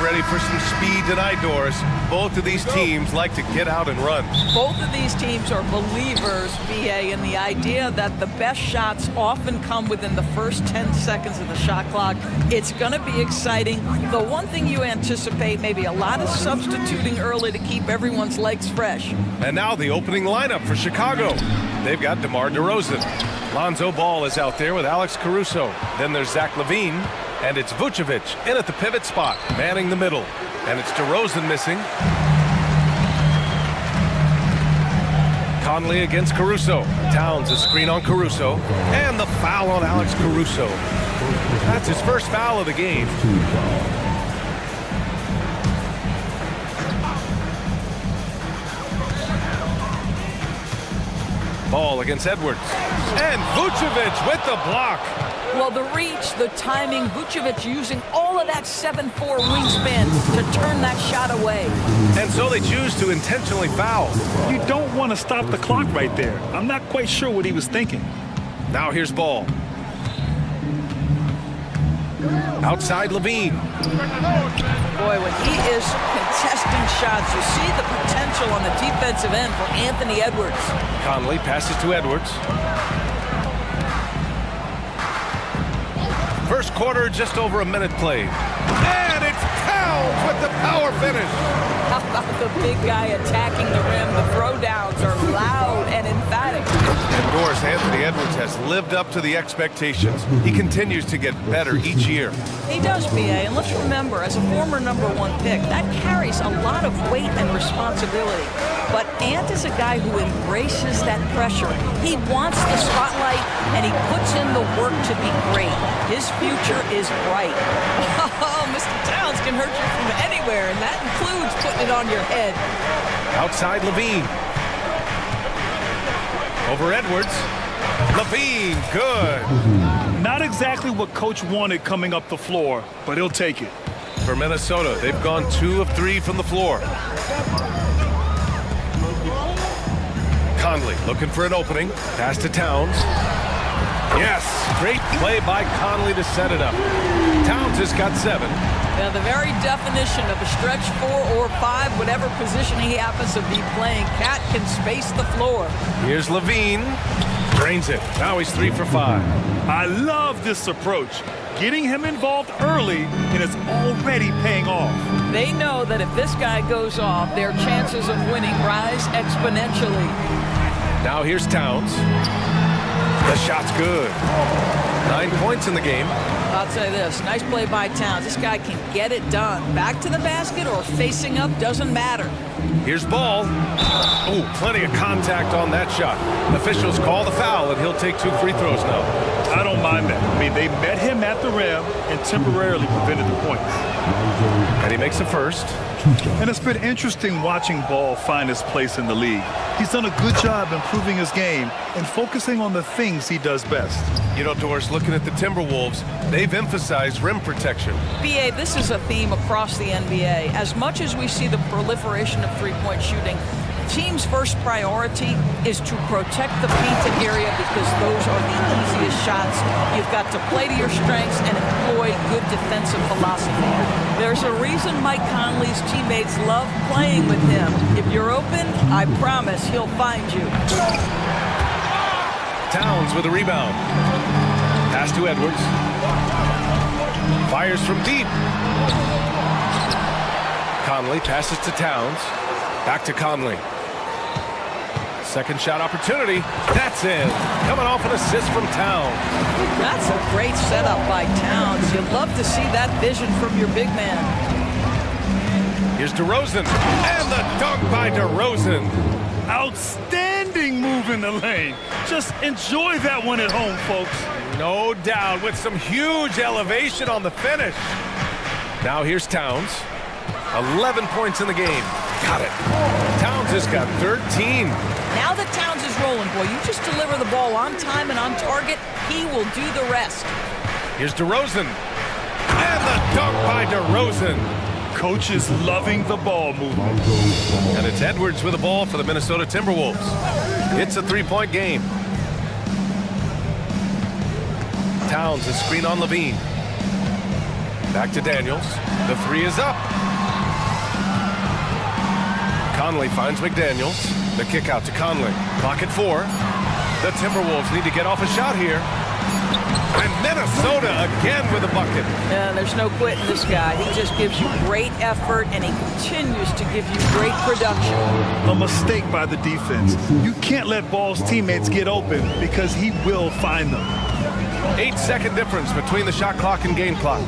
ready for some speed tonight, Doris. Both of these teams like to get out and run. Both of these teams are believers, BA, in the idea that the best shots often come within the first 10 seconds of the shot clock. It's going to be exciting. The one thing you anticipate, maybe a lot of substituting early to keep everyone's legs fresh. And now the opening lineup for Chicago. They've got DeMar DeRozan. Lonzo Ball is out there with Alex Caruso. Then there's Zach LaVine. And it's Vucevic in at the pivot spot, manning the middle. And it's DeRozan missing. Conley against Caruso. Towns a screen on Caruso. And the foul on Alex Caruso. That's his first foul of the game. Ball against Edwards. And Vucevic with the block. Well, the reach, the timing, Vucevic using all of that 7'4" wingspan to turn that shot away. And so they choose to intentionally foul. You don't want to stop the clock right there. I'm not quite sure what he was thinking. Now here's Ball. Outside LaVine. Boy, when he is contesting shots, you see the potential on the defensive end for Anthony Edwards. Conley passes to Edwards. First quarter, just over a minute played. And it's Towns with the power finish. How about the big guy attacking the rim? The throwdowns are loud and emphatic. And Doris, Anthony Edwards has lived up to the expectations. He continues to get better each year. He does, BA, and let's remember, as a former #1 pick, that carries a lot of weight and responsibility. But Ant is a guy who embraces that pressure. He wants the spotlight, and he puts in the work to be great. His future is bright. Oh, Mr. Towns can hurt you from anywhere, and that includes putting it on your head. Outside LaVine. Over Edwards. LaVine, good. Not exactly what Coach wanted coming up the floor, but he'll take it. For Minnesota, they've gone 2 of 3 from the floor. Conley looking for an opening. Pass to Towns. Yes, great play by Conley to set it up. Towns has got 7. Now, the very definition of a stretch 4 or 5, whatever position he happens to be playing, Cat can space the floor. Here's LaVine. Drains it. Now he's 3 for 5. I love this approach. Getting him involved early, and it's already paying off. They know that if this guy goes off, their chances of winning rise exponentially. Now here's Towns. The shot's good. 9 points in the game. I'll tell you this, nice play by Towns. This guy can get it done. Back to the basket or facing up, doesn't matter. Here's Ball. Oh, plenty of contact on that shot. Officials call the foul, and he'll take 2 free throws now. I don't mind that. I mean, they met him at the rim and temporarily prevented the points. And he makes the first. And it's been interesting watching Ball find his place in the league. He's done a good job improving his game and focusing on the things he does best. You know, Doris, looking at the Timberwolves, they've emphasized rim protection. BA, this is a theme across the NBA. As much as we see the proliferation of three-point shooting, team's first priority is to protect the painted area because those are the easiest shots. You've got to play to your strengths and employ good defensive philosophy. There's a reason Mike Conley's teammates love playing with him. If you're open, I promise he'll find you. Towns with a rebound. Pass to Edwards. Fires from deep. Conley passes to Towns. Back to Conley. Second shot opportunity. That's in. Coming off an assist from Towns. That's a great setup by Towns. You'd love to see that vision from your big man. Here's DeRozan. And the dunk by DeRozan. Outstanding move in the lane. Just enjoy that one at home, folks. No doubt, with some huge elevation on the finish. Now here's Towns. 11 points in the game. Got it. Towns has got 13. Now that Towns is rolling, boy, you just deliver the ball on time and on target, he will do the rest. Here's DeRozan. And the dunk by DeRozan. Coach is loving the ball movement. And it's Edwards with the ball for the Minnesota Timberwolves. It's a 3-point game. Towns, a screen on LaVine. Back to Daniels. The 3 is up. Conley finds McDaniels. The kick out to Conley. Clock at 4. The Timberwolves need to get off a shot here. And Minnesota again with a bucket. Yeah, there's no quitting this guy. He just gives you great effort, and he continues to give you great production. A mistake by the defense. You can't let Ball's teammates get open because he will find them. 8-second difference between the shot clock and game clock.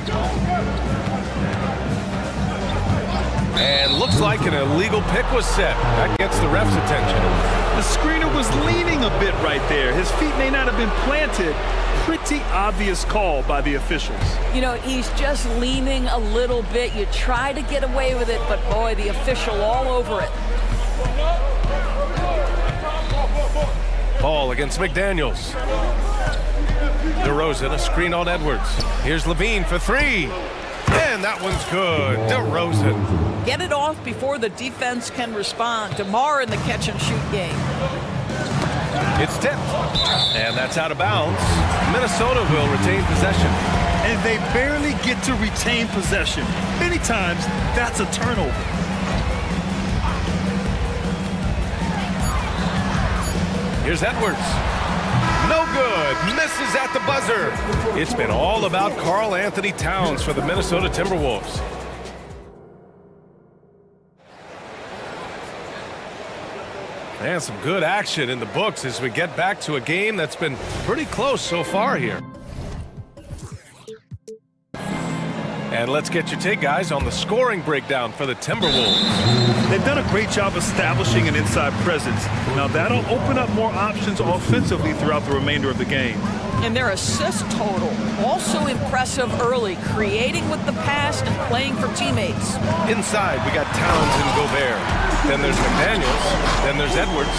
And looks like an illegal pick was set. That gets the ref's attention. The screener was leaning a bit right there. His feet may not have been planted. Pretty obvious call by the officials. You know, he's just leaning a little bit. You try to get away with it, but boy, the official all over it. Ball against McDaniels. DeRozan, a screen on Edwards. Here's Levine for 3. And that one's good. DeRozan. Get it off before the defense can respond. DeMar in the catch-and-shoot game. It's tipped. And that's out of bounds. Minnesota will retain possession. And they barely get to retain possession. Many times, that's a turnover. Here's Edwards. No good. Misses at the buzzer. It's been all about Karl Anthony Towns for the Minnesota Timberwolves. And some good action in the books as we get back to a game that's been pretty close so far here. And let's get your take, guys, on the scoring breakdown for the Timberwolves. They've done a great job establishing an inside presence. Now that'll open up more options offensively throughout the remainder of the game. And their assist total, also impressive early, creating with the pass and playing for teammates. Inside, we got Towns and Gobert. Then there's McDaniels. Then there's Edwards.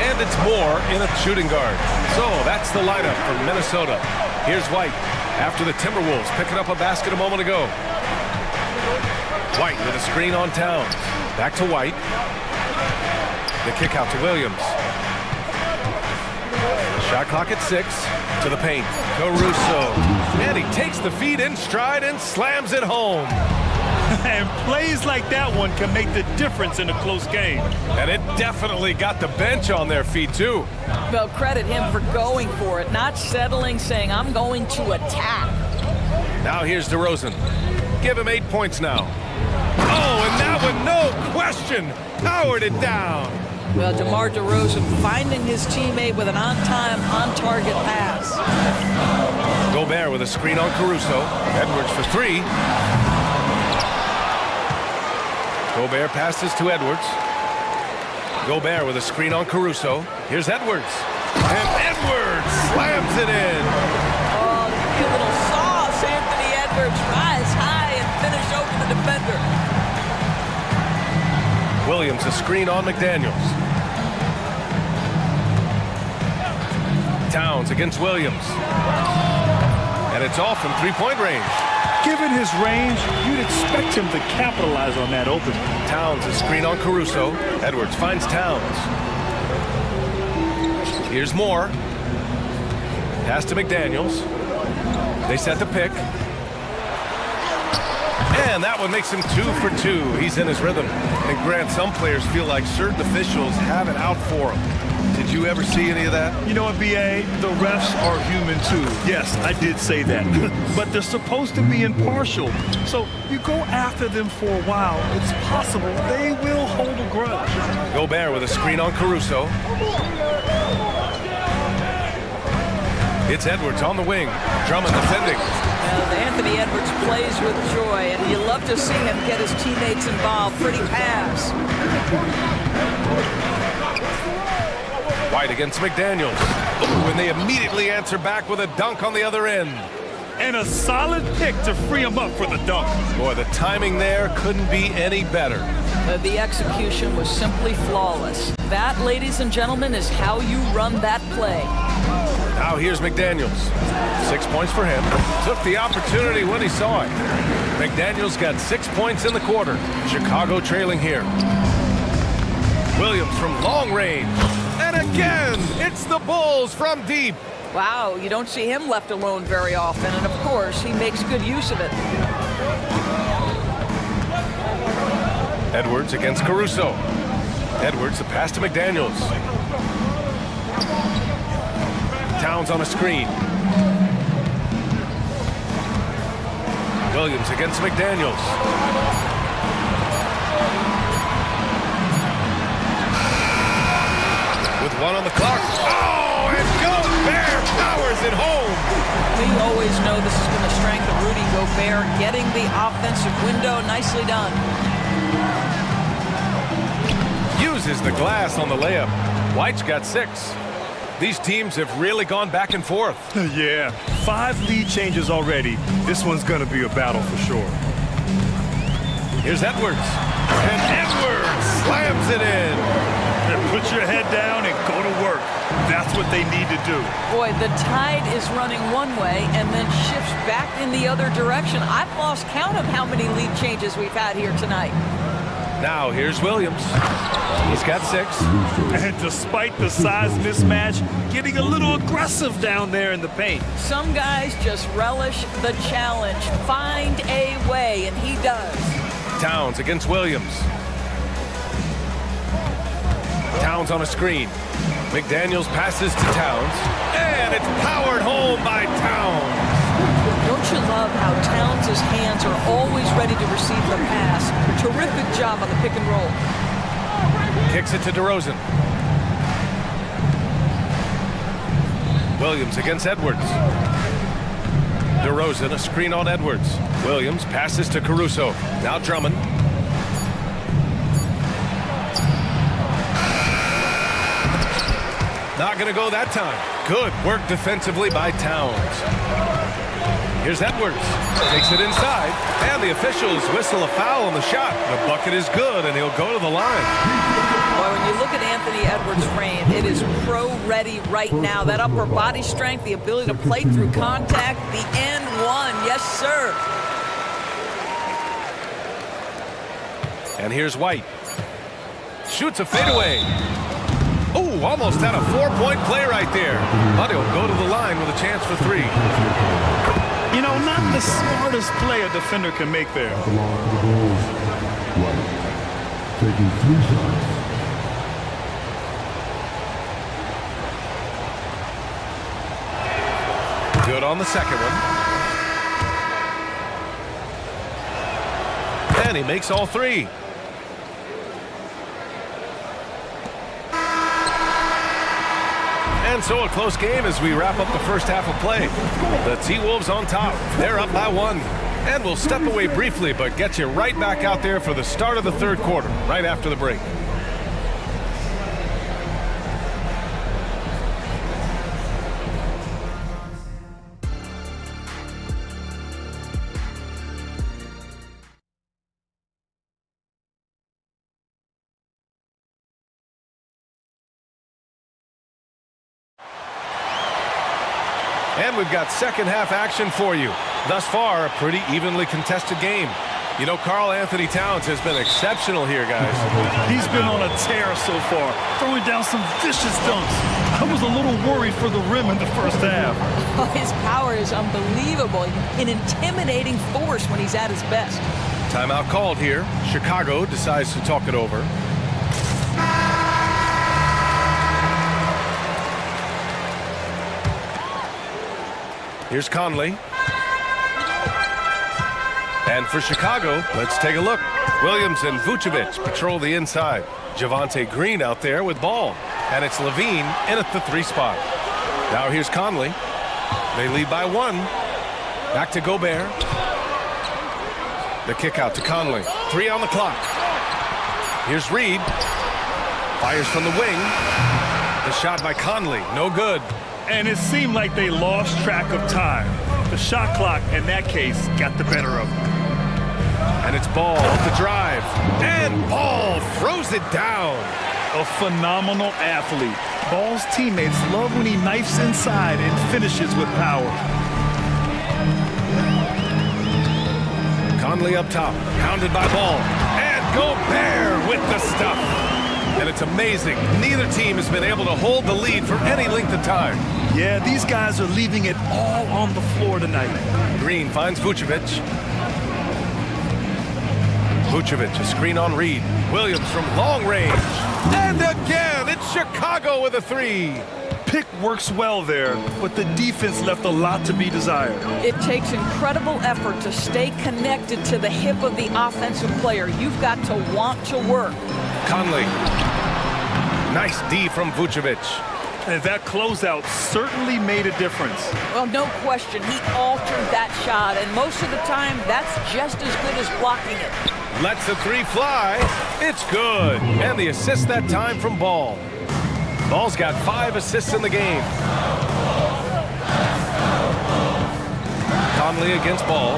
And it's Moore in a shooting guard. So that's the lineup for Minnesota. Here's White after the Timberwolves picking up a basket a moment ago. White with a screen on Towns. Back to White. The kick out to Williams. Shot clock at 6. To the paint. Caruso. And he takes the feed in stride and slams it home. And plays like that one can make the difference in a close game. And it definitely got the bench on their feet, too. Well, credit him for going for it, not settling, saying, I'm going to attack. Now here's DeRozan. Give him 8 points now. Oh, and that one, no question, powered it down. Well, DeMar DeRozan finding his teammate with an on-time, on-target pass. Gobert with a screen on Caruso. Edwards for 3. Gobert passes to Edwards. Gobert with a screen on Caruso. Here's Edwards. And Edwards slams it in. Oh, a little sauce, Anthony Edwards. Rise high and finish over the defender. Williams a screen on McDaniels. Towns against Williams. And it's off from three-point range. Given his range, you'd expect him to capitalize on that opening. Towns a screen on Caruso. Edwards finds Towns. Here's Moore. Pass to McDaniels. They set the pick. And that one makes him 2 for 2. He's in his rhythm. And Grant, some players feel like certain officials have it out for them. Did you ever see any of that? You know what, B.A.? The refs are human, too. Yes, I did say that. But they're supposed to be impartial. So you go after them for a while, it's possible they will hold a grudge. Gobert with a screen on Caruso. It's Edwards on the wing. Drummond defending. Well, Anthony Edwards plays with joy, and you love to see him get his teammates involved. Pretty pass. White against McDaniels. Ooh, and they immediately answer back with a dunk on the other end. And a solid pick to free him up for the dunk. Boy, the timing there couldn't be any better. The execution was simply flawless. That, ladies and gentlemen, is how you run that play. Now here's McDaniels. 6 points for him. Took the opportunity when he saw it. McDaniels got 6 points in the quarter. Chicago trailing here. Williams from long range. And again, it's the Bulls from deep. Wow, you don't see him left alone very often, and of course, he makes good use of it. Edwards against Caruso. Edwards, the pass to McDaniels. Towns on a screen. Williams against McDaniels. With one on the clock. Oh, and Gobert powers it home. We always know this has been the strength of Rudy Gobert, getting the offensive window. Nicely done. Uses the glass on the layup. White's got 6. These teams have really gone back and forth. Yeah, 5 lead changes already. This one's gonna be a battle for sure. Here's Edwards. And Edwards slams it in. Put your head down and go to work. That's what they need to do. Boy, the tide is running one way and then shifts back in the other direction. I've lost count of how many lead changes we've had here tonight. Now here's Williams. He's got 6. And despite the size mismatch, getting a little aggressive down there in the paint. Some guys just relish the challenge. Find a way, and he does. Towns against Williams. Towns on a screen. McDaniels passes to Towns. And it's powered home by Towns. Don't you love how Towns' hands are always ready to receive the pass? Terrific job on the pick and roll. Kicks it to DeRozan. Williams against Edwards. DeRozan, a screen on Edwards. Williams passes to Caruso. Now Drummond. Not going to go that time. Good work defensively by Towns. Here's Edwards. Takes it inside. And the officials whistle a foul on the shot. The bucket is good, and he'll go to the line. Boy, when you look at Anthony Edwards' frame, it is pro-ready right now. That upper body strength, the ability to play through contact, the and one. Yes, sir. And here's White. Shoots a fadeaway. Oh, almost had a 4-point play right there. But he'll go to the line with a chance for 3. You know, not the smartest play a defender can make there. White taking 3 shots. Good on the second one. And he makes all 3. And so a close game as we wrap up the first half of play. The T-Wolves on top. They're up by 1. And we'll step away briefly, but get you right back out there for the start of the third quarter, right after the break. And we've got second half action for you. Thus far, a pretty evenly contested game. You know, Karl Anthony Towns has been exceptional here, guys. He's been on a tear so far, throwing down some vicious dunks. I was a little worried for the rim in the first half. Oh, his power is unbelievable. An intimidating force when he's at his best. Timeout called here. Chicago decides to talk it over. Here's Conley. And for Chicago, let's take a look. Williams and Vucevic patrol the inside. Javonte Green out there with ball. And it's Levine in at the 3 spot. Now here's Conley. They lead by 1. Back to Gobert. The kick out to Conley. 3 on the clock. Here's Reed. Fires from the wing. The shot by Conley. No good. And it seemed like they lost track of time. The shot clock, in that case, got the better of them. And it's Ball with the drive. And Ball throws it down. A phenomenal athlete. Ball's teammates love when he knifes inside and finishes with power. Conley up top, pounded by Ball. And Gobert with the stuff. And it's amazing. Neither team has been able to hold the lead for any length of time. Yeah, these guys are leaving it all on the floor tonight. Green finds Vucevic. Vucevic, a screen on Reed. Williams from long range. And again, it's Chicago with a three. Pick works well there, but the defense left a lot to be desired. It takes incredible effort to stay connected to the hip of the offensive player. You've got to want to work. Conley. Nice D from Vucevic. And that closeout certainly made a difference. Well, no question, he altered that shot, and most of the time, that's just as good as blocking it. Lets the three fly. It's good. And the assist that time from Ball. Ball's got 5 assists in the game. Conley against Ball.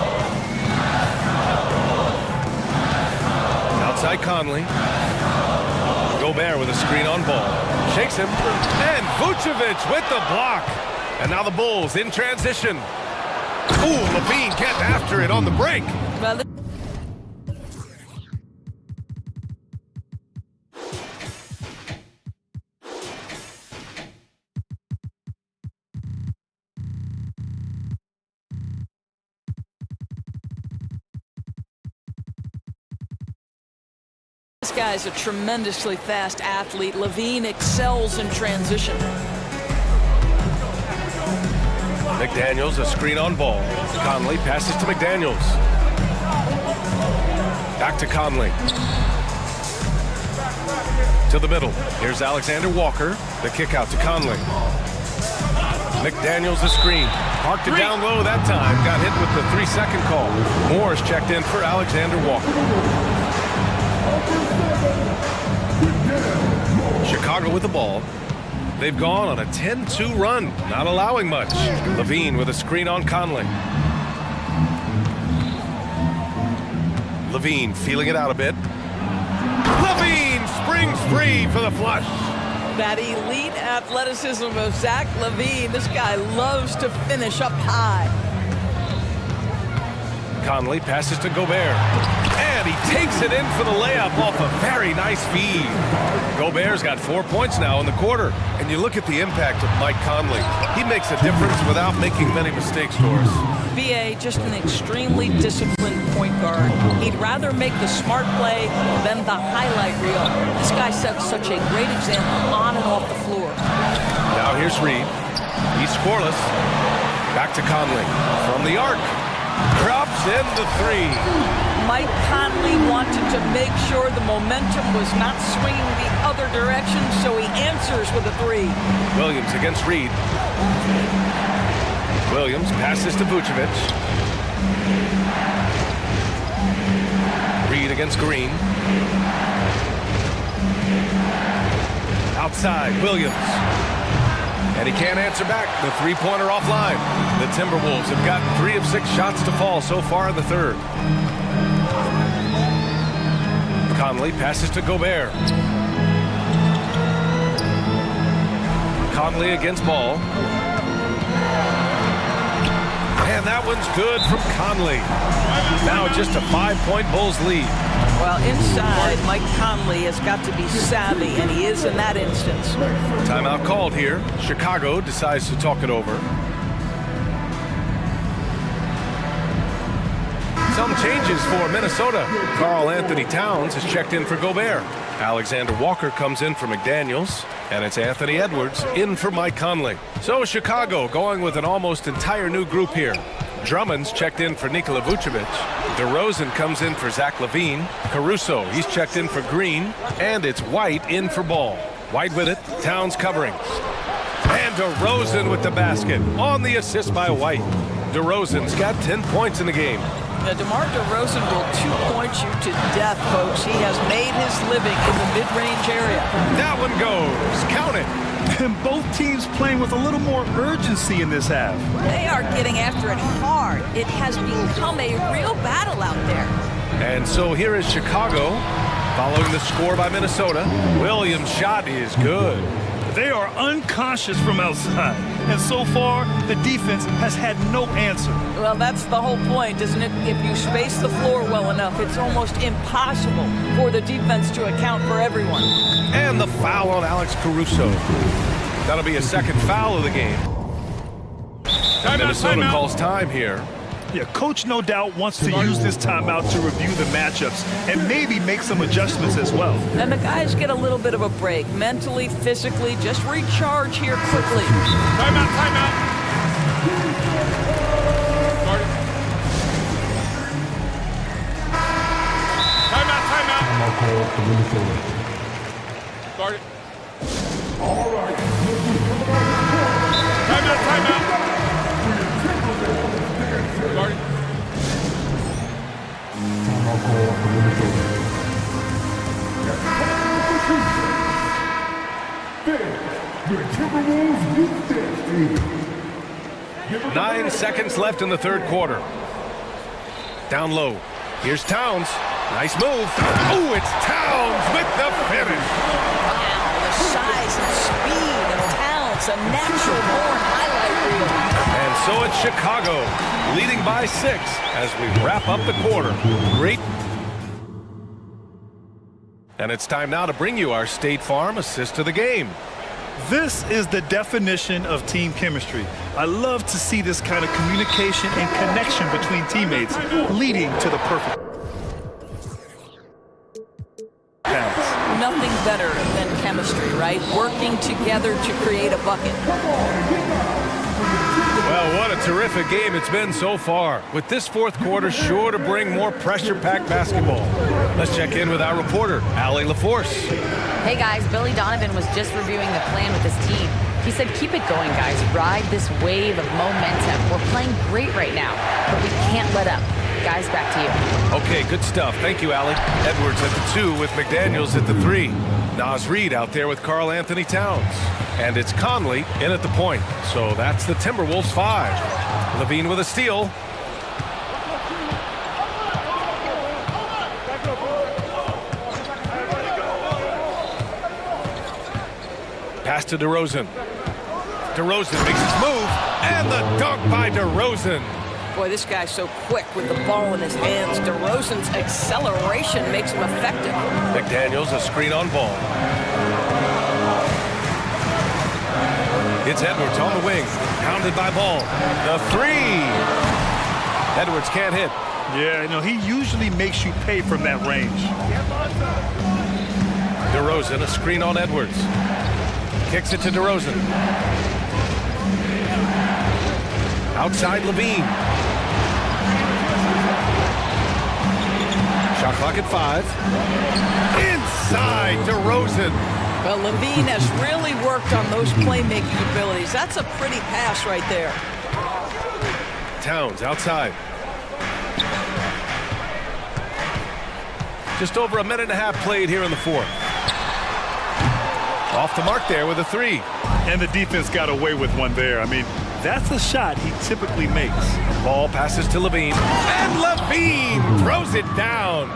Outside Conley. Gobert with a screen on Ball. Shakes him. And Vucevic with the block. And now the Bulls in transition. Ooh, Levine getting after it on the break. Well, this guy's a tremendously fast athlete. Levine excels in transition. McDaniels, a screen on Ball. Conley passes to McDaniels. Back to Conley. To the middle. Here's Alexander Walker. The kick out to Conley. McDaniels, a screen. Parked it down low that time. Got hit with the 3-second call. Moore's checked in for Alexander Walker. Chicago with the ball. They've gone on a 10-2 run, not allowing much. Levine with a screen on Conley. Levine feeling it out a bit. Levine springs free for the flush. That elite athleticism of Zach Levine. This guy loves to finish up high. Conley passes to Gobert. And he takes it in for the layup off a very nice feed. Gobert's got 4 points now in the quarter. And you look at the impact of Mike Conley. He makes a difference without making many mistakes, Doris. BA, just an extremely disciplined point guard. He'd rather make the smart play than the highlight reel. This guy sets such a great example on and off the floor. Now here's Reed. He's scoreless. Back to Conley. From the arc. Drops in the three. Mike Conley wanted to make sure the momentum was not swinging the other direction, so he answers with a three. Williams against Reed. Williams passes to Vucevic. Reed against Green. Outside, Williams. And he can't answer back. The three-pointer offline. The Timberwolves have gotten 3 of 6 shots to fall so far in the third. Conley passes to Gobert. Conley against Ball. And that one's good from Conley. Now just a 5-point Bulls lead. Well, inside, Mike Conley has got to be savvy, and he is in that instance. Timeout called here. Chicago decides to talk it over. Some changes for Minnesota. Karl Anthony Towns has checked in for Gobert. Alexander Walker comes in for McDaniels. And it's Anthony Edwards in for Mike Conley. So Chicago going with an almost entire new group here. Drummond's checked in for Nikola Vucevic. DeRozan comes in for Zach Levine. Caruso, he's checked in for Green. And it's White in for Ball. White with it, Towns covering. And DeRozan with the basket on the assist by White. DeRozan's got 10 points in the game. Now, DeMar DeRozan will two-point you to death, folks. He has made his living in the mid-range area. That one goes. Count it. And both teams playing with a little more urgency in this half. They are getting after it hard. It has become a real battle out there. And so here is Chicago following the score by Minnesota. Williams' shot is good. They are unconscious from outside. And so far, the defense has had no answer. Well, that's the whole point, isn't it? If you space the floor well enough, it's almost impossible for the defense to account for everyone. And the foul on Alex Caruso. That'll be a second foul of the game. Minnesota calls time here. Yeah, coach no doubt wants to use this timeout to review the matchups and maybe make some adjustments as well. And the guys get a little bit of a break, mentally, physically, just recharge here quickly. Timeout, timeout. Timeout, timeout. I'll call for Minnesota. Start it. All right. Timeout, timeout. Start it. I'll call for Minnesota. Your Timberwolves beat this team. 9 seconds left in the third quarter. Down low. Here's Towns. Nice move. Oh, it's Towns with the finish. Wow, the size and speed of Towns, a natural-born highlight reel. And so it's Chicago, leading by 6 as we wrap up the quarter. Great. And it's time now to bring you our State Farm assist to the game. This is the definition of team chemistry. I love to see this kind of communication and connection between teammates leading to the perfect pass. Nothing better than chemistry, right? Working together to create a bucket. Well, what a terrific game it's been so far. With this fourth quarter sure to bring more pressure-packed basketball. Let's check in with our reporter, Allie LaForce. Hey guys, Billy Donovan was just reviewing the plan with his team. He said, keep it going, guys. Ride this wave of momentum. We're playing great right now, but we can't let up. Guys, back to you. Okay, good stuff. Thank you, Allie. Edwards at the 2 with McDaniels at the 3. Naz Reid out there with Karl Anthony Towns. And it's Conley in at the point. So that's the Timberwolves 5. Levine with a steal. Pass to DeRozan. DeRozan makes his move, and the dunk by DeRozan. Boy, this guy's so quick with the ball in his hands. DeRozan's acceleration makes him effective. McDaniels, a screen on ball. It's Edwards on the wing, pounded by Ball. The 3. Edwards can't hit. Yeah, you know, he usually makes you pay from that range. DeRozan, a screen on Edwards. Kicks it to DeRozan. Outside Levine. Shot clock at 5. Inside DeRozan. Well, Levine has really worked on those playmaking abilities. That's a pretty pass right there. Towns outside. Just over a minute and a half played here in the fourth. Off the mark there with a 3. And the defense got away with one there. I mean, that's a shot he typically makes. Ball passes to Levine. And Levine throws it down.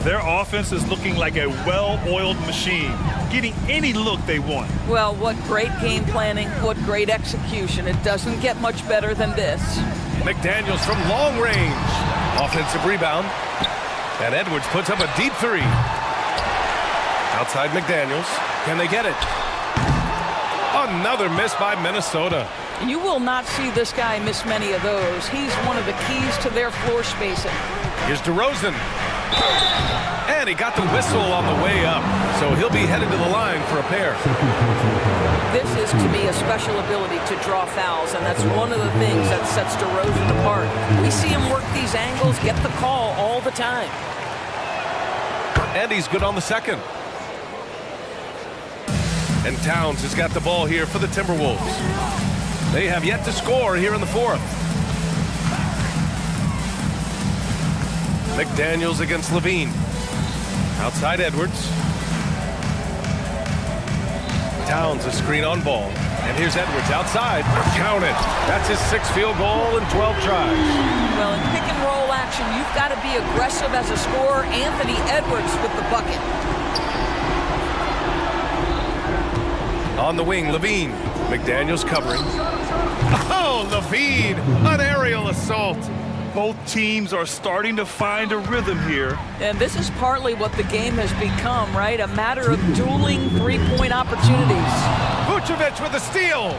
Their offense is looking like a well-oiled machine, getting any look they want. Well, what great game planning, what great execution. It doesn't get much better than this. McDaniels from long range. Offensive rebound. And Edwards puts up a deep 3. Outside McDaniels. Can they get it? Another miss by Minnesota. You will not see this guy miss many of those. He's one of the keys to their floor spacing. Here's DeRozan. And he got the whistle on the way up. So he'll be headed to the line for a pair. This is, to me, a special ability to draw fouls, and that's one of the things that sets DeRozan apart. We see him work these angles, get the call all the time. And he's good on the second. And Towns has got the ball here for the Timberwolves. They have yet to score here in the fourth. McDaniels against Levine. Outside Edwards. Towns a screen on ball. And here's Edwards outside. Count it. That's his 6th field goal in 12 tries. Well, in pick and roll action, you've got to be aggressive as a scorer. Anthony Edwards with the bucket. On the wing, Levine. McDaniels covering. Oh, Levine! An aerial assault. Both teams are starting to find a rhythm here. And this is partly what the game has become, right? A matter of dueling three-point opportunities. Vucevic with a steal.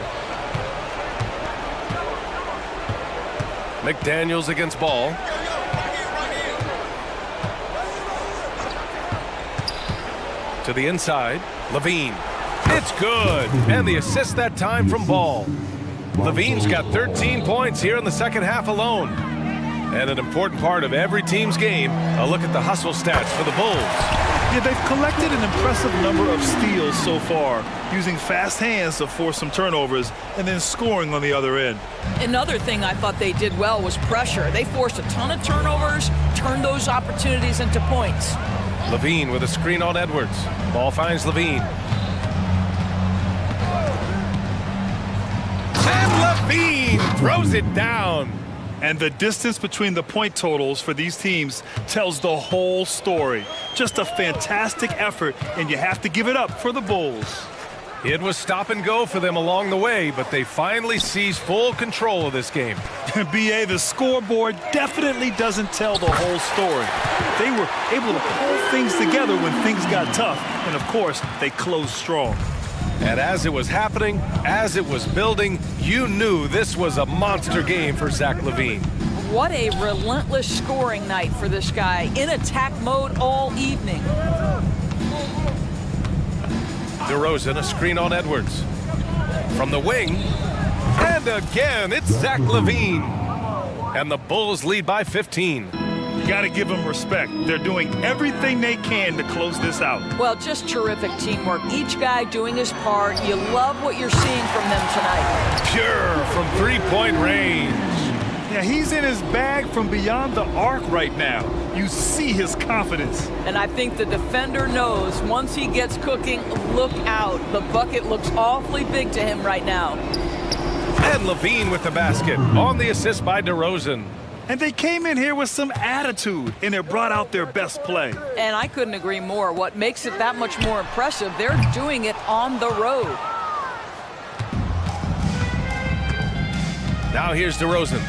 McDaniels against Ball. To the inside, Levine. It's good. And the assist that time from Ball. Levine's got 13 points here in the second half alone. And an important part of every team's game, a look at the hustle stats for the Bulls. Yeah, they've collected an impressive number of steals so far, using fast hands to force some turnovers and then scoring on the other end. Another thing I thought they did well was pressure. They forced a ton of turnovers, turned those opportunities into points. Levine with a screen on Edwards. Ball finds Levine. And Levine throws it down. And the distance between the point totals for these teams tells the whole story. Just a fantastic effort, and you have to give it up for the Bulls. It was stop and go for them along the way, but they finally seized full control of this game. BA, the scoreboard definitely doesn't tell the whole story. They were able to pull things together when things got tough, and of course, they closed strong. And as it was happening, as it was building, you knew this was a monster game for Zach LaVine. What a relentless scoring night for this guy, in attack mode all evening. DeRozan, a screen on Edwards. From the wing, and again, it's Zach LaVine. And the Bulls lead by 15. You got to give them respect. They're doing everything they can to close this out. Well, just terrific teamwork. Each guy doing his part. You love what you're seeing from them tonight. Pure from three-point range. Yeah, he's in his bag from beyond the arc right now. You see his confidence. And I think the defender knows once he gets cooking, look out. The bucket looks awfully big to him right now. And LaVine with the basket on the assist by DeRozan. And they came in here with some attitude, and they brought out their best play. And I couldn't agree more. What makes it that much more impressive, they're doing it on the road. Now here's DeRozan.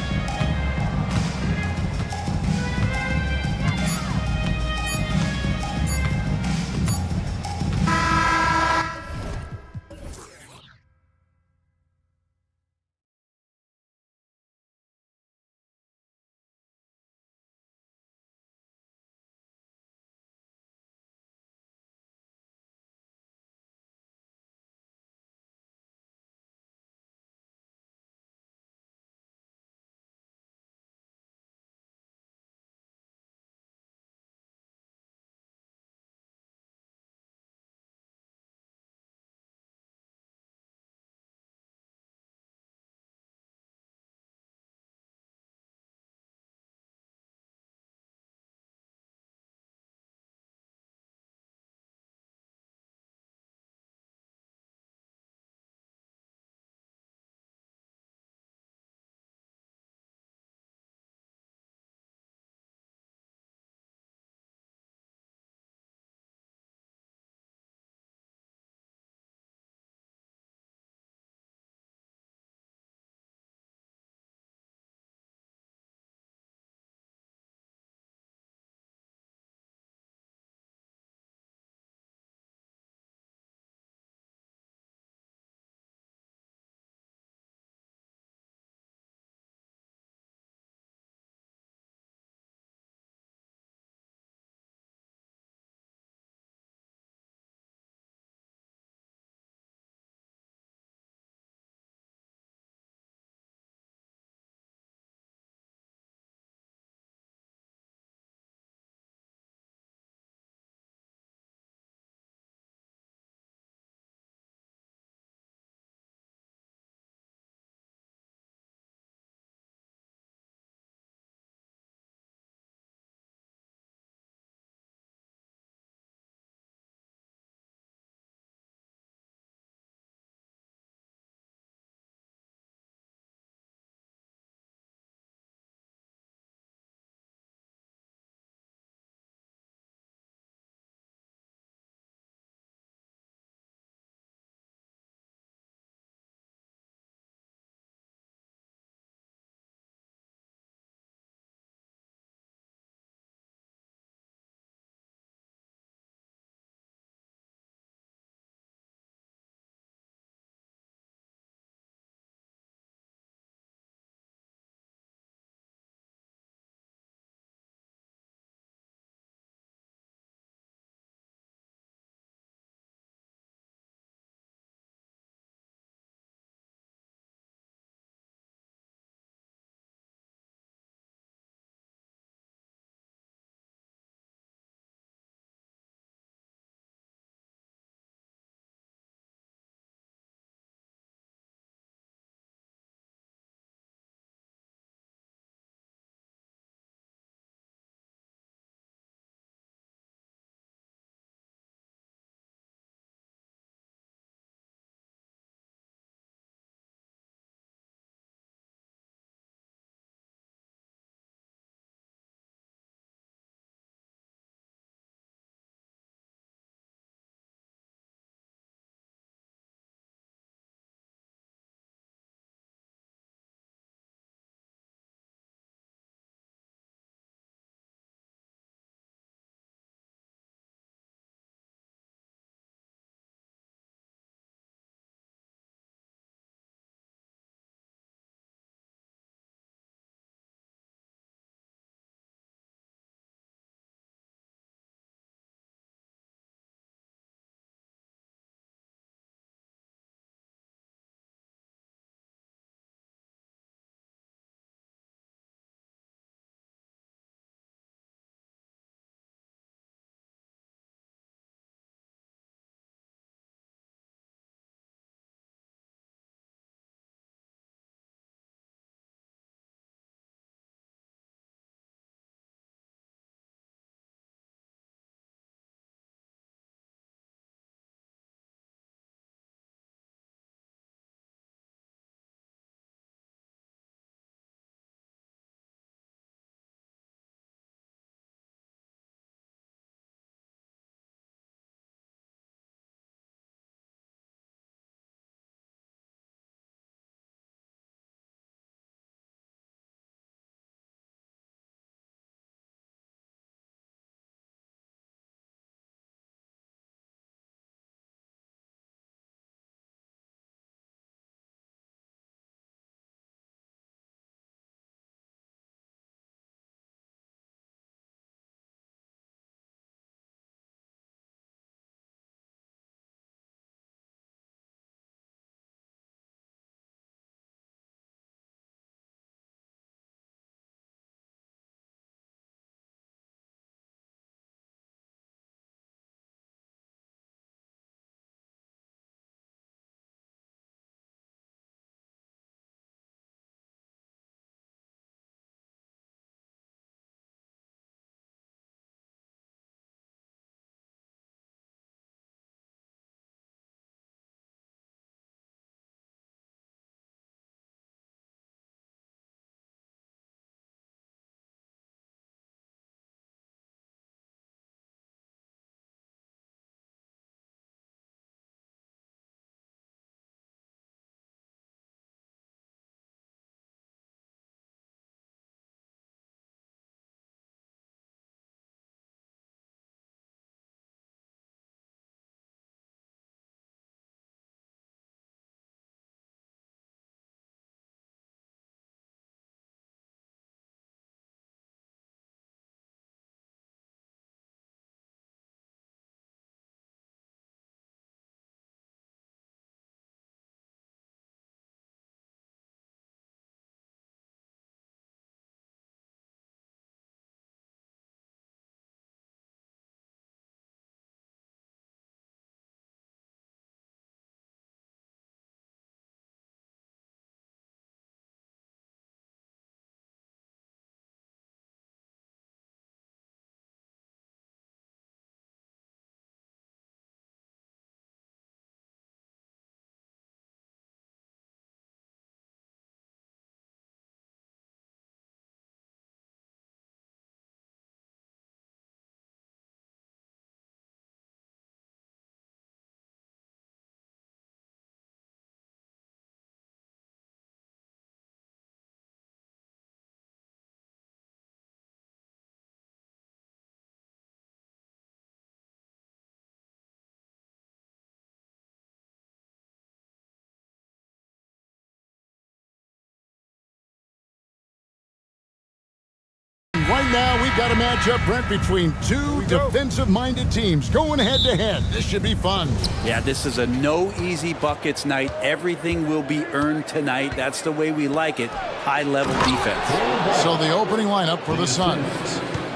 And now we've got a matchup, Brent, between two defensive-minded teams going head-to-head. This should be fun. Yeah, this is a no easy buckets night. Everything will be earned tonight. That's the way we like it. High-level defense. So the opening lineup for the Suns.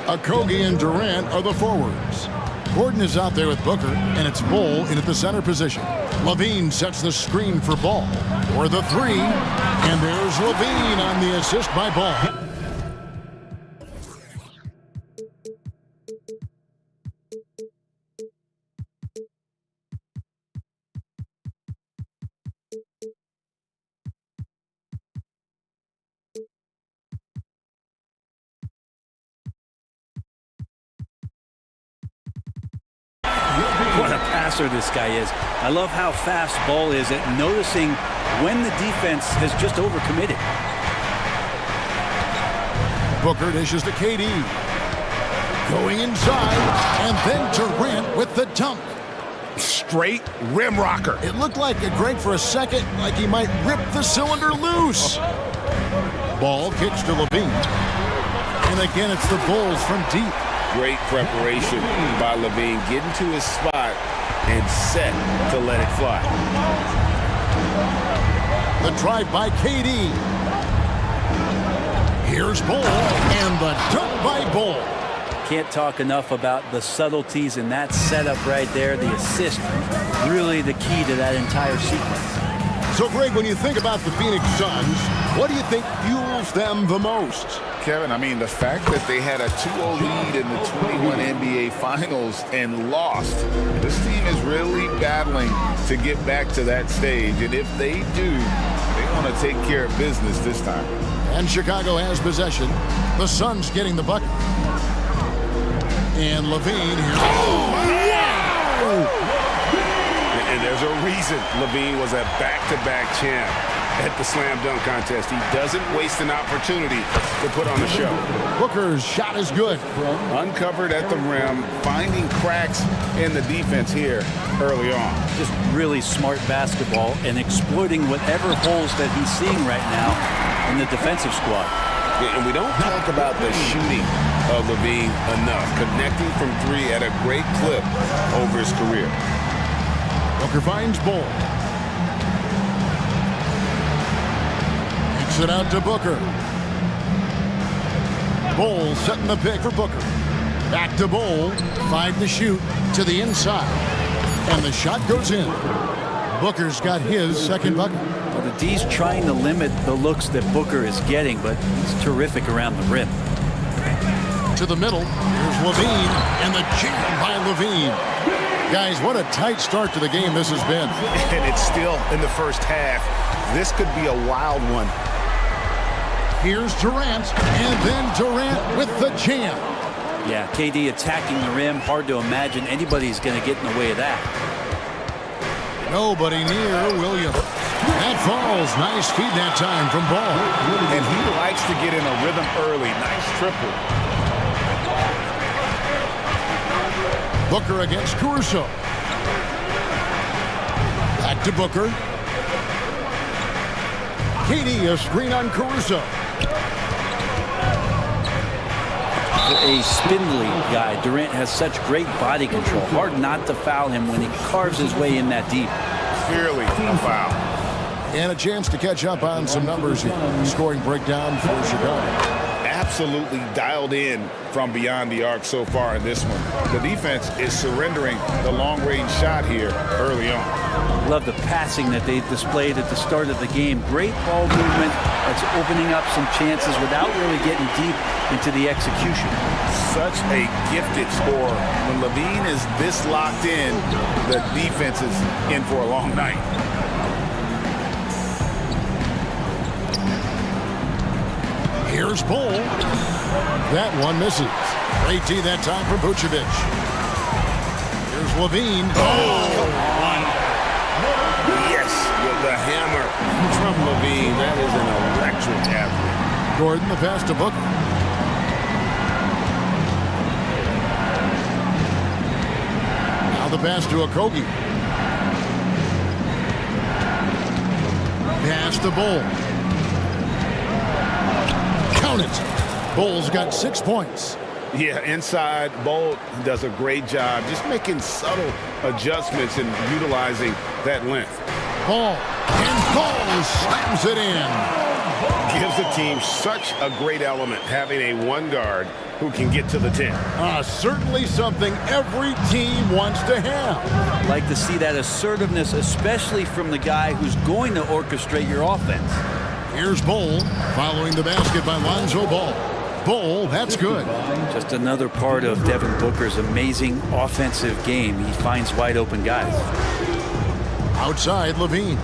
Okogie and Durant are the forwards. Gordon is out there with Booker, and it's Bull in at the center position. Levine sets the screen for Ball for the three, and there's Levine on the assist by Ball. What a passer this guy is. I love how fast Ball is at noticing when the defense has just overcommitted. Booker dishes to KD. Going inside, and then Durant with the dunk. Straight rim rocker. It looked like a Greg for a second, like he might rip the cylinder loose. Ball kicks to Levine. And again, it's the Bulls from deep. Great preparation by Levine, getting to his spot and set to let it fly. The drive by KD. Here's Bull, and the dunk by Bull. Can't talk enough about the subtleties in that setup right there. The assist, really the key to that entire sequence. So, Greg, when you think about the Phoenix Suns, what do you think fuels them the most? Kevin, I mean, the fact that they had a 2-0 lead in the 21 NBA Finals and lost. This team is really battling to get back to that stage, and if they do, they want to take care of business this time. And Chicago has possession. The Suns getting the bucket. And Levine here. Oh, wow! And there's a reason Levine was a back-to-back champ at the slam dunk contest. He doesn't waste an opportunity to put on a show. Booker's shot is good. Uncovered at the rim, finding cracks in the defense here early on. Just really smart basketball and exploiting whatever holes that he's seeing right now in the defensive squad. And we don't talk about the shooting of Levine enough. Connecting from three at a great clip over his career. Booker finds Bull. Kicks it out to Booker. Bull setting the pick for Booker. Back to Bull. 5 to shoot to the inside. And the shot goes in. Booker's got his second bucket. Well, the D's trying to limit the looks that Booker is getting, but he's terrific around the rim. To the middle. Here's Levine. And the jam by Levine. Guys, what a tight start to the game this has been. And it's still in the first half. This could be a wild one. Here's Durant, and then Durant with the jam. Yeah, KD attacking the rim. Hard to imagine anybody's going to get in the way of that. Nobody near Williams. That falls. Nice feed that time from Ball. And he likes to get in a rhythm early. Nice triple. Booker against Caruso. Back to Booker. KD, a screen on Caruso. A spindly guy. Durant has such great body control. Hard not to foul him when he carves his way in that deep. Clearly a foul. And a chance to catch up on some numbers here. Scoring breakdown for Chicago. Absolutely dialed in from beyond the arc so far in this one. The defense is surrendering the long-range shot here early on. Love the passing that they displayed at the start of the game. Great ball movement that's opening up some chances without really getting deep into the execution. Such a gifted scorer. When Levine is this locked in, the defense is in for a long night. Here's Bull. That one misses. Great tee that time for Vucevic. Here's Levine. Oh! Yes, with the hammer from Levine. That is an electric athlete. Gordon, the pass to Booker. Now the pass to Okogie. Pass to Bull. Count it. Bulls got 6 points. Yeah, inside, Bolt does a great job just making subtle adjustments and utilizing that length. Ball, and Ball slams it in. Gives the team such a great element, having a one guard who can get to the 10. Certainly something every team wants to have. Like to see that assertiveness, especially from the guy who's going to orchestrate your offense. Here's Bowl following the basket by Lonzo Ball. Bowl, that's good. Just another part of Devin Booker's amazing offensive game. He finds wide open guys. Outside, Levine.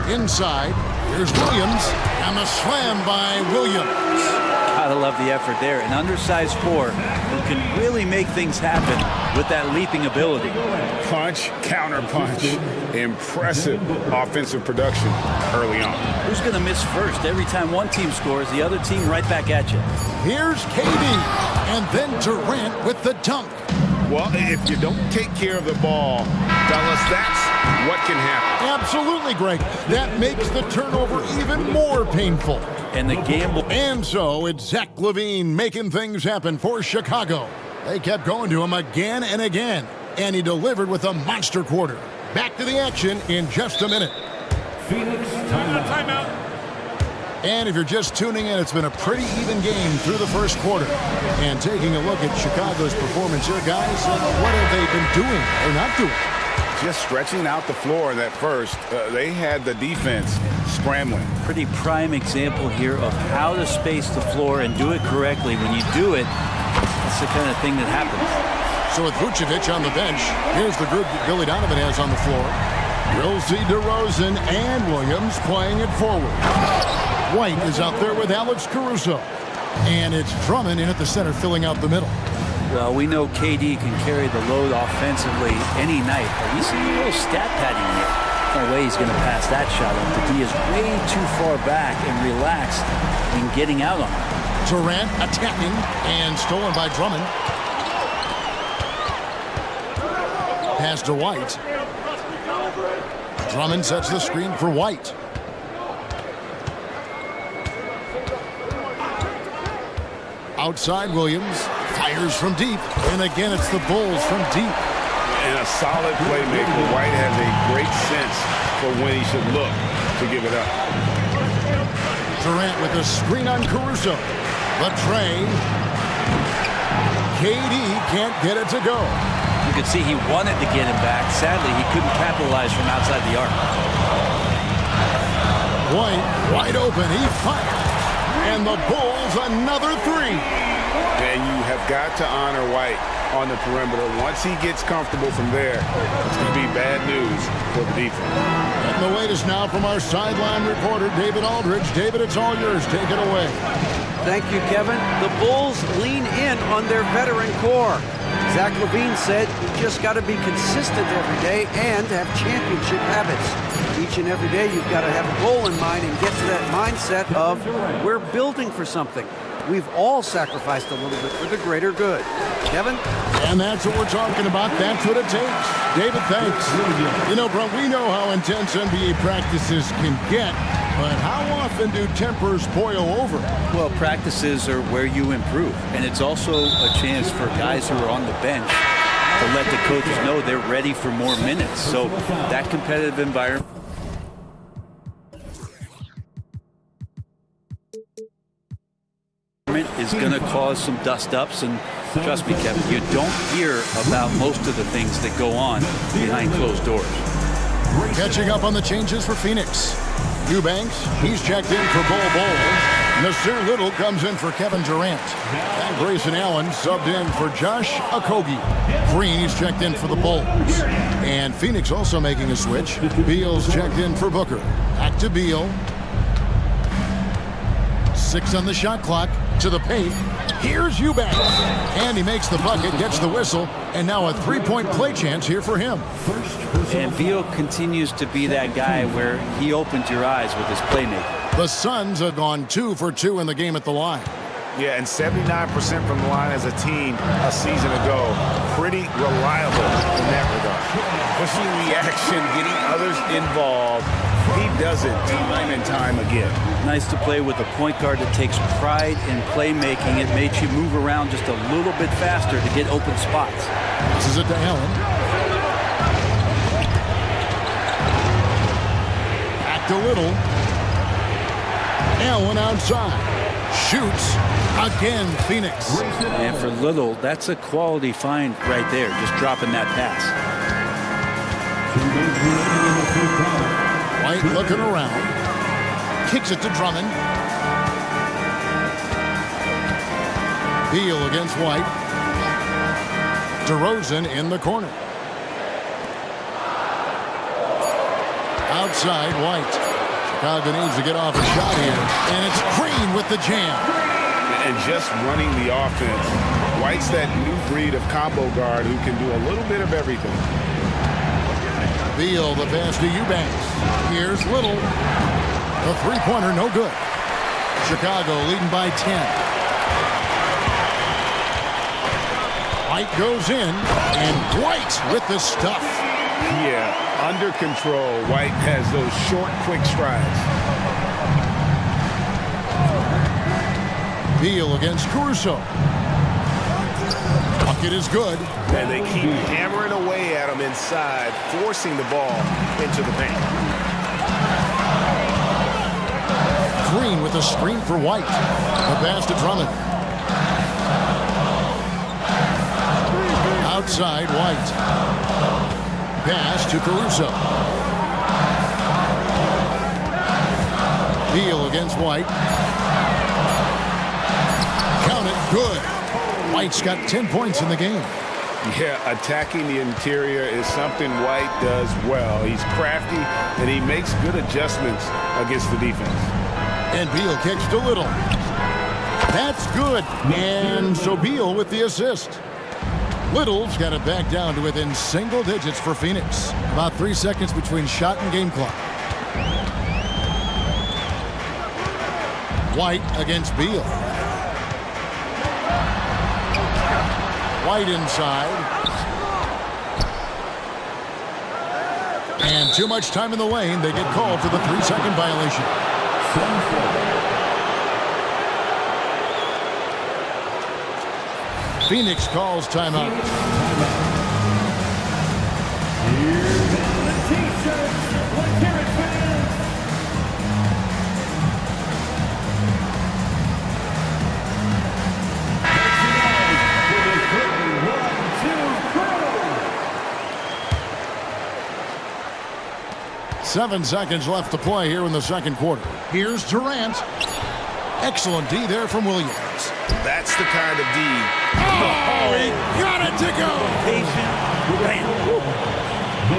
Inside, here's Williams, and the slam by Williams. Gotta love the effort there. An undersized four who can really make things happen with that leaping ability. Punch, counter punch. Impressive offensive production early on. Who's gonna miss first? Every time one team scores, the other team right back at you. Here's KD, and then Durant with the dunk. Well, if you don't take care of the ball, fellas, that's what can happen. Absolutely, Greg. That makes the turnover even more painful. And the gamble. And so it's Zach LaVine making things happen for Chicago. They kept going to him again and again, and he delivered with a monster quarter. Back to the action in just a minute. Phoenix Timeout. And if you're just tuning in, it's been a pretty even game through the first quarter. And taking a look at Chicago's performance here, guys, what have they been doing or not doing? Just stretching out the floor in that first. They had the defense scrambling. Pretty prime example here of how to space the floor and do it correctly. When you do it, that's the kind of thing that happens. So with Vucevic on the bench, here's the group that Billy Donovan has on the floor. We'll see DeRozan and Williams playing it forward. White is out there with Alex Caruso. And it's Drummond in at the center filling out the middle. Well, we know KD can carry the load offensively any night. But you see a little stat padding here. No way he's going to pass that shot. The D is way too far back and relaxed in getting out on it. Durant attacking and stolen by Drummond. Pass to White. Drummond sets the screen for White. Outside, Williams fires from deep, and again it's the Bulls from deep. And a solid playmaker. White has a great sense for when he should look to give it up. Durant with a screen on Caruso. The tray. KD can't get it to go. You could see he wanted to get him back. Sadly, he couldn't capitalize from outside the arc. White wide open. He fired. And the Bulls another three. And you have got to honor White on the perimeter. Once he gets comfortable from there, it's going to be bad news for the defense. And the latest now from our sideline reporter, David Aldridge. David, it's all yours. Take it away. Thank you, Kevin. The Bulls lean in on their veteran core. Zach LaVine said you just got to be consistent every day and have championship habits. Each and every day you've got to have a goal in mind and get to that mindset of we're building for something. We've all sacrificed a little bit for the greater good. Kevin? And that's what we're talking about. That's what it takes. David, thanks. You know, bro, we know how intense NBA practices can get, but how often do tempers boil over? Well, practices are where you improve, and it's also a chance for guys who are on the bench to let the coaches know they're ready for more minutes. So that competitive environment is going to cause some dust-ups, and trust me, Kevin, you don't hear about most of the things that go on behind closed doors. Catching up on the changes for Phoenix. Eubanks, he's checked in for Bol Bol. Nasir Little comes in for Kevin Durant. And Grayson Allen subbed in for Josh Okogie. Green, he's checked in for the Bulls. And Phoenix also making a switch. Beal's checked in for Booker. Back to Beal. 6 on the shot clock. To the paint. Here's Eubanks. And he makes the bucket, gets the whistle, and now a three-point play chance here for him. And Beal continues to be that guy where he opens your eyes with his playmaking. The Suns have gone 2 for 2 in the game at the line. Yeah, and 79% from the line as a team a season ago. Pretty reliable in that regard. Pushing reaction, getting others involved. he does it time and time again. Nice to play with a point guard that takes pride in playmaking. It makes you move around just a little bit faster to get open spots. This is it to Allen. Back to Little. Allen outside. Shoots. Again, Phoenix. And for Little, that's a quality find right there, just dropping that pass. White looking around. Kicks it to Drummond. Beal against White. DeRozan in the corner. Outside, White. Chicago needs to get off a shot here. And it's Green with the jam. And just running the offense. White's that new breed of combo guard who can do a little bit of everything. Beal, the pass to Eubanks. Here's Little. The three-pointer, no good. Chicago leading by 10. White goes in, and White with the stuff. Yeah, under control. White has those short, quick strides. Beal against Caruso. Bucket is good. And they keep hammering away at him inside, forcing the ball into the paint. Green with a screen for White. The pass to Drummond. Outside, White. Pass to Caruso. Beal against White. Count it, good. White's got 10 points in the game. Yeah, attacking the interior is something White does well. He's crafty, and he makes good adjustments against the defense. And Beal kicks to Little. That's good. And so Beal with the assist. Little's got it back down to within single digits for Phoenix. About 3 seconds between shot and game clock. White against Beal. White inside. And too much time in the lane. They get called for the 3-second violation. Phoenix calls timeout. Seven seconds left to play here in the second quarter. Here's Durant. Excellent D there from Williams. That's the kind of D. Oh, he got it to go.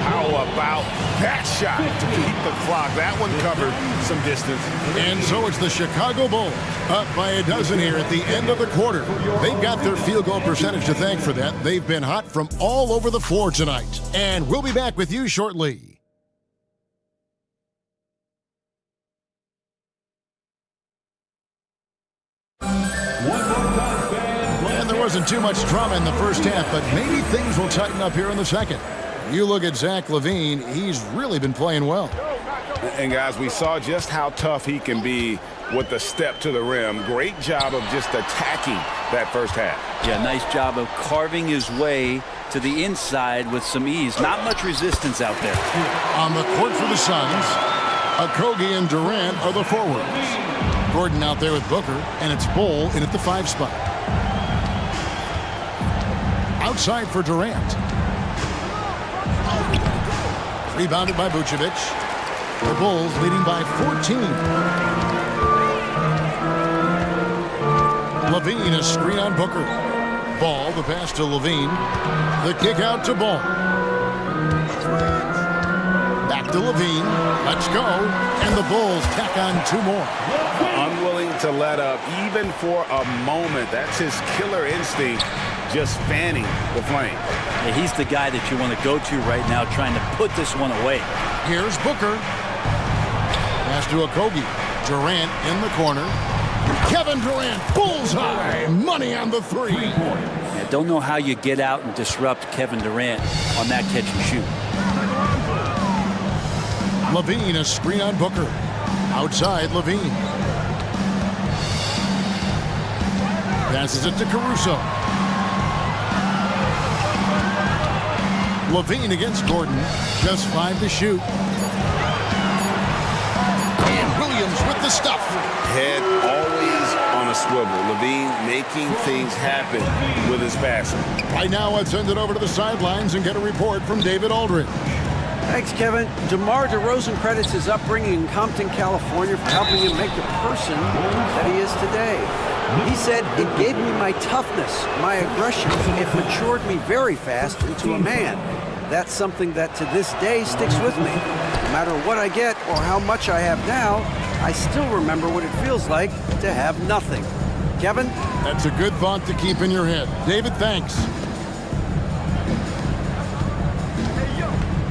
How about that shot to beat the clock? That one covered some distance. And so it's the Chicago Bulls up by a dozen here at the end of the quarter. They've got their field goal percentage to thank for that. They've been hot from all over the floor tonight. And we'll be back with you shortly. And there wasn't too much drama in the first half, but maybe things will tighten up here in the second. You look at Zach LaVine, he's really been playing well. And guys, we saw just how tough he can be with the step to the rim. Great job of just attacking that first half. Yeah, nice job of carving his way to the inside with some ease. Not much resistance out there. On the court for the Suns, Okogie and Durant are the forwards. Gordon out there with Booker, and it's Bol in at the 5 spot. Outside for Durant. Rebounded by Vucevic. The Bulls leading by 14. LaVine, a screen on Booker. Ball, the pass to LaVine. The kick out to Ball. Back to LaVine. Let's go. And the Bulls tack on 2 more. Unwilling to let up even for a moment. That's his killer instinct, just fanning the flame. Yeah, he's the guy that you want to go to right now, trying to put this one away. Here's Booker. Pass to Okogie. Durant in the corner. Kevin Durant, bullseye. Money on the 3. Yeah, don't know how you get out and disrupt Kevin Durant on that catch and shoot. Levine, a screen on Booker. Outside, Levine. Passes it to Caruso. Levine against Gordon. Just 5 to shoot. And Williams with the stuff. Head always on a swivel. Levine making things happen with his passing. Right now, let's send it over to the sidelines and get a report from David Aldridge. Thanks, Kevin. DeMar DeRozan credits his upbringing in Compton, California for helping him make the person that he is today. He said, "It gave me my toughness, my aggression. It matured me very fast into a man. That's something that to this day sticks with me. No matter what I get or how much I have now, I still remember what it feels like to have nothing." Kevin? That's a good thought to keep in your head. David, thanks.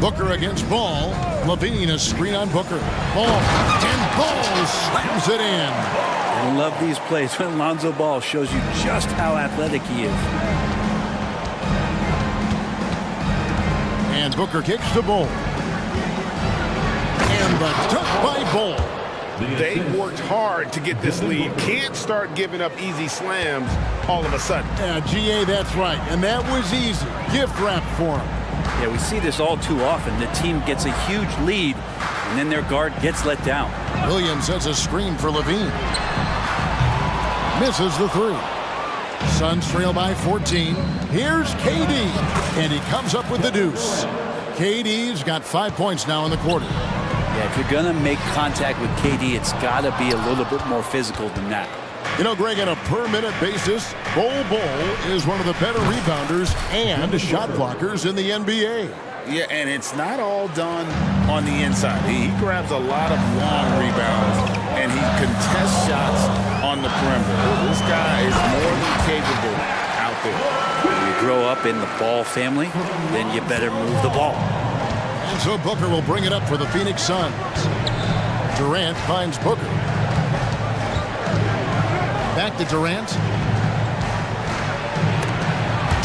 Booker against Ball. Levine, a screen on Booker. Ball. And Ball slams it in. I love these plays when Lonzo Ball shows you just how athletic he is. And Booker kicks to Ball. And the dunk by Ball. They worked hard to get this lead. Can't start giving up easy slams all of a sudden. Yeah, GA, that's right. And that was easy. Gift wrap for him. Yeah, we see this all too often. The team gets a huge lead, and then their guard gets let down. Williams sets a screen for Levine. Misses the three. Suns trail by 14. Here's KD. And he comes up with the deuce. KD's got 5 points now in the quarter. Yeah, if you're going to make contact with KD, it's got to be a little bit more physical than that. You know, Greg, on a per-minute basis, Bol is one of the better rebounders and shot blockers in the NBA. Yeah, and it's not all done on the inside. He grabs a lot of long rebounds, and he contests shots on the perimeter. This guy is more than capable out there. When you grow up in the Ball family, then you better move the ball. And so Booker will bring it up for the Phoenix Suns. Durant finds Booker. Back to Durant.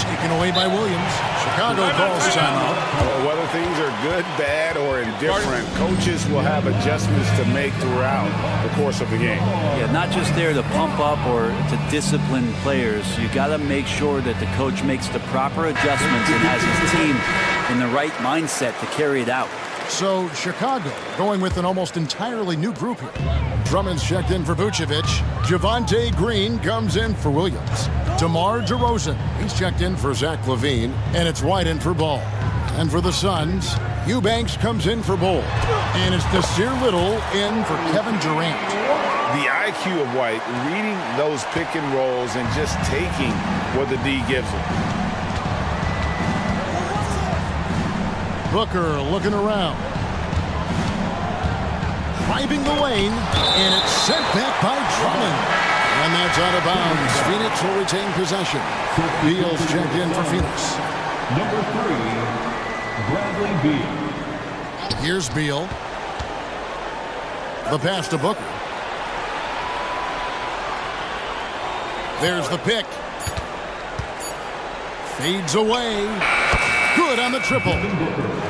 Taken away by Williams. Chicago calls timeout. Well, whether things are good, bad, or indifferent, coaches will have adjustments to make throughout the course of the game. Yeah, not just there to pump up or to discipline players. You got to make sure that the coach makes the proper adjustments and has his team in the right mindset to carry it out. So Chicago going with an almost entirely new group here. Drummond's checked in for Vucevic. Javonte Green comes in for Williams. DeMar DeRozan, he's checked in for Zach LaVine. And it's White in for Ball. And for the Suns, Eubanks comes in for Ball. And it's Nasir Little in for Kevin Durant. The IQ of White, reading those pick and rolls and just taking what the D gives him. Booker looking around. Driving the lane, and it's sent back by Drummond. And that's out of bounds. Phoenix will retain possession. Beal's checked in for Phoenix. Number 3, Bradley Beal. Here's Beal. The pass to Booker. There's the pick. Fades away. Good on the triple.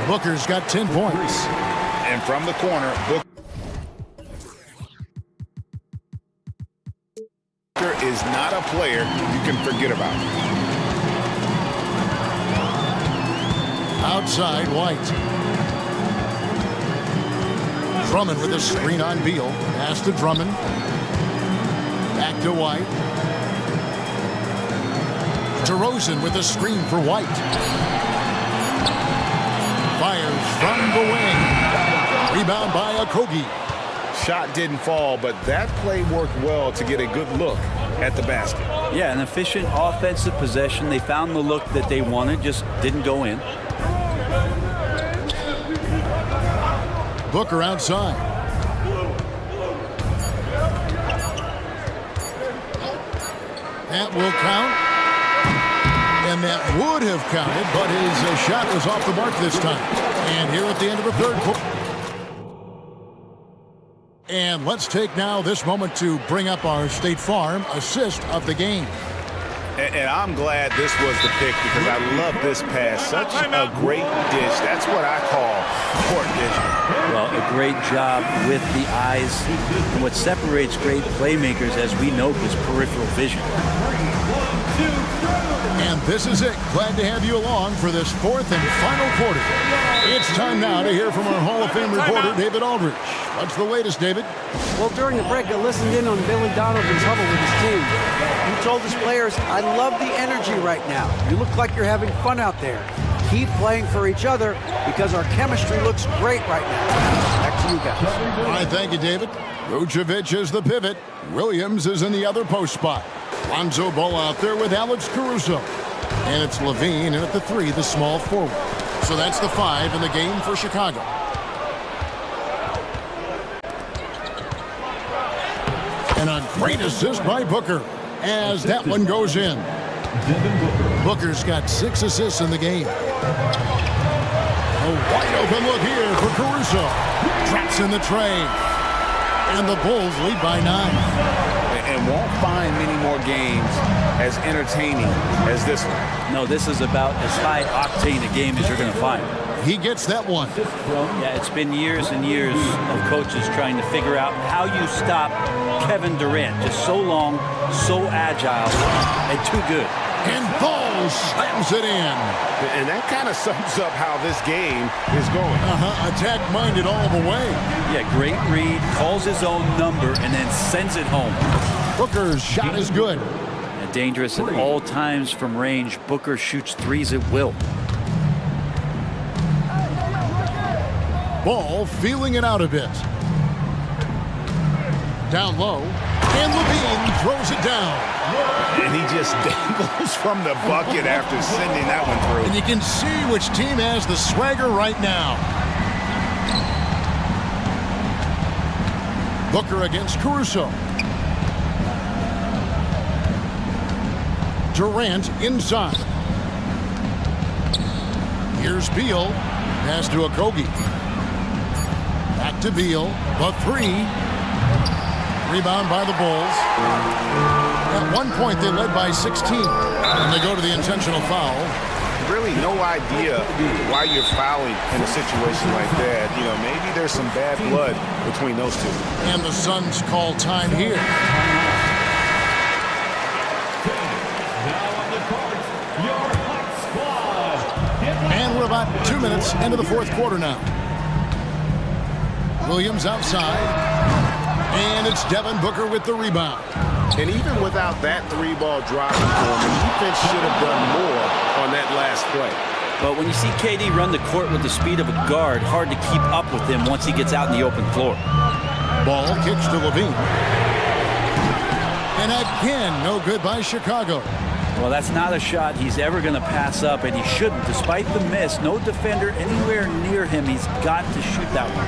Booker's got 10 points. And from the corner, Booker is not a player you can forget about. Outside, White. Drummond with a screen on Beal. Pass to Drummond. Back to White. DeRozan with a screen for White. Fires from the wing. Rebound by Okogie. Shot didn't fall, but that play worked well to get a good look at the basket. Yeah, an efficient offensive possession. They found the look that they wanted, just didn't go in. Booker outside. That will count. And that would have counted, but his shot was off the mark this time. And here at the end of the third quarter. And let's take now this moment to bring up our State Farm assist of the game. And I'm glad this was the pick because I love this pass. Such a great dish. That's what I call court vision. Well, a great job with the eyes. And what separates great playmakers, as we know, is peripheral vision. And this is it. Glad to have you along for this fourth and final quarter. It's time now to hear from our Hall of Fame reporter, David Aldridge. What's the latest, David? Well, during the break, I listened in on Billy Donovan's huddle with his team. He told his players, I love the energy right now. You look like you're having fun out there. Keep playing for each other because our chemistry looks great right now. Back to you guys. All right, thank you, David. Vucevic is the pivot. Williams is in the other post spot. Lonzo Ball out there with Alex Caruso. And it's Levine, and at the 3, the small forward. So that's the 5 in the game for Chicago. And a great assist by Booker as that one goes in. Booker's got 6 assists in the game. A wide open look here for Caruso. Traps in the tray. And the Bulls lead by 9. And won't find many more games as entertaining as this one. No, this is about as high octane a game as you're going to find. He gets that one. Yeah, it's been years and years of coaches trying to figure out how you stop Kevin Durant. Just so long, so agile, and too good. And Ball slams it in. And that kind of sums up how this game is going. Attack-minded all the way. Yeah, great read, calls his own number, and then sends it home. Booker's shot is good. And dangerous at all times from range. Booker shoots threes at will. Ball feeling it out a bit. Down low. And Levine throws it down. And he just dangles from the bucket after sending that one through. And you can see which team has the swagger right now. Booker against Caruso. Durant inside. Here's Beal. Pass to Okogie. Back to Beal. The 3. Rebound by the Bulls. At one point, they led by 16. And they go to the intentional foul. Really no idea why you're fouling in a situation like that. You know, maybe there's some bad blood between those two. And the Suns call time here. And we're about 2 minutes into the fourth quarter now. Williams outside. And it's Devin Booker with the rebound. And even without that 3-ball driving form, the defense should have done more on that last play. But when you see KD run the court with the speed of a guard, hard to keep up with him once he gets out in the open floor. Ball kicks to Levine. And again, no good by Chicago. Well, that's not a shot he's ever going to pass up, and he shouldn't. Despite the miss, no defender anywhere near him. He's got to shoot that one.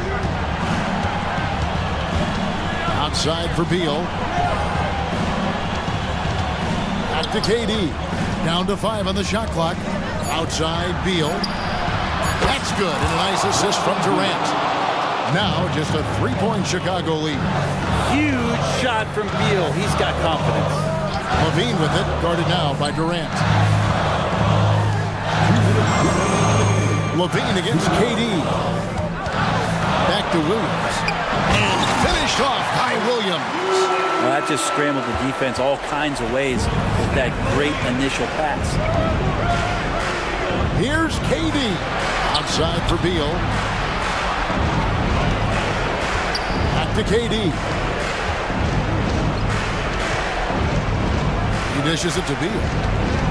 Outside for Beal. Back to KD. Down to 5 on the shot clock. Outside Beal. That's good. And a nice assist from Durant. Now just a 3-point Chicago lead. Huge shot from Beal. He's got confidence. Levine with it. Guarded now by Durant. Levine against KD. Back to Williams. And finished off by Williams. Well, that just scrambled the defense all kinds of ways with that great initial pass. Here's KD. Outside for Beal. Back to KD. He dishes it to Beal.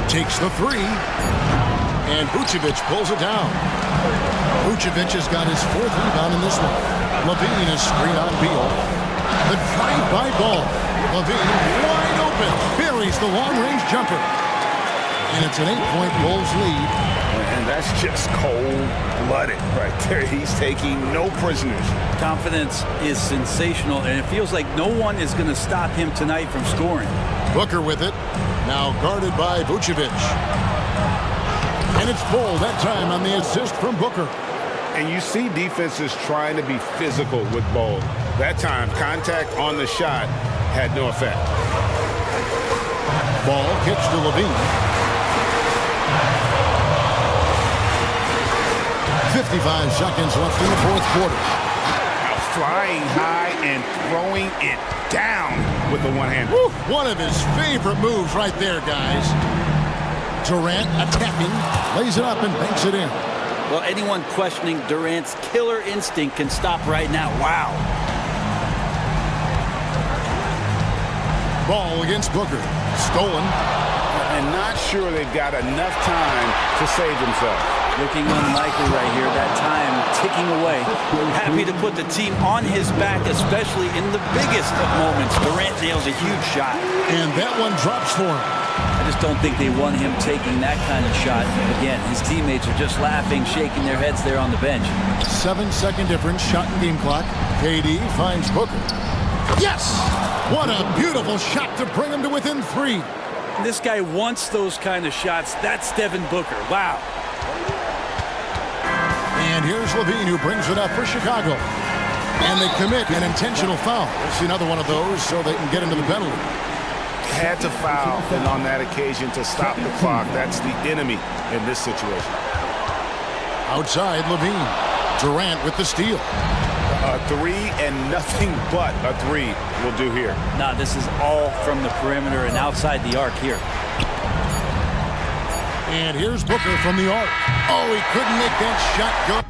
Takes the 3. And Vucevic pulls it down. Vucevic has got his 4th rebound in this one. Levine is screen on Beal. The drive by Ball. Levine wide open. Buries the long-range jumper. And it's an 8-point Bulls lead. And that's just cold-blooded right there. He's taking no prisoners. Confidence is sensational, and it feels like no one is going to stop him tonight from scoring. Booker with it. Now guarded by Vucevic. And it's Ball that time on the assist from Booker. And you see defenses trying to be physical with Ball. That time, contact on the shot had no effect. Ball kicks to Levine. 55 seconds left in the fourth quarter. Now flying high and throwing it down with the one hand. One of his favorite moves right there, guys. Durant attacking, lays it up and banks it in. Well, anyone questioning Durant's killer instinct can stop right now. Wow. Ball against Booker. Stolen. And not sure they've got enough time to save themselves. Looking unlikely right here. That time ticking away. Happy to put the team on his back, especially in the biggest of moments. Durant nails a huge shot. And that one drops for him. I just don't think they want him taking that kind of shot. Again, his teammates are just laughing, shaking their heads there on the bench. 7-second difference, shot and game clock. KD finds Booker. Yes! What a beautiful shot to bring him to within 3. This guy wants those kind of shots. That's Devin Booker. Wow. And here's Levine who brings it up for Chicago. And they commit an intentional foul. We'll see another one of those so they can get into the penalty. Had to foul, and on that occasion to stop the clock. That's the enemy in this situation. Outside, Levine. Durant with the steal. A three and nothing but a three will do here. Nah, this is all from the perimeter and outside the arc here. And here's Booker from the arc. Oh, he couldn't make that shot go.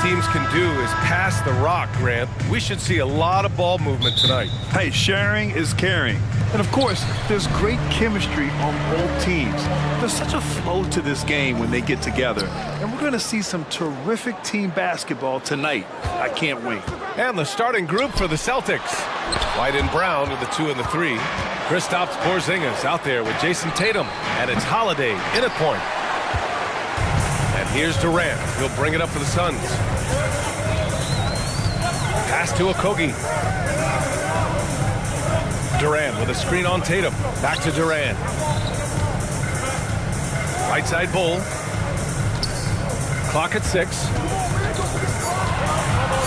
teams can do is pass the rock, Grant. We should see a lot of ball movement tonight. Hey, sharing is caring. And of course, there's great chemistry on both teams. There's such a flow to this game when they get together. And we're going to see some terrific team basketball tonight. I can't wait. And the starting group for the Celtics. White and Brown with the 2 and the 3. Kristaps Porzingis out there with Jason Tatum. And it's Holiday in at point. And here's Durant. He'll bring it up for the Suns. Pass to Okogie. Durant with a screen on Tatum. Back to Durant. Right side Bull. Clock at 6.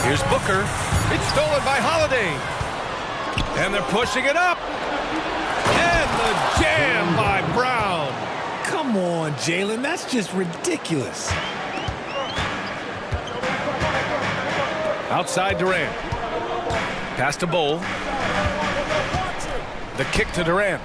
Here's Booker. It's stolen by Holiday. And they're pushing it up. And the jam by Brown. Come on, Jalen. That's just ridiculous. Outside Durant. Pass to Bull. The kick to Durant.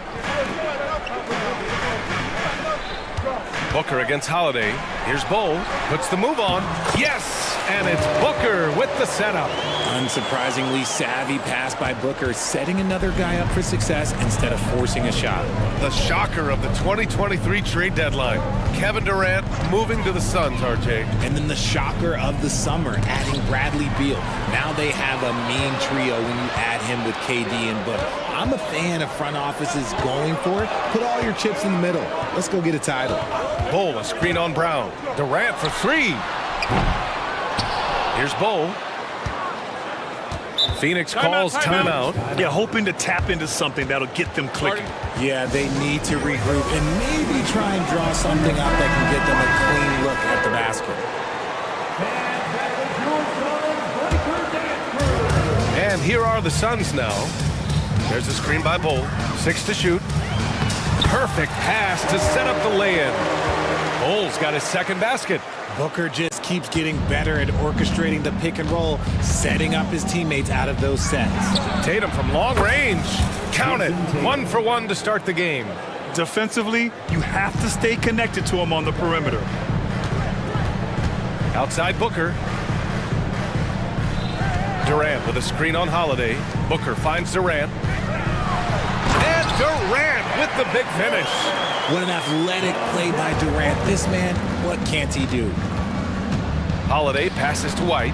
Booker against Holiday. Here's Bull. Puts the move on. Yes! And it's Booker with the setup. Unsurprisingly savvy pass by Booker, setting another guy up for success instead of forcing a shot. The shocker of the 2023 trade deadline. Kevin Durant moving to the Suns, RJ. And then the shocker of the summer, adding Bradley Beal. Now they have a mean trio when you add him with KD and Book. I'm a fan of front offices going for it. Put all your chips in the middle. Let's go get a title. Bull, a screen on Brown. Durant for 3. Here's Bull. Phoenix calls timeout. Yeah, hoping to tap into something that'll get them clicking. Yeah, they need to regroup and maybe try and draw something up that can get them a clean look at the basket. And here are the Suns now. There's a screen by Bull. 6 to shoot. Perfect pass to set up the lay-in. Bull's got his second basket. Booker just keeps getting better at orchestrating the pick and roll, setting up his teammates out of those sets. Tatum from long range. Count it. 1 for 1 to start the game. Defensively, you have to stay connected to him on the perimeter. Outside Booker. Durant with a screen on Holiday. Booker finds Durant. And Durant with the big finish. What an athletic play by Durant. This man, what can't he do? Holiday passes to White.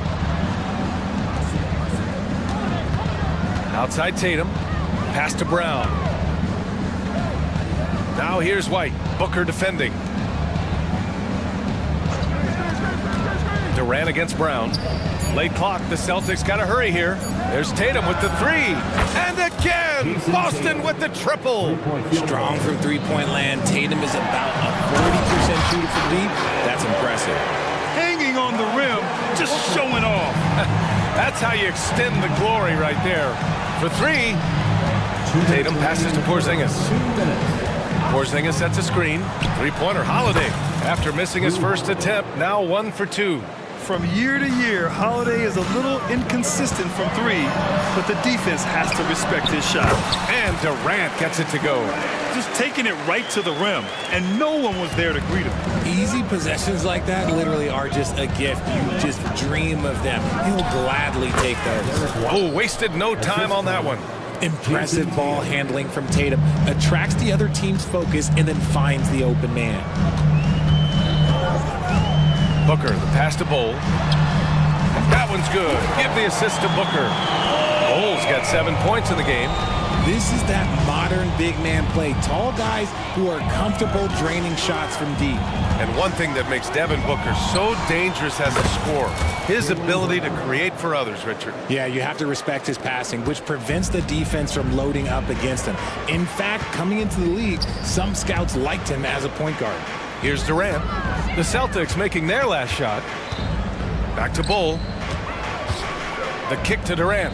Outside Tatum. Pass to Brown. Now here's White. Booker defending. Durant against Brown. Late clock. The Celtics got to hurry here. There's Tatum with the 3. And again, Boston with the triple. Strong from three-point land. Tatum is about a 40% shooter from deep. That's impressive. Hanging on the rim, just showing off. That's how you extend the glory right there. For 3, Tatum passes to Porzingis. Porzingis sets a screen. Three-pointer Holiday. After missing his first attempt, now 1 for 2. From year to year, Holiday is a little inconsistent from 3, but the defense has to respect his shot. And Durant gets it to go. Just taking it right to the rim, and no one was there to greet him. Easy possessions like that literally are just a gift. You just dream of them. He'll gladly take those. Oh, wasted no time on that one. Impressive ball handling from Tatum. Attracts the other team's focus and then finds the open man. Booker, the pass to Bull. That one's good. Give the assist to Booker. Bull's got 7 points in the game. This is that modern big man play. Tall guys who are comfortable draining shots from deep. And one thing that makes Devin Booker so dangerous as a scorer, his ability to create for others, Richard. Yeah, you have to respect his passing, which prevents the defense from loading up against him. In fact, coming into the league, some scouts liked him as a point guard. Here's Durant. The Celtics making their last shot. Back to Bull. The kick to Durant.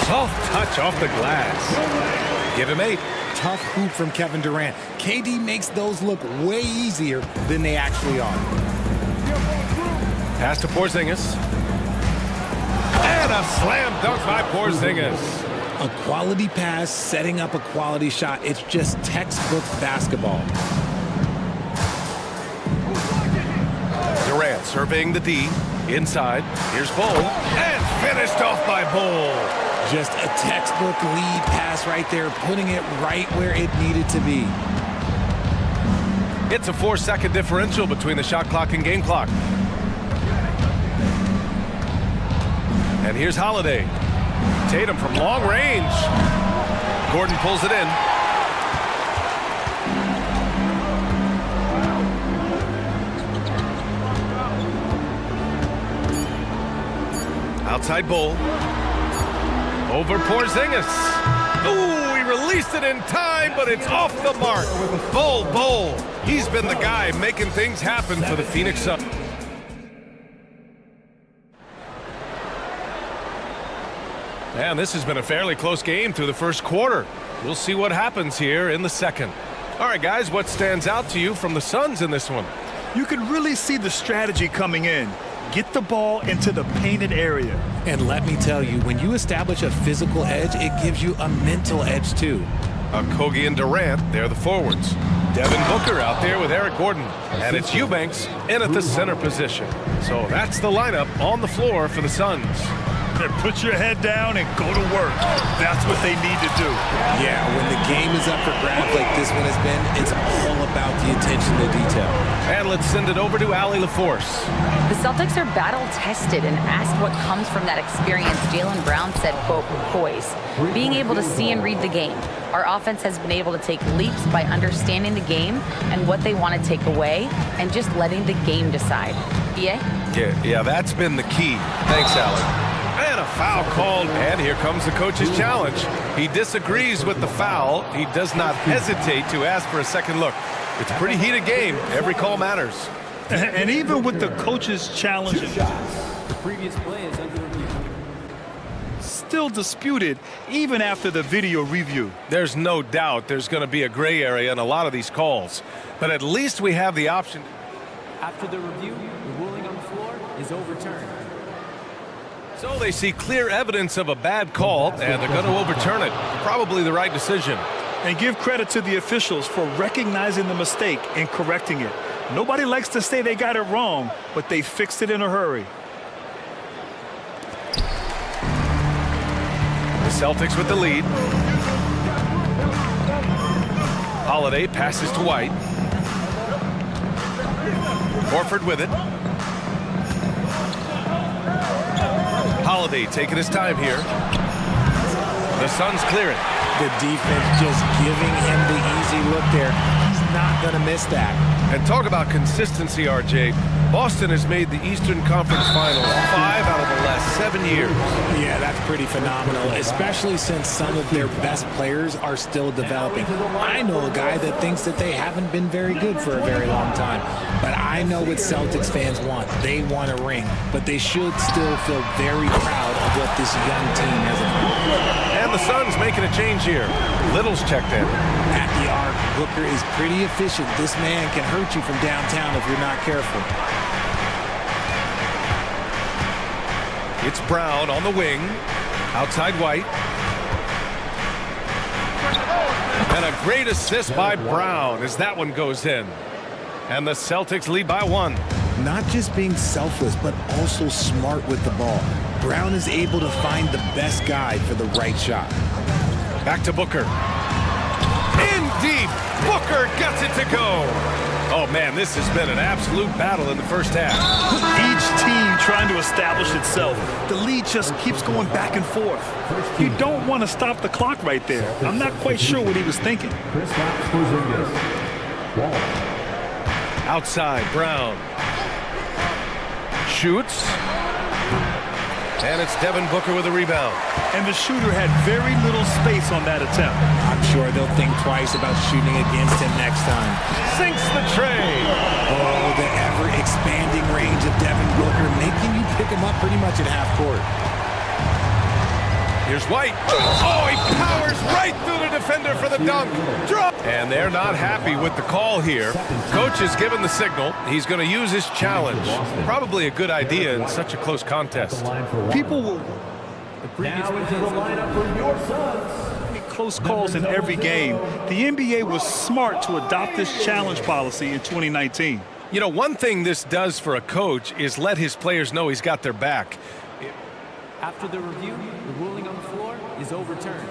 Soft touch off the glass. Give him 8. Tough hoop from Kevin Durant. KD makes those look way easier than they actually are. Pass to Porzingis. And a slam dunk by Porzingis. A quality pass, setting up a quality shot. It's just textbook basketball. surveying the D. Inside, here's Bull, and finished off by Bull. Just a textbook lead pass right there, putting it right where it needed to be. It's a 4-second differential between the shot clock and game clock. And here's Holiday. Tatum from long range. Gordon pulls it in. Outside Bull. Over Porzingis. Ooh, he released it in time, but it's off the mark. Bull. He's been the guy making things happen for the Phoenix Suns. And this has been a fairly close game through the first quarter. We'll see what happens here in the second. All right, guys, what stands out to you from the Suns in this one? You can really see the strategy coming in. Get the ball into the painted area. And let me tell you, when you establish a physical edge, it gives you a mental edge too. Kogi and Durant, they're the forwards. Devin Booker out there with Eric Gordon. And it's Eubanks in at the center position. So that's the lineup on the floor for the Suns. Then put your head down and go to work. That's what they need to do. Yeah, when the game is up for grabs like this one has been, it's all about the attention to detail. And let's send it over to Allie LaForce. The Celtics are battle-tested, and asked what comes from that experience, Jaylen Brown said, quote, poise. Being able to see and read the game. Our offense has been able to take leaps by understanding the game and what they want to take away and just letting the game decide. EA? Yeah, that's been the key. Thanks, Allie. And a foul called, and here comes the coach's challenge. He disagrees with the foul. He does not hesitate to ask for a second look. It's a pretty heated game. Every call matters. And even with the coach's challenge, The previous play is under review. still disputed even after the video review. There's no doubt there's going to be a gray area in a lot of these calls. But at least we have the option. After the review, the ruling on the floor is overturned. So they see clear evidence of a bad call, and they're going to overturn it. Probably the right decision. And give credit to the officials for recognizing the mistake and correcting it. Nobody likes to say they got it wrong, but they fixed it in a hurry. The Celtics with the lead. Holiday passes to White. Horford with it. Holiday taking his time here. The Suns clear it. The defense just giving him the easy look there. He's not going to miss that. And talk about consistency, RJ. Boston has made the Eastern Conference Finals 5 out of the last 7 years. Yeah, that's pretty phenomenal, especially since some of their best players are still developing. I know a guy that thinks that they haven't been very good for a very long time, but I know what Celtics fans want. They want a ring, but they should still feel very proud of what this young team has accomplished. And the Suns making a change here. Little's checked in. At the arc, Booker is pretty efficient. This man can hurt you from downtown if you're not careful. It's Brown on the wing. Outside White. And a great assist by Brown as that one goes in. And the Celtics lead by 1. Not just being selfless, but also smart with the ball. Brown is able to find the best guy for the right shot. Back to Booker. In deep. Booker gets it to go. Oh, man, this has been an absolute battle in the first half. Each team trying to establish itself. The lead just keeps going back and forth. You don't want to stop the clock right there. I'm not quite sure what he was thinking. Outside, Brown. Shoots. And it's Devin Booker with a rebound. And the shooter had very little space on that attempt. I'm sure they'll think twice about shooting against him next time. Sinks the tray. Oh, the ever-expanding range of Devin Booker, making you pick him up pretty much at half court. Here's White. Oh, he powers right through the defender for the dunk. Drop. And they're not happy with the call here. Coach has given the signal. He's going to use his challenge. Probably a good idea in such a close contest. People will close calls in every game. The NBA was smart to adopt this challenge policy in 2019. You know, one thing this does for a coach is let his players know he's got their back. After the review, the ruling on the floor is overturned.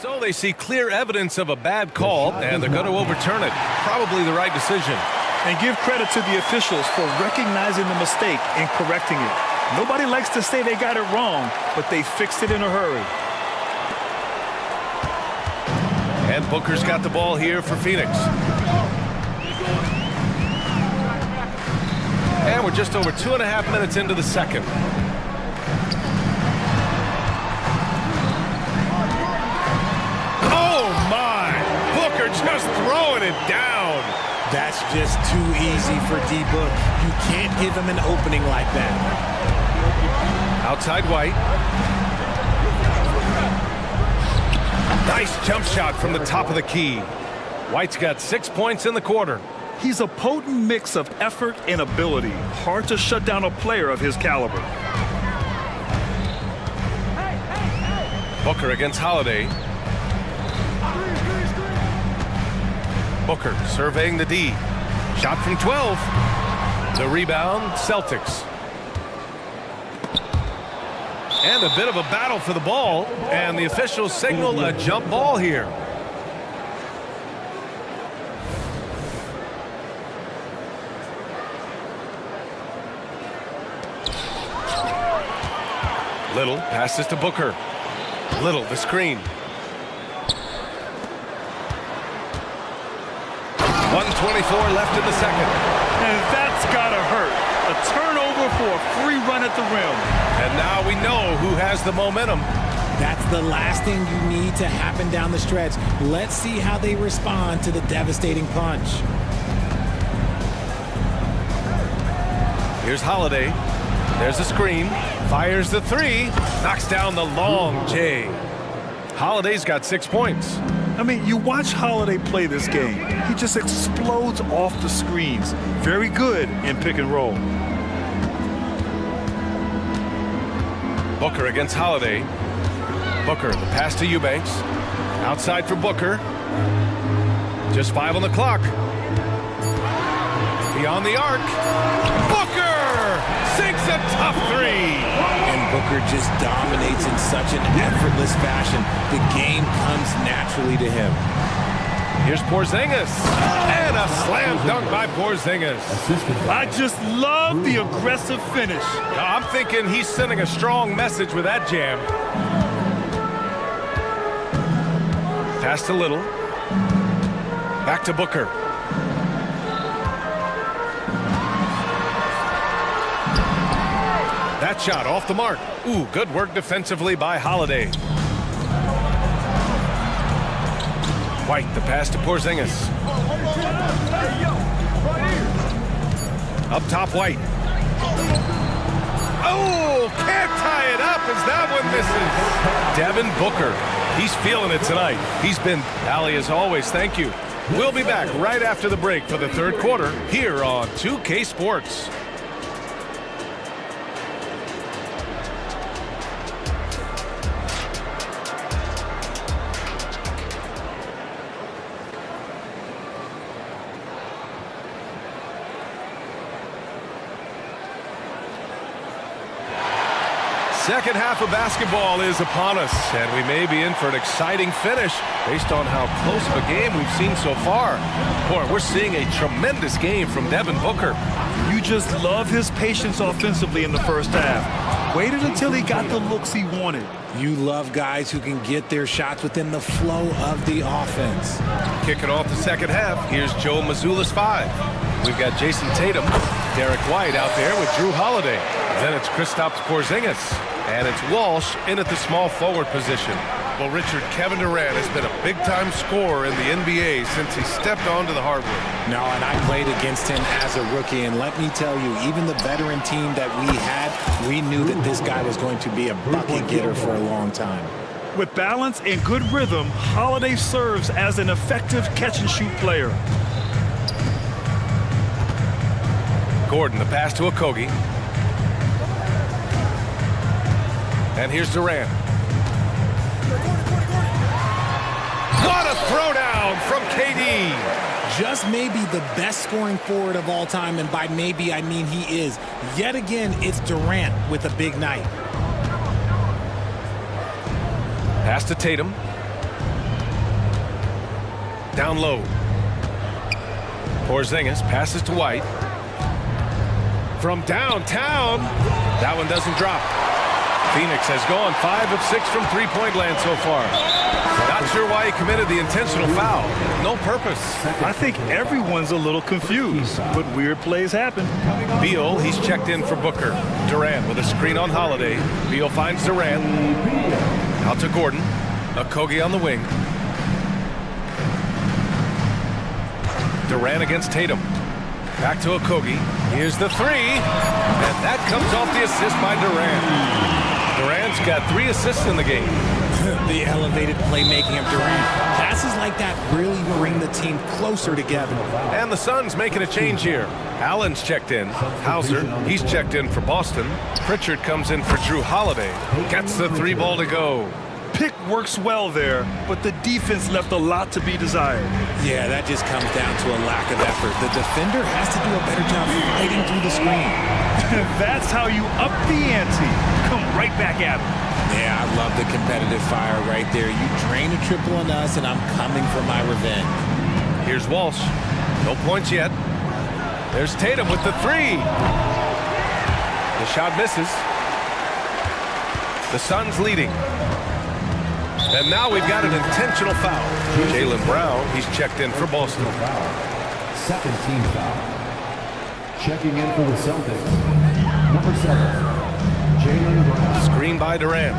So they see clear evidence of a bad call, and they're going to overturn it. Probably the right decision. And give credit to the officials for recognizing the mistake and correcting it. Nobody likes to say they got it wrong, but they fixed it in a hurry. And Booker's got the ball here for Phoenix. And we're just over 2.5 minutes into the second. Oh, my! Booker just throwing it down. That's just too easy for D-Book. You can't give him an opening like that. Outside White. Nice jump shot from the top of the key. White's got 6 points in the quarter. He's a potent mix of effort and ability. Hard to shut down a player of his caliber. Booker against Holiday. Booker surveying the D. Shot from 12. The rebound, Celtics. And a bit of a battle for the ball. And the officials signal a jump ball here. Little passes to Booker. Little, the screen. 1:24 left in the second. And that's gotta hurt. A turnover for a free run at the rim. And now we know who has the momentum. That's the last thing you need to happen down the stretch. Let's see how they respond to the devastating punch. Here's Holiday. There's the screen. Fires the three. Knocks down the long J. Holiday's got 6 points. I mean, you watch Holiday play this game. He just explodes off the screens. Very good in pick and roll. Booker against Holiday. Booker, the pass to Eubanks. Outside for Booker. Just 5 on the clock. Beyond the arc. Booker sinks a tough three. And Booker just dominates in such an effortless fashion. The game comes naturally to him. Here's Porzingis. And a slam dunk by Porzingis. I just love the aggressive finish. I'm thinking he's sending a strong message with that jam. Pass to Little. Back to Booker. That shot off the mark. Ooh, good work defensively by Holiday. White, the pass to Porzingis. Up top, White. Oh, can't tie it up as that one misses. Devin Booker, he's feeling it tonight. He's been, Allie, as always, thank you. We'll be back right after the break for the third quarter here on 2K Sports. Second half of basketball is upon us, and we may be in for an exciting finish based on how close of a game we've seen so far. Boy, we're seeing a tremendous game from Devin Booker. You just love his patience offensively in the first half. Waited until he got the looks he wanted. You love guys who can get their shots within the flow of the offense. Kicking off the second half, here's Joe Mazzulla's 5. We've got Jason Tatum, Derek White out there with Drew Holiday. Then it's Kristaps Porzingis. And it's Walsh in at the small forward position. Well, Richard, Kevin Durant has been a big-time scorer in the NBA since he stepped onto the hardwood. No, and I played against him as a rookie, and let me tell you, even the veteran team that we had, we knew that this guy was going to be a bucket getter for a long time. With balance and good rhythm, Holiday serves as an effective catch-and-shoot player. Gordon, the pass to Okogie. And here's Durant. What a throwdown from KD. just maybe the best scoring forward of all time, and by maybe I mean he is. Yet again, it's Durant with a big night. Pass to Tatum. Down low. Porzingis passes to White. From downtown, that one doesn't drop. Phoenix has gone 5 of 6 from three-point land so far. Not sure why he committed the intentional foul. No purpose. I think everyone's a little confused, but weird plays happen. Beal, he's checked in for Booker. Durant with a screen on Holiday. Beal finds Durant. Out to Gordon. Okogie on the wing. Durant against Tatum. Back to Okogie. Here's the three. And that comes off the assist by Durant. Durant's got 3 assists in the game. The elevated playmaking of Durant. Passes like that really bring the team closer together. And the Suns making a change here. Allen's checked in. Hauser, he's checked in for Boston. Pritchard comes in for Drew Holiday. Gets the 3 ball to go. Pick works well there, but the defense left a lot to be desired. Yeah, that just comes down to a lack of effort. The defender has to do a better job fighting through the screen. That's how you up the ante. Come right back at him. Yeah, I love the competitive fire right there. You drain a triple on us, and I'm coming for my revenge. Here's Walsh. No points yet. There's Tatum with the 3. The shot misses. The Suns leading. And now we've got an intentional foul. Jaylen Brown, he's checked in for Boston. Second team foul. Checking in for the Celtics. Number 7, Jaylen Brown. Screen by Durant.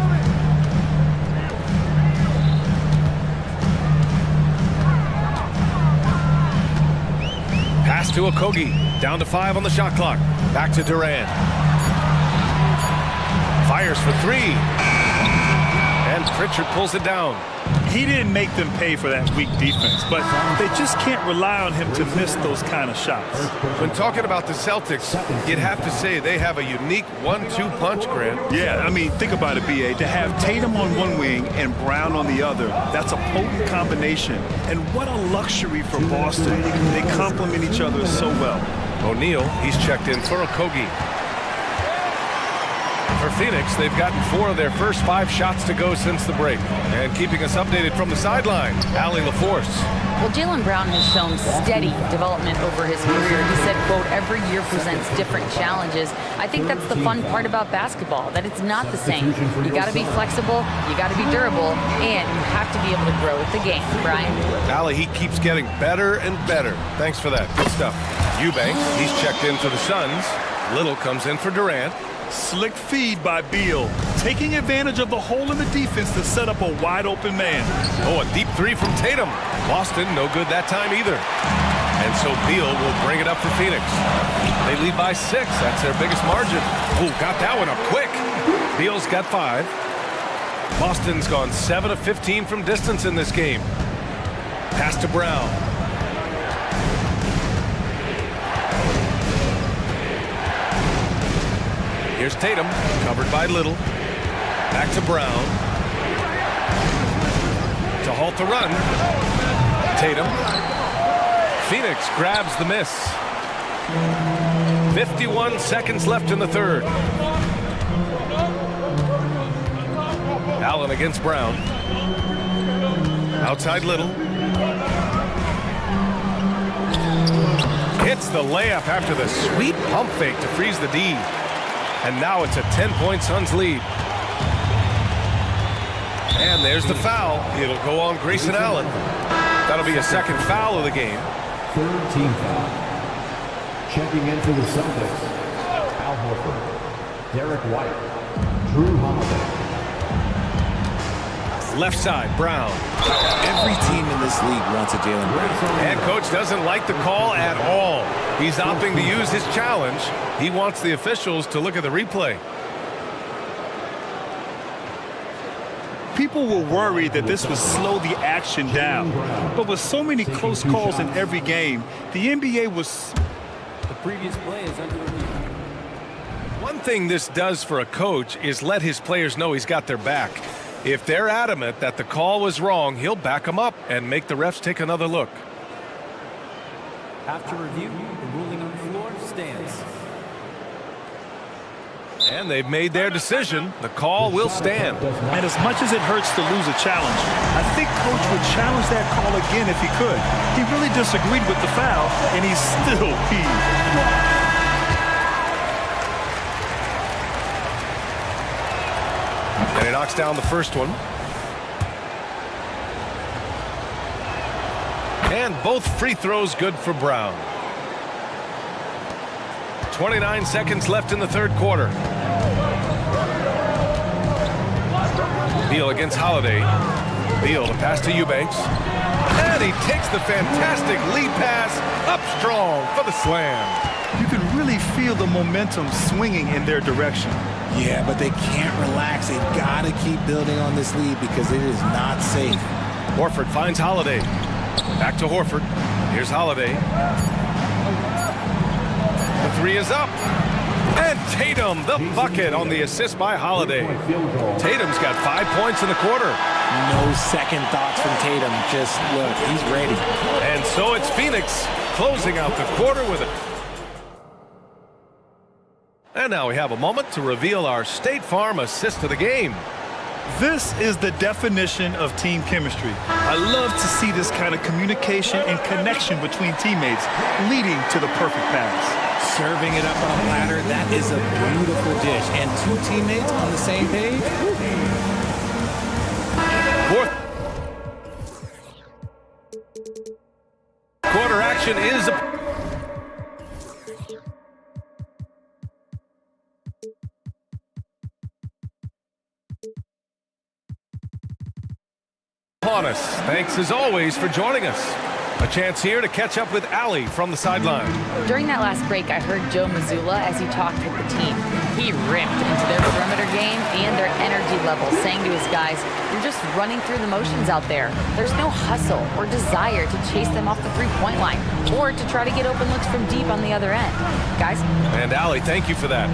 Pass to Okogie. Down to 5 on the shot clock. Back to Durant. Fires for 3. And Pritchard pulls it down. He didn't make them pay for that weak defense, but they just can't rely on him to miss those kind of shots. When talking about the Celtics, you'd have to say they have a unique 1-2 punch, Grant. Yeah, I mean, think about it, B.A. To have Tatum on one wing and Brown on the other, that's a potent combination. And what a luxury for Boston. They complement each other so well. O'Neal, he's checked in for Okogie. For Phoenix, they've gotten 4 of their first 5 shots to go since the break. And keeping us updated from the sideline, Allie LaForce. Well, Jaylen Brown has shown steady development over his career. He said, quote, every year presents different challenges. I think that's the fun part about basketball, that it's not the same. You got to be flexible, you got to be durable, and you have to be able to grow with the game. Brian? Allie, he keeps getting better and better. Thanks for that. Good stuff. Eubanks, he's checked in for the Suns. Little comes in for Durant. Slick feed by Beal, taking advantage of the hole in the defense to set up a wide-open man. Oh, a deep 3 from Tatum. Boston, no good that time either. And so Beal will bring it up for Phoenix. They lead by 6. That's their biggest margin. Oh, got that one up quick. Beal's got 5. Boston's gone 7 of 15 from distance in this game. Pass to Brown. Here's Tatum, covered by Little. Back to Brown. To halt the run. Tatum. Phoenix grabs the miss. 51 seconds left in the third. Allen against Brown. Outside Little. Hits the layup after the sweet pump fake to freeze the D. And now it's a 10-point Suns lead. And there's the foul. It'll go on Grayson Allen. That'll be a second foul of the game. Third team foul. Checking in for the Celtics. Al Horford. Derek White. Drew Holiday. Left side, Brown. Every team in this league wants a Jaylen Brown. Head coach doesn't like the call at all. He's opting to use his challenge. He wants the officials to look at the replay. People were worried that this would slow the action down. But with so many close calls in every game, the NBA was... The previous play is under review. One thing this does for a coach is let his players know he's got their back. If they're adamant that the call was wrong, he'll back them up and make the refs take another look. After review, the ruling on the floor stands. And they've made their decision. The call will stand. And as much as it hurts to lose a challenge, I think Coach would challenge that call again if he could. He really disagreed with the foul, and he's still peeved. And he knocks down the first one. And both free throws good for Brown. 29 seconds left in the third quarter. Beal against Holiday. Beal to pass to Eubanks. And he takes the fantastic lead pass up strong for the slam. You can really feel the momentum swinging in their direction. Yeah, but they can't relax. They've got to keep building on this lead because it is not safe. Horford finds Holiday. Back to Horford. Here's Holiday. The three is up. And Tatum, the bucket on the assist by Holiday. Tatum's got 5 points in the quarter. No second thoughts from Tatum. Just look, he's ready. And so it's Phoenix closing out the quarter with it. And now we have a moment to reveal our State Farm assist of the game. This is the definition of team chemistry. I love to see this kind of communication and connection between teammates leading to the perfect pass. Serving it up on a platter, that is a beautiful dish. And two teammates on the same page. Fourth quarter action is upon us. Thanks as always for joining us. A chance here to catch up with Allie from the sideline. During that last break, I heard Joe Mazzulla as he talked with the team. He ripped into their perimeter game and their energy level, saying to his guys, "You're just running through the motions out there. There's no hustle or desire to chase them off the three-point line or to try to get open looks from deep on the other end." Guys? And Allie, thank you for that.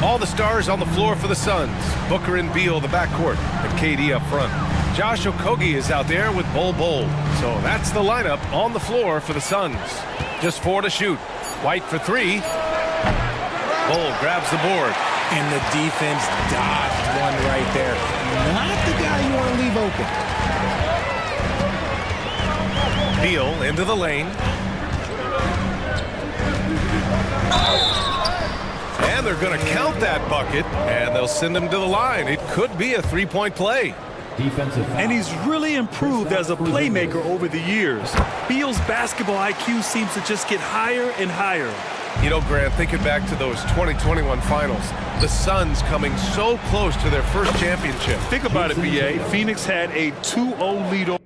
All the stars on the floor for the Suns. Booker and Beal, the backcourt, and KD up front. Josh Okogie is out there with Bol Bol. So that's the lineup on the floor for the Suns. Just 4 to shoot. White for 3. Bol grabs the board. And the defense dodged one right there. Not the guy you want to leave open. Beal into the lane. And they're going to count that bucket, and they'll send him to the line. It could be a three-point play. And he's really improved as a playmaker over the years. Beal's basketball IQ seems to just get higher and higher. You know, Grant, thinking back to those 2021 finals, the Suns coming so close to their first championship. Think about it, BA. Phoenix had a 2-0 lead over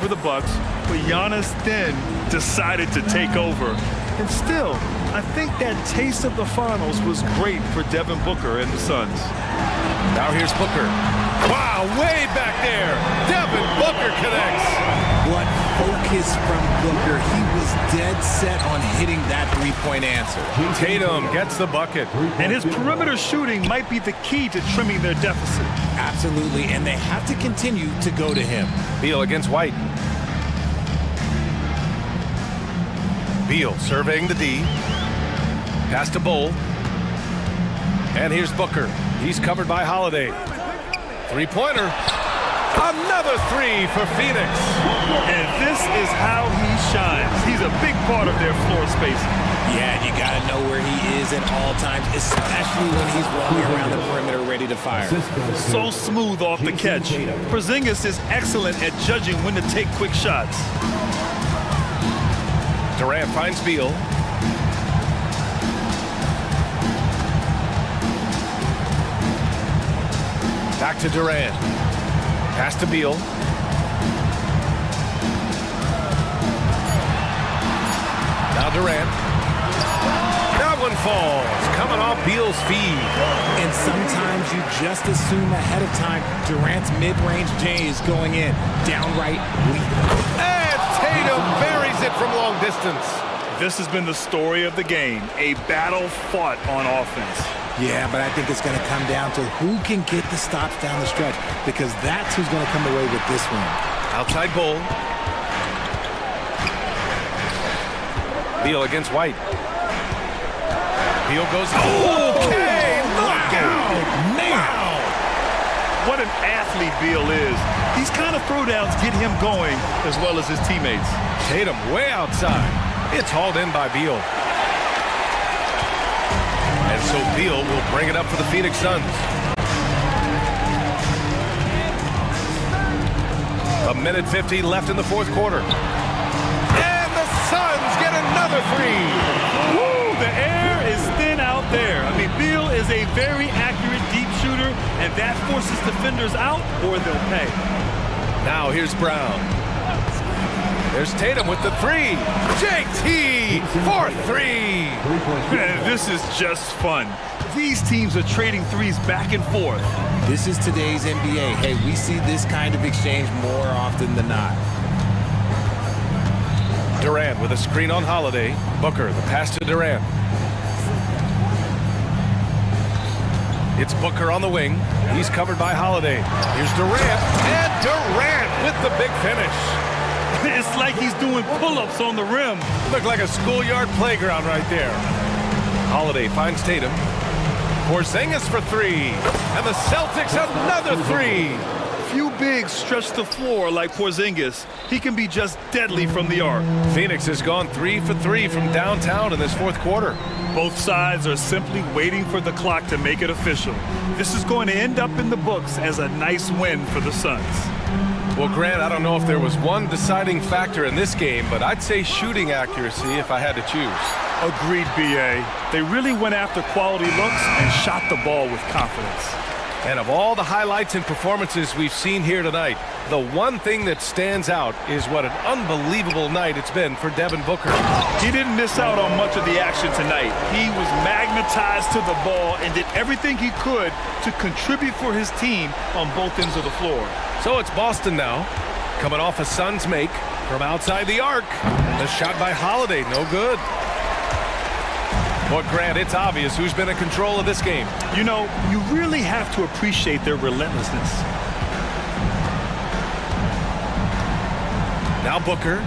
the Bucks, but Giannis then decided to take over. And still, I think that taste of the finals was great for Devin Booker and the Suns. Now here's Booker. Wow, way back there. Devin Booker connects. What focus from Booker. He was dead set on hitting that three-point answer. Tatum gets the bucket. And his perimeter shooting might be the key to trimming their deficit. Absolutely, and they have to continue to go to him. Beal against White. Beal surveying the D. Pass to Bol. And here's Booker. He's covered by Holiday. Three-pointer. Another three for Phoenix. And this is how he shines. He's a big part of their floor spacing. Yeah, you got to know where he is at all times, especially when he's walking around the perimeter ready to fire. So smooth off the catch. Porzingis is excellent at judging when to take quick shots. Durant finds Beal. Back to Durant. Pass to Beal. Now Durant. That one falls. Coming off Beal's feed. And sometimes you just assume ahead of time Durant's mid-range J is going in. Downright lethal. And Tatum buries it from long distance. This has been the story of the game, a battle fought on offense. Yeah, but I think it's going to come down to who can get the stops down the stretch, because that's who's going to come away with this one. Outside Bull. Beal against White. Beal goes. Okay, look out! Wow! What an athlete Beal is. These kind of throwdowns get him going as well as his teammates. Tatum way outside. It's hauled in by Beal. And so Beal will bring it up for the Phoenix Suns. A minute 50 left in the fourth quarter. And the Suns get another three. Woo! The air is thin out there. I mean, Beal is a very accurate deep shooter, and that forces defenders out or they'll pay. Now here's Brown. There's Tatum with the three. JT for three. Man, this is just fun. These teams are trading threes back and forth. This is today's NBA. Hey, we see this kind of exchange more often than not. Durant with a screen on Holiday. Booker, the pass to Durant. It's Booker on the wing. He's covered by Holiday. Here's Durant. And Durant with the big finish. It's like he's doing pull-ups on the rim. Looked like a schoolyard playground right there. Holiday finds Tatum. Porzingis for three. And the Celtics another three. Few bigs stretch the floor like Porzingis. He can be just deadly from the arc. Phoenix has gone 3 for 3 from downtown in this fourth quarter. Both sides are simply waiting for the clock to make it official. This is going to end up in the books as a nice win for the Suns. Well, Grant, I don't know if there was one deciding factor in this game, but I'd say shooting accuracy if I had to choose. Agreed, B.A. They really went after quality looks and shot the ball with confidence. And of all the highlights and performances we've seen here tonight, the one thing that stands out is what an unbelievable night it's been for Devin Booker. He didn't miss out on much of the action tonight. He was magnetized to the ball and did everything he could to contribute for his team on both ends of the floor. So it's Boston now, coming off a Suns make from outside the arc. The shot by Holiday, no good. But Grant, it's obvious who's been in control of this game. You know, you really have to appreciate their relentlessness. Now Booker.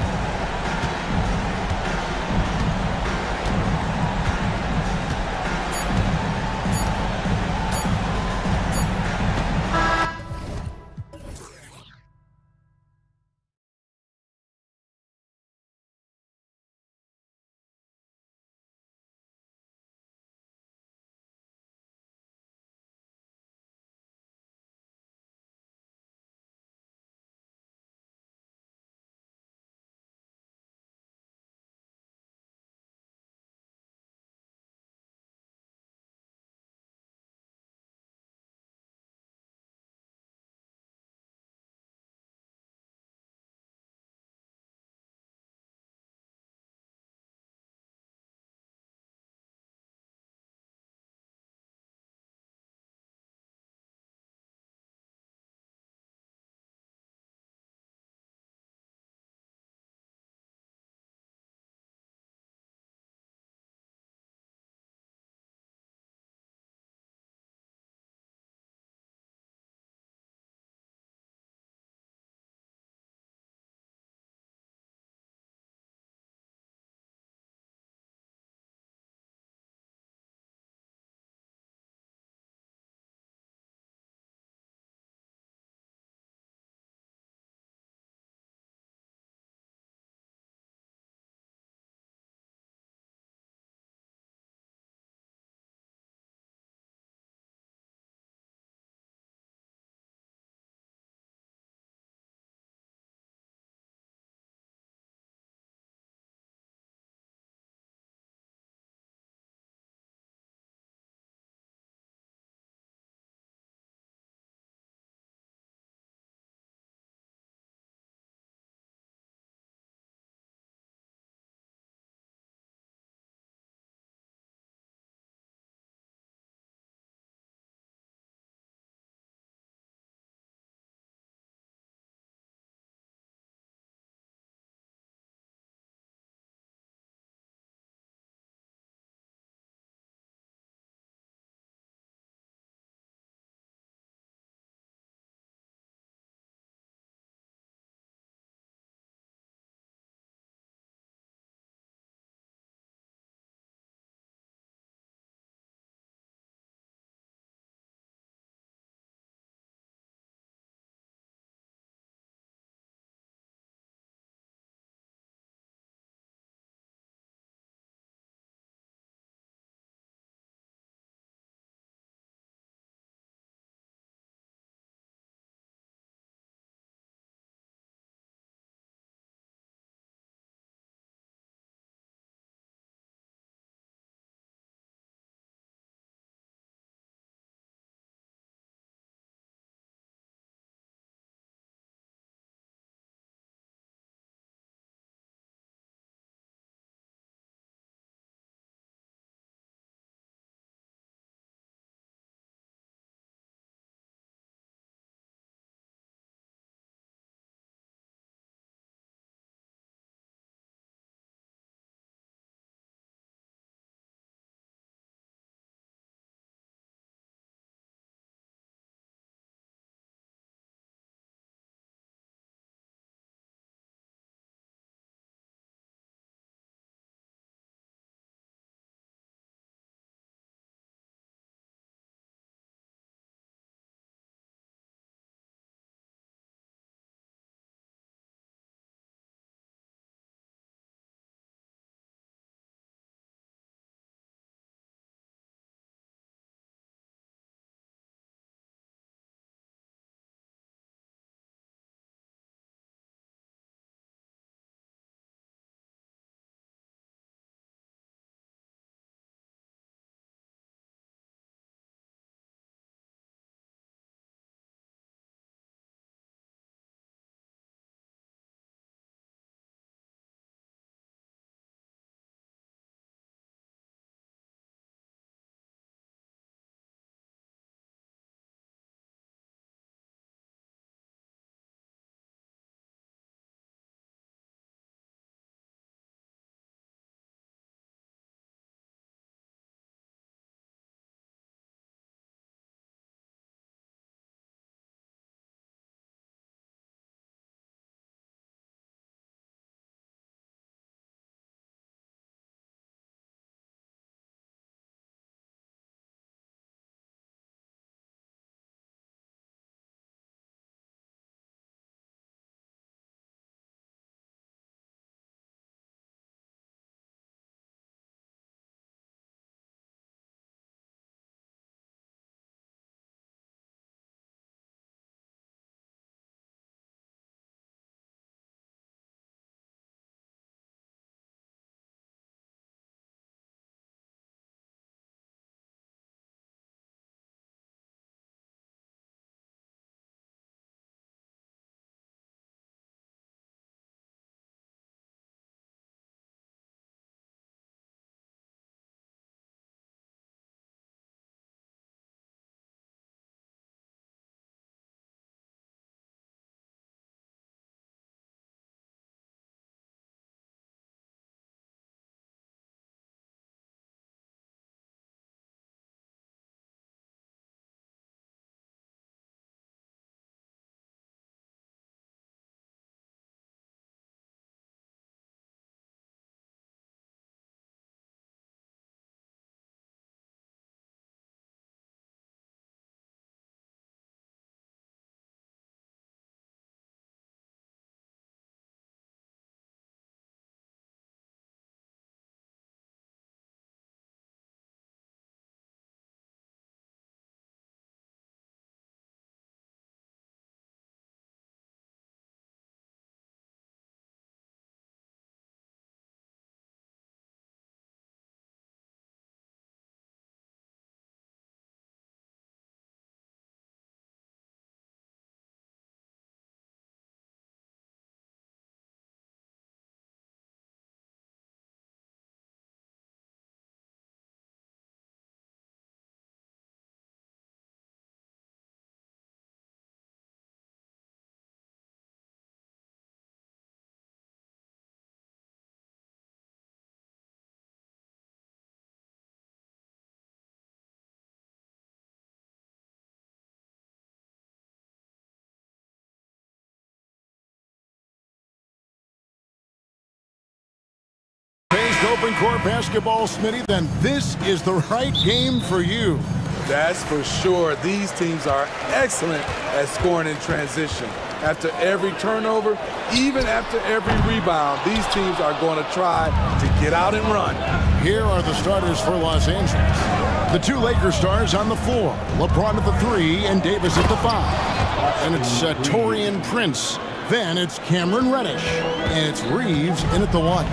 open court basketball, Smitty, then this is the right game for you. That's for sure. These teams are excellent at scoring in transition. After every turnover, even after every rebound, these teams are going to try to get out and run. Here are the starters for Los Angeles. The two Lakers stars on the floor. LeBron at the 3 and Davis at the 5. And it's Taurean Prince. Then it's Cameron Reddish. And it's Reeves in at the 1.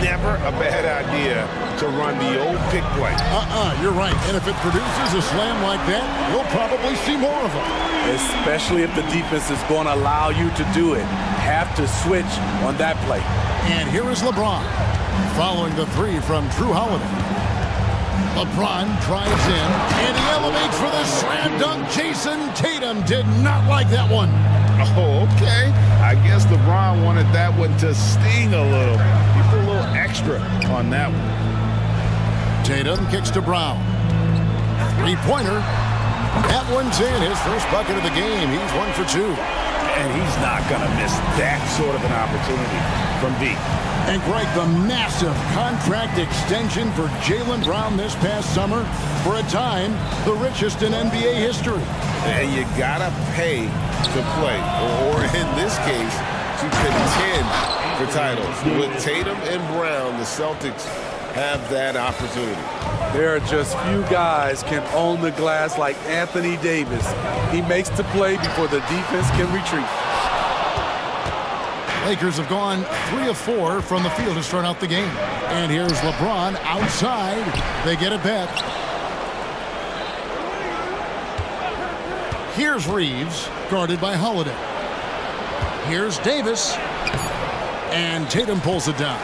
Never a bad idea to run the old pick play. You're right. And if it produces a slam like that, we'll probably see more of them. Especially if the defense is going to allow you to do it. Have to switch on that play. And here is LeBron, following the 3 from Drew Holiday. LeBron drives in, and he elevates for the slam dunk. Jason Tatum did not like that one. Oh, okay. I guess LeBron wanted that one to sting a little. He put a little extra on that one. Tatum kicks to Brown. Three-pointer. That one's in. His first bucket of the game. He's 1 for 2. And he's not going to miss that sort of an opportunity from deep. And Greg, the massive contract extension for Jaylen Brown this past summer, for a time, the richest in NBA history. And you got to pay to play, or in this case, to contend for titles. With Tatum and Brown, the Celtics have that opportunity. There are just few guys can own the glass like Anthony Davis. He makes the play before the defense can retreat. Lakers have gone 3 of 4 from the field to start out the game. And here's LeBron outside. They get it back. Here's Reeves, guarded by Holiday. Here's Davis. And Tatum pulls it down.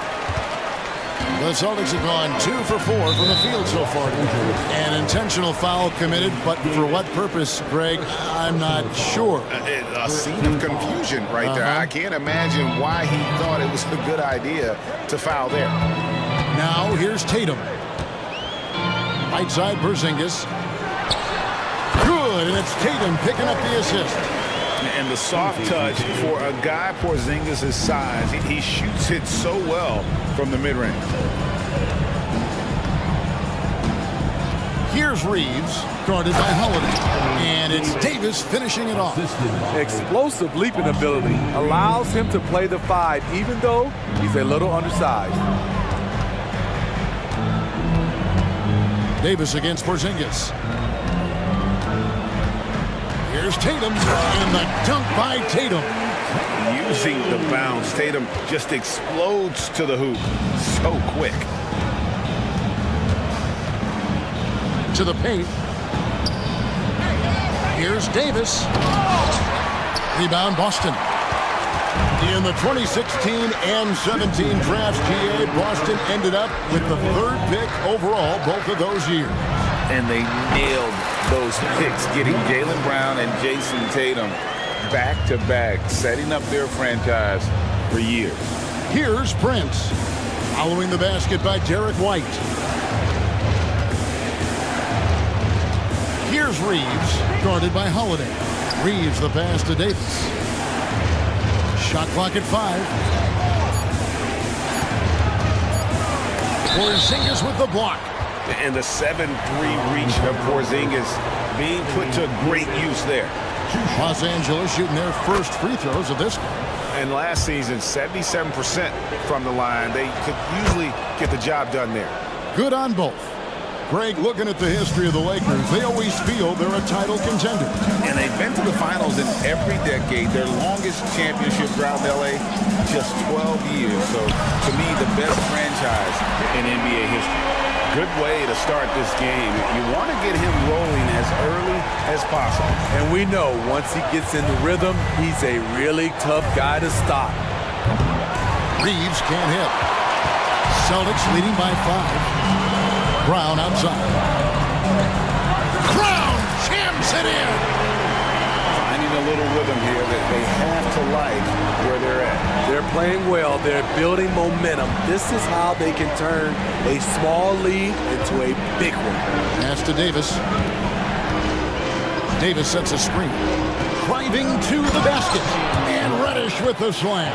The Celtics have gone 2 for 4 from the field so far. An intentional foul committed, but for what purpose, Greg, I'm not sure. A scene of confusion right there. I can't imagine why he thought it was a good idea to foul there. Now here's Tatum. Right side, Porzingis. Good, and it's Tatum picking up the assist. And the soft touch for a guy Porzingis' size. He shoots it so well from the mid-range. Here's Reeves, guarded by Holiday. And it's Davis finishing it off. Explosive leaping ability allows him to play the 5, even though he's a little undersized. Davis against Porzingis. Here's Tatum, and the dunk by Tatum. Using the bounce, Tatum just explodes to the hoop so quick. To the paint. Here's Davis. Rebound, Boston. In the 2016 and 17 drafts, GA, Boston ended up with the 3rd pick overall both of those years. And they nailed those picks, getting Jaylen Brown and Jason Tatum back-to-back, setting up their franchise for years. Here's Prince, following the basket by Derek White. Here's Reeves, guarded by Holiday. Reeves the pass to Davis. Shot clock at 5. Porzingis with the block. And the 7-3 reach of Porzingis being put to great use there. Los Angeles shooting their first free throws of this game. And last season, 77% from the line. They could usually get the job done there. Good on both. Greg, looking at the history of the Lakers, they always feel they're a title contender. And they've been to the finals in every decade. Their longest championship drought in LA, just 12 years. So, to me, the best franchise in NBA history. Good way to start this game. You want to get him rolling as early as possible. And we know once he gets in the rhythm, he's a really tough guy to stop. Reeves can't hit. Celtics leading by 5. Brown outside. Brown jams it in. Finding a little rhythm here that they have to like where they're at. They're playing well. They're building momentum. This is how they can turn a small lead into a big one. Pass to Davis. Davis sets a screen. Driving to the basket. And Reddish Reddish with the slam.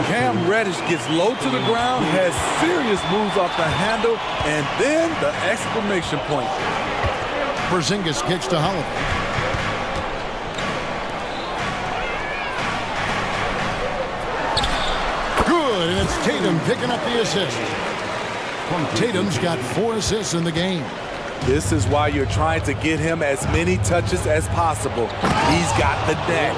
Cam Reddish gets low to the ground, has serious moves off the handle, and then the exclamation point. Porzingis kicks to Holiday. Good, and it's Tatum picking up the assist. Tatum's got 4 assists in the game. This is why you're trying to get him as many touches as possible. He's got the neck.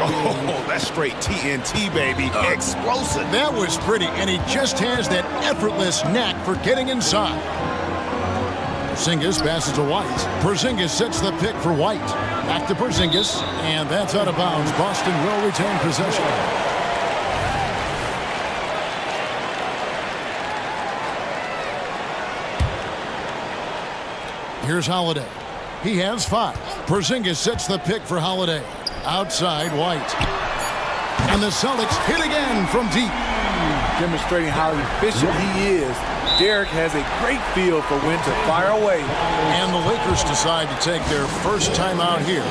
Oh, that's straight TNT, baby. Explosive. That was pretty, and he just has that effortless knack for getting inside. Porzingis passes to White. Porzingis sets the pick for White. Back to Porzingis, and that's out of bounds. Boston will retain possession. Here's Holiday. He has 5. Porzingis sets the pick for Holiday. Outside, White. And the Celtics hit again from deep. Demonstrating how efficient he is. Derek has a great feel for when to fire away. And the Lakers decide to take their first time out here.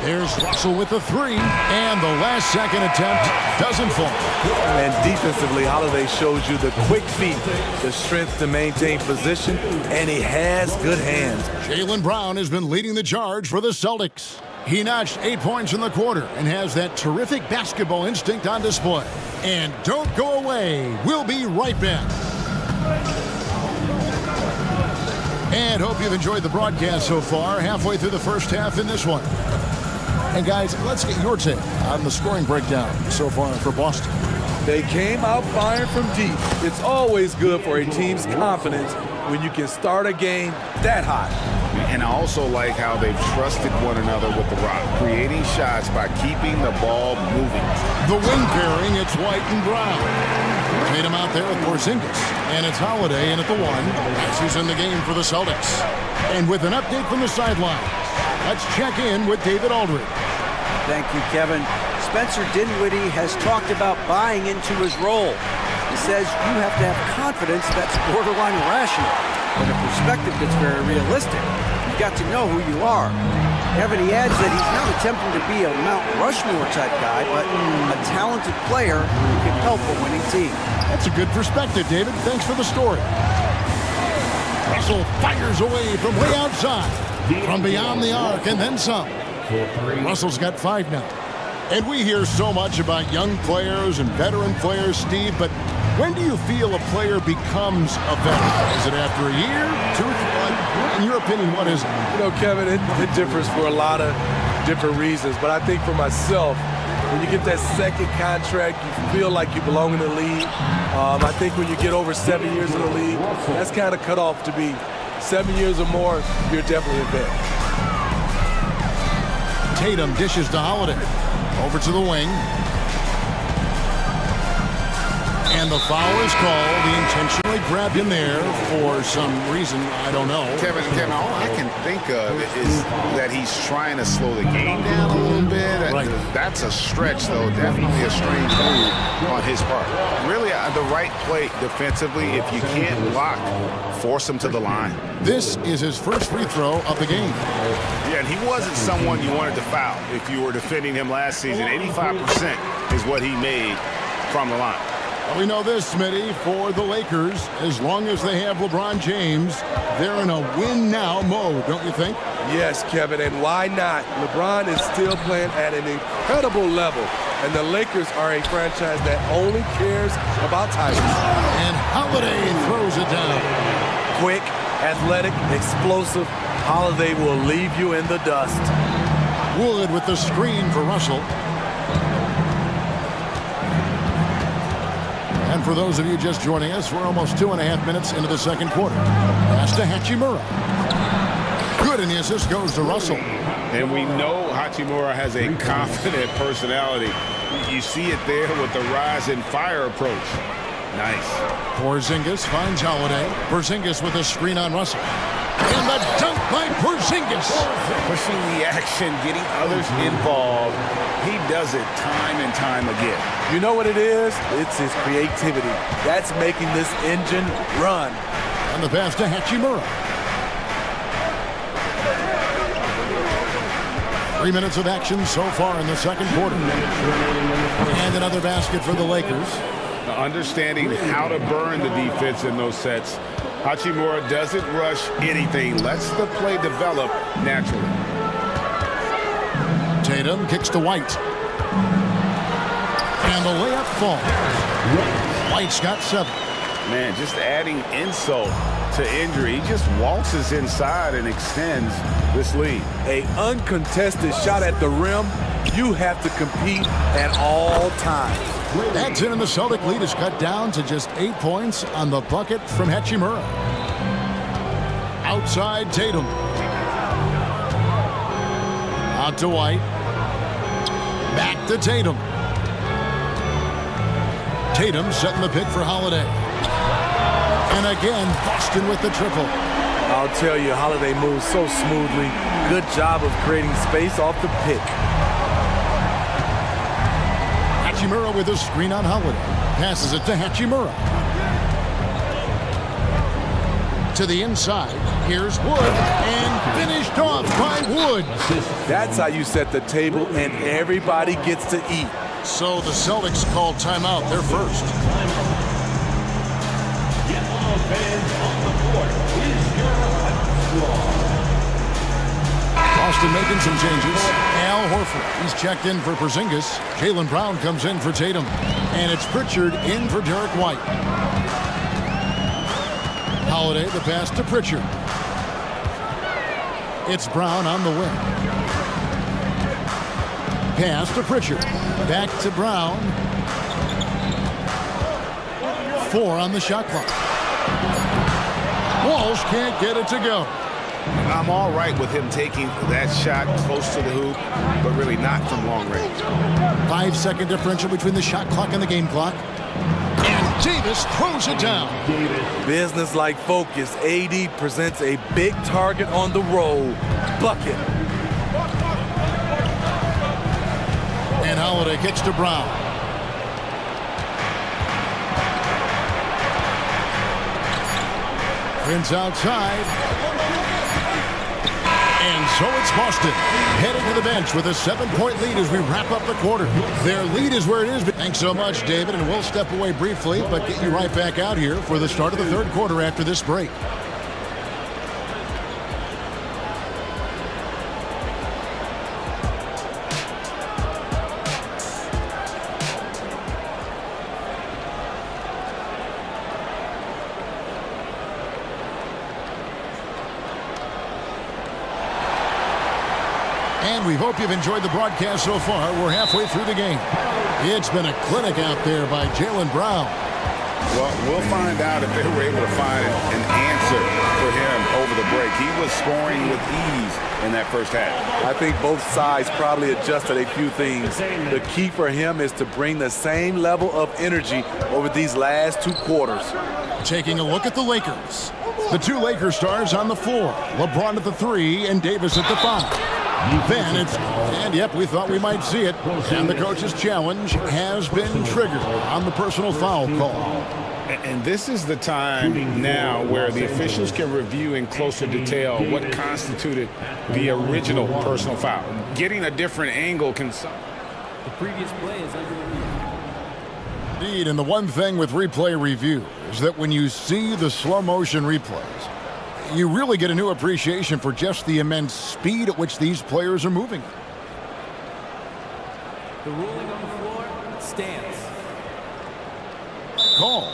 There's Russell with the 3, and the last second attempt doesn't fall. And defensively, Holiday shows you the quick feet, the strength to maintain position, and he has good hands. Jaylen Brown has been leading the charge for the Celtics. He notched 8 points in the quarter and has that terrific basketball instinct on display. And don't go away. We'll be right back. And hope you've enjoyed the broadcast so far, halfway through the first half in this one. And guys, let's get your take on the scoring breakdown so far for Boston. They came out firing from deep. It's always good for a team's confidence when you can start a game that hot. And I also like how they've trusted one another with the rock, creating shots by keeping the ball moving. The wing pairing, it's White and Brown. Tatum out there with Porzingis. And it's Holiday in at the 1. He's in the game for the Celtics. And with an update from the sideline, let's check in with David Aldridge. Thank you, Kevin. Spencer Dinwiddie has talked about buying into his role. He says you have to have confidence that's borderline irrational, but a perspective that's very realistic. You've got to know who you are. Kevin, he adds that he's not attempting to be a Mount Rushmore type guy, but a talented player who can help a winning team. That's a good perspective, David. Thanks for the story. Russell fires away from way outside, from beyond the arc, and then some. Russell's got 5 now. And we hear so much about young players and veteran players, Steve, but when do you feel a player becomes a veteran? Is it after a year, 2, 3? In your opinion, what is it? You know, Kevin, it differs for a lot of different reasons, but I think for myself, when you get that second contract, you feel like you belong in the league. I think when you get over 7 years in the league, that's kind of cut off to be 7 years or more, you're definitely a vet. Tatum dishes to Holiday. Over to the wing. And the foul is called. He intentionally grabbed him there for some reason. I don't know. Kevin, all I can think of is that he's trying to slow the game down a little bit. Right. That's a stretch, though. Definitely a strange move on his part. Really, the right play defensively. If you can't block, force him to the line. This is his first free throw of the game. Yeah, and he wasn't someone you wanted to foul if you were defending him last season. 85% is what he made from the line. Well, we know this, Smitty, for the Lakers, as long as they have LeBron James, they're in a win-now mode, don't you think? Yes, Kevin, and why not? LeBron is still playing at an incredible level, and the Lakers are a franchise that only cares about titles. And Holiday throws it down. Quick, athletic, explosive, Holiday will leave you in the dust. Wood with the screen for Russell. And for those of you just joining us, we're almost 2.5 minutes into the second quarter. Pass to Hachimura. Good, and the assist goes to Russell. And we know Hachimura has a confident personality. You see it there with the rise and fire approach. Nice. Porzingis finds Holiday. Porzingis with a screen on Russell. And the dunk by Porzingis. Pushing the action, getting others involved. He does it time and time again. You know what it is? It's his creativity. That's making this engine run. And the pass to Hachimura. 3 minutes of action so far in the second quarter. And another basket for the Lakers. Understanding how to burn the defense in those sets. Hachimura doesn't rush anything. Lets the play develop naturally. Tatum kicks to White. And the layup falls. White's got 7. Man, just adding insult to injury. He just waltzes inside and extends this lead. An uncontested shot at the rim, you have to compete at all times. That's in, and the Celtic lead is cut down to just 8 points on the bucket from Hachimura. Outside Tatum. Out to White. Back to Tatum. Tatum setting the pick for Holiday. And again, Boston with the triple. I'll tell you, Holiday moves so smoothly. Good job of creating space off the pick. Hachimura with a screen on Holiday. Passes it to Hachimura. To the inside. Here's Wood. And finished off by Wood. That's how you set the table, and everybody gets to eat. So the Celtics called timeout. They're first. Boston making some changes. Al Horford, he's checked in for Porzingis. Jaylen Brown comes in for Tatum. And it's Pritchard in for Derek White. Holiday, the pass to Pritchard. It's Brown on the wing. Pass to Pritchard. Back to Brown. 4 on the shot clock. Walsh can't get it to go. I'm all right with him taking that shot close to the hoop, but really not from long range. 5-second differential between the shot clock and the game clock. And Davis throws it down. Business-like focus. AD presents a big target on the roll. Bucket. And Holiday kicks to Brown. Prince outside. And so it's Boston heading to the bench with a 7-point lead as we wrap up the quarter. Their lead is where it is. Thanks so much, David, and we'll step away briefly, but get you right back out here for the start of the third quarter after this break. And we hope you've enjoyed the broadcast so far. We're halfway through the game. It's been a clinic out there by Jaylen Brown. Well, we'll find out if they were able to find an answer for him over the break. He was scoring with ease in that first half. I think both sides probably adjusted a few things. The key for him is to bring the same level of energy over these last 2 quarters. Taking a look at the Lakers. The 2 Lakers stars on the floor. LeBron at the 3 and Davis at the 5. Then it's, and yep, we thought we might see it. And the coach's challenge has been triggered on the personal foul call. And this is the time now where the officials can review in closer detail what constituted the original personal foul. Getting a different angle can... The previous play is under review. Indeed, and the one thing with replay review is that when you see the slow motion replays, you really get a new appreciation for just the immense speed at which these players are moving. The ruling on the floor stands. Call.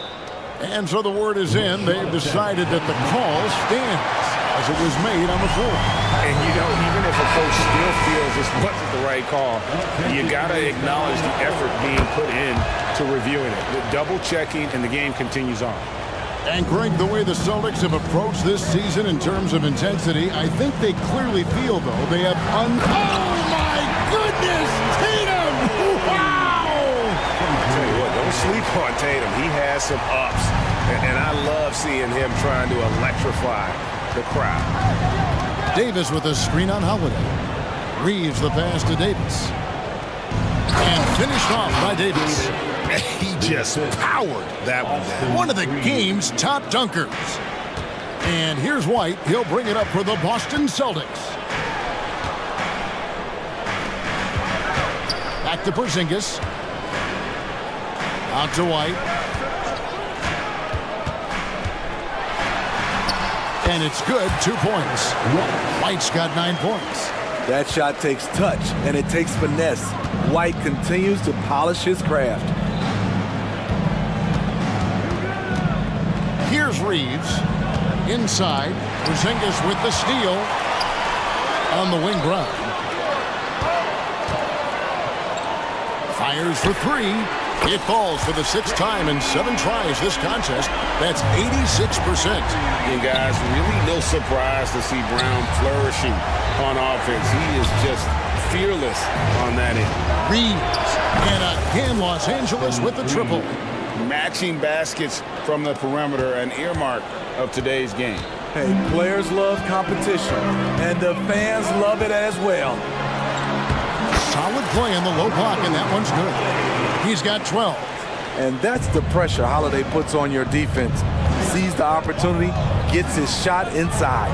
And so the word is in. They've decided that the call stands as it was made on the floor. And, you know, even if a coach still feels this wasn't the right call, you got to acknowledge the effort being put in to reviewing it. The double checking, and the game continues on. And Greg, the way the Celtics have approached this season in terms of intensity, I think they clearly feel, though, they have oh my goodness! Tatum! Wow! sleep on Tatum. He has some ups, and I love seeing him trying to electrify the crowd. Davis with a screen on Holiday. Reeves the pass to Davis. And finished off by Davis. He just powered that one down. One of the game's top dunkers. And here's White. He'll bring it up for the Boston Celtics. Back to Porzingis. Out to White. And it's good. 2 points. White's got 9 points. That shot takes touch, and it takes finesse. White continues to polish his craft. Here's Reeves. Inside. Porzingis with the steal. On the wing ground. Fires for 3. It falls for the 6th time in 7 tries this contest. That's 86%. You guys, really no surprise to see Brown flourishing on offense. He is just fearless on that end. Reeves. And again, Los Angeles with the triple. Matching baskets from the perimeter, an earmark of today's game. Hey, players love competition, and the fans love it as well. Solid play in the low block, and that one's good. He's got 12. And that's the pressure Holiday puts on your defense. Sees the opportunity, gets his shot inside.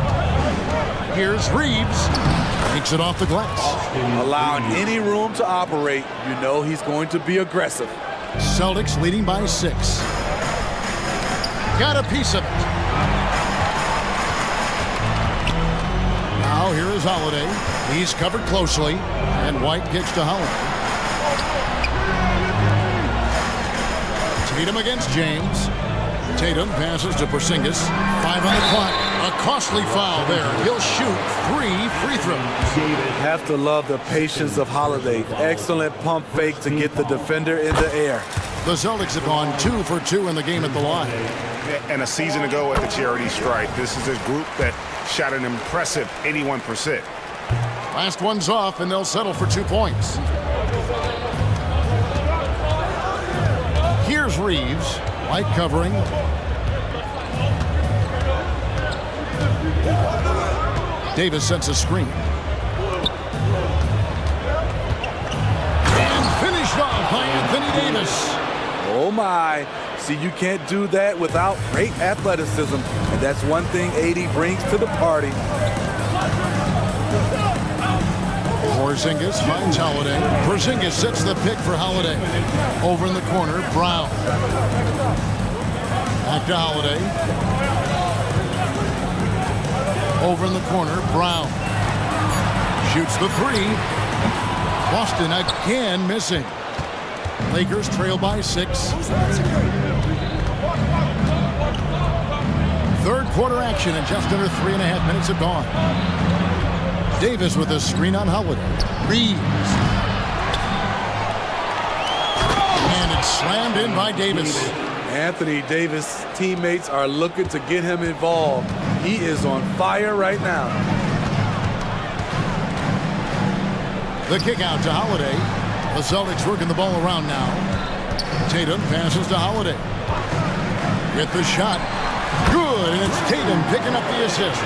Here's Reeves. Takes it off the glass. Allowing any room to operate, you know he's going to be aggressive. Celtics leading by 6. Got a piece of it. Now here is Holiday. He's covered closely, and White kicks to Holiday. Tatum against James. Tatum passes to Porzingis. 5 on the clock. A costly foul there. He'll shoot 3 free throws. Have to love the patience of Holiday. Excellent pump fake to get the defender in the air. The Celtics have gone 2 for 2 in the game at the line. And a season ago at the charity stripe, this is a group that shot an impressive 81%. Last one's off, and they'll settle for 2 points. Here's Reeves. White covering. Davis sets a screen. And finished off by Anthony Davis. Oh my. See, you can't do that without great athleticism. And that's one thing AD brings to the party. Porzingis finds Holiday. Porzingis sets the pick for Holiday. Over in the corner, Brown. Back to Holiday. Over in the corner, Brown. Shoots the 3. Boston again missing. Lakers trail by 6. Third quarter action, and just under 3.5 minutes have gone. Davis with a screen on Holiday. Reeves. And it's slammed in by Davis. Anthony Davis' teammates are looking to get him involved. He is on fire right now. The kick out to Holiday. The Celtics working the ball around now. Tatum passes to Holiday. Get the shot. Good, and it's Tatum picking up the assist.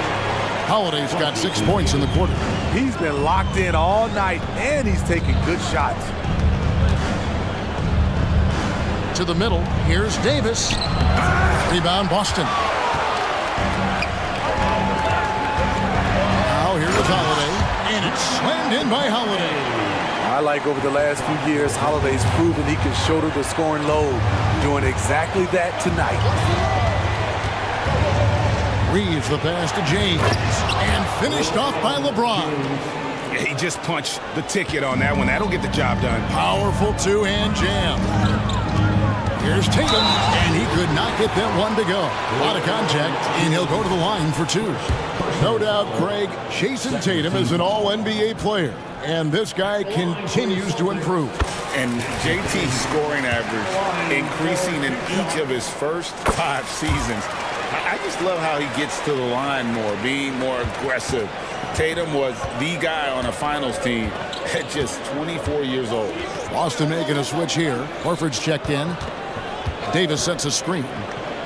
Holiday's got 6 points in the quarter. He's been locked in all night, and he's taking good shots. To the middle, here's Davis. Rebound, Boston. Now here's Holiday, and it's slammed in by Holiday. I like over the last few years, Holiday's proven he can shoulder the scoring load, doing exactly that tonight. Reeves the pass to James, and finished off by LeBron. He just punched the ticket on that one. That'll get the job done. Powerful two-hand jam. Here's Tatum, and he could not get that one to go. A lot of contact, and he'll go to the line for 2. No doubt, Craig, Jason Tatum is an all-NBA player, and this guy continues to improve. And JT's scoring average increasing in each of his first 5 seasons. I just love how he gets to the line more, being more aggressive. Tatum was the guy on a finals team at just 24 years old. Boston making a switch here. Horford's checked in. Davis sets a screen.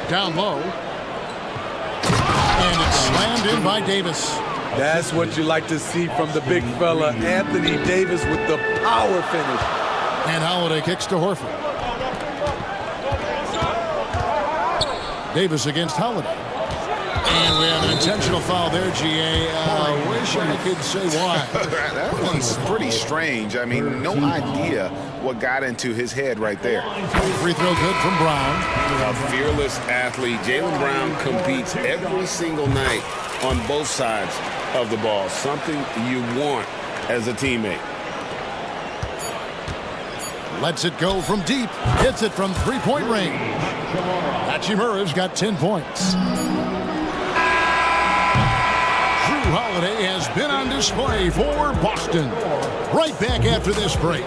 Down low. And it's slammed in by Davis. That's what you like to see from the big fella, Anthony Davis, with the power finish. And Holiday kicks to Horford. Davis against Holiday. And we have an intentional foul there, GA. I wish I could say why. That one's pretty strange. I mean, no idea what got into his head right there. Free throw good from Brown. A fearless athlete. Jaylen Brown competes every single night on both sides of the ball. Something you want as a teammate. Lets it go from deep. Hits it from three-point range. Hachimura's got 10 points. Drew Holiday has been on display for Boston. Right back after this break.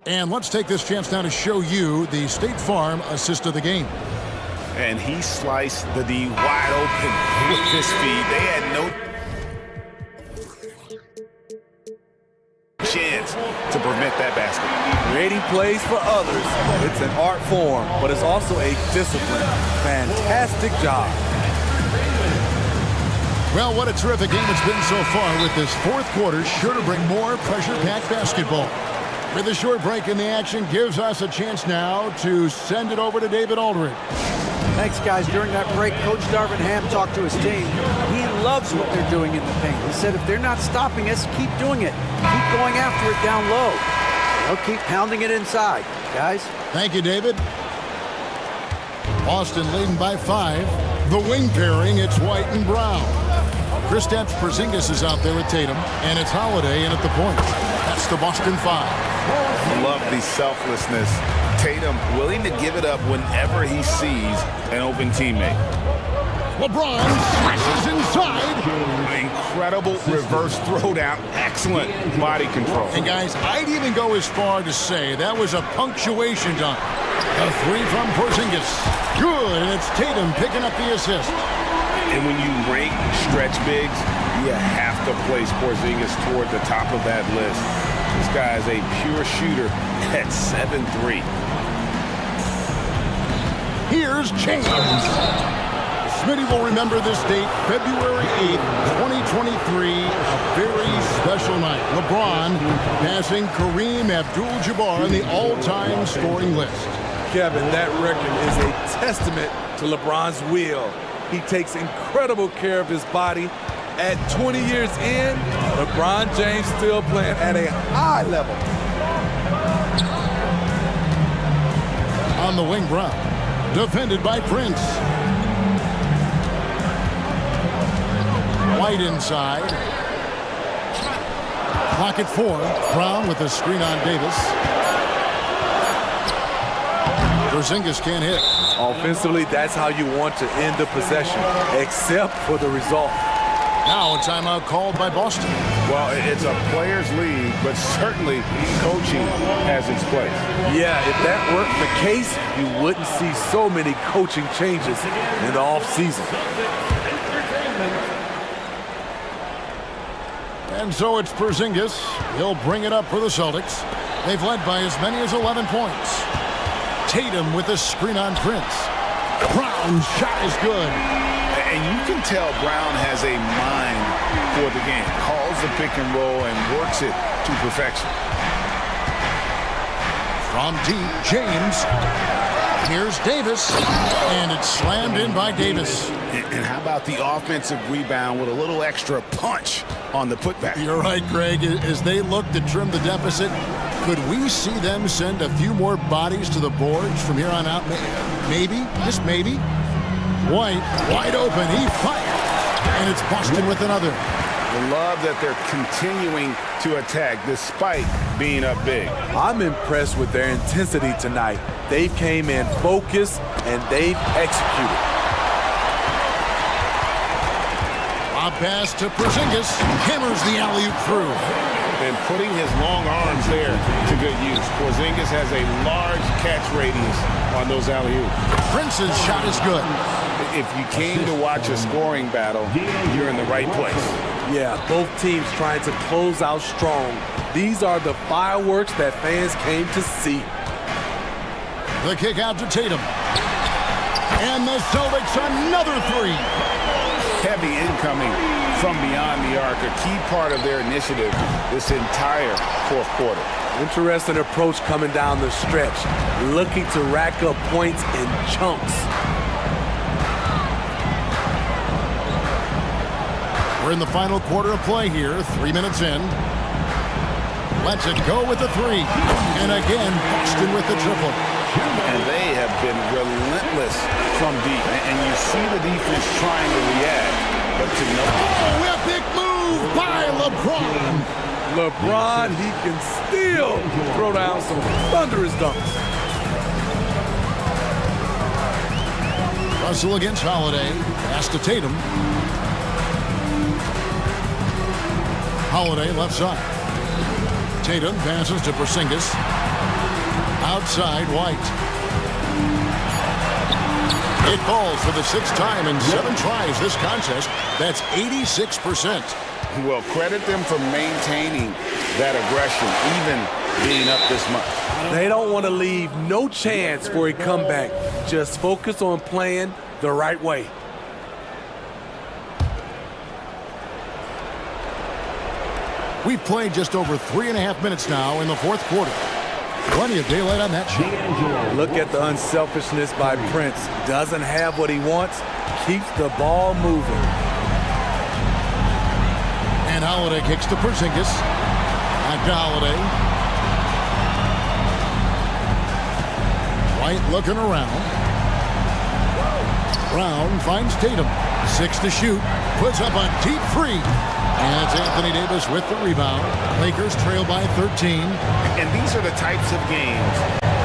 And let's take this chance now to show you the State Farm assist of the game. And he sliced the D wide open with this feed. They had no chance to prevent that basket. Creating plays for others. It's an art form, but it's also a discipline. Fantastic job. Well, what a terrific game it's been so far, with this fourth quarter sure to bring more pressure-packed basketball. With a short break in the action, gives us a chance now to send it over to David Aldridge. Thanks, guys. During that break, Coach Darvin Ham talked to his team. He loves what they're doing in the paint. He said if they're not stopping us, keep doing it. Keep going after it down low. They'll keep pounding it inside, guys. Thank you, David. Boston leading by 5. The wing pairing, it's White and Brown. Kristaps Porzingis is out there with Tatum, and it's Holiday in at the point. That's the Boston 5. Love the selflessness. Tatum willing to give it up whenever he sees an open teammate. LeBron smashes inside. Incredible reverse throwdown. Excellent body control. And guys, I'd even go as far to say that was a punctuation dunk. A 3 from Porzingis. Good, and it's Tatum picking up the assist. And when you rank stretch bigs, you have to place Porzingis toward the top of that list. This guy is a pure shooter at 7'3". Here's James. Smitty will remember this date, February 8th, 2023, a very special night. LeBron passing Kareem Abdul-Jabbar on the all-time scoring list. Kevin, that record is a testament to LeBron's will. He takes incredible care of his body. At 20 years in, LeBron James still playing at a high level. On the wing, Brown. Defended by Prince. White inside. Clock at 4. Brown with a screen on Davis. Porzingis can't hit. Offensively, that's how you want to end the possession, except for the result. Now a timeout called by Boston. Well, it's a players' league, but certainly coaching has its place. Yeah, if that weren't the case, you wouldn't see so many coaching changes in the offseason. And so it's Porzingis. He'll bring it up for the Celtics. They've led by as many as 11 points. Tatum with a screen on Prince. Brown's shot is good. And you can tell Brown has a mind for the game. Calls the pick and roll and works it to perfection. From deep, James. Here's Davis. And it's slammed in by Davis. And how about the offensive rebound with a little extra punch on the putback? You're right, Greg. As they look to trim the deficit, could we see them send a few more bodies to the boards from here on out? Maybe, just maybe. White, wide open, he fired. And it's Boston with another. I love that they're continuing to attack despite being up big. I'm impressed with their intensity tonight. They came in focused and they've executed. A pass to Porzingis, hammers the alley-oop through. And putting his long arms there to good use. Porzingis has a large catch radius on those alley-oops. Prince's shot is good. If you came to watch a scoring battle, you're in the right place. Yeah, both teams trying to close out strong. These are the fireworks that fans came to see. The kick out to Tatum. And the Celtics another three. Heavy incoming from beyond the arc, a key part of their initiative this entire fourth quarter. Interesting approach coming down the stretch, looking to rack up points in chunks. We're in the final quarter of play here, 3 minutes in. Let's it go with the three. And again, Boston with the triple. And they have been relentless from deep. And you see the defense trying to react, but to no... Oh, epic move by LeBron. LeBron, he can still throw down some thunderous dunks. Russell against Holiday. Pass to Tatum. Holiday left side. Tatum passes to Porzingis. Outside, White. It falls for the sixth time in 7 tries this contest. That's 86%. Well, credit them for maintaining that aggression, even being up this much. They don't want to leave no chance for a comeback. Just focus on playing the right way. We've played just over 3.5 minutes now in the fourth quarter. Plenty of daylight on that shot. Look at the unselfishness by Prince. Doesn't have what he wants, keeps the ball moving. And Holiday kicks to Porzingis. Back to Holiday. White looking around. Brown finds Tatum. 6 to shoot. Puts up a deep three. And it's Anthony Davis with the rebound. Lakers trail by 13. And these are the types of games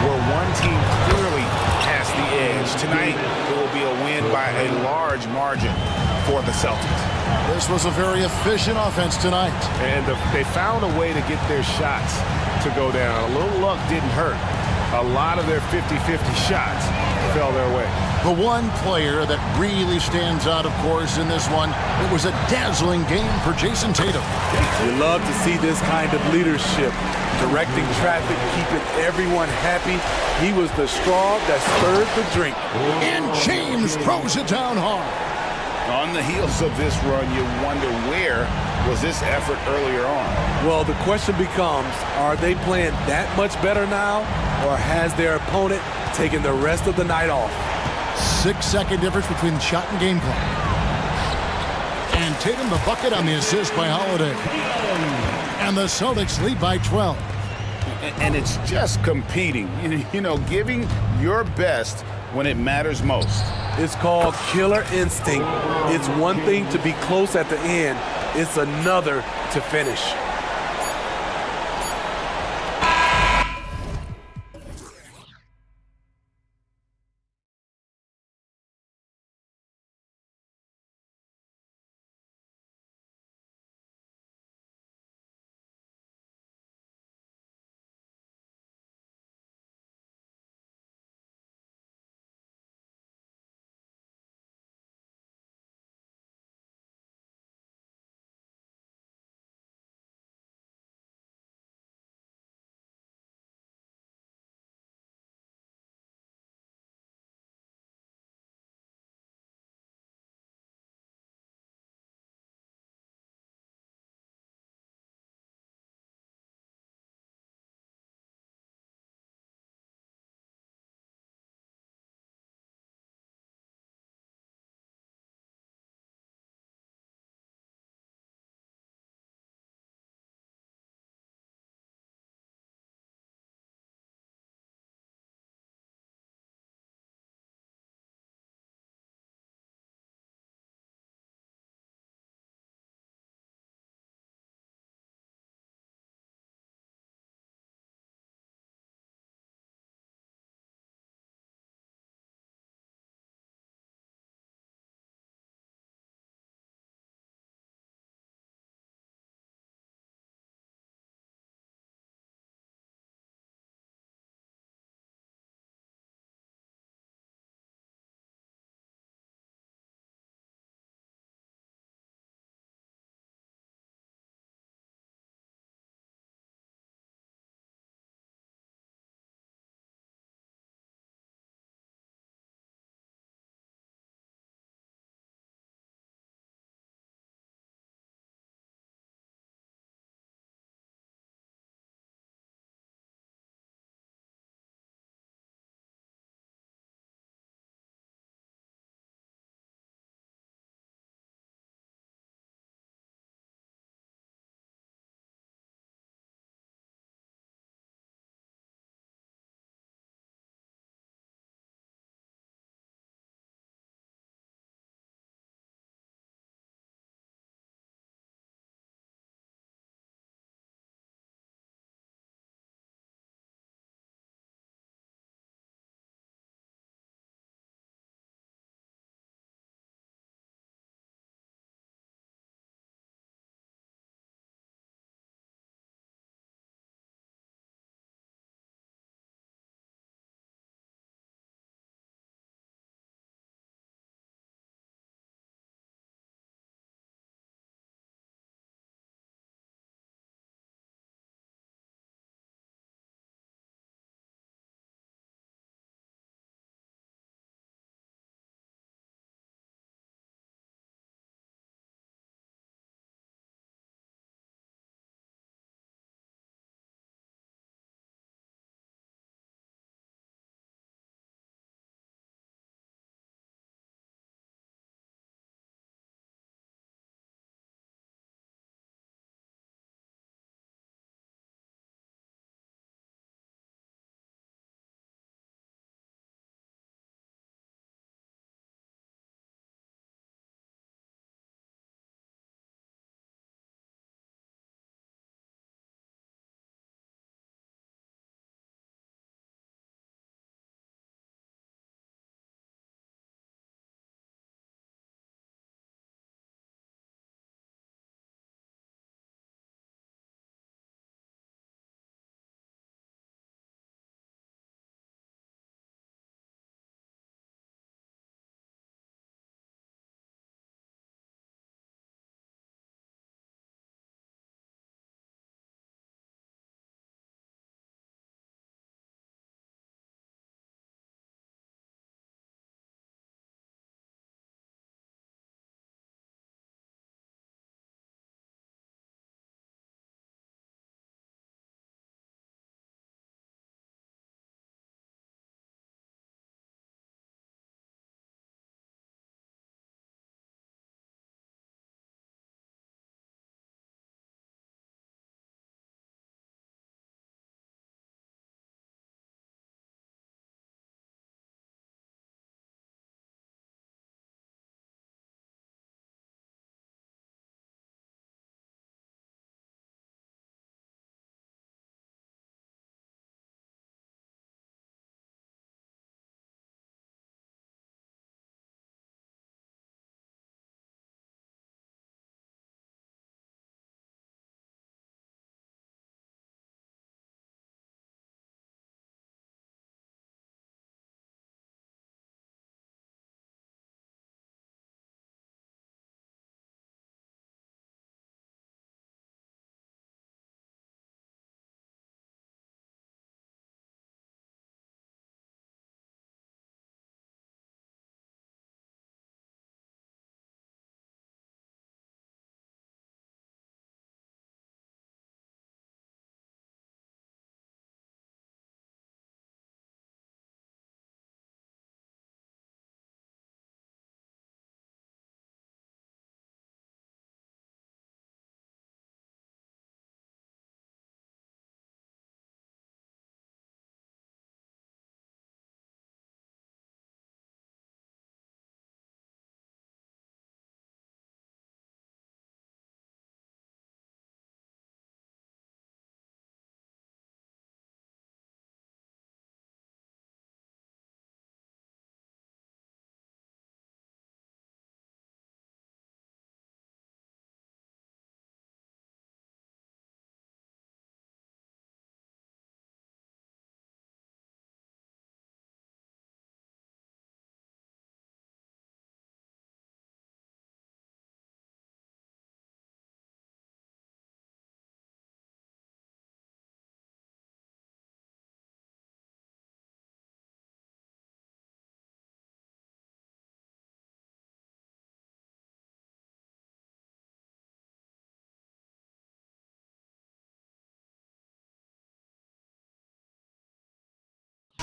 where one team clearly has the edge. Tonight, it will be a win by a large margin for the Celtics. This was a very efficient offense tonight. And they found a way to get their shots to go down. A little luck didn't hurt. A lot of their 50-50 shots fell their way. The one player that really stands out, of course, in this one, it was a dazzling game for Jason Tatum. You love to see this kind of leadership, directing traffic, keeping everyone happy. He was the straw that stirred the drink. And James throws it down hard. On the heels of this run, you wonder where was this effort earlier on? Well, the question becomes, are they playing that much better now, or has their opponent taken the rest of the night off? 6-second difference between shot and game clock. And Tatum the bucket on the assist by Holiday. And the Celtics lead by 12. And it's just competing, you know, giving your best when it matters most. It's called killer instinct. It's one thing to be close at the end. It's another to finish.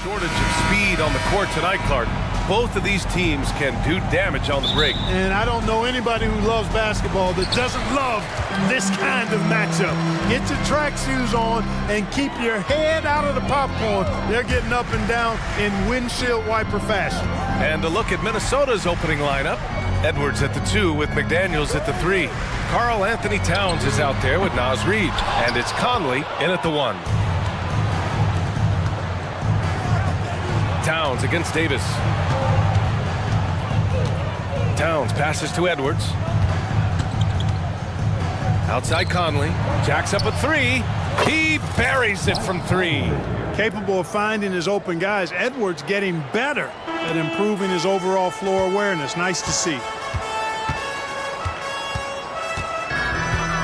shortage of speed on the court tonight, Clark. Both of these teams can do damage on the break. And I don't know anybody who loves basketball that doesn't love this kind of matchup. Get your track shoes on and keep your head out of the popcorn. They're getting up and down in windshield wiper fashion. And a look at Minnesota's opening lineup. Edwards at the 2 with McDaniels at the 3. Karl Anthony Towns is out there with Naz Reid. And it's Conley in at the 1. Towns against Davis. Towns passes to Edwards. Outside Conley. Jacks up a 3. He buries it from 3. Capable of finding his open guys. Edwards getting better at improving his overall floor awareness. Nice to see.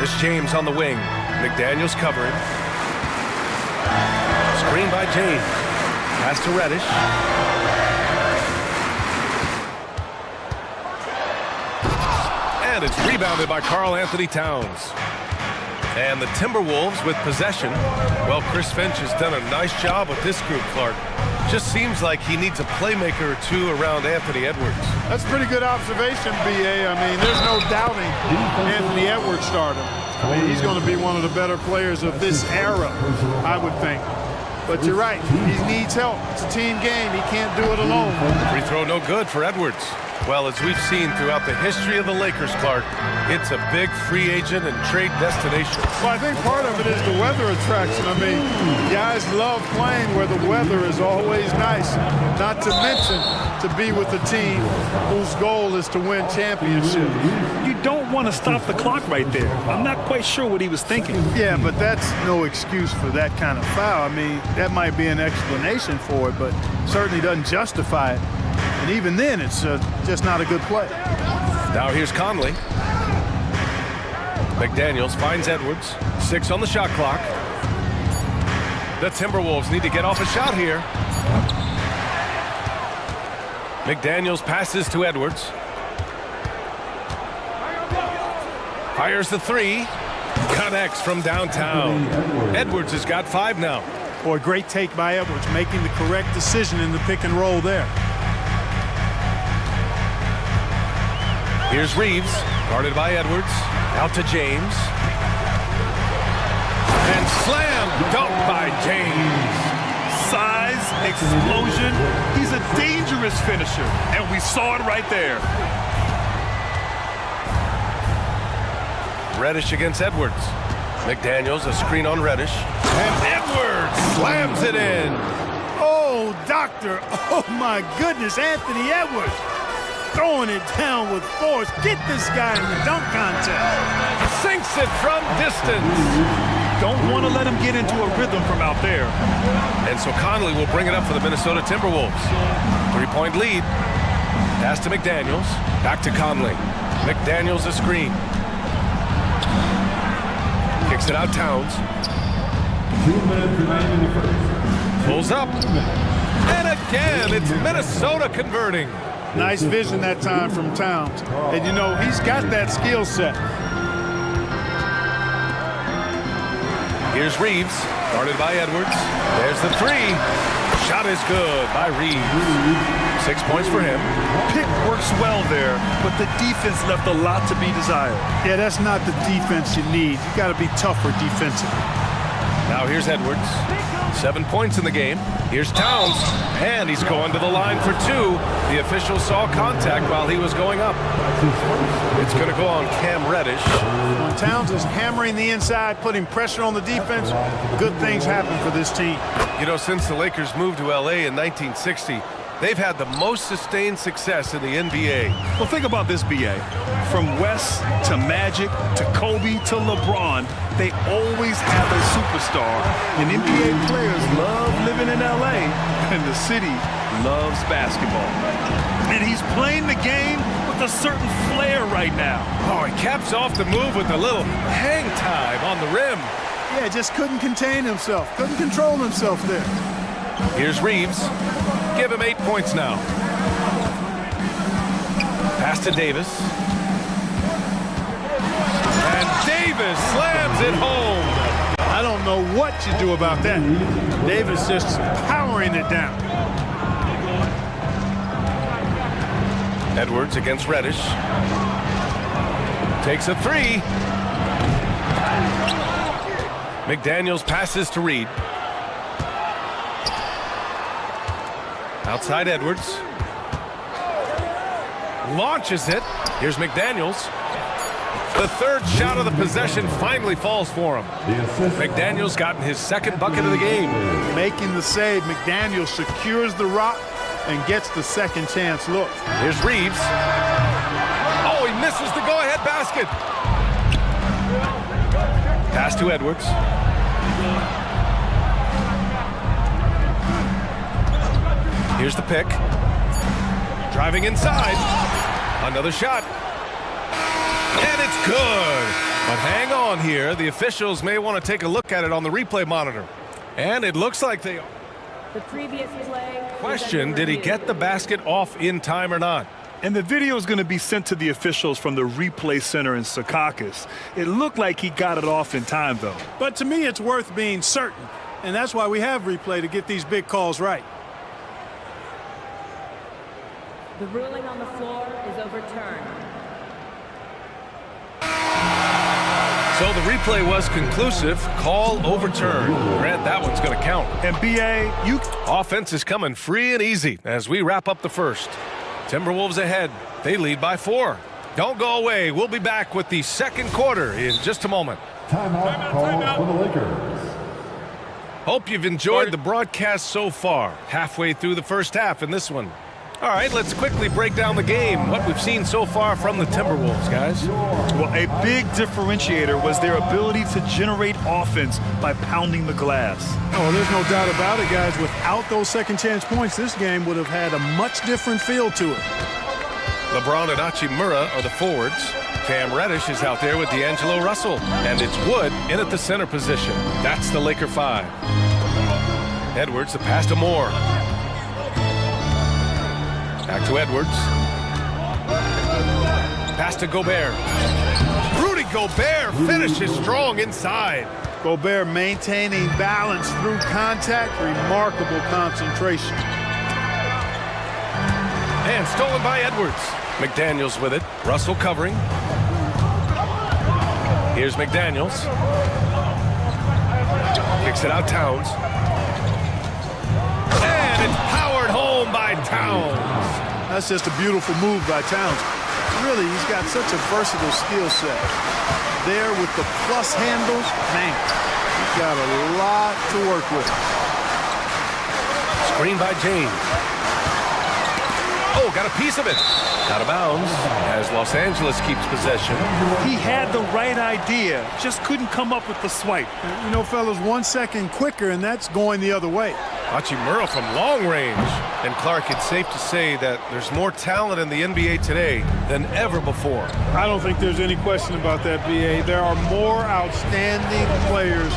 This James on the wing. McDaniels covering. Screen by James. Pass to Reddish. And it's rebounded by Karl Anthony Towns. And the Timberwolves with possession. Well, Chris Finch has done a nice job with this group, Clark. Just seems like he needs a playmaker or two around Anthony Edwards. That's a pretty good observation, B.A. I mean, there's no doubting Anthony Edwards started. I mean, he's going to be one of the better players of this era, I would think. But you're right, he needs help. It's a team game. He can't do it alone. Free throw no good for Edwards. Well, as we've seen throughout the history of the Lakers, Clark, it's a big free agent and trade destination. Well, I think part of it is the weather attraction. I mean, guys love playing where the weather is always nice. Not to mention to be with a team whose goal is to win championships. You don't want to stop the clock right there. I'm not quite sure what he was thinking. Yeah, but that's no excuse for that kind of foul. I mean, that might be an explanation for it, but certainly doesn't justify it. And even then, it's just not a good play. Now here's Conley. McDaniels finds Edwards. 6 on the shot clock. The Timberwolves need to get off a shot here. McDaniels passes to Edwards. Fires the 3. Connects from downtown. Edwards has got 5 now. Boy, great take by Edwards, making the correct decision in the pick and roll there. Here's Reeves, guarded by Edwards. Out to James. And slam dunk by James. Size, explosion. He's a dangerous finisher, and we saw it right there. Reddish against Edwards. McDaniels, a screen on Reddish. And Edwards slams it in. Oh, doctor. Oh, my goodness, Anthony Edwards. Throwing it down with force. Get this guy in the dunk contest. Sinks it from distance. Don't want to let him get into a rhythm from out there. And so Conley will bring it up for the Minnesota Timberwolves. 3-point lead. Pass to McDaniels. Back to Conley. McDaniels a screen. Kicks it out Towns. 2 minutes remaining in the first. Pulls up. And again, it's Minnesota converting. Nice vision that time from Towns. And, you know, he's got that skill set. Here's Reeves, guarded by Edwards. There's the 3. Shot is good by Reeves. 6 points for him. Pick works well there, but the defense left a lot to be desired. Yeah, that's not the defense you need. You got to be tougher defensively. Now here's Edwards. 7 points in the game. Here's Towns, and he's going to the line for 2. The official saw contact while he was going up. It's going to go on Cam Reddish. When Towns is hammering the inside, putting pressure on the defense, good things happen for this team. You know, since the Lakers moved to L.A. in 1960, they've had the most sustained success in the NBA. Well, think about this, B.A. From West to Magic to Kobe to LeBron, they always have a superstar. And NBA players love living in L.A., and the city loves basketball. And he's playing the game with a certain flair right now. Oh, he caps off the move with a little hang time on the rim. Yeah, just couldn't contain himself. Couldn't control himself there. Here's Reeves. Give him 8 points now. Pass to Davis. And Davis slams it home. I don't know know what you do about that. Davis just powering it down. Edwards against Reddish. Takes a three. McDaniels passes to Reed. Outside Edwards. Launches it. Here's McDaniels. The third shot of the possession finally falls for him. McDaniels gotten his second bucket of the game. Making the save, McDaniels secures the rock and gets the second chance look. Here's Reeves. Oh, he misses the go-ahead basket. Pass to Edwards. Here's the pick. Driving inside. Another shot. And it's good. But hang on here. The officials may want to take a look at it on the replay monitor. And it looks like they are. The previous play. Question, did he get the basket off in time or not? And the video is going to be sent to the officials from the replay center in Secaucus. It looked like he got it off in time, though. But to me, it's worth being certain. And that's why we have replay, to get these big calls right. The ruling on the floor is overturned. So the replay was conclusive. Call overturned. Grant, that one's going to count. And B.A., offense is coming free and easy as we wrap up the first. Timberwolves ahead. They lead by 4. Don't go away. We'll be back with the second quarter in just a moment. Timeout call for the Lakers. Hope you've enjoyed the broadcast so far. Halfway through the first half in this one. All right, let's quickly break down the game. What we've seen so far from the Timberwolves, guys. Well, a big differentiator was their ability to generate offense by pounding the glass. Oh, there's no doubt about it, guys. Without those second chance points, this game would have had a much different feel to it. LeBron and Hachimura are the forwards. Cam Reddish is out there with D'Angelo Russell. And it's Wood in at the center position. That's the Laker 5. Edwards, the pass to Moore. Back to Edwards. Pass to Gobert. Rudy Gobert finishes strong inside. Gobert maintaining balance through contact. Remarkable concentration. And stolen by Edwards. McDaniels with it. Russell covering. Here's McDaniels. Kicks it out Towns. And it's powered home by Towns. That's just a beautiful move by Towns. Really, he's got such a versatile skill set. There with the plus handles, man, he's got a lot to work with. Screen by James. Oh, got a piece of it. Out of bounds as Los Angeles keeps possession. He had the right idea, just couldn't come up with the swipe. You know, fellas, 1 second quicker, and that's going the other way. Hachimura from long range. And Clark, it's safe to say that there's more talent in the NBA today than ever before. I don't think there's any question about that, B.A. There are more outstanding players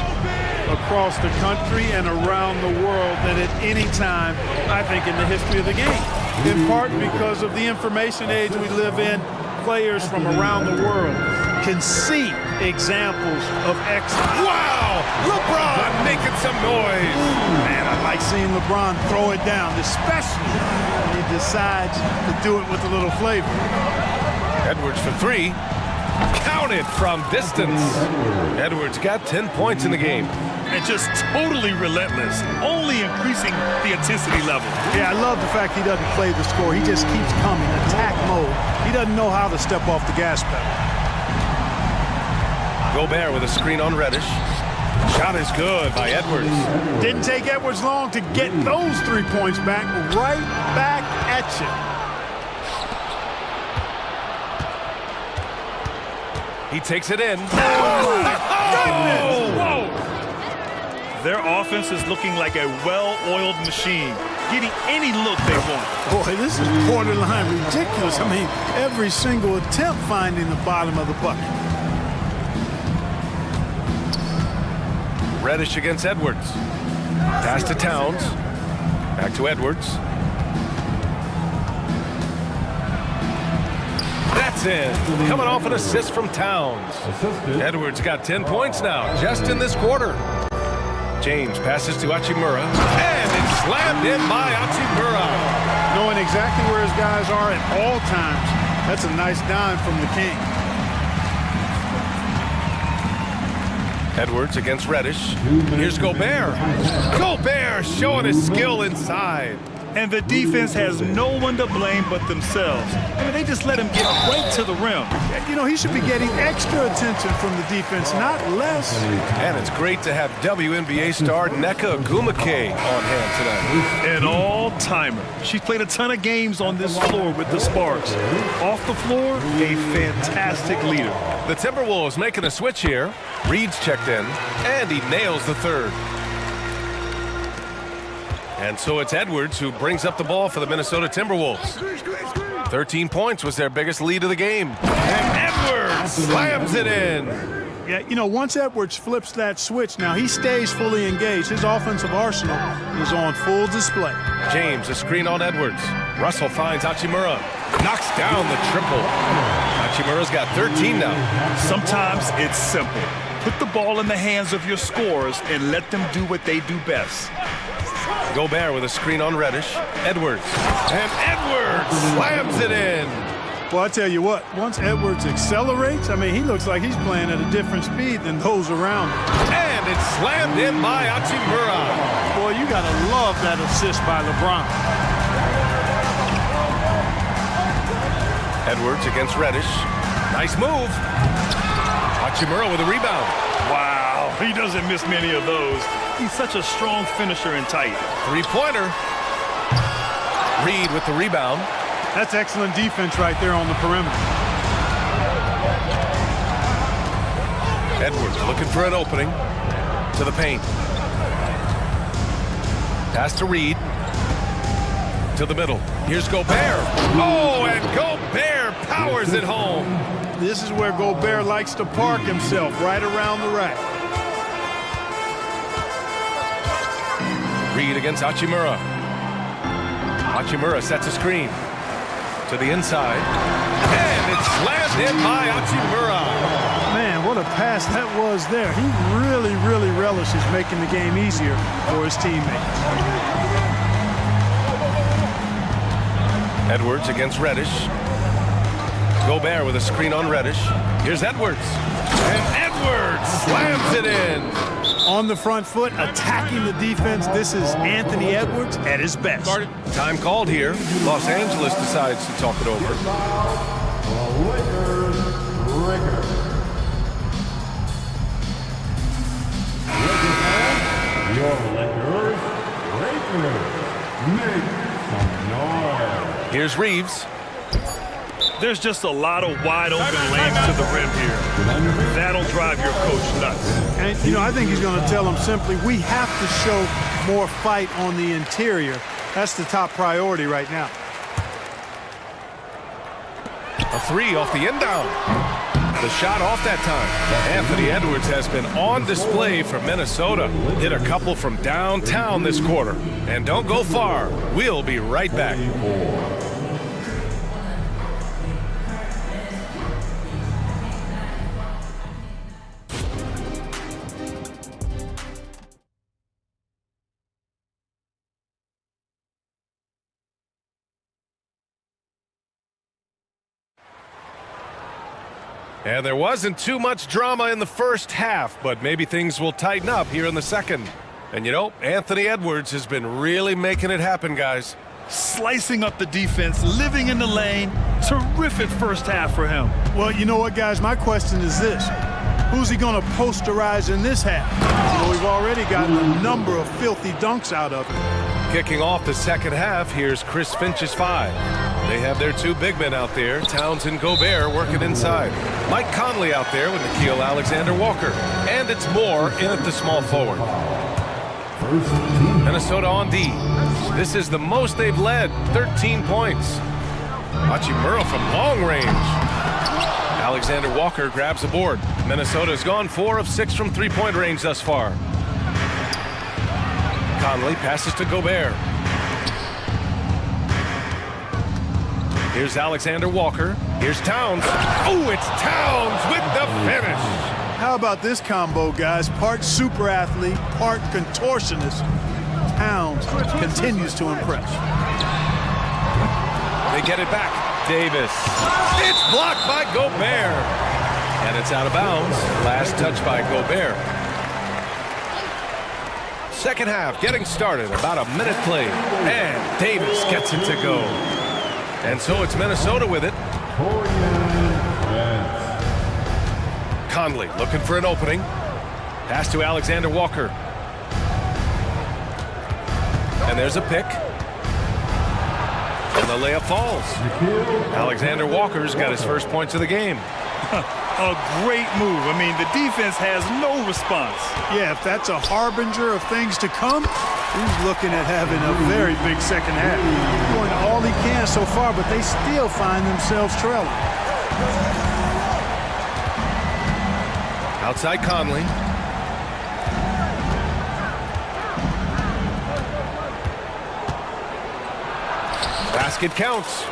across the country and around the world than at any time, I think, in the history of the game. In part because of the information age we live in, players from around the world can see examples of excellence. Wow! LeBron making some noise. Man, I like seeing LeBron throw it down, especially when he decides to do it with a little flavor. Edwards for 3. Counted from distance. Edwards got 10 points in the game. And just totally relentless, only increasing the intensity level. Yeah, I love the fact he doesn't play the score. He just keeps coming, attack mode. He doesn't know how to step off the gas pedal. Gobert with a screen on Reddish. Shot is good by Edwards. Didn't take Edwards long to get those 3 points back. Right back at you. He takes it in. Oh, my goodness! Whoa. Their offense is looking like a well-oiled machine, getting any look they want. Boy, this is borderline ridiculous. I mean, every single attempt finding the bottom of the bucket. Reddish against Edwards. Pass to Towns. Back to Edwards. That's it. Coming off an assist from Towns. Edwards got 10 points now, just in this quarter. James passes to Hachimura, and it's slammed in by Hachimura. Knowing exactly where his guys are at all times. That's a nice dime from the King. Edwards against Reddish. Here's Gobert. Gobert showing his skill inside. And the defense has no one to blame but themselves. I mean, they just let him get right to the rim. You know, he should be getting extra attention from the defense, not less. And it's great to have WNBA star Nneka Ogwumike on hand tonight. An all-timer. She's played a ton of games on this floor with the Sparks. Off the floor, a fantastic leader. The Timberwolves making a switch here. Reed's checked in, and he nails the third. And so it's Edwards who brings up the ball for the Minnesota Timberwolves. 13 points was their biggest lead of the game. And Edwards slams it in. Yeah, you know, once Edwards flips that switch, now he stays fully engaged. His offensive arsenal is on full display. James, a screen on Edwards. Russell finds Hachimura. Knocks down the triple. Hachimura's got 13 now. Sometimes it's simple. Put the ball in the hands of your scorers and let them do what they do best. Gobert with a screen on Reddish. Edwards. And Edwards slams it in. Well, I tell you what, once Edwards accelerates, I mean, he looks like he's playing at a different speed than those around him. And it's slammed in by Hachimura. Boy, you got to love that assist by LeBron. Edwards against Reddish. Nice move. Hachimura with a rebound. Wow, he doesn't miss many of those. He's such a strong finisher and tight. Three-pointer. Reed with the rebound. That's excellent defense right there on the perimeter. Edwards looking for an opening to the paint. Pass to Reed. To the middle. Here's Gobert. Oh, and Gobert powers it home. This is where Gobert likes to park himself, right around the rack. Reed against Hachimura. Hachimura sets a screen to the inside. And it's slammed in by Hachimura. Man, what a pass that was there. He really relishes making the game easier for his teammates. Edwards against Reddish. Gobert with a screen on Reddish. Here's Edwards. And Edwards slams it in. On the front foot, attacking the defense. This is Anthony Edwards at his best. Time called here. Los Angeles decides to talk it over. Here's Reeves. There's just a lot of wide open lanes to the rim here. That'll drive your coach nuts. And, you know, I think he's going to tell them simply, we have to show more fight on the interior. That's the top priority right now. A three off the inbound. The shot off that time. Anthony Edwards has been on display for Minnesota. Hit a couple from downtown this quarter. And don't go far. We'll be right back. And there wasn't too much drama in the first half, but maybe things will tighten up here in the second. And you know, Anthony Edwards has been really making it happen, guys. Slicing up the defense, living in the lane. Terrific first half for him. Well, you know what, guys? My question is this. Who's he going to posterize in this half? You know, we've already gotten a number of filthy dunks out of him. Kicking off the second half, here's Chris Finch's five. They have their two big men out there, Towns and Gobert, working inside. Mike Conley out there with Nickeil Alexander-Walker. And it's Moore in at the small forward. Minnesota on D. This is the most they've led, 13 points. Hachimura from long range. Alexander-Walker grabs a board. Minnesota's gone 4 of 6 from three-point range thus far. Conley passes to Gobert. Here's Alexander-Walker. Here's Towns. Oh, it's Towns with the finish. How How about this combo, guys? Part super athlete, part contortionist. Towns continues to impress. They get it back. Davis. It's blocked by Gobert. And it's out of bounds. Last touch by Gobert. Second half getting started. About a minute played. And Davis gets it to go. And so it's Minnesota with it. Conley looking for an opening. Pass to Alexander Walker. And there's a pick. And the layup falls. Alexander Walker's got his first points of the game. A great move. I mean, the defense has no response. Yeah, if that's a harbinger of things to come, he's looking at having a very big second half. Doing all he can so far, but they still find themselves trailing. Outside Conley. Basket counts.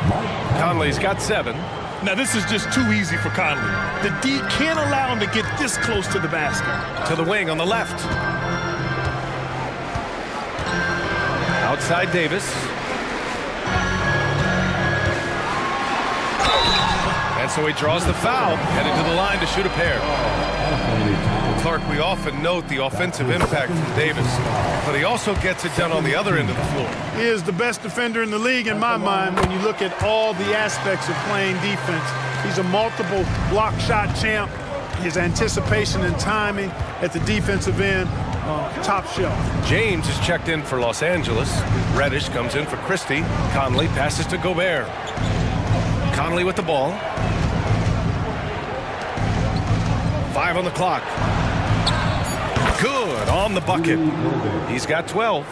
Conley's got 7. Now, this is just too easy for Conley. The D can't allow him to get this close to the basket. To the wing on the left. Outside Davis. And so he draws the foul, headed to the line to shoot a pair. Clark, we often note the offensive impact from Davis, but he also gets it done on the other end of the floor. He is the best defender in the league in my mind when you look at all the aspects of playing defense. He's a multiple block shot champ. His anticipation and timing at the defensive end, top shelf. James is checked in for Los Angeles. Reddish comes in for Christie. Conley passes to Gobert. Conley with the ball. 5 on the clock. Good on the bucket. He's got 12.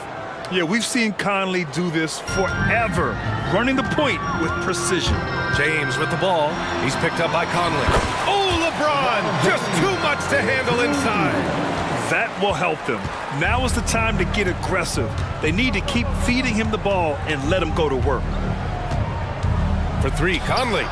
Yeah, we've seen Conley do this forever, running the point with precision. James with the ball. He's picked up by Conley. Oh, LeBron! Just too much to handle inside. That will help them. Now is the time to get aggressive. They need to keep feeding him the ball and let him go to work. For 3, Conley.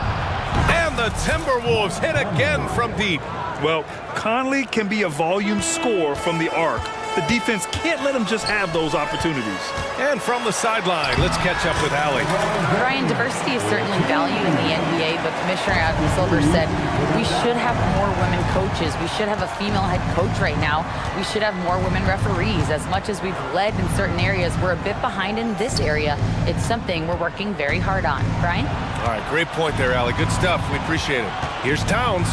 And the Timberwolves hit again from deep. Well, Conley can be a volume scorer from the arc. The defense can't let him just have those opportunities. And from the sideline, let's catch up with Allie. Brian, diversity is certainly valued in the NBA, but Commissioner Adam Silver said we should have more women coaches. We should have a female head coach right now. We should have more women referees. As much as we've led in certain areas, we're a bit behind in this area. It's something we're working very hard on. Brian? All right, great point there, Allie. Good stuff. We appreciate it. Here's Towns.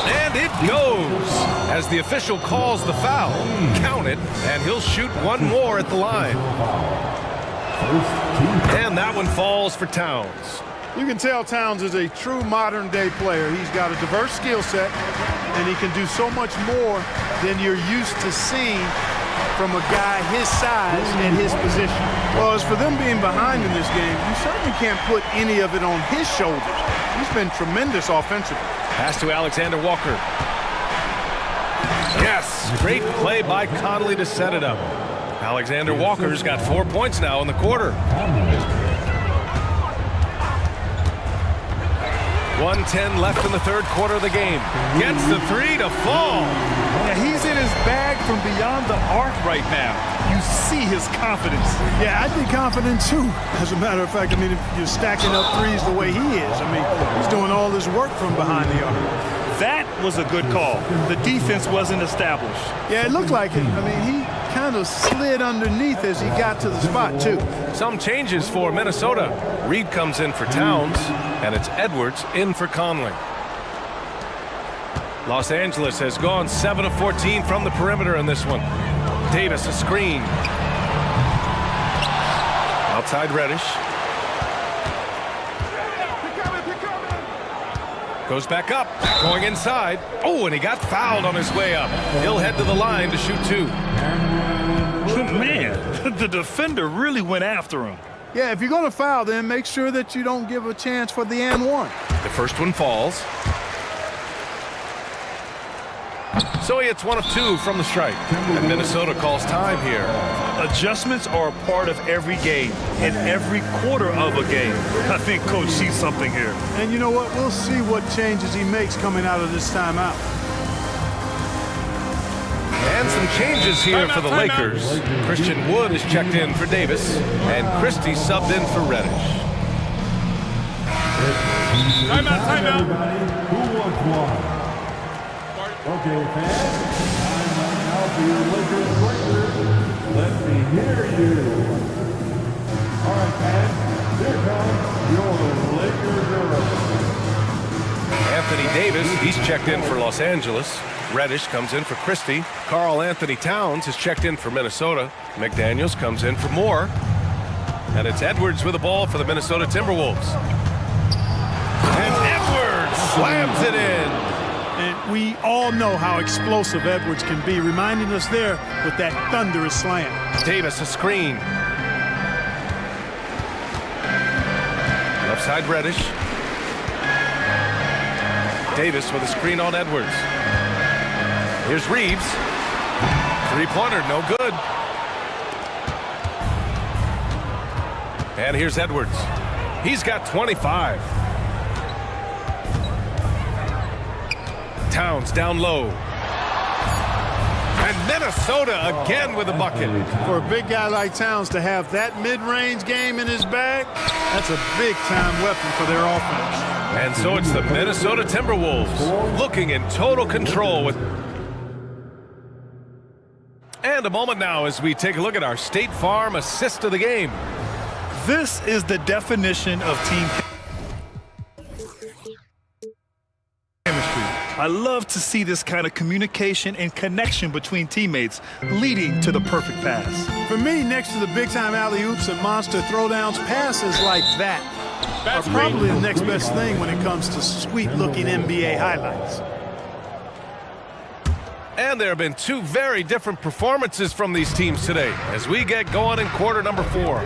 And it goes as the official calls the foul. Count it, and he'll shoot one more at the line. And that one falls for Towns. You can tell Towns is a true modern-day player. He's got a diverse skill set, and he can do so much more than you're used to seeing from a guy his size and his position. Well, as for them being behind in this game, you certainly can't put any of it on his shoulders. He's been tremendous offensively. Pass to Alexander Walker. Yes, great play by Conley to set it up. Alexander Walker's got 4 points now in the quarter. 1:10 left in the third quarter of the game. Gets the 3 to fall. Yeah, he's in his bag from beyond the arc right now. You see his confidence. Yeah, I'd be confident too. As a matter of fact, I mean, if you're stacking up threes the way he is, I mean, he's doing all this work from behind the arc. That was a good call. The defense wasn't established. Yeah, it looked like it. I mean, he kind of slid underneath as he got to the spot too. Some changes for Minnesota. Reed comes in for Towns, and it's Edwards in for Conley. Los Angeles has gone 7 of 14 from the perimeter in this one. Davis a screen. Outside Reddish. Goes back up, going inside. Oh, and he got fouled on his way up. He'll head to the line to shoot 2. Man, the defender really went after him. Yeah, if you're going to foul, then make sure that you don't give a chance for the and one. The first one falls. So he hits 1 of 2 from the strike. And Minnesota calls time here. Adjustments are a part of every game and every quarter of a game. I think Coach sees something here. And you know what? We'll see what changes he makes coming out of this timeout. And some changes here for the Lakers. Christian Wood is checked in for Davis, and Christie subbed in for Reddish. Timeout. Who wants one? Okay, fans. Time right now for your Lakers breakers. Let me hear you. All right, fans. Here comes your Lakers hero. Anthony Davis, he's checked in for Los Angeles. Reddish comes in for Christie. Karl Anthony Towns is checked in for Minnesota. McDaniels comes in for Moore. And it's Edwards with the ball for the Minnesota Timberwolves. And Edwards slams it in. And we all know how explosive Edwards can be, reminding us there with that thunderous slam. Davis a screen. Left side Reddish. Davis with a screen on Edwards. Here's Reeves. Three-pointer, no good. And here's Edwards. He's got 25. Towns down low. And Minnesota again with a bucket. For a big guy like Towns to have that mid-range game in his bag, that's a big-time weapon for their offense. And so it's the Minnesota Timberwolves looking in total control with... And a moment now as we take a look at our State Farm assist of the game. This is the definition of team chemistry. I love to see this kind of communication and connection between teammates leading to the perfect pass. For me, next to the big-time alley-oops and monster throwdowns, passes like that are probably the next best thing when it comes to sweet-looking NBA highlights. And there have been two very different performances from these teams today as we get going in quarter number 4.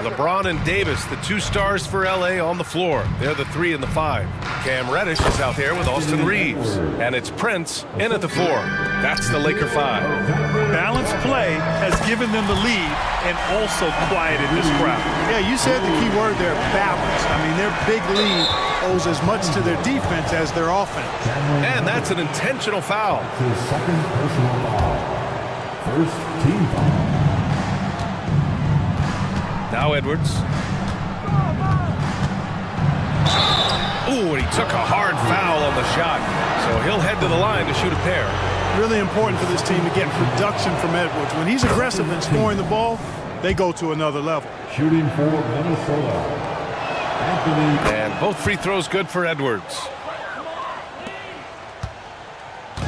LeBron and Davis, the two stars for LA, on the floor. They're the 3 and the 5. Cam Reddish is out there with Austin Reeves. And it's Prince in at the 4. That's the Laker 5. Balanced play has given them the lead and also quieted this crowd. Yeah, you said the key word there, balance. I mean, their big lead owes as much to their defense as their offense. And that's an intentional foul. Second personal foul. First team foul. Now Edwards. Ooh, and he took a hard foul on the shot. So he'll head to the line to shoot a pair. Really important for this team to get production from Edwards. When he's aggressive in scoring the ball, they go to another level. Shooting for Minnesota. Anthony. And both free throws good for Edwards.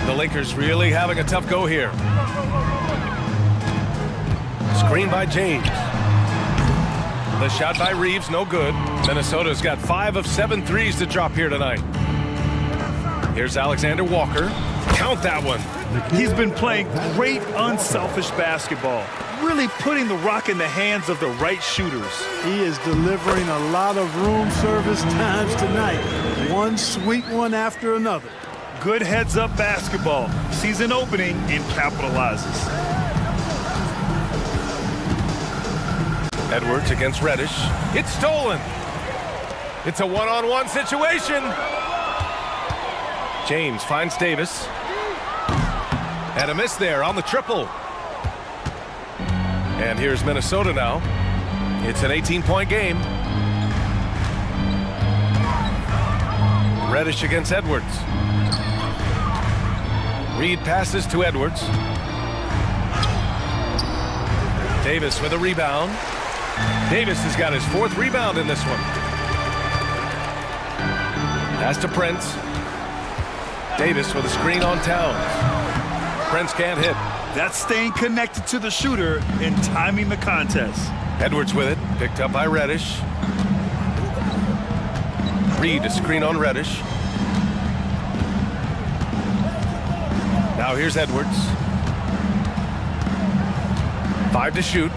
The Lakers really having a tough go here. Screen by James. The shot by Reeves, no good. Minnesota's got 5 of 7 threes to drop here tonight. Here's Alexander Walker. Count that one. He's been playing great unselfish basketball, really putting the rock in the hands of the right shooters. He is delivering a lot of room service times tonight. One sweet one after another. Good heads-up basketball. Season opening and capitalizes. Edwards against Reddish. It's stolen. It's a one-on-one situation. James finds Davis. And a miss there on the triple. And here's Minnesota now. It's an 18-point game. Reddish against Edwards. Reed passes to Edwards. Davis with a rebound. Davis has got his 4th rebound in this one. Pass to Prince. Davis with a screen on Towns. Prince can't hit. That's staying connected to the shooter and timing the contest. Edwards with it, picked up by Reddish. Reed a screen on Reddish. Now here's Edwards. 5 to shoot.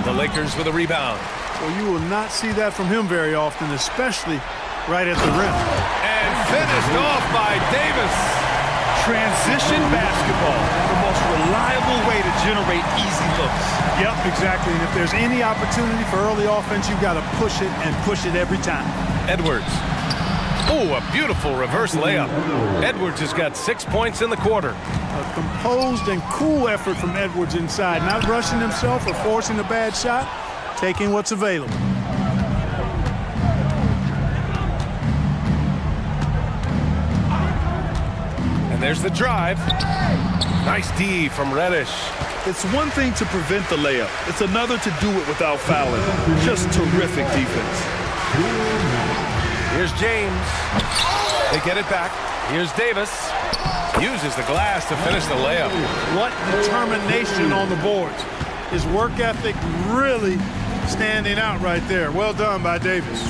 The Lakers with a rebound. Well, you will not see that from him very often, especially right at the rim. And finished off by Davis. Transition basketball, the most reliable way to generate easy looks. Yep, exactly. And if there's any opportunity for early offense, you've got to push it and push it every time. Edwards. Oh, a beautiful reverse layup. Edwards has got 6 points in the quarter. A composed and cool effort from Edwards inside, not rushing himself or forcing a bad shot, taking what's available. And there's the drive. Nice D from Reddish. It's one thing to prevent the layup. It's another to do it without fouling. Just terrific defense. Here's James. They get it back. Here's Davis. Uses the glass to finish the layup. What determination on the boards. His work ethic really standing out right there. Well done by Davis.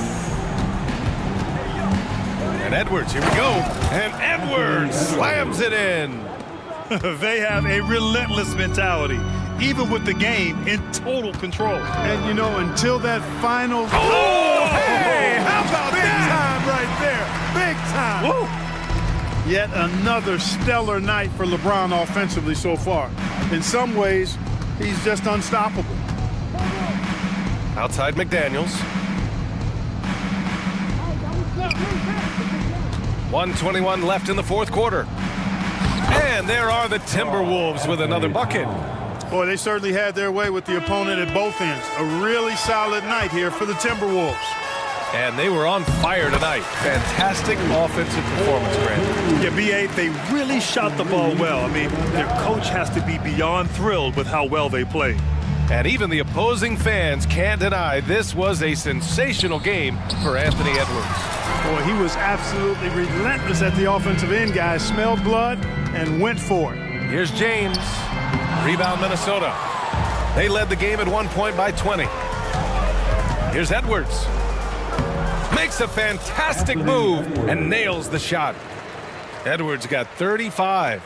And Edwards, here we go. And Edwards slams it in. They have a relentless mentality, even with the game in total control. And you know, until that final... Oh, hey, how about big that? time right there. Big time. Woo. Yet another stellar night for LeBron offensively so far. In some ways, he's just unstoppable. Outside McDaniels. 1:21 left in the fourth quarter. And there are the Timberwolves with another bucket. Boy, they certainly had their way with the opponent at both ends. A really solid night here for the Timberwolves. And they were on fire tonight. Fantastic offensive performance, Grant. Yeah, B.A., they really shot the ball well. I mean, their coach has to be beyond thrilled with how well they played. And even the opposing fans can't deny this was a sensational game for Anthony Edwards. Boy, he was absolutely relentless at the offensive end, guys. Smelled blood and went for it. Here's James. Rebound, Minnesota. They led the game at 1 point by 20. Here's Edwards. Makes a fantastic move and nails the shot. Edwards got 35.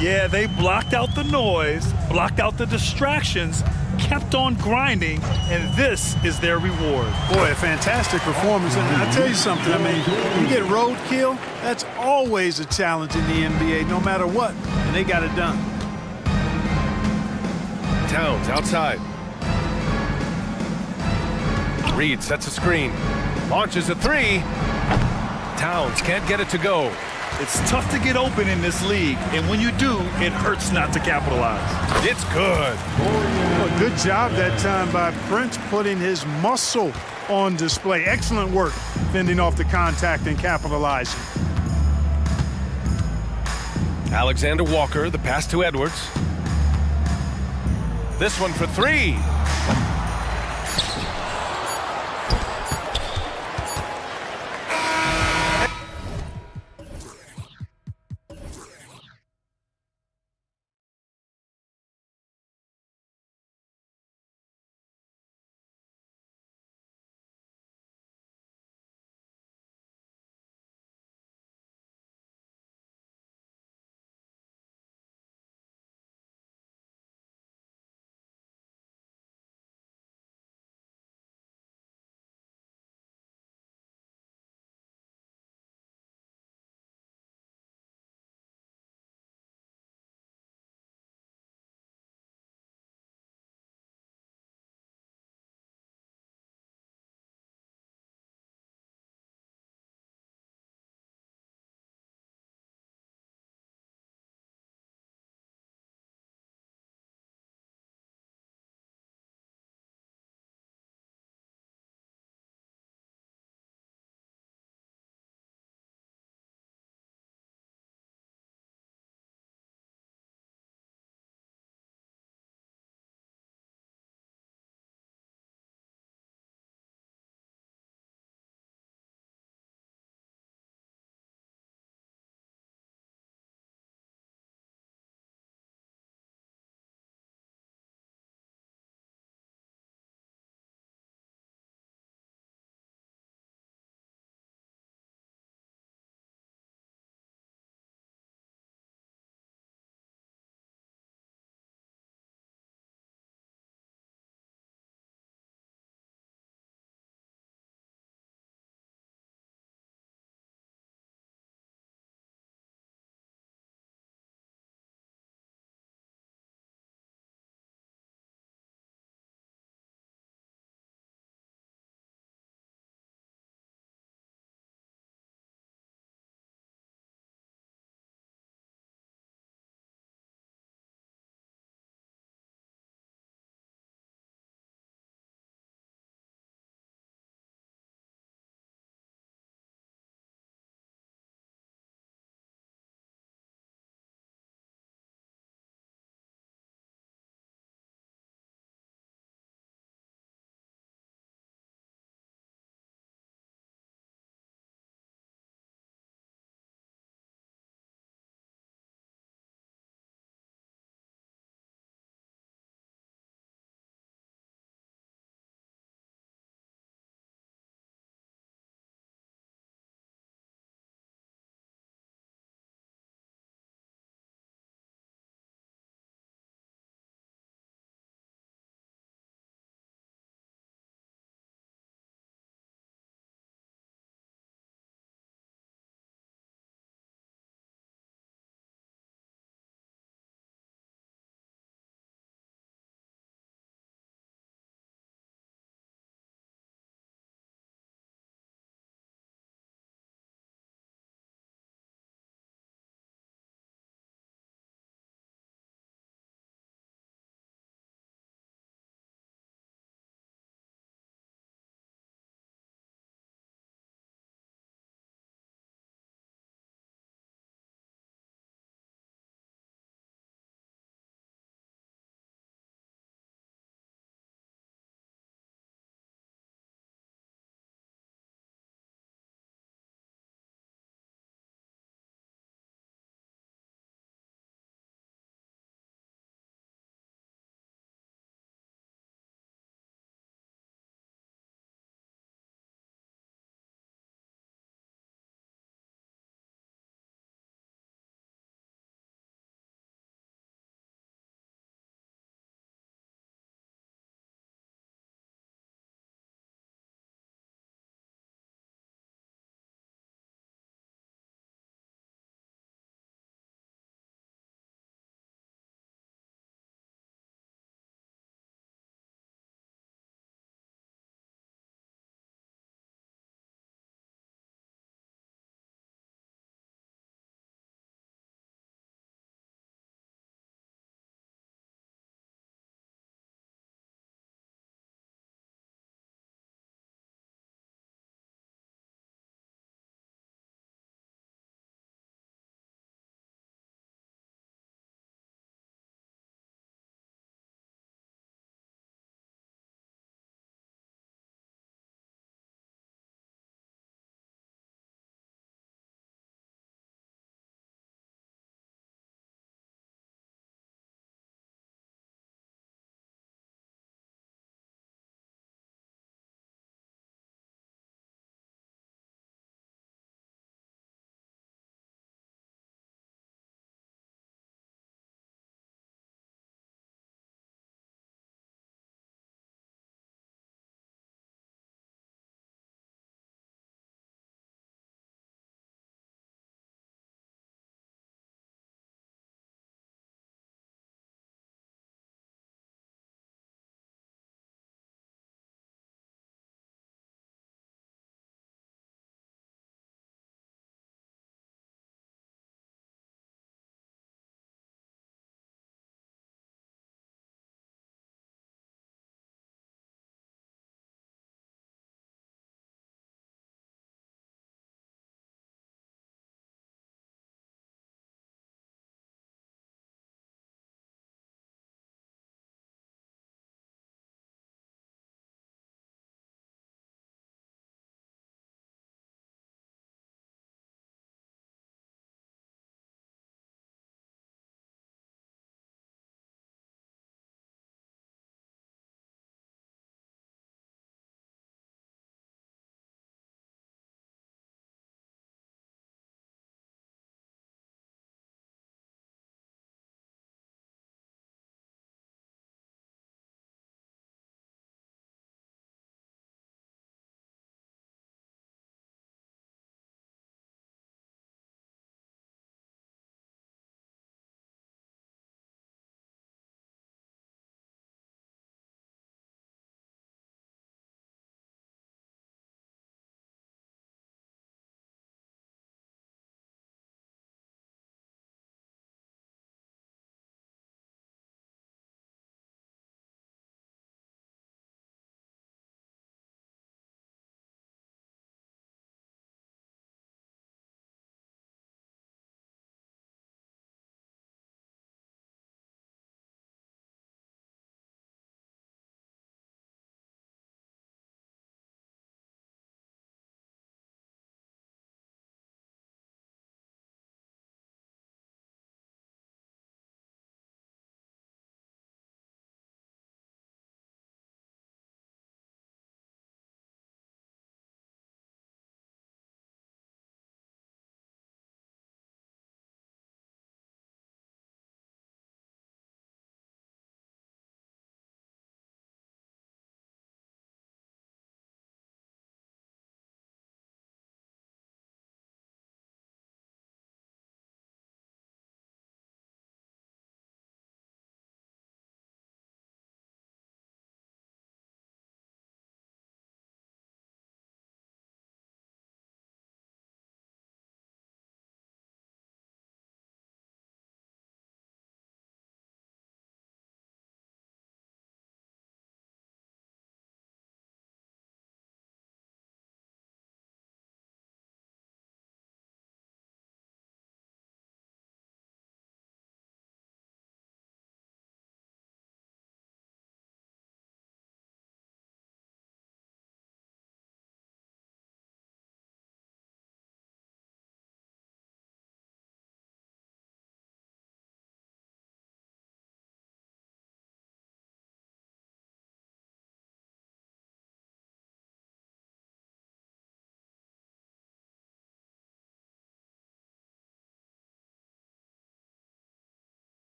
Yeah, they blocked out the noise, blocked out the distractions, kept on grinding, and this is their reward. Boy, a fantastic performance. And I'll tell you something, I mean, you get roadkill, that's always a challenge in the NBA, no matter what, and they got it done. Towns outside. Reed sets a screen. Launches a three. Towns can't get it to go. It's tough to get open in this league, and when you do, it hurts not to capitalize. It's good. Well, good job that time by Prince putting his muscle on display. Excellent work fending off the contact and capitalizing. Alexander Walker, the pass to Edwards. This one for three.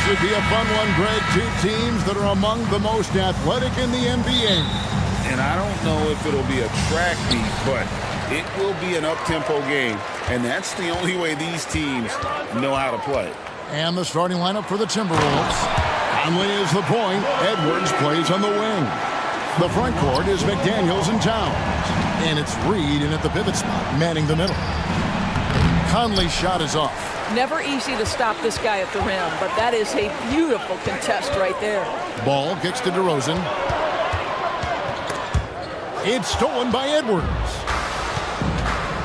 should be a fun one, Greg. Two teams that are among the most athletic in the NBA. And I don't know if it'll be a track meet, but it will be an up-tempo game. And that's the only way these teams know how to play. And the starting lineup for the Timberwolves. Conley is the point. Edwards plays on the wing. The front court is McDaniels and Towns. And it's Reed in at the pivot spot, manning the middle. Conley's shot is off. Never easy to stop this guy at the rim, but that is a beautiful contest right there. Ball kicks to DeRozan. It's stolen by Edwards.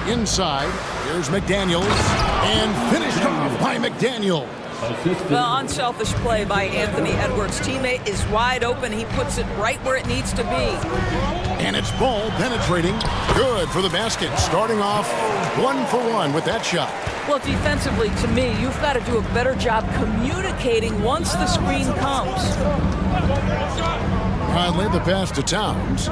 Inside, here's McDaniels, and finished off by McDaniels. The unselfish play by Anthony Edwards' teammate is wide open. He puts it right where it needs to be. And it's Ball penetrating. Good for the basket. Starting off 1 for 1 with that shot. Well, defensively, to me, you've got to do a better job communicating once the screen comes. Conley, the pass to Towns.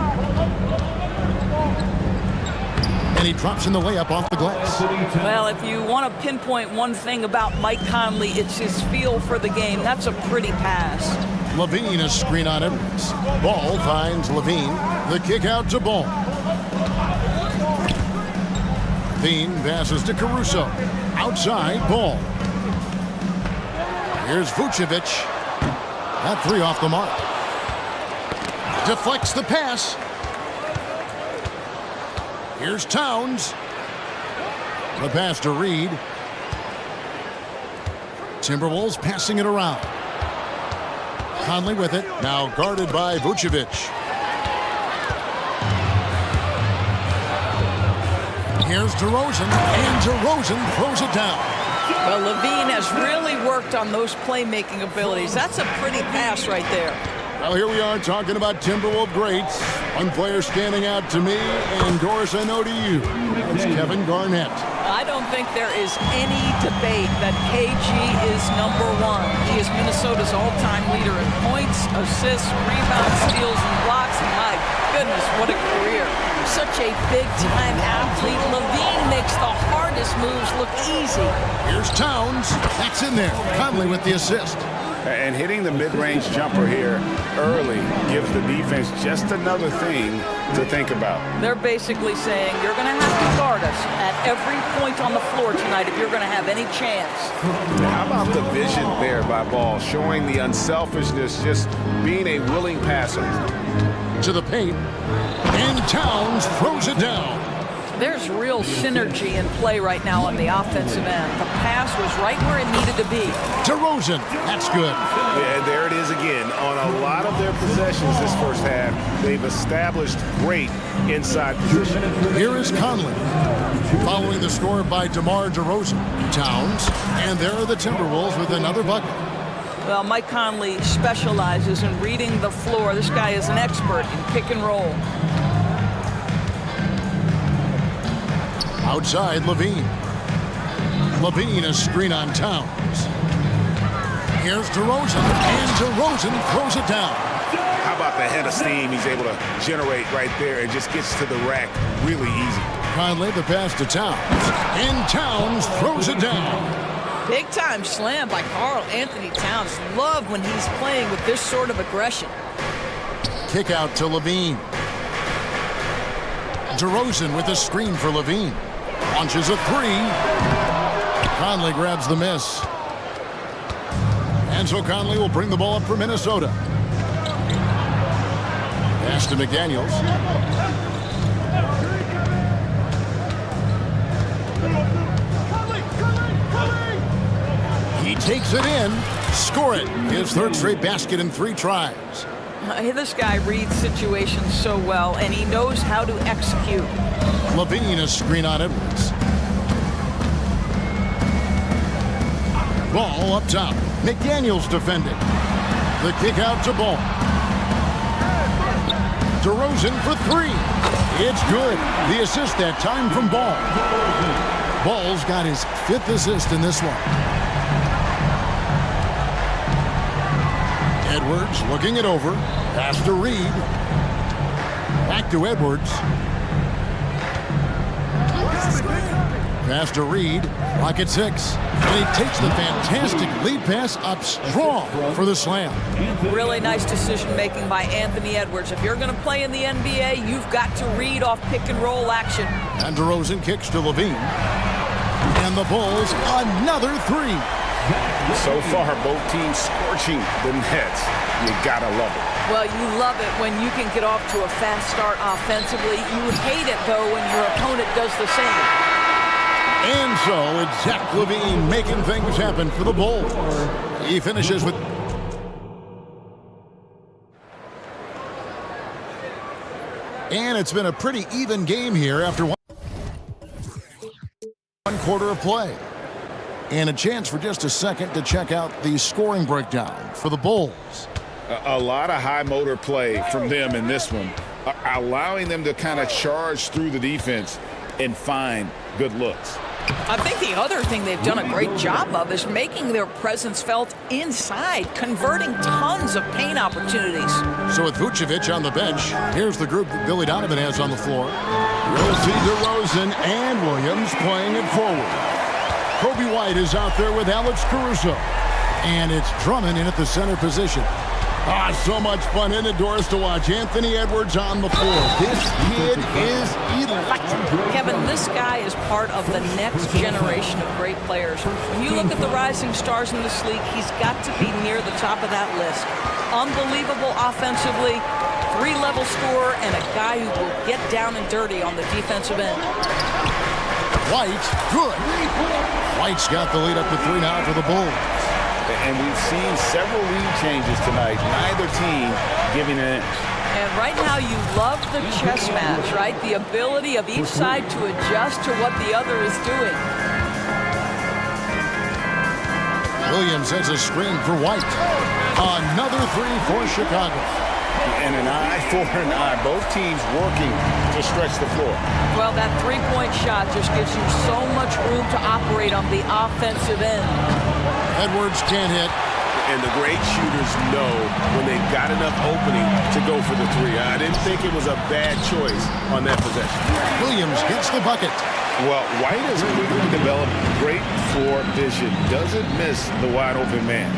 And he drops in the layup off the glass. Well, if you want to pinpoint one thing about Mike Conley, it's his feel for the game. That's a pretty pass. Levine, a screen on Edwards. Ball finds Levine. The kick out to Ball. Levine passes to Caruso. Outside, Ball. Here's Vucevic. That three off the mark. Deflects the pass. Here's Towns. The pass to Reed. Timberwolves passing it around. Conley with it. Now guarded by Vucevic. Here's DeRozan. And DeRozan throws it down. Well, Levine has really worked on those playmaking abilities. That's a pretty pass right there. Well, here we are talking about Timberwolves greats. One player standing out to me, and Doris, I know to you. It's Kevin Garnett. I don't think there is any debate that KG is #1. He is Minnesota's all-time leader in points, assists, rebounds, steals, and blocks. My goodness, what a career. Such a big-time athlete. Levine makes the hardest moves look easy. Here's Towns. That's in there. Conley with the assist. And hitting the mid-range jumper here early gives the defense just another thing to think about. They're basically saying you're going to have to guard us at every point on the floor tonight if you're going to have any chance. How about the vision there by Ball, showing the unselfishness, just being a willing passer. To the paint, and Towns throws it down. There's real synergy in play right now on the offensive end. The pass was right where it needed to be. DeRozan, that's good. Yeah, there it is again. On a lot of their possessions this first half, they've established great inside position. Here is Conley, following the score by DeMar DeRozan. Towns, and there are the Timberwolves with another bucket. Well, Mike Conley specializes in reading the floor. This guy is an expert in pick and roll. Outside, Levine. Levine, a screen on Towns. Here's DeRozan, and DeRozan throws it down. How about the head of steam he's able to generate right there and just gets to the rack really easy. Conley, the pass to Towns, and Towns throws it down. Big-time slam by Karl Anthony Towns. Love when he's playing with this sort of aggression. Kick out to Levine. DeRozan with a screen for Levine. Launches a three. Conley grabs the miss. And so Conley will bring the ball up for Minnesota. Pass to McDaniels. He takes it in. Score it. His third straight basket in 3 tries. This guy reads situations so well, and he knows how to execute. Levine, a screen on Edwards. Ball up top. McDaniels defending. The kick out to Ball. DeRozan for 3. It's good. The assist that time from Ball. Ball's got his 5th assist in this one. Edwards looking it over. Pass to Reed. Back to Edwards. Pass to Reed. Rocket 6. And he takes the fantastic lead pass up strong for the slam. Really nice decision-making by Anthony Edwards. If you're going to play in the NBA, you've got to read off pick-and-roll action. And DeRozan kicks to Levine. And the Bulls, another three. So far, both teams scorching the nets. You gotta love it. Well, you love it when you can get off to a fast start offensively. You hate it, though, when your opponent does the same. And so it's Zach LaVine making things happen for the Bulls. He finishes with... And it's been a pretty even game here after one quarter of play. And a chance for just a second to check out the scoring breakdown for the Bulls. A lot of high motor play from them in this one, allowing them to kind of charge through the defense and find good looks. I think the other thing they've done a great job of is making their presence felt inside, converting tons of paint opportunities. So with Vucevic on the bench, here's the group that Billy Donovan has on the floor. We'll see DeRozan and Williams playing it forward. Kobe White is out there with Alex Caruso. And it's Drummond in at the center position. So much fun indoors to watch Anthony Edwards on the floor. This kid is electric. Kevin, this guy is part of the next generation of great players. When you look at the rising stars in this league, he's got to be near the top of that list. Unbelievable offensively, three-level scorer, and a guy who will get down and dirty on the defensive end. White, good. White's got the lead up to 3 now for the Bulls. And we've seen several lead changes tonight. Neither team giving an inch. And right now you love the chess match, right? The ability of each side to adjust to what the other is doing. Williams has a screen for White. Another three for Chicago. And an eye for an eye. Both teams working to stretch the floor. Well, that three-point shot just gives you so much room to operate on the offensive end. Edwards can't hit. And the great shooters know when they've got enough opening to go for the three. I didn't think it was a bad choice on that possession. Williams gets the bucket. Well, White has quickly developed great floor vision. Doesn't miss the wide open man.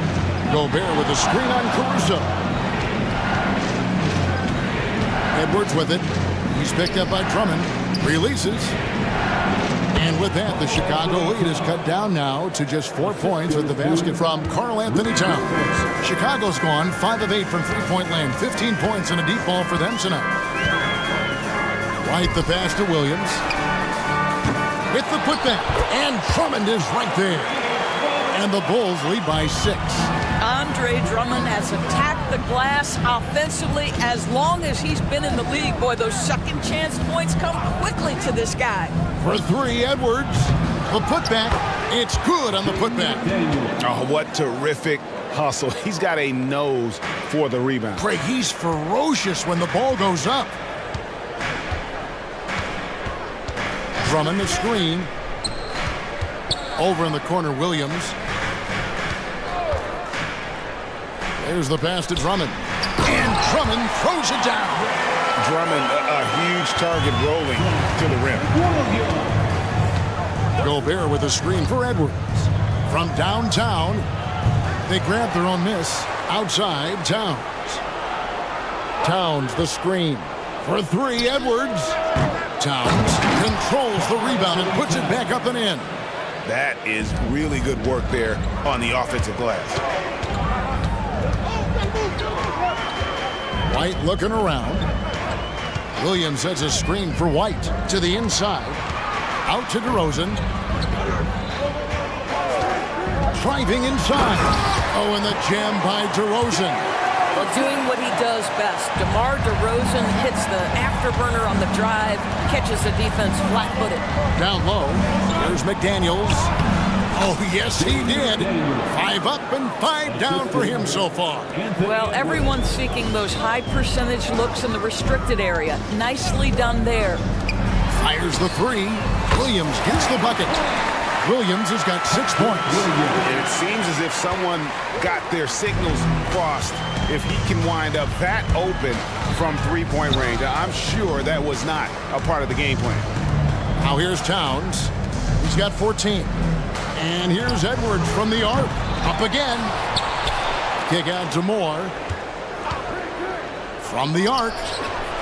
Gobert with a screen on Caruso. Edwards with it. He's picked up by Drummond. Releases. And with that, the Chicago lead is cut down now to just 4 points with the basket from Karl Anthony Towns. Chicago's gone 5 of 8 from three-point land. 15 points and a deep ball for them tonight. White the pass to Williams. With the putback. And Drummond is right there. And the Bulls lead by 6. Andre Drummond has attacked the glass offensively as long as he's been in the league. Boy, those second chance points come quickly to this guy. For three, Edwards. The putback. It's good on the putback. Oh, what terrific hustle. He's got a nose for the rebound. Craig, he's ferocious when the ball goes up. Drummond the screen. Over in the corner, Williams. There's the pass to Drummond. And Drummond throws it down. Drummond, a huge target rolling to the rim. Gobert with a screen for Edwards. From downtown, they grab their own miss. Outside, Towns. Towns the screen. For three, Edwards. Towns controls the rebound and puts it back up and in. That is really good work there on the offensive glass. White looking around. Williams has a screen for White to the inside. Out to DeRozan. Driving inside. Oh, and the jam by DeRozan. Well, doing what he does best. DeMar DeRozan hits the afterburner on the drive, catches the defense flat-footed. Down low. There's McDaniels. Oh, yes, he did. 5 up and 5 down for him so far. Well, everyone's seeking those high percentage looks in the restricted area. Nicely done there. Fires the three. Williams gets the bucket. Williams has got 6 points. And it seems as if someone got their signals crossed if he can wind up that open from three-point range. I'm sure that was not a part of the game plan. Now here's Towns. He's got 14. And here's Edwards from the arc. Up again. Kick out to Moore. From the arc.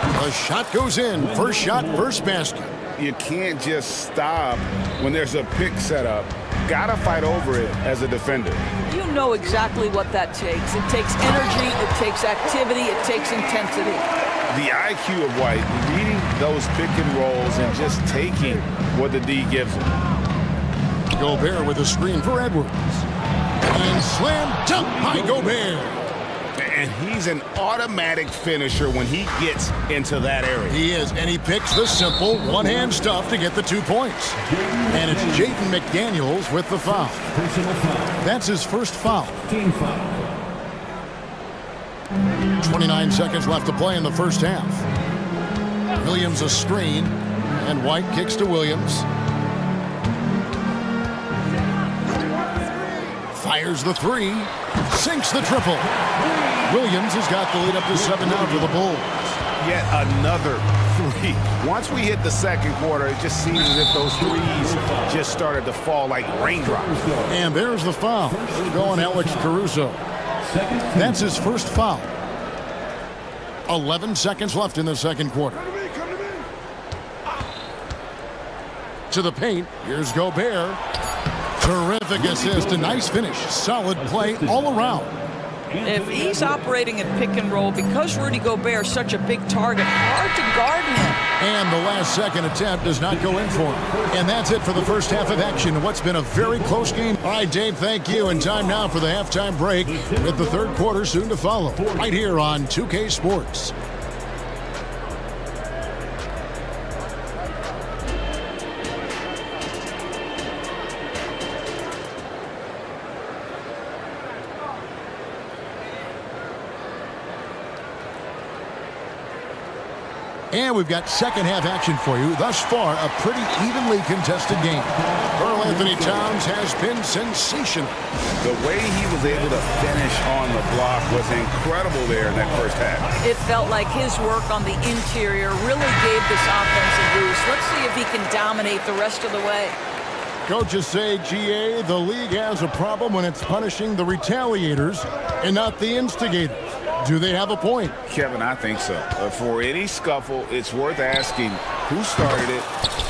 The shot goes in. First shot, first basket. You can't just stop when there's a pick set up. Gotta fight over it as a defender. You know exactly what that takes. It takes energy, it takes activity, it takes intensity. The IQ of White, reading those pick and rolls and just taking what the D gives him. Gobert with a screen for Edwards. And slam dunk by Gobert. And he's an automatic finisher when he gets into that area. He is, and he picks the simple one-hand stuff to get the 2 points. And it's Jaden McDaniels with the foul. That's his first foul. 29 seconds left to play in the first half. Williams a screen, and White kicks to Williams. Fires the three, sinks the triple. Williams has got the lead up to 7 now for the Bulls. Yet another three. Once we hit the second quarter, it just seems as if those threes just started to fall like raindrops. And there's the foul. Going Alex Caruso. That's his first foul. 11 seconds left in the second quarter. To the paint. Here's Gobert. Terrific assist. A nice finish. Solid play all around. If he's operating in pick and roll, because Rudy Gobert is such a big target, hard to guard him. And the last second attempt does not go in for him. And that's it for the first half of action in what's been a very close game. All right, Dave, thank you. And time now for the halftime break with the third quarter soon to follow. Right here on 2K Sports. And we've got second half action for you. Thus far, a pretty evenly contested game. Karl Anthony Towns has been sensational. The way he was able to finish on the block was incredible there in that first half. It felt like his work on the interior really gave this offense a boost. Let's see if he can dominate the rest of the way. Coaches say, GA, the league has a problem when it's punishing the retaliators and not the instigators. Do they have a point? Kevin, I think so. For any scuffle, it's worth asking who started it,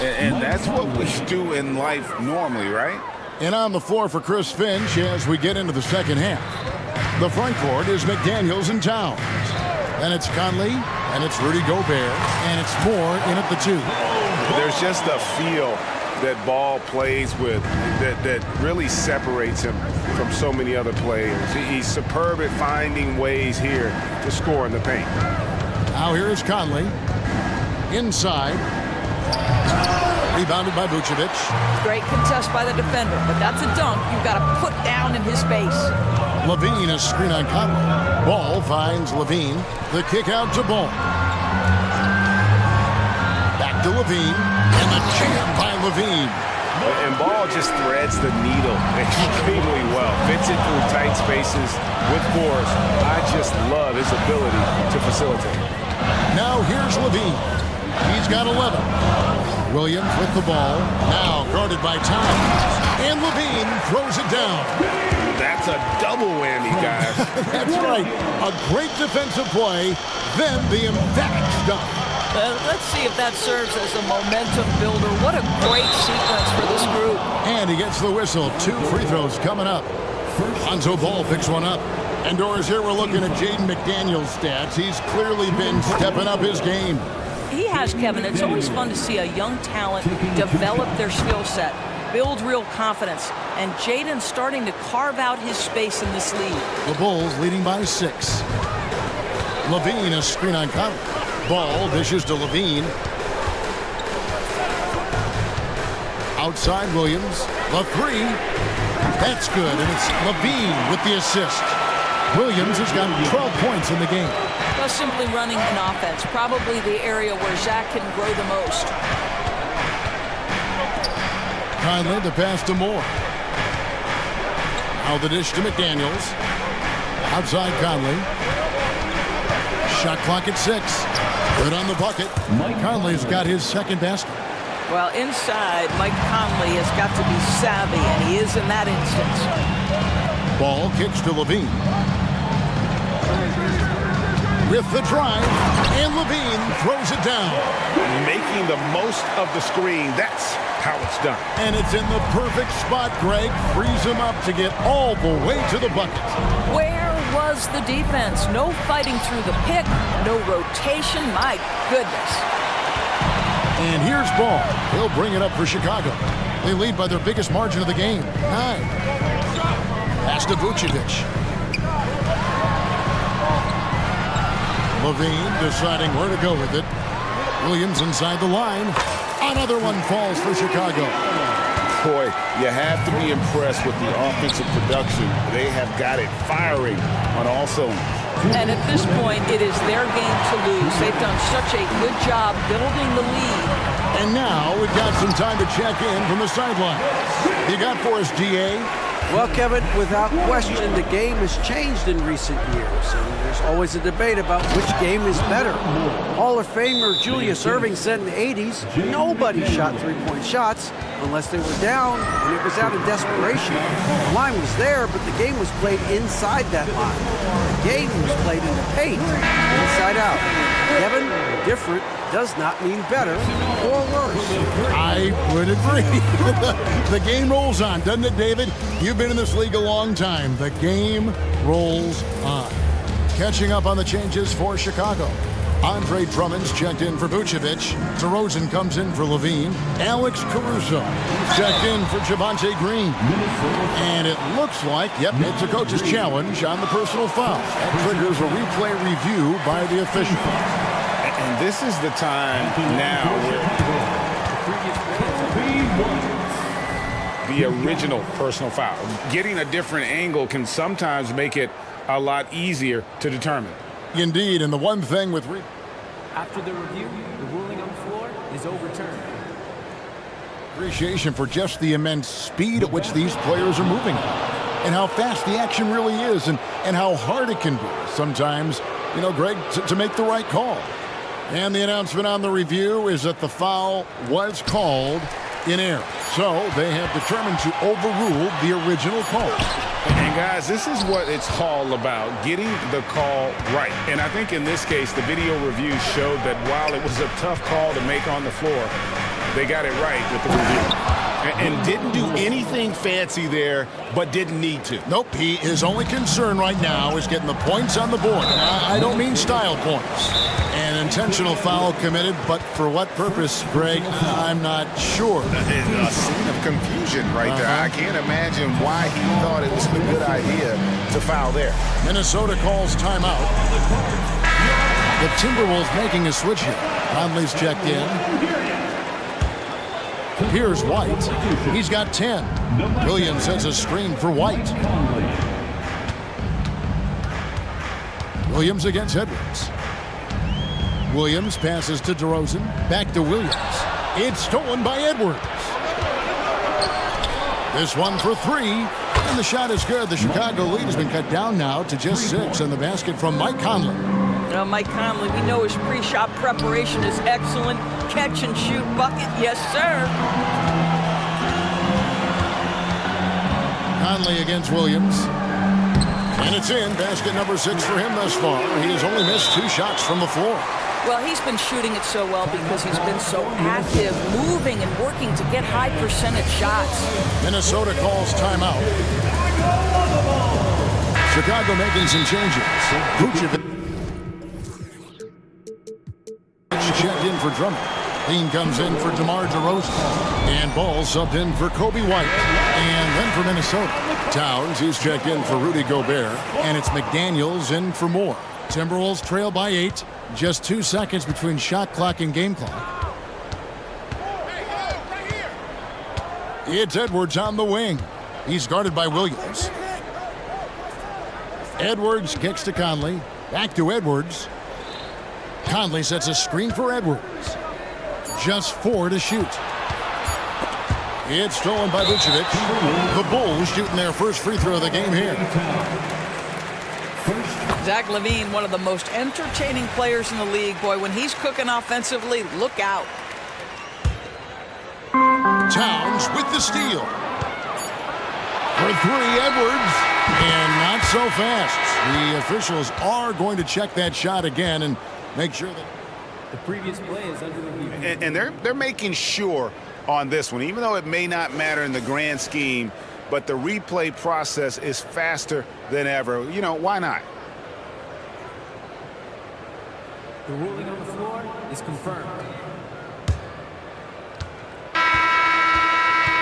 and that's what we do in life normally, right? And on the floor for Chris Finch as we get into the second half. The front court is McDaniels and Towns. Then it's Conley, and it's Rudy Gobert, and it's Moore in at the 2. There's just a feel that Ball plays with that really separates him from so many other players. He's superb at finding ways here to score in the paint. Now here is Conley. Inside. Rebounded by Vucevic. Great contest by the defender, but that's a dunk you've got to put down in his face. Levine, a screen on Conley. Ball finds Levine. The kick out to Ball. Back to Levine. And the jam by Levine. And Ball just threads the needle extremely well. Fits it through tight spaces with force. I just love his ability to facilitate. Now here's Levine. He's got 11. Williams with the ball. Now guarded by Towns. And Levine throws it down. That's a double whammy, guys. That's right. A great defensive play, then the emphatic stuff. Let's see if that serves as a momentum builder. What a great sequence for this group. And he gets the whistle. 2 free throws coming up. Lonzo Ball picks one up. And Doris, here we're looking at Jaden McDaniels' stats. He's clearly been stepping up his game. He has, Kevin. It's always fun to see a young talent develop their skill set, build real confidence, and Jaden's starting to carve out his space in this league. The Bulls leading by 6. Levine, a screen on Conley. Ball dishes to Levine. Outside Williams. The 3. That's good, and it's Levine with the assist. Williams has got 12 points in the game. Well, simply running an offense, probably the area where Zach can grow the most. Conley the pass to Moore. Now the dish to McDaniels. Outside Conley. Shot clock at 6. Good on the bucket. Conley's got his second basket. Well, inside, Mike Conley has got to be savvy, and he is in that instance. Ball kicks to Levine. With the drive, and Levine throws it down. Making the most of the screen. That's how it's done. And it's in the perfect spot. Greg frees him up to get all the way to the bucket. Where was the defense? No fighting through the pick, no rotation. My goodness. And here's Ball. He'll bring it up for Chicago. They lead by their biggest margin of the game, 9. Pass to Vucevic. Levine deciding where to go with it. Williams inside the line. Another one falls for Chicago. Boy, you have to be impressed with the offensive production. They have got it firing on all cylinders. And at this point, it is their game to lose. They've done such a good job building the lead. And now we've got some time to check in from the sideline. You got for us, DA? Well, Kevin, without question, the game has changed in recent years, and there's always a debate about which game is better. Hall of Famer Julius Erving said in the 80s, nobody shot three-point shots unless they were down, and it was out of desperation. The line was there, but the game was played inside that line. The game was played in the paint, inside out. Kevin, different does not mean better or worse. I would agree. The game rolls on, doesn't it, David? You've been in this league a long time. The game rolls on. Catching up on the changes for Chicago. Andre Drummond's checked in for Vucevic. DeRozan comes in for Levine. Alex Caruso checked in for Javonte Green. And it looks like, yep, it's a coach's challenge on the personal foul. That triggers a replay review by the official. And this is the time now where the original personal foul. Getting a different angle can sometimes make it a lot easier to determine. Indeed, and the one thing with... After the review, the ruling on the floor is overturned. Appreciation for just the immense speed at which these players are moving and how fast the action really is and how hard it can be sometimes, you know, Greg, to make the right call. And the announcement on the review is that the foul was called in error. So they have determined to overrule the original call. And guys, this is what it's all about, getting the call right. And I think in this case, the video review showed that while it was a tough call to make on the floor, they got it right with the review. And didn't do anything fancy there, but didn't need to. Nope, his only concern right now is getting the points on the board. I don't mean style points. An intentional foul committed, but for what purpose, Greg, I'm not sure. A scene of confusion right there. I can't imagine why he thought it was a good idea to foul there. Minnesota calls timeout. The Timberwolves making a switch here. Conley's checked in. Here's White. He's got 10. Williams sends a screen for White. Williams against Edwards. Williams passes to DeRozan. Back to Williams. It's stolen by Edwards. This one for 3. And the shot is good. The Chicago lead has been cut down now to just 6. And the basket from Mike Conley. Well, Mike Conley, we know his pre-shot preparation is excellent. Catch and shoot bucket, yes, sir. Conley against Williams. And it's in. Basket number 6 for him thus far. He has only missed 2 shots from the floor. Well, he's been shooting it so well because he's been so active, moving and working to get high percentage shots. Minnesota calls timeout. Chicago making some changes. Vucevic checked in for Drummond. Dean comes in for DeMar DeRozan. And Ball subbed in for Kobe White. And then for Minnesota, Towns, he's checked in for Rudy Gobert. And it's McDaniels in for Moore. Timberwolves trail by 8. Just 2 seconds between shot clock and game clock. It's Edwards on the wing. He's guarded by Williams. Edwards kicks to Conley. Back to Edwards. Conley sets a screen for Edwards. Just 4 to shoot. It's stolen by Vucevic. The Bulls shooting their first free throw of the game here. Zach LaVine, one of the most entertaining players in the league. Boy, when he's cooking offensively, look out. Towns with the steal. For three, Edwards. And not so fast. The officials are going to check that shot again and make sure that the previous play is under review. And they're making sure on this one, even though it may not matter in the grand scheme, but the replay process is faster than ever. You know, why not? The ruling on the floor is confirmed.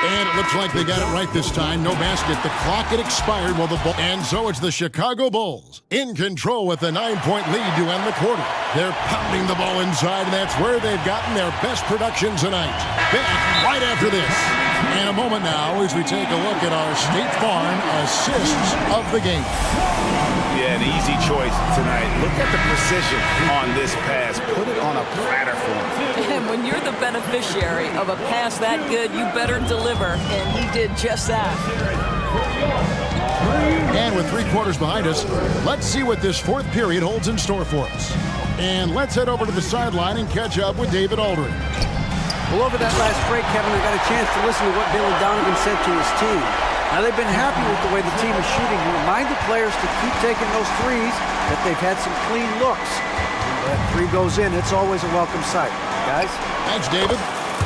And it looks like they got it right this time. No basket. The clock had expired while the ball... And so it's the Chicago Bulls in control with a 9-point lead to end the quarter. They're pounding the ball inside, and that's where they've gotten their best production tonight. Back right after this. In a moment now as we take a look at our State Farm assists of the game. Yeah, an easy choice tonight. Look at the precision on this pass. Put it on a platter for him. And when you're the beneficiary of a pass that good, you better deliver, and he did just that. And with 3 quarters behind us, let's see what this fourth period holds in store for us. And let's head over to the sideline and catch up with David Aldridge. Well, over that last break, Kevin, we got a chance to listen to what Billy Donovan said to his team. Now, they've been happy with the way the team is shooting. He reminded players to keep taking those threes, that they've had some clean looks. When that three goes in, it's always a welcome sight. Guys? Thanks, David.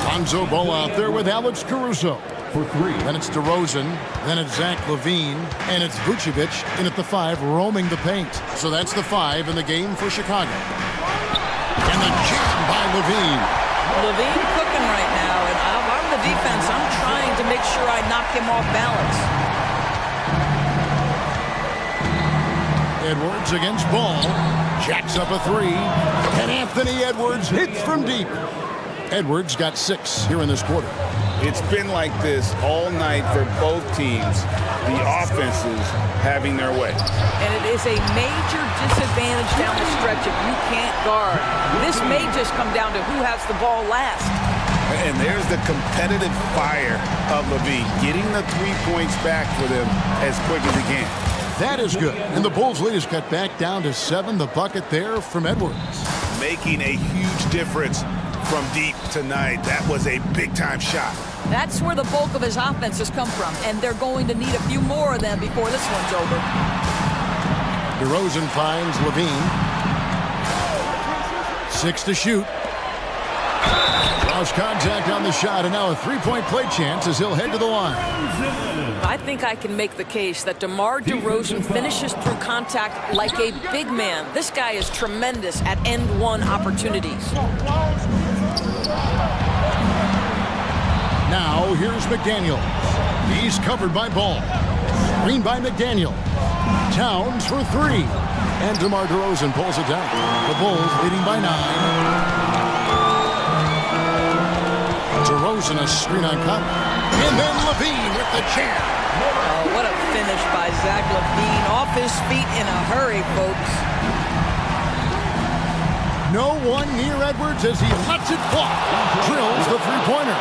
Lonzo Ball out there with Alex Caruso. For 3. Then it's DeRozan. Then it's Zach LaVine. And it's Vucevic in at the 5, roaming the paint. So that's the 5 in the game for Chicago. And the jam by LaVine. LaVine cooking right now, and I'm the defense. I'm trying to make sure I knock him off balance. Edwards against Ball. Jacks up a 3. And Anthony Edwards hits from deep. Edwards got 6 here in this quarter. It's been like this all night for both teams. The offenses having their way. And it is a major disadvantage down the stretch if you can't guard. This may just come down to who has the ball last. And there's the competitive fire of LaVine, getting the 3 points back for them as quick as he can. That is good. And the Bulls' lead is cut back down to 7. The bucket there from Edwards. Making a huge difference from deep tonight. That was a big-time shot. That's where the bulk of his offense has come from, and they're going to need a few more of them before this one's over. DeRozan finds LaVine. 6 to shoot. Lost contact on the shot, and now a 3-point play chance as he'll head to the line. I think I can make the case that DeMar DeRozan finishes through contact like a big man. This guy is tremendous at end-one opportunities. Now, here's McDaniel. He's covered by Ball. Screen by McDaniel. Towns for 3. And DeMar DeRozan pulls it down. The Bulls leading by 9. DeRozan a screen on Conley. And then LaVine with the jam. Oh, what a finish by Zach LaVine. Off his feet in a hurry, folks. No one near Edwards as he lets it fly. Drills the 3-pointer.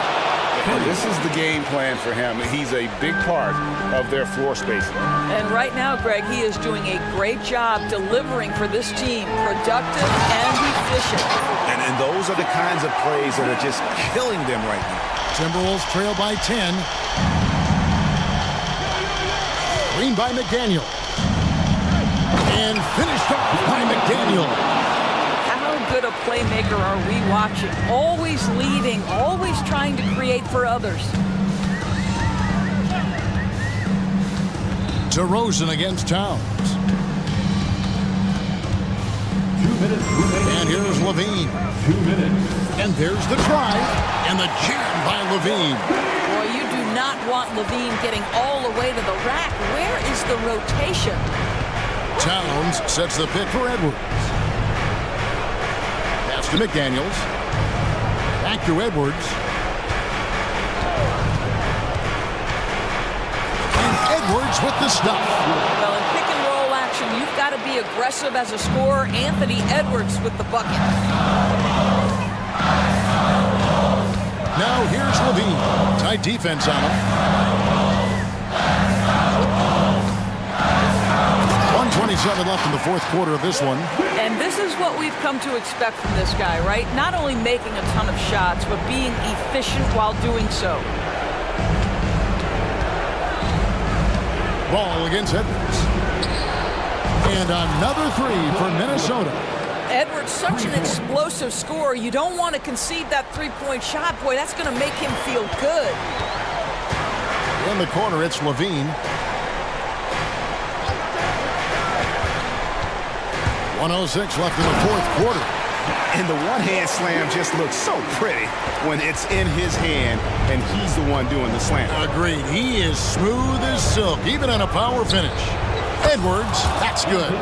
And this is the game plan for him. He's a big part of their floor spacing. And right now, Greg, he is doing a great job delivering for this team. Productive and efficient. And those are the kinds of plays that are just killing them right now. Timberwolves trail by 10. Screen by McDaniel. And finished off by McDaniel. How good a playmaker are we watching? Always leading, always trying to create for others. DeRozan against Towns. 2 minutes remaining. And here's LaVine. 2 minutes. And there's the drive. And the jam by LaVine. Boy, you do not want LaVine getting all the way to the rack. Where is the rotation? Towns sets the pick for Edwards. Pass to McDaniels. Back to Edwards. And Edwards with the stop. Well, in pick and roll action, you've got to be aggressive as a scorer. Anthony Edwards with the bucket. Now here's LaVine. Tight defense on him. 1:26 2:27 left in the fourth quarter of this one. And this is what we've come to expect from this guy, right? Not only making a ton of shots, but being efficient while doing so. Ball against Edwards. And another three for Minnesota. Edwards, such an explosive scorer. You don't want to concede that three-point shot. Boy, that's going to make him feel good. In the corner, it's Levine. 1:06 left in the fourth quarter. And the one-hand slam just looks so pretty when it's in his hand and he's the one doing the slam. Agreed. He is smooth as silk, even on a power finish. Edwards, that's good.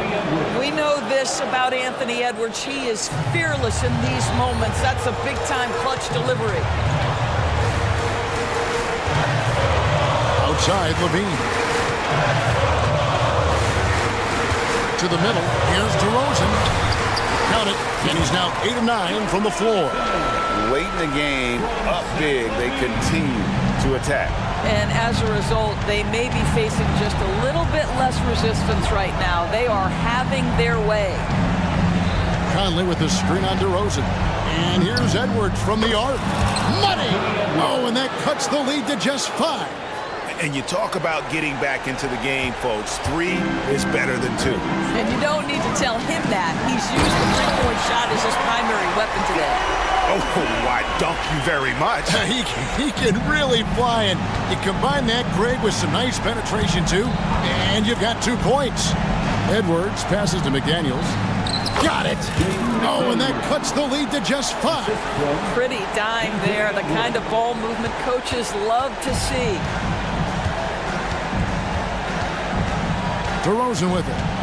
We know this about Anthony Edwards. He is fearless in these moments. That's a big-time clutch delivery. Outside, Levine. To the middle, here's DeRozan. Count it, and he's now 8 of 9 from the floor. Late in the game, up big, they continue to attack. And as a result, they may be facing just a little bit less resistance right now. They are having their way. Conley with the screen on DeRozan. And here's Edwards from the arc. Money! Oh, and that cuts the lead to just 5. And you talk about getting back into the game, folks. 3 is better than 2. And you don't need to tell him that. He's used the three-point shot as his primary weapon today. Oh, why, dunk you very much. He can really fly, and you combine that, Greg, with some nice penetration, too, and you've got 2 points. Edwards passes to McDaniels. Got it! Oh, and that cuts the lead to just 5. Pretty dime there, the kind of ball movement coaches love to see. DeRozan with it.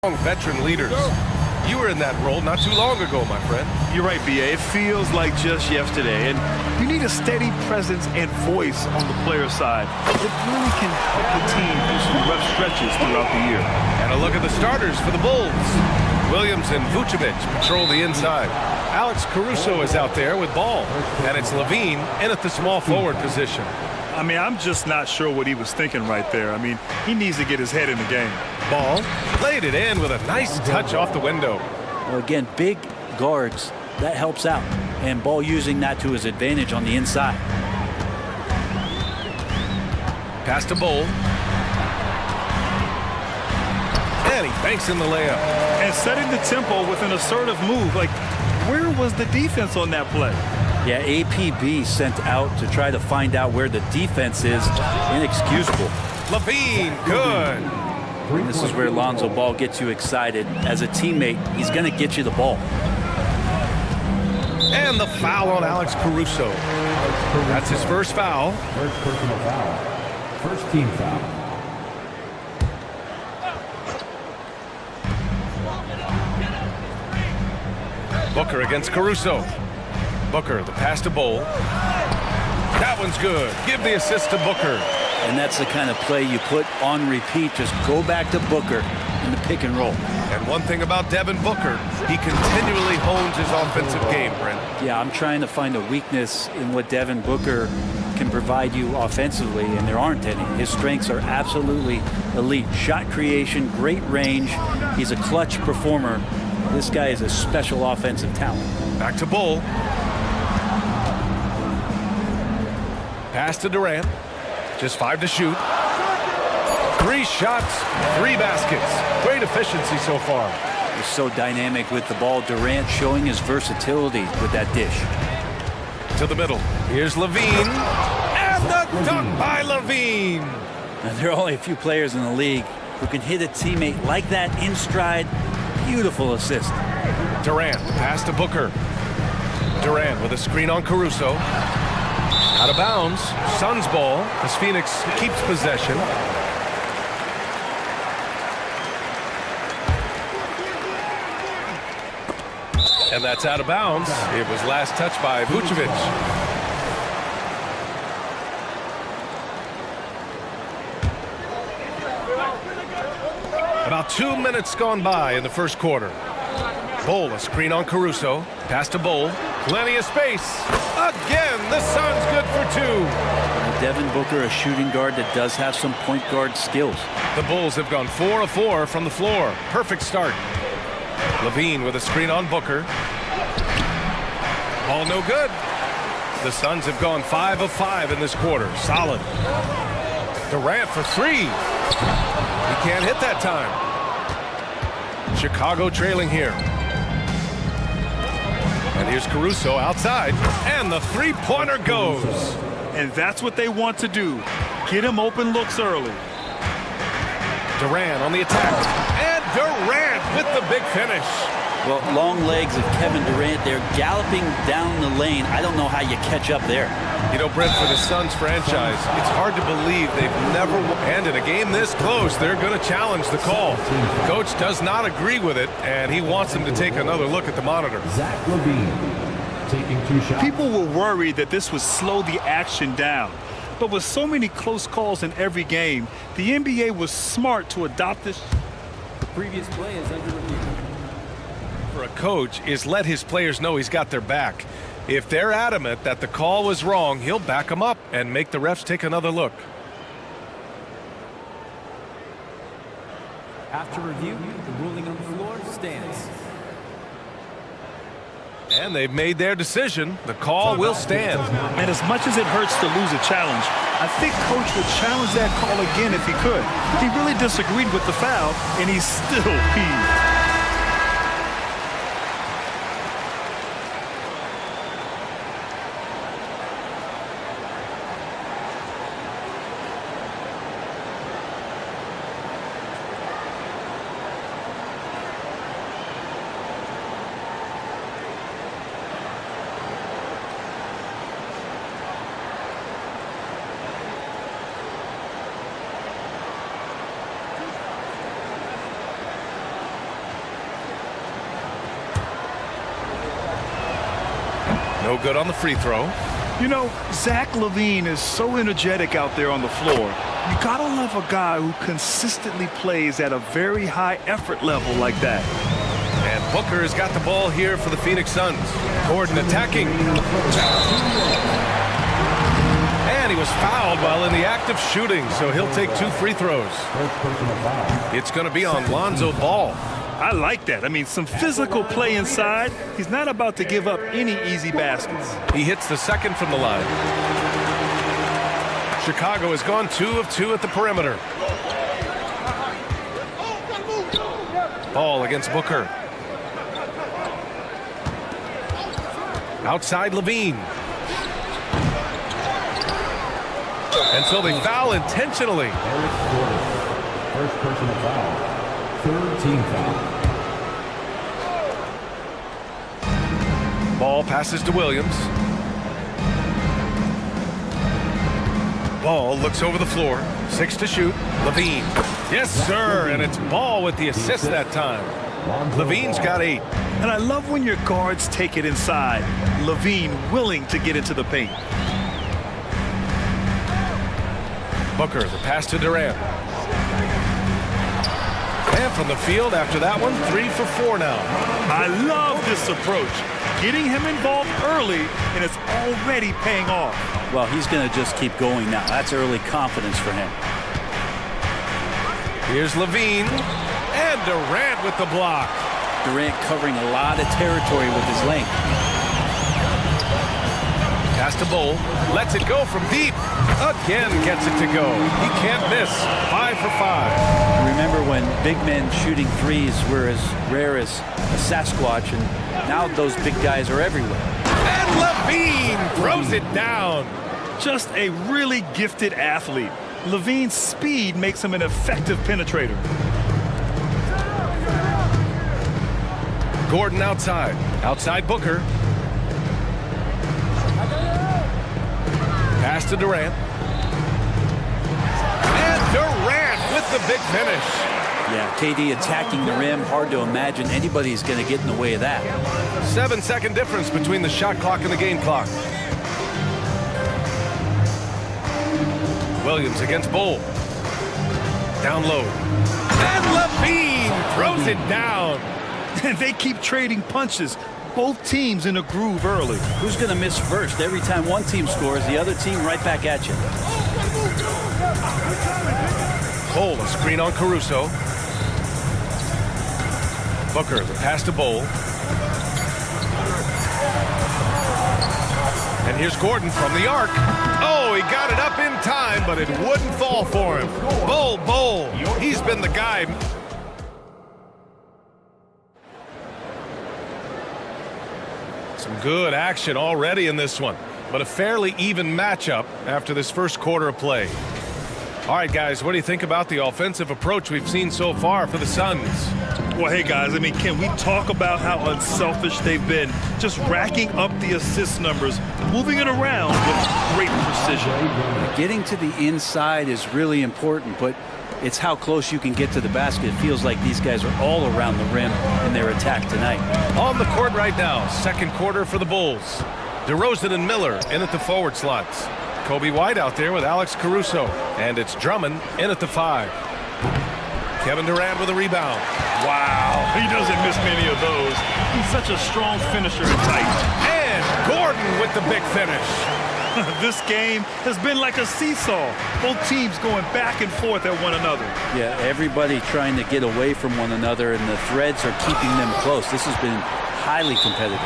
Veteran leaders. You were in that role not too long ago, my friend. You're right, B.A. It feels like just yesterday. And you need a steady presence and voice on the player side. It really can help the team through some rough stretches throughout the year. And a look at the starters for the Bulls. Williams and Vucevic patrol the inside. Alex Caruso is out there with ball. And it's Levine in at the small forward position. I mean, I'm just not sure what he was thinking right there. I mean, he needs to get his head in the game. Ball played it in with a nice touch off the window. Well, again, big guards, that helps out. And Ball using that to his advantage on the inside. Pass to Bull. And he banks in the layup. And setting the tempo with an assertive move. Like, where was the defense on that play? Yeah, APB sent out to try to find out where the defense is. Inexcusable. Levine, good. This is where Lonzo Ball gets you excited. As a teammate, he's going to get you the ball. And the foul on Alex Caruso. That's his first foul. First personal foul. First team foul. Booker against Caruso. Booker, the pass to Bull. That one's good. Give the assist to Booker. And that's the kind of play you put on repeat. Just go back to Booker in the pick and roll. And one thing about Devin Booker, he continually hones his offensive game, Brent. Yeah, I'm trying to find a weakness in what Devin Booker can provide you offensively, and there aren't any. His strengths are absolutely elite. Shot creation, great range. He's a clutch performer. This guy is a special offensive talent. Back to Bull. Pass to Durant. Just 5 to shoot. 3 shots, 3 baskets. Great efficiency so far. He's so dynamic with the ball. Durant showing his versatility with that dish. To the middle. Here's Levine. And the dunk by Levine. Now, there are only a few players in the league who can hit a teammate like that in stride. Beautiful assist. Durant, pass to Booker. Durant with a screen on Caruso. Out of bounds. Suns ball as Phoenix keeps possession. And that's out of bounds. It was last touched by Vucevic. About 2 minutes gone by in the first quarter. Bull, a screen on Caruso. Pass to Bull. Plenty of space. Again, the Suns good for 2. Devin Booker, a shooting guard that does have some point guard skills. The Bulls have gone 4 of 4 from the floor. Perfect start. Levine with a screen on Booker. Ball no good. The Suns have gone 5 of 5 in this quarter. Solid. Durant for 3. He can't hit that time. Chicago trailing here. And here's Caruso outside. And the three-pointer goes. And that's what they want to do. Get him open looks early. Durant on the attack. And Durant with the big finish. Well, long legs of Kevin Durant there galloping down the lane. I don't know how you catch up there. You know, Brent, for the Suns franchise, it's hard to believe they've never won. And in a game this close, they're going to challenge the call. Coach does not agree with it, and he wants them to take another look at the monitor. Zach Levine taking 2 shots. People were worried that this would slow the action down. But with so many close calls in every game, the NBA was smart to adopt this. The previous play is under review. For a coach is let his players know he's got their back. If they're adamant that the call was wrong, he'll back them up and make the refs take another look. After review, the ruling on the floor stands. And they've made their decision. The call will stand. And as much as it hurts to lose a challenge, I think Coach would challenge that call again if he could. He really disagreed with the foul, and he's still peeved. No good on the free throw. You know, Zach LaVine is so energetic out there on the floor. You gotta love a guy who consistently plays at a very high effort level like that. And Booker's got the ball here for the Phoenix Suns. Gordon attacking. And he was fouled while in the act of shooting, so he'll take 2 free throws. It's going to be on Lonzo Ball. I like that. I mean, some physical play inside. He's not about to give up any easy baskets. He hits the second from the line. Chicago has gone 2 of 2 at the perimeter. Ball against Booker. Outside LaVine. And so they foul intentionally. First personal foul. 3rd team foul. Ball passes to Williams. Ball looks over the floor. 6 to shoot. LaVine. Yes, sir. And it's Ball with the assist that time. LaVine's got 8. And I love when your guards take it inside. LaVine willing to get into the paint. Booker, the pass to Durant. And from the field after that one, 3 for 4 now. I love this approach. Getting him involved early, and it's already paying off. Well, he's going to just keep going now. That's early confidence for him. Here's LaVine. And Durant with the block. Durant covering a lot of territory with his length. Pass to Bull. Lets it go from deep. Again gets it to go. He can't miss. 5 for 5. Remember when big men shooting threes were as rare as a Sasquatch, and now those big guys are everywhere. And LaVine throws it down. Just a really gifted athlete. LaVine's speed makes him an effective penetrator. Gordon outside. Outside Booker. Pass to Durant. And Durant with the big finish. Yeah, KD attacking the rim. Hard to imagine anybody's going to get in the way of that. 7-second difference between the shot clock and the game clock. Williams against Bull. Down low. And LaVine throws it down. And they keep trading punches. Both teams in a groove early. Who's going to miss first? Every time one team scores, the other team right back at you. Bull, a screen on Caruso. Booker, the pass to Bull. And here's Gordon from the arc. Oh, he got it up in time, but it wouldn't fall for him. Bull. He's been the guy. Some good action already in this one, but a fairly even matchup after this first quarter of play. All right, guys, what do you think about the offensive approach we've seen so far for the Suns? Well, hey, guys, I mean, can we talk about how unselfish they've been? Just racking up the assist numbers, moving it around with great precision. Getting to the inside is really important, but it's how close you can get to the basket. It feels like these guys are all around the rim in their attack tonight. On the court right now, second quarter for the Bulls. DeRozan and Miller in at the forward slots. Kobe White out there with Alex Caruso. And it's Drummond in at the 5. Kevin Durant with a rebound. Wow, he doesn't miss many of those. He's such a strong finisher at tight. And Gordon with the big finish. This game has been like a seesaw. Both teams going back and forth at one another. Yeah, everybody trying to get away from one another, and the threads are keeping them close. This has been highly competitive.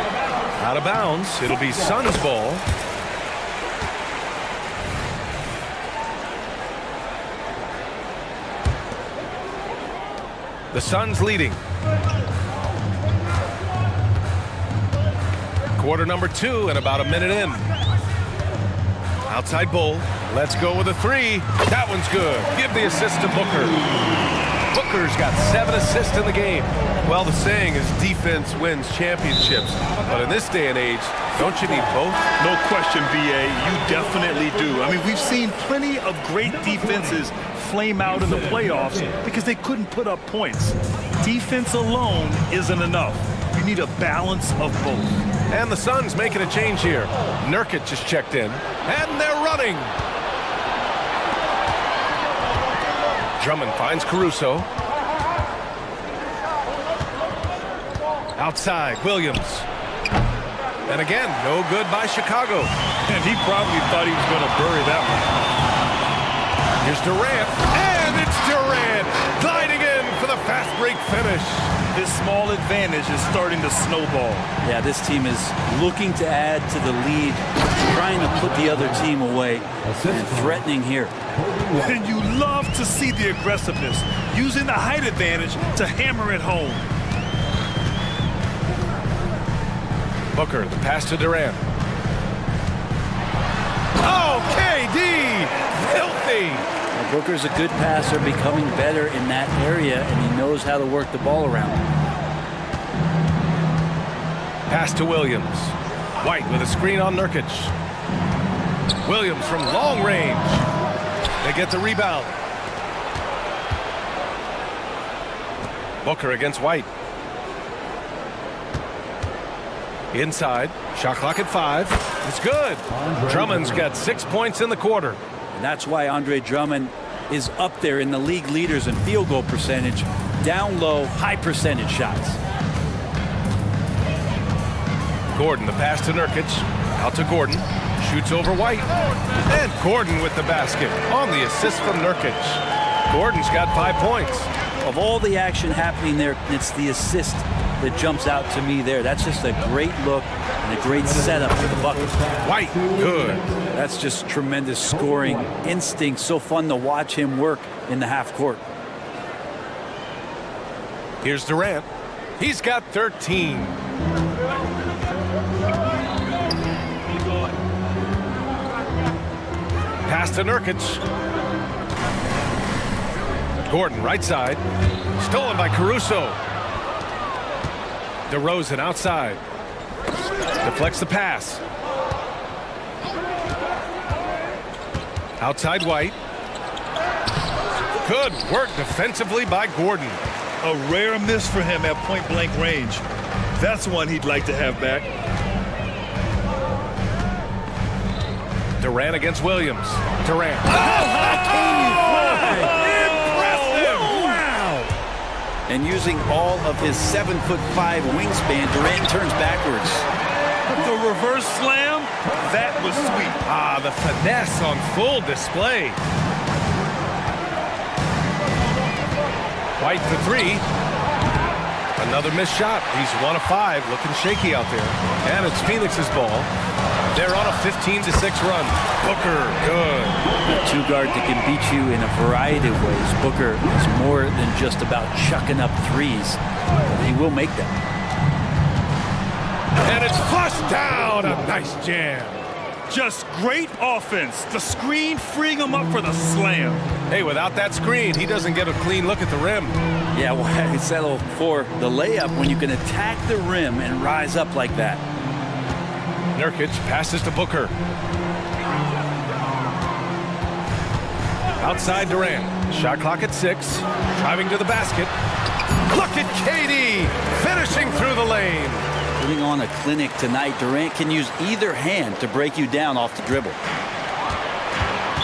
Out of bounds. It'll be Suns ball. The Suns leading. Quarter number 2 and about a minute in. Outside Bull. Let's go with a 3. That one's good. Give the assist to Booker. Booker's got 7 assists in the game. Well, the saying is defense wins championships. But in this day and age, don't you need both? No question, BA. You definitely do. I mean, we've seen plenty of great defenses flame out in the playoffs because they couldn't put up points. Defense alone isn't enough. You need a balance of both. And the Suns making a change here. Nurkic just checked in, and they're running. Drummond finds Caruso. Outside, Williams. And again, no good by Chicago. And he probably thought he was going to bury that one. Here's Durant, and it's Durant gliding in for the fast break finish. This small advantage is starting to snowball. Yeah, this team is looking to add to the lead, trying to put the other team away, and threatening here. And you love to see the aggressiveness, using the height advantage to hammer it home. Booker, the pass to Durant. Oh, KD! Filthy! Now, Booker's a good passer, becoming better in that area, and he knows how to work the ball around. Pass to Williams. White with a screen on Nurkic. Williams from long range. They get the rebound. Booker against White. Inside, shot clock at 5. It's good. Drummond's got 6 points in the quarter. And that's why Andre Drummond is up there in the league leaders in field goal percentage. Down low, high percentage shots. Gordon, the pass to Nurkic. Out to Gordon. Shoots over White. And Gordon with the basket on the assist from Nurkic. Gordon's got 5 points. Of all the action happening there, it's the assist that jumps out to me there. That's just a great look and a great setup for the bucket. White, good. That's just tremendous scoring instinct. So fun to watch him work in the half court. Here's Durant. He's got 13. Pass to Nurkic. Gordon, right side. Stolen by Caruso. DeRozan outside. Deflects the pass. Outside White. Good work defensively by Gordon. A rare miss for him at point-blank range. That's one he'd like to have back. Durant against Williams. Durant. And using all of his 7'5" wingspan, Durant turns backwards. The reverse slam, that was sweet. Ah, the finesse on full display. White for 3. Another missed shot. He's 1 of 5, looking shaky out there. And it's Phoenix's ball. They're on a 15-6 run. Booker, good. A two-guard that can beat you in a variety of ways. Booker is more than just about chucking up threes. He will make them. And it's flushed down. A nice jam. Just great offense. The screen freeing him up for the slam. Hey, without that screen, he doesn't get a clean look at the rim. Yeah, why settle for the layup when you can attack the rim and rise up like that? Nurkic passes to Booker. Outside Durant. Shot clock at 6. Driving to the basket. Look at KD finishing through the lane. Putting on a clinic tonight, Durant can use either hand to break you down off the dribble.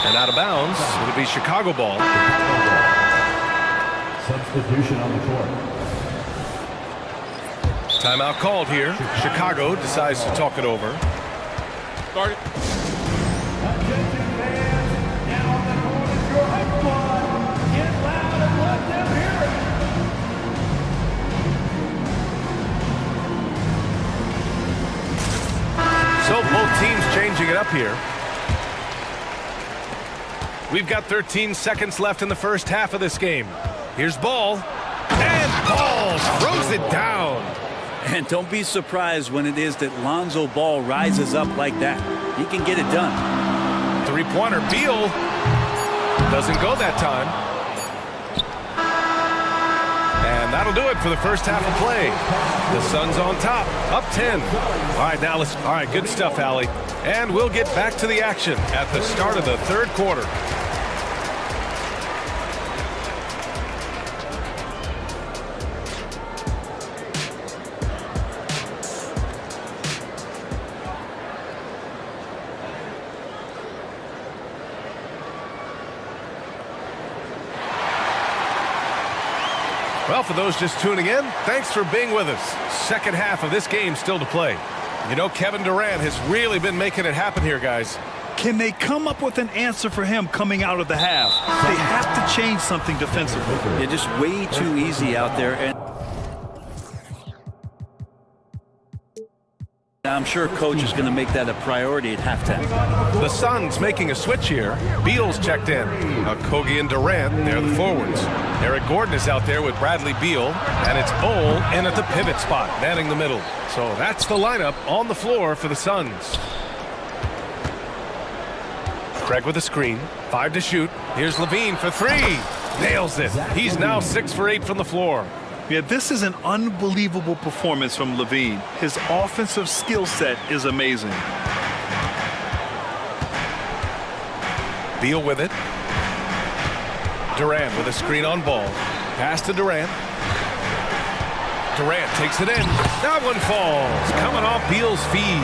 And out of bounds, it'll be Chicago ball. Substitution on the court. Timeout called here. Chicago decides to talk it over. Start it. Attention fans, now on the corner, your squad. Get loud and let them hear it. So both teams changing it up here. We've got 13 seconds left in the first half of this game. Here's Ball. And Ball throws it down. And don't be surprised when it is that Lonzo Ball rises up like that. He can get it done. Three-pointer, Beal. Doesn't go that time. And that'll do it for the first half of play. The Suns on top, up 10. All right, good stuff, Allie. And we'll get back to the action at the start of the third quarter. Well, for those just tuning in, thanks for being with us. Second half of this game still to play. You know, Kevin Durant has really been making it happen here, guys. Can they come up with an answer for him coming out of the half? They have to change something defensively. They're just way too easy out there. And I'm sure coach is going to make that a priority at halftime. The Suns making a switch here. Beal's checked in. Okogie and Durant, they're the forwards. Eric Gordon is out there with Bradley Beal, and it's Bol in at the pivot spot, manning the middle. So that's the lineup on the floor for the Suns. Craig with a screen, 5 to shoot. Here's Levine for 3. Nails it. He's now 6 for 8 from the floor. Yeah, this is an unbelievable performance from Levine. His offensive skill set is amazing. Beal with it. Durant with a screen on Ball. Pass to Durant. Durant takes it in. That one falls. Coming off Beal's feed.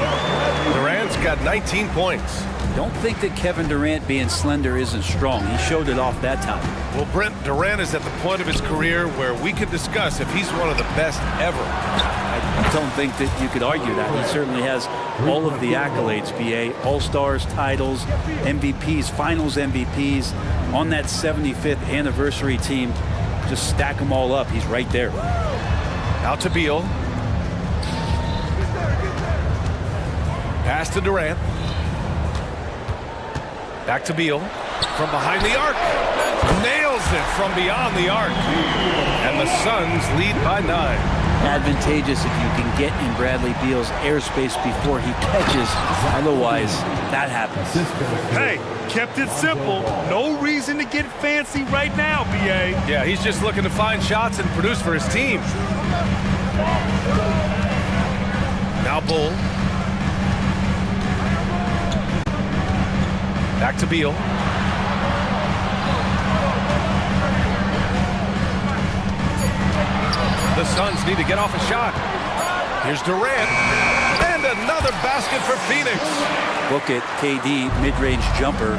Durant's got 19 points. Don't think that Kevin Durant being slender isn't strong. He showed it off that time. Well, Brent, Durant is at the point of his career where we can discuss if he's one of the best ever. I don't think that you could argue that. He certainly has all of the accolades, BA. All-Stars, titles, MVPs, Finals MVPs. On that 75th anniversary team, just stack them all up. He's right there. Out to Beal. Pass to Durant. Back to Beal. From behind the arc. Nails it from beyond the arc. And the Suns lead by 9. Advantageous if you can get in Bradley Beal's airspace before he catches. Otherwise, that happens. Hey, kept it simple. No reason to get fancy right now, BA. Yeah, he's just looking to find shots and produce for his team. Now Bull. Back to Beal. The Suns need to get off a shot. Here's Durant. And another basket for Phoenix. Look at KD, mid-range jumper.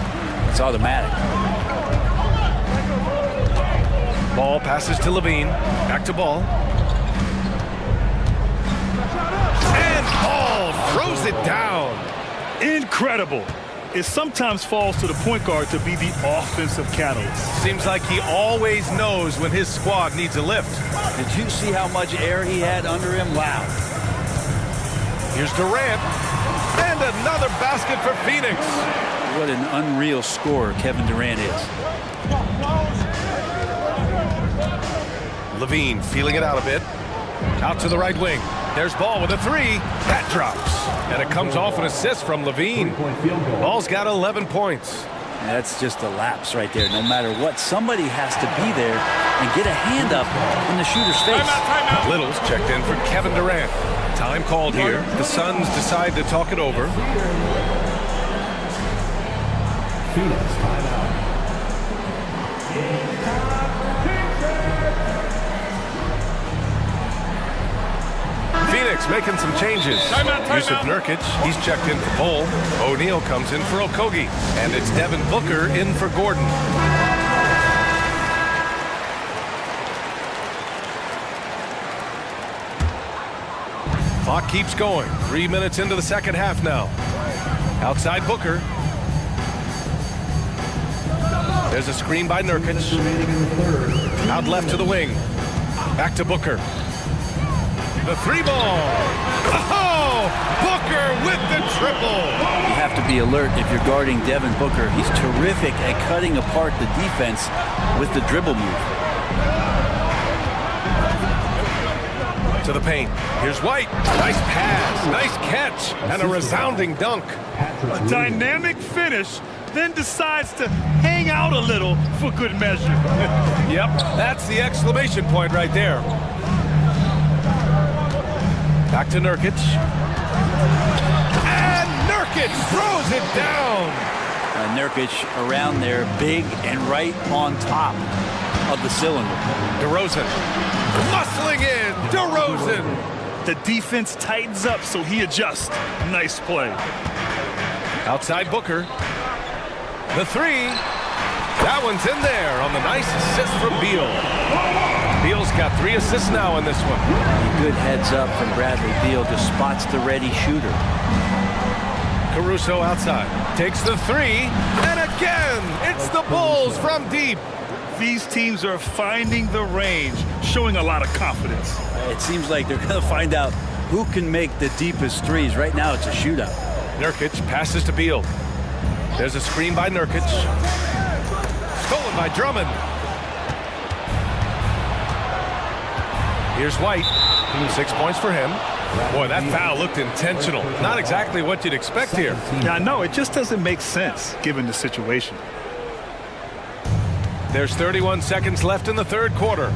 It's automatic. Ball passes to Levine. Back to Ball. And Ball throws it down. Incredible. It sometimes falls to the point guard to be the offensive catalyst. Seems like he always knows when his squad needs a lift. Did you see how much air he had under him? Wow. Here's Durant. And another basket for Phoenix. What an unreal scorer Kevin Durant is. Levine feeling it out a bit. Out to the right wing. There's Ball with a 3. That drops. And it comes off an assist from Levine. Ball's got 11 points. That's just a lapse right there. No matter what, somebody has to be there and get a hand up in the shooter's face. Little's checked in for Kevin Durant. Time called here. The Suns decide to talk it over. Phoenix timeout. Phoenix making some changes. Yusuf Nurkic, he's checked in for Bol. O'Neal comes in for Okogie. And it's Devin Booker in for Gordon. Clock keeps going. 3 minutes into the second half now. Outside Booker. There's a screen by Nurkic. Out left to the wing. Back to Booker. The 3 ball. Oh! Booker with the triple. You have to be alert if you're guarding Devin Booker. He's terrific at cutting apart the defense with the dribble move. To the paint. Here's White. Nice pass. Nice catch. And a resounding dunk. A dynamic finish, then decides to hang out a little for good measure. Yep, that's the exclamation point right there. Back to Nurkic. And Nurkic throws it down. Nurkic around there, big and right on top of the cylinder. DeRozan muscling in. DeRozan. The defense tightens up, so he adjusts. Nice play. Outside Booker. The 3. That one's in there on the nice assist from Beal. Beal's got 3 assists now in this one. Good heads up from Bradley Beal, just spots the ready shooter. Caruso outside, takes the 3, and again, it's the Bulls from deep. These teams are finding the range, showing a lot of confidence. It seems like they're going to find out who can make the deepest threes. Right now, it's a shootout. Nurkic passes to Beal. There's a screen by Nurkic. Stolen by Drummond. Here's White. 6 points for him. Boy, that foul looked intentional. Not exactly what you'd expect here. Yeah, no, it just doesn't make sense given the situation. There's 31 seconds left in the third quarter.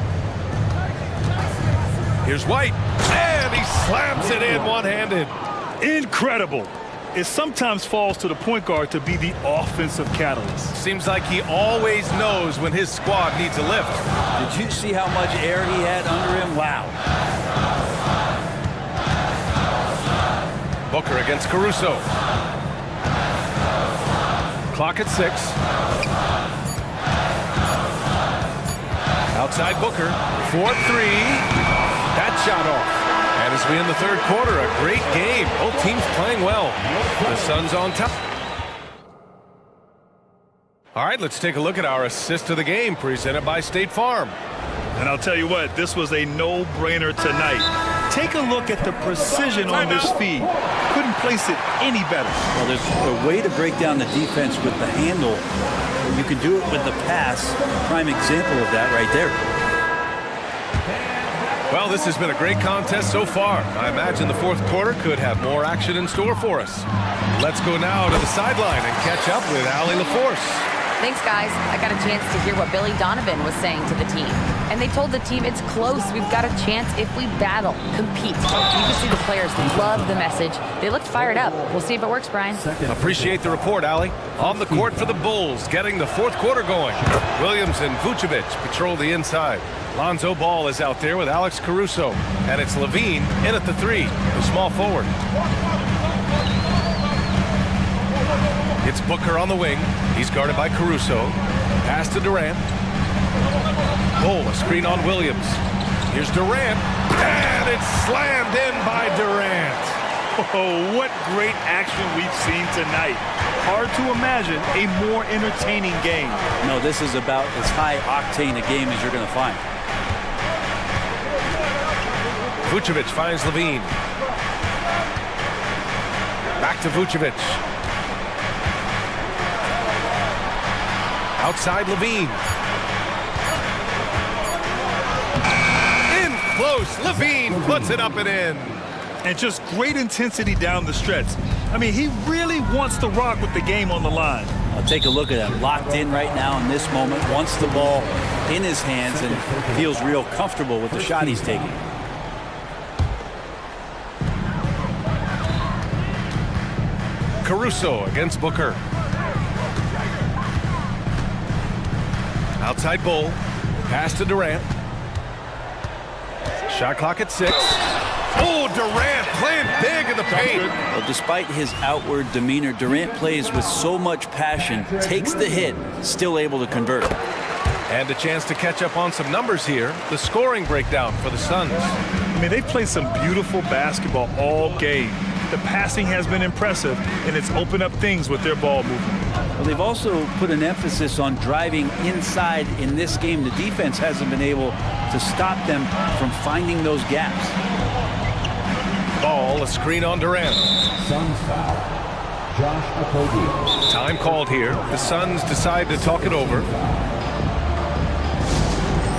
Here's White, and he slams it in one-handed. Incredible. It sometimes falls to the point guard to be the offensive catalyst. Seems like he always knows when his squad needs a lift. Did you see how much air he had under him? Wow. Booker against Caruso. Clock at 6. Outside Booker, 4-3. That shot off. And as we end the third quarter, a great game. Both teams playing well. The Suns on top. All right, let's take a look at our assist of the game presented by State Farm. And I'll tell you what, this was a no-brainer tonight. Take a look at the precision on this feed. Couldn't place it any better. Well, there's a way to break down the defense with the handle. You can do it with the pass. Prime example of that right there. Well, this has been a great contest so far. I imagine the fourth quarter could have more action in store for us. Let's go now to the sideline and catch up with Allie LaForce. Thanks, guys. I got a chance to hear what Billy Donovan was saying to the team. And they told the team it's close. We've got a chance if we battle, compete. You can see the players love the message. They looked fired up. We'll see if it works, Brian. Appreciate the report, Allie. On the court for the Bulls, getting the fourth quarter going. Williams and Vucevic patrol the inside. Lonzo Ball is out there with Alex Caruso. And it's Levine in at the 3, the small forward. It's Booker on the wing. He's guarded by Caruso. Pass to Durant. Oh, a screen on Williams. Here's Durant. And it's slammed in by Durant. Oh, what great action we've seen tonight. Hard to imagine a more entertaining game. No, this is about as high-octane a game as you're going to find. Vucevic finds Levine. Back to Vucevic. Outside Levine. In close. Levine puts it up and in. And just great intensity down the stretch. I mean, he really wants to rock with the game on the line. I'll take a look at that. Locked in right now in this moment. Wants the ball in his hands and feels real comfortable with the shot he's taking. Caruso against Booker. Outside Bull. Pass to Durant. Shot clock at 6. Oh, Durant playing big in the paint. Well, despite his outward demeanor, Durant plays with so much passion, takes the hit, still able to convert. And a chance to catch up on some numbers here. The scoring breakdown for the Suns. I mean, they've played some beautiful basketball all game. The passing has been impressive, and it's opened up things with their ball movement. Well, they've also put an emphasis on driving inside in this game. The defense hasn't been able to stop them from finding those gaps. Ball, a screen on Durant. Suns foul. Josh Okogie. Time called here. The Suns decide to talk it over.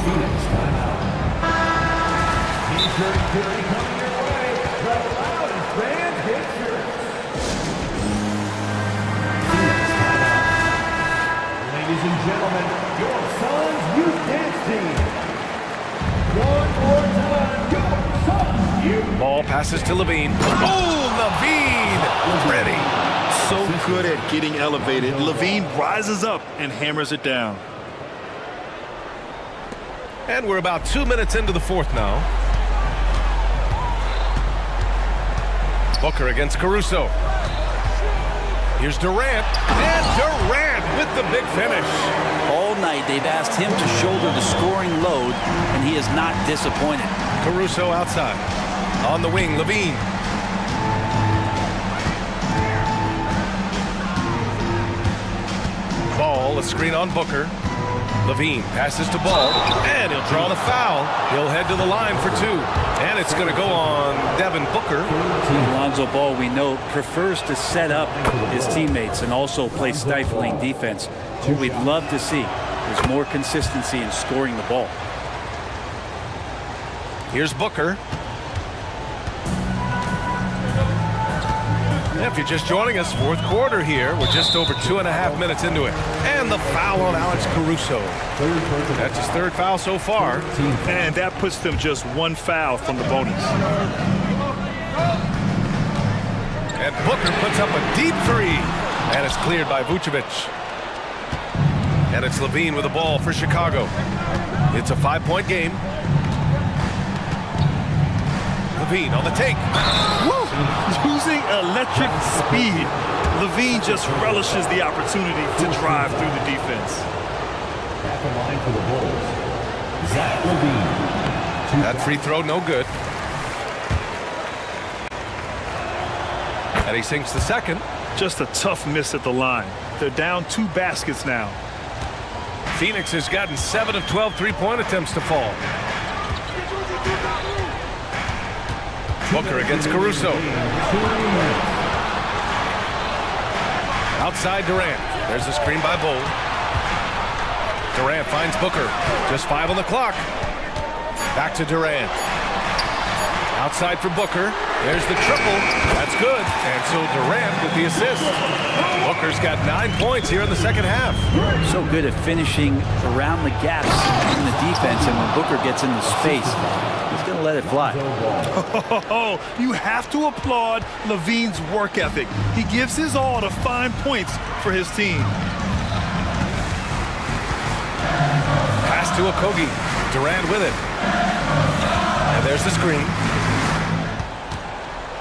Phoenix timeout. T-shirt coming your way. The loudest band hits yours. Phoenix timeout. Ladies and gentlemen, your Suns youth dance team. One more time, your Suns youth. Ball passes to Levine. Oh, Levine! Ready. So good at getting elevated. Levine rises up and hammers it down. And we're about 2 minutes into the fourth now. Booker against Caruso. Here's Durant. And Durant with the big finish. All night they've asked him to shoulder the scoring load, and he is not disappointed. Caruso outside. On the wing, Levine. Ball, a screen on Booker. Levine passes to Ball, and he'll draw the foul. He'll head to the line for two, and it's going to go on Devin Booker. Lonzo Ball, we know, prefers to set up his teammates and also play stifling defense. What we'd love to see is more consistency in scoring the ball. Here's Booker. If you're just joining us, fourth quarter here. We're just over 2.5 minutes into it. And the foul on Alex Caruso. That's his third foul so far. And that puts them just one foul from the bonus. And Booker puts up a deep three. And it's cleared by Vucevic. And it's Levine with the ball for Chicago. It's a 5-point game. Levine on the take. Woo! Using electric speed, Levine just relishes the opportunity to drive through the defense. At the line for the Bulls, Zach Levine. That free throw, no good. And he sinks the second. Just a tough miss at the line. They're down 2 baskets now. Phoenix has gotten 7 of 12 three-point attempts to fall. Booker against Caruso. Outside Durant. There's a screen by Bull. Durant finds Booker. Just 5 on the clock. Back to Durant. Outside for Booker. There's the triple. That's good. And so Durant with the assist. Booker's got 9 points here in the second half. So good at finishing around the gaps in the defense, and when Booker gets into space, he's going to let it fly. Oh, you have to applaud Levine's work ethic. He gives his all to find points for his team. Pass to Okogie. Durant with it. And there's the screen.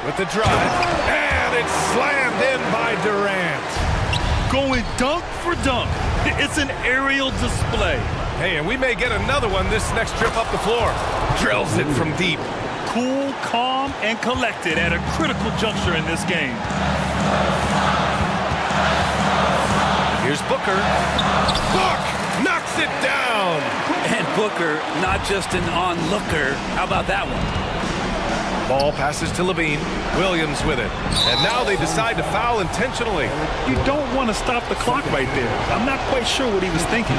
With the drive. And it's slammed in by Durant. Going dunk for dunk. It's an aerial display. Hey, and we may get another one this next trip up the floor. Drills it from deep. Cool, calm, and collected at a critical juncture in this game. Here's Booker. Book knocks it down. And Booker, not just an onlooker. How about that one? Ball passes to Levine. Williams with it. And now they decide to foul intentionally. You don't want to stop the clock right there. I'm not quite sure what he was thinking.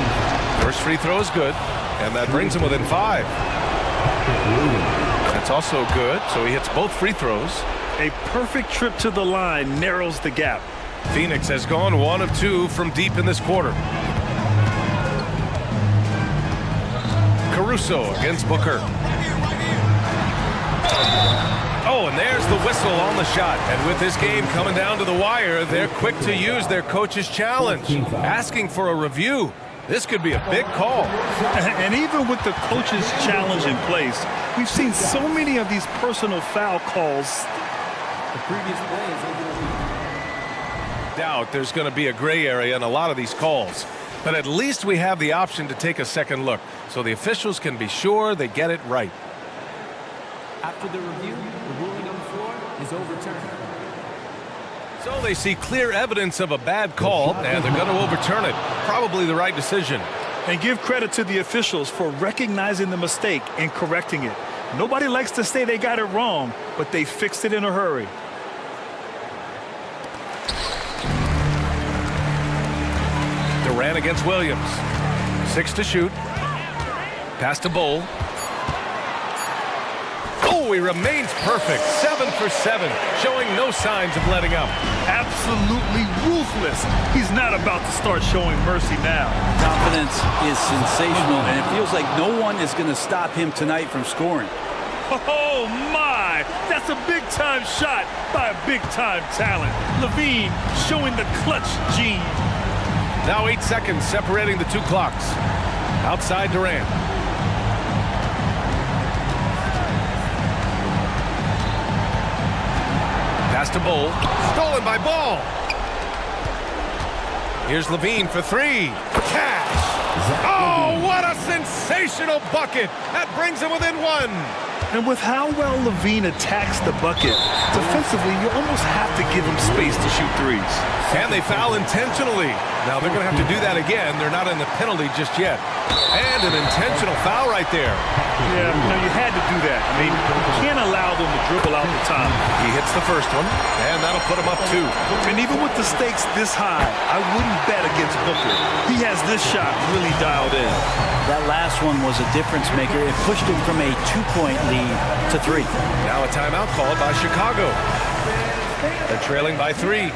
First free throw is good. And that brings him within 5. That's also good. So he hits both free throws. A perfect trip to the line narrows the gap. Phoenix has gone 1 of 2 from deep in this quarter. Caruso against Booker. Oh, and there's the whistle on the shot. And with this game coming down to the wire, they're quick to use their coach's challenge, asking for a review. This could be a big call. And even with the coach's challenge in place, we've seen so many of these personal foul calls. The previous play is over. Doubt there's going to be a gray area in a lot of these calls. But at least we have the option to take a second look, so the officials can be sure they get it right. After the review, the ruling on the floor is overturned. So they see clear evidence of a bad call, and they're going to overturn it. Probably the right decision. And give credit to the officials for recognizing the mistake and correcting it. Nobody likes to say they got it wrong, but they fixed it in a hurry. Durant against Williams. 6 to shoot. Pass to Bull. Oh, he remains perfect. 7 for 7, showing no signs of letting up. Absolutely ruthless. He's not about to start showing mercy now. Confidence is sensational, and it feels like no one is going to stop him tonight from scoring. Oh, my! That's a big-time shot by a big-time talent. Levine showing the clutch gene. Now 8 seconds separating the 2 clocks. Outside Durant. Pass to Bull. Stolen by Ball. Here's Levine for three. Cash! Oh, what a sensational bucket! That brings him within one. And with how well Levine attacks the bucket, defensively, you almost have to give him space to shoot threes. And they foul intentionally. Now they're going to have to do that again. They're not in the penalty just yet. And an intentional foul right there. Yeah, you had to do that. I mean, you can't allow them to dribble out the top. He hits the first one, and that'll put him up two. And even with the stakes this high, I wouldn't bet against Booker. He has this shot really dialed in. That last one was a difference maker. It pushed him from a 2-point lead to 3. Now a timeout called by Chicago. They're trailing by 3.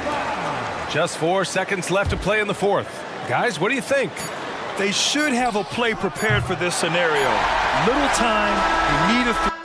Just 4 seconds left to play in the fourth. Guys, what do you think? They should have a play prepared for this scenario. Little time, you need a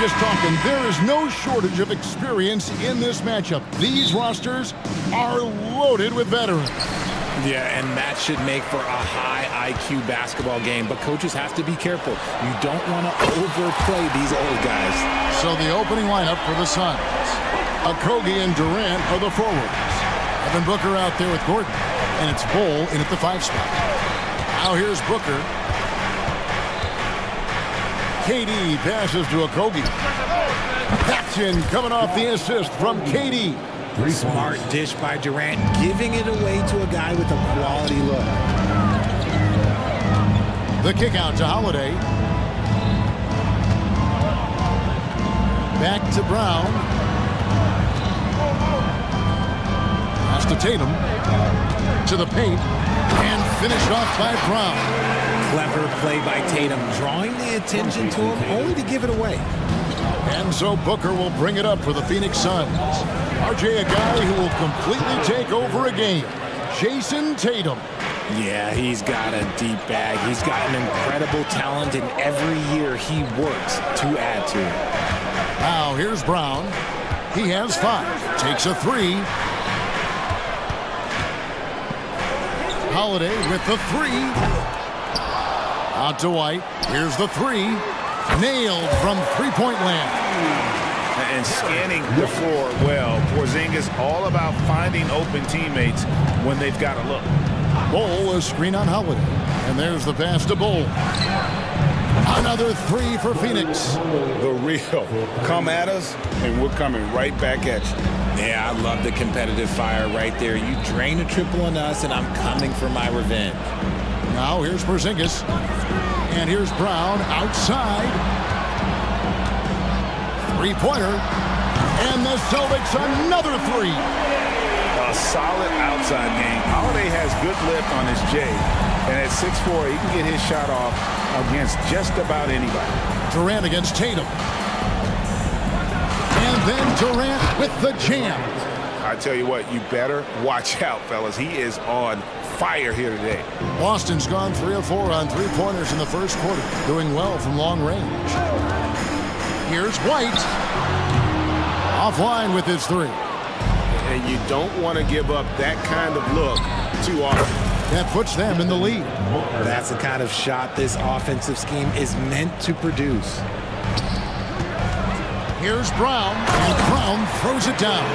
just talking, there is no shortage of experience in this matchup. These rosters are loaded with veterans. Yeah, and that should make for a high IQ basketball game, but coaches have to be careful. You don't want to overplay these old guys. So the opening lineup for the Suns. Okogie and Durant are the forwards. Evan Booker out there with Gordon, and it's Bull in at the 5 spot. Now here's Booker. KD passes to Okogie. That's in, coming off the assist from KD. Smart dish by Durant, giving it away to a guy with a quality look. The kick out to Holiday. Back to Brown. Pass to Tatum. To the paint. And finished off by Brown. Clever play by Tatum, drawing the attention to him, only to give it away. And so Booker will bring it up for the Phoenix Suns. RJ, a guy who will completely take over a game. Jason Tatum. Yeah, he's got a deep bag. He's got an incredible talent, and every year he works to add to it. Now here's Brown. He has 5. Takes a 3. Holiday with the 3. Out to White. Here's the 3. Nailed from three-point land. And scanning the floor well. Porzingis all about finding open teammates when they've got a look. Bull, a screen on Holiday. And there's the pass to Bull. Another 3 for Phoenix. The real. Come at us, and we're coming right back at you. Yeah, I love the competitive fire right there. You drain a triple on us, and I'm coming for my revenge. Now here's Porzingis. And here's Brown outside. 3-pointer. And the Celtics another 3. A solid outside game. Holiday has good lift on his J. And at 6'4", he can get his shot off against just about anybody. Durant against Tatum. And then Durant with the jam. I tell you what, you better watch out, fellas. He is on fire here today. Boston's gone 3 of 4 on 3-pointers in the first quarter, doing well from long range. Here's White. Offline with his 3. And you don't want to give up that kind of look too often. That puts them in the lead. That's the kind of shot this offensive scheme is meant to produce. Here's Brown, and Brown throws it down.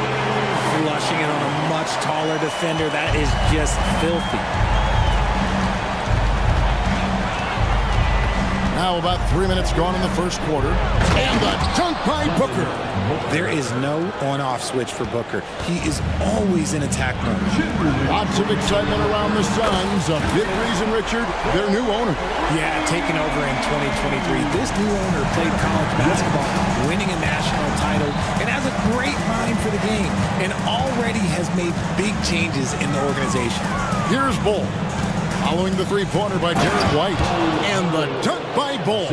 Flushing it on a much taller defender. That is just filthy. Now about 3 minutes gone in the first quarter. And the dunk by Booker. There is no on-off switch for Booker. He is always in attack mode. Lots of excitement around the Suns. A big reason, Richard, their new owner. Yeah, taking over in 2023. This new owner played college basketball, winning a national title, and has a great mind for the game, and already has made big changes in the organization. Here's Bull. Following the 3-pointer by Derek White. And the dunk by Bull.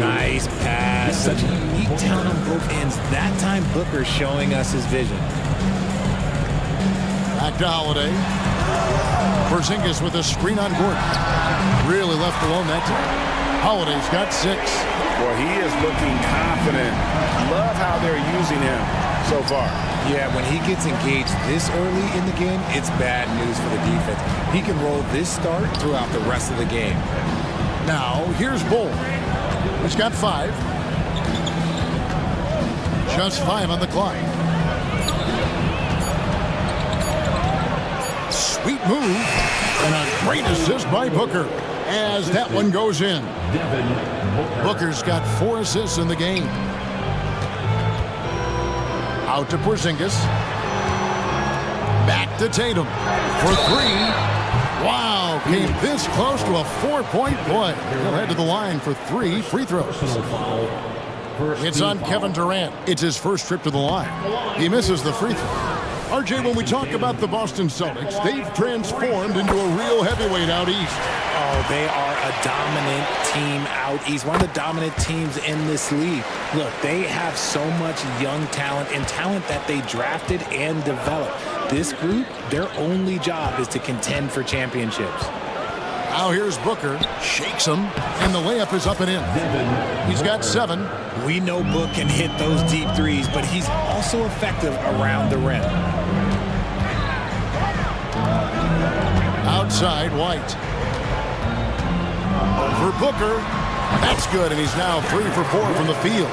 Nice pass. Such a unique talent on both ends. That time, Booker showing us his vision. Back to Holiday. Porzingis with a screen on Gordon. Really left alone that time. Holiday's got 6. Boy, he is looking confident. Love how they're using him so far. Yeah, when he gets engaged this early in the game, it's bad news for the defense. He can roll this start throughout the rest of the game. Now, here's Bull. He's got 5. Just 5 on the clock. Sweet move. And a great assist by Booker as that one goes in. Booker's got 4 assists in the game. Out to Porzingis. Back to Tatum for 3. Wow, came this close to a 4-point play. He'll head to the line for 3 free throws. It's on Kevin Durant. It's his first trip to the line. He misses the free throw. RJ, when we talk about the Boston Celtics, they've transformed into a real heavyweight out east. Oh, they are a dominant team out east. One of the dominant teams in this league. Look, they have so much young talent and talent that they drafted and developed. This group, their only job is to contend for championships. Now here's Booker, shakes him, and the layup is up and in. He's got 7. We know Book can hit those deep threes, but he's also effective around the rim. Outside, White. For Booker, that's good, and he's now 3 for 4 from the field.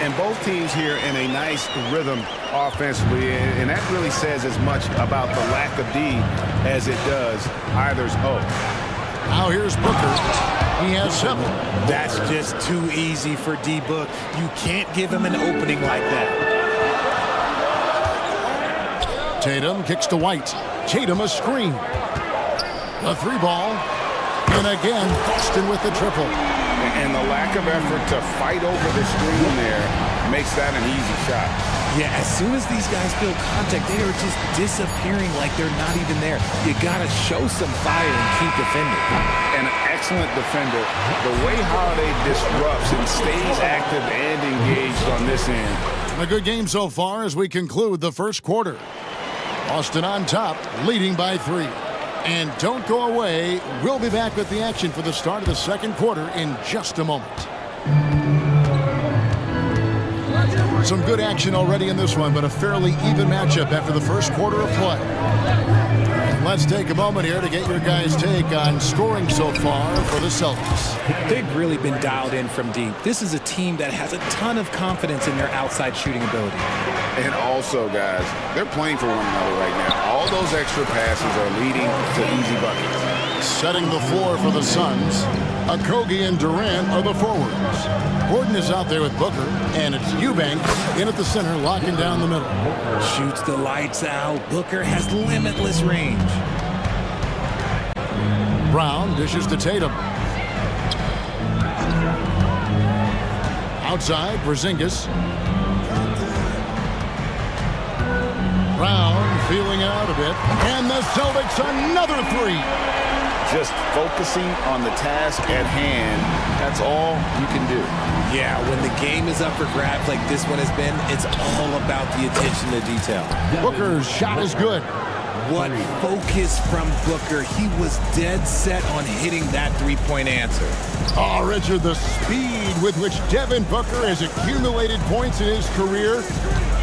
And both teams here in a nice rhythm offensively, and that really says as much about the lack of D as it does either's O. Now here's Booker. He has 7. That's just too easy for D-Book. You can't give him an opening like that. Tatum kicks to White. Tatum a screen. The 3 ball. And again, Boston with the triple. And the lack of effort to fight over the screen there makes that an easy shot. Yeah, as soon as these guys feel contact, they are just disappearing like they're not even there. You got to show some fire and keep defending. An excellent defender. The way Holiday disrupts and stays active and engaged on this end. A good game so far as we conclude the first quarter. Boston on top, leading by 3. And don't go away. We'll be back with the action for the start of the second quarter in just a moment. Some good action already in this one, but a fairly even matchup after the first quarter of play. Let's take a moment here to get your guys' take on scoring so far for the Celtics. They've really been dialed in from deep. This is a team that has a ton of confidence in their outside shooting ability. And also, guys, they're playing for one another right now. All those extra passes are leading to easy buckets. Setting the floor for the Suns, Okogie and Durant are the forwards. Gordon is out there with Booker, and it's Eubanks in at the center, locking down the middle. Shoots the lights out. Booker has limitless range. Brown dishes to Tatum. Outside, Porzingis. Brown feeling out a bit, and the Celtics another 3. Just focusing on the task at hand, that's all you can do. Yeah, when the game is up for grabs like this one has been, it's all about the attention to detail. Booker's shot is good. What focus from Booker. He was dead set on hitting that three-point answer. Oh, Richard, the speed with which Devin Booker has accumulated points in his career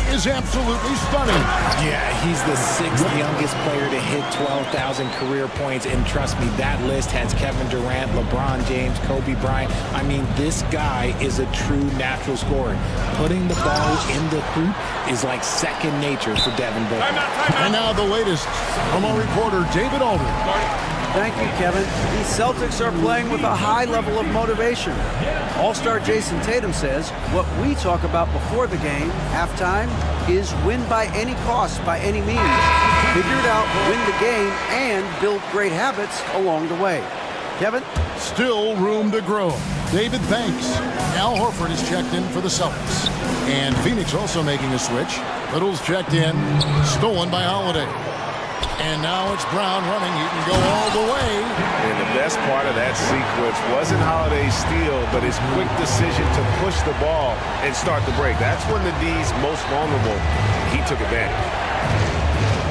is absolutely stunning. Yeah, he's the 6th youngest player to hit 12,000 career points, and trust me, that list has Kevin Durant, LeBron James, Kobe Bryant. I mean, this guy is a true natural scorer. Putting the ball in the hoop is like second nature for Devin Booker. And now the latest from our reporter, David Aldridge. Thank you, Kevin. The Celtics are playing with a high level of motivation. All-star Jason Tatum says what we talk about before the game, halftime, is win by any cost, by any means. Figure it out, win the game, and build great habits along the way. Kevin? Still room to grow. David Banks. Al Horford is checked in for the Celtics. And Phoenix also making a switch. Little's checked in. Stolen by Holiday. And now it's Brown running. He can go all the way. And the best part of that sequence wasn't Holiday's steal, but his quick decision to push the ball and start the break. That's when the D's most vulnerable. He took advantage.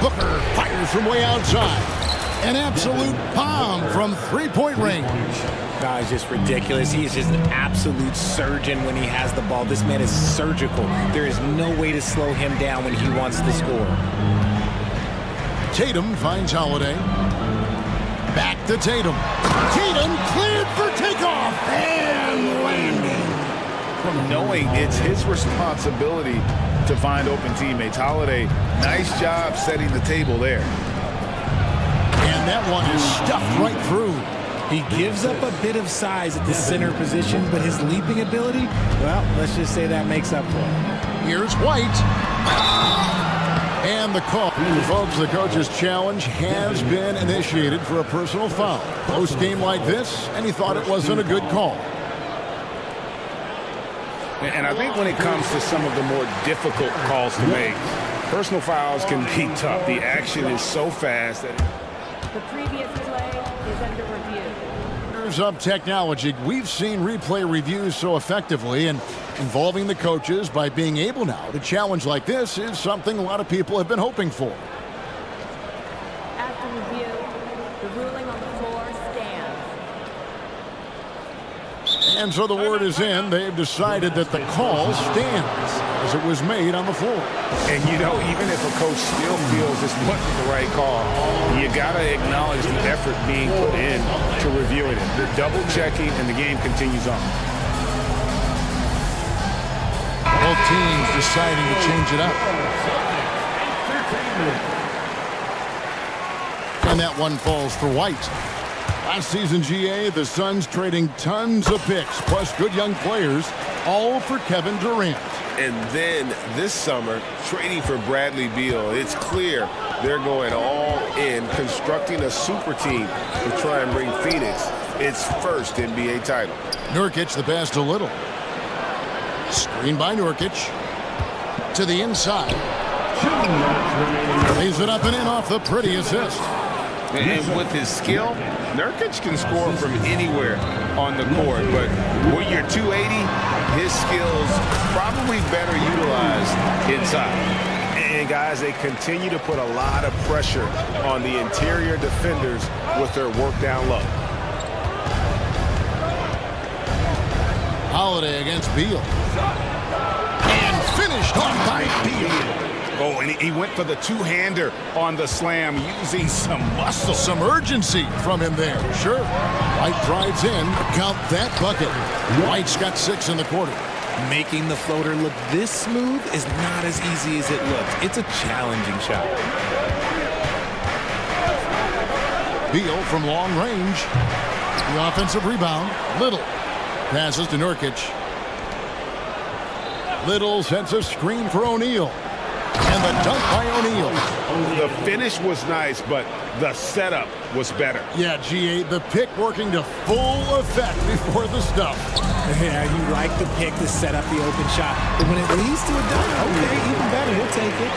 Booker fires from way outside. An absolute bomb from three-point range. That is just ridiculous. He is just an absolute surgeon when he has the ball. This man is surgical. There is no way to slow him down when he wants to score. Tatum finds Holiday. Back to Tatum. Tatum cleared for takeoff and landing. From knowing it's his responsibility to find open teammates. Holiday, nice job setting the table there. And that one is stuffed right through. He gives up a bit of size at the center position, but his leaping ability, well, let's just say that makes up for it. Here's White. And the call. Folks, the coach's challenge has been initiated for a personal foul. Close game like this, and he thought it wasn't a good call. And I think when it comes to some of the more difficult calls to make, personal fouls can be tough. The action is so fast that the previous play is under review. Up technology, we've seen replay reviews so effectively, and involving the coaches by being able now to challenge like this is something a lot of people have been hoping for. After review, the ruling on the floor stands. And so the word is in. They've decided that the call stands as it was made on the floor. And, you know, even if a coach still feels this wasn't the right call, you got to acknowledge the effort being put in to reviewing it. The double checking, and the game continues on. Both teams deciding to change it up. And that one falls for White. Last season, GA, the Suns trading tons of picks, plus good young players, all for Kevin Durant. And then this summer, trading for Bradley Beal. It's clear they're going all in, constructing a super team to try and bring Phoenix its first NBA title. Nurkic, the pass to Little. Screen by Nurkic. To the inside. Lays it up and in off the pretty assist. And with his skill, Nurkic can score from anywhere on the court. But when you're 280, his skills probably better utilized inside. And, guys, they continue to put a lot of pressure on the interior defenders with their work down low. Holiday against Beal. And finished off by Beal. Oh, and he went for the two-hander on the slam, using some muscle. Some urgency from him there, sure. White drives in, count that bucket. White's got 6 in the quarter. Making the floater look this smooth is not as easy as it looks. It's a challenging shot. Beal from long range. The offensive rebound. Little passes to Nurkic. Little sets a screen for O'Neal. And the dunk by O'Neal. The finish was nice, but the setup was better. Yeah, GA, the pick working to full effect before the stuff. Yeah, you like the pick to set up the open shot. But when it leads to a dunk, okay, even better, he'll take it.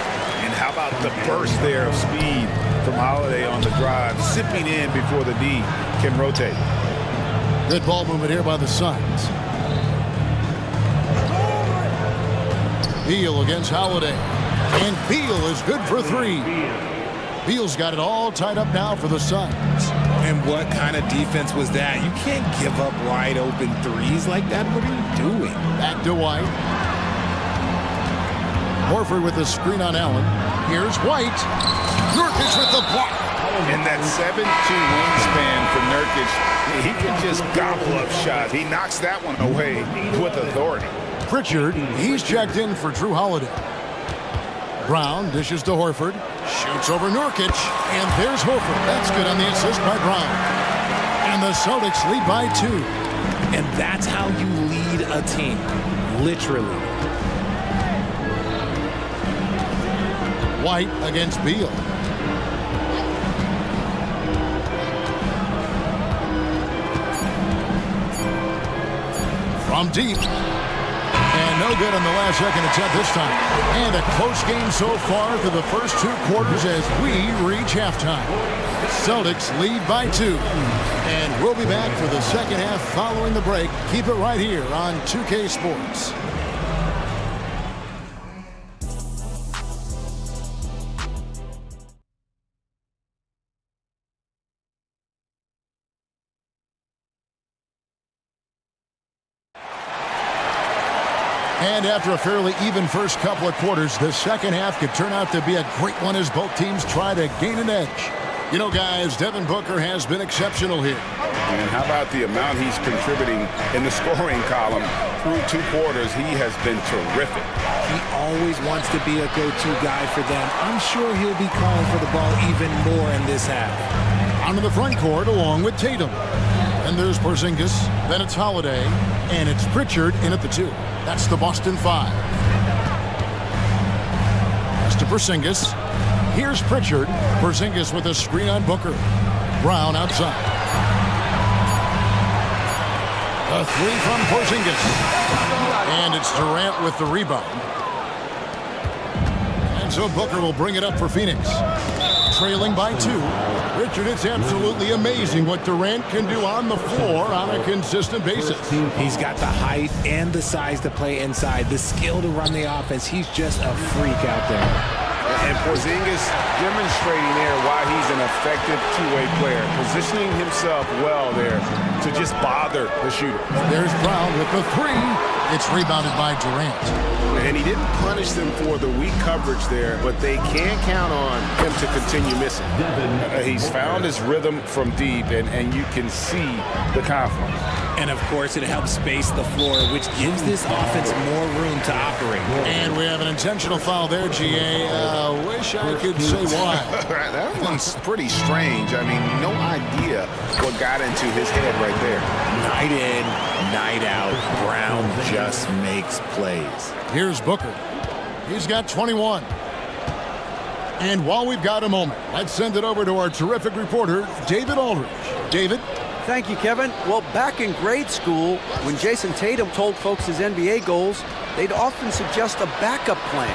And how about the burst there of speed from Holiday on the drive, zipping in before the D can rotate. Good ball movement here by the Suns. Beal against Holiday. And Beal is good for 3. Beal's got it all tied up now for the Suns. And what kind of defense was that? You can't give up wide open threes like that. What are you doing? Back to White. Horford with the screen on Allen. Here's White. Nurkic with the block. And that 7'2" wingspan for Nurkic, he can just gobble up shots. He knocks that one away with authority. Pritchard, he's checked in for Drew Holiday. Brown dishes to Horford, shoots over Nurkic, and there's Horford. That's good on the assist by Brown. And the Celtics lead by 2. And that's how you lead a team, literally. White against Beal. From deep. And no good on the last second attempt this time. And a close game so far through the first 2 quarters as we reach halftime. Celtics lead by 2. And we'll be back for the second half following the break. Keep it right here on 2K Sports. And after a fairly even first couple of quarters, the second half could turn out to be a great one as both teams try to gain an edge. You know, guys, Devin Booker has been exceptional here. And how about the amount he's contributing in the scoring column through 2 quarters? He has been terrific. He always wants to be a go-to guy for them. I'm sure he'll be calling for the ball even more in this half. Onto the front court along with Tatum. And there's Porzingis, then it's Holiday, and it's Pritchard in at the 2. That's the Boston 5. Pass to Porzingis. Here's Pritchard. Porzingis with a screen on Booker. Brown outside. A 3 from Porzingis. And it's Durant with the rebound. And so Booker will bring it up for Phoenix. Trailing by 2. Richard, it's absolutely amazing what Durant can do on the floor on a consistent basis. He's got the height and the size to play inside, the skill to run the offense. He's just a freak out there. And Porzingis demonstrating there why he's an effective two-way player, positioning himself well there to just bother the shooter. There's Brown with the three. It's rebounded by Durant. And he didn't punish them for the weak coverage there, but they can't count on him to continue missing. He's found his rhythm from deep, and you can see the confidence. And of course, it helps space the floor, which gives this offense more room to operate. And we have an intentional foul there, GA. Wish I could say why. That one's pretty strange. I mean, no idea what got into his head right there. Night in, night out, Brown just makes plays. Here's Booker. He's got 21. And while we've got a moment, let's send it over to our terrific reporter, David Aldridge. David? Thank you, Kevin. Well, back in grade school, when Jason Tatum told folks his NBA goals, they'd often suggest a backup plan.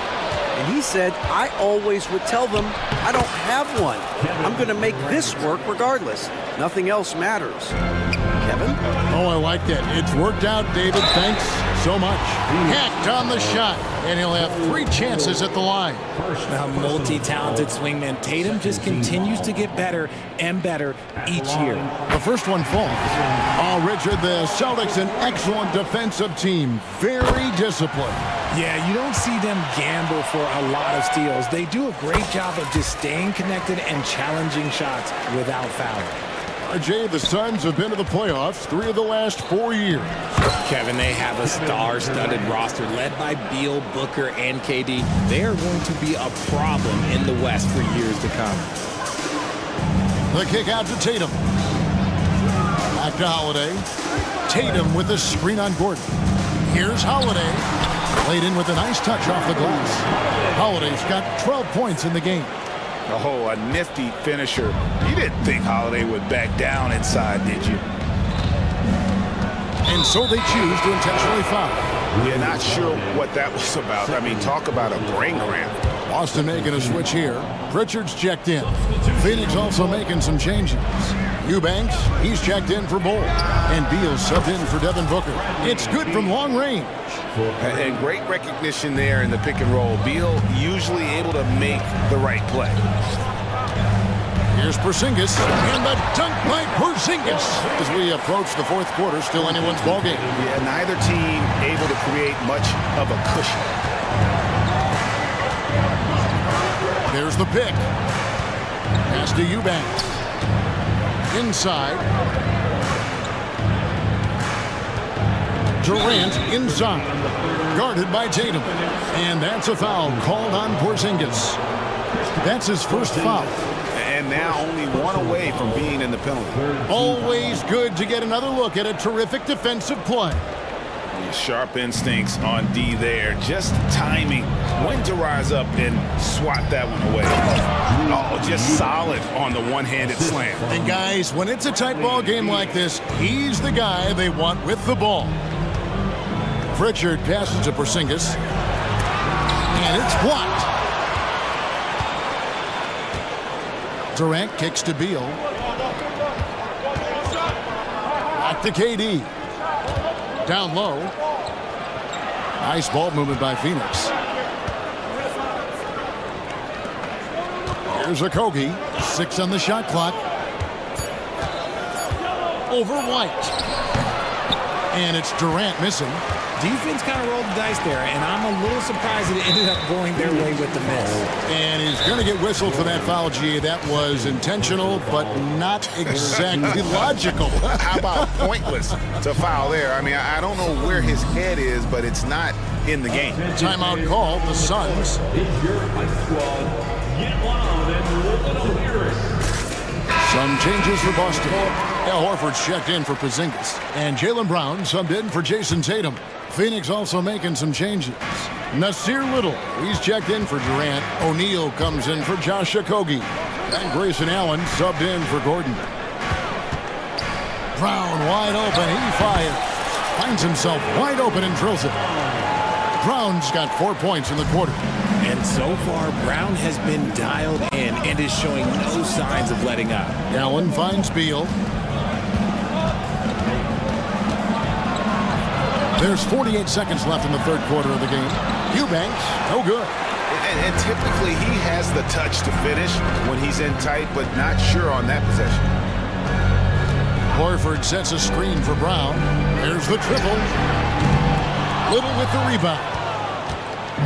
And he said, I always would tell them, I don't have one. I'm going to make this work regardless. Nothing else matters. Kevin? Oh, I like that. It's worked out, David. Thanks so much. Hacked on the shot, and he'll have 3 chances at the line. A multi-talented swingman, Tatum just continues to get better and better each year. The first one falls. Oh, Richard, the Celtics, an excellent defensive team. Very disciplined. Yeah, you don't see them gamble for a lot of steals. They do a great job of just staying connected and challenging shots without fouling. Jay, the Suns have been to the playoffs 3 of the last 4 years. Kevin, they have a star-studded roster led by Beal, Booker, and KD. They are going to be a problem in the West for years to come. The kick out to Tatum. Back to Holiday. Tatum with the screen on Gordon. Here's Holiday. Played in with a nice touch off the glass. Holiday's got 12 points in the game. Oh, a nifty finisher. You didn't think Holiday would back down inside, did you? And so they choose to intentionally foul. Yeah, not sure what that was about. I mean, talk about a brain cramp. Boston making a switch here. Pritchard's checked in. Phoenix also making some changes. Eubanks, he's checked in for Bull. And Beal subbed in for Devin Booker. It's good from long range. And great recognition there in the pick and roll. Beal usually able to make the right play. Here's Porzingis, and the dunk by Porzingis. As we approach the fourth quarter, still anyone's ballgame. Yeah, neither team able to create much of a cushion. There's the pick. Pass to Eubanks. Inside. Durant inside. Guarded by Tatum. And that's a foul called on Porzingis. That's his first foul. And now only 1 away from being in the penalty. Always good to get another look at a terrific defensive play. Sharp instincts on D there. Just timing when to rise up and swat that one away. Oh, just solid on the one-handed slam. And guys, when it's a tight ball game like this, he's the guy they want with the ball. Pritchard passes to Porzingis. And it's blocked. Durant kicks to Beal. Back to KD. Down low. Nice ball movement by Phoenix. Here's Okogie. 6 on the shot clock. Over White. And it's Durant missing. Defense kind of rolled the dice there, and I'm a little surprised that it ended up going their way with the miss. And he's going to get whistled for that foul, G. That was intentional, but not exactly logical. How about pointless to foul there? I mean, I don't know where his head is, but it's not in the game. Timeout called, the Suns. Some changes for Boston. Al Horford's checked in for Porzingis. And Jaylen Brown subbed in for Jason Tatum. Phoenix also making some changes. Nasir Little, he's checked in for Durant. O'Neal comes in for Josh Okogie. And Grayson Allen subbed in for Gordon. Brown wide open, he fires. Finds himself wide open and drills it. Brown's got 4 points in the quarter. And so far, Brown has been dialed in and is showing no signs of letting up. Allen finds Beal. There's 48 seconds left in the third quarter of the game. Eubanks, no good. And typically he has the touch to finish when he's in tight, but not sure on that possession. Horford sets a screen for Brown. There's the triple. Little with the rebound.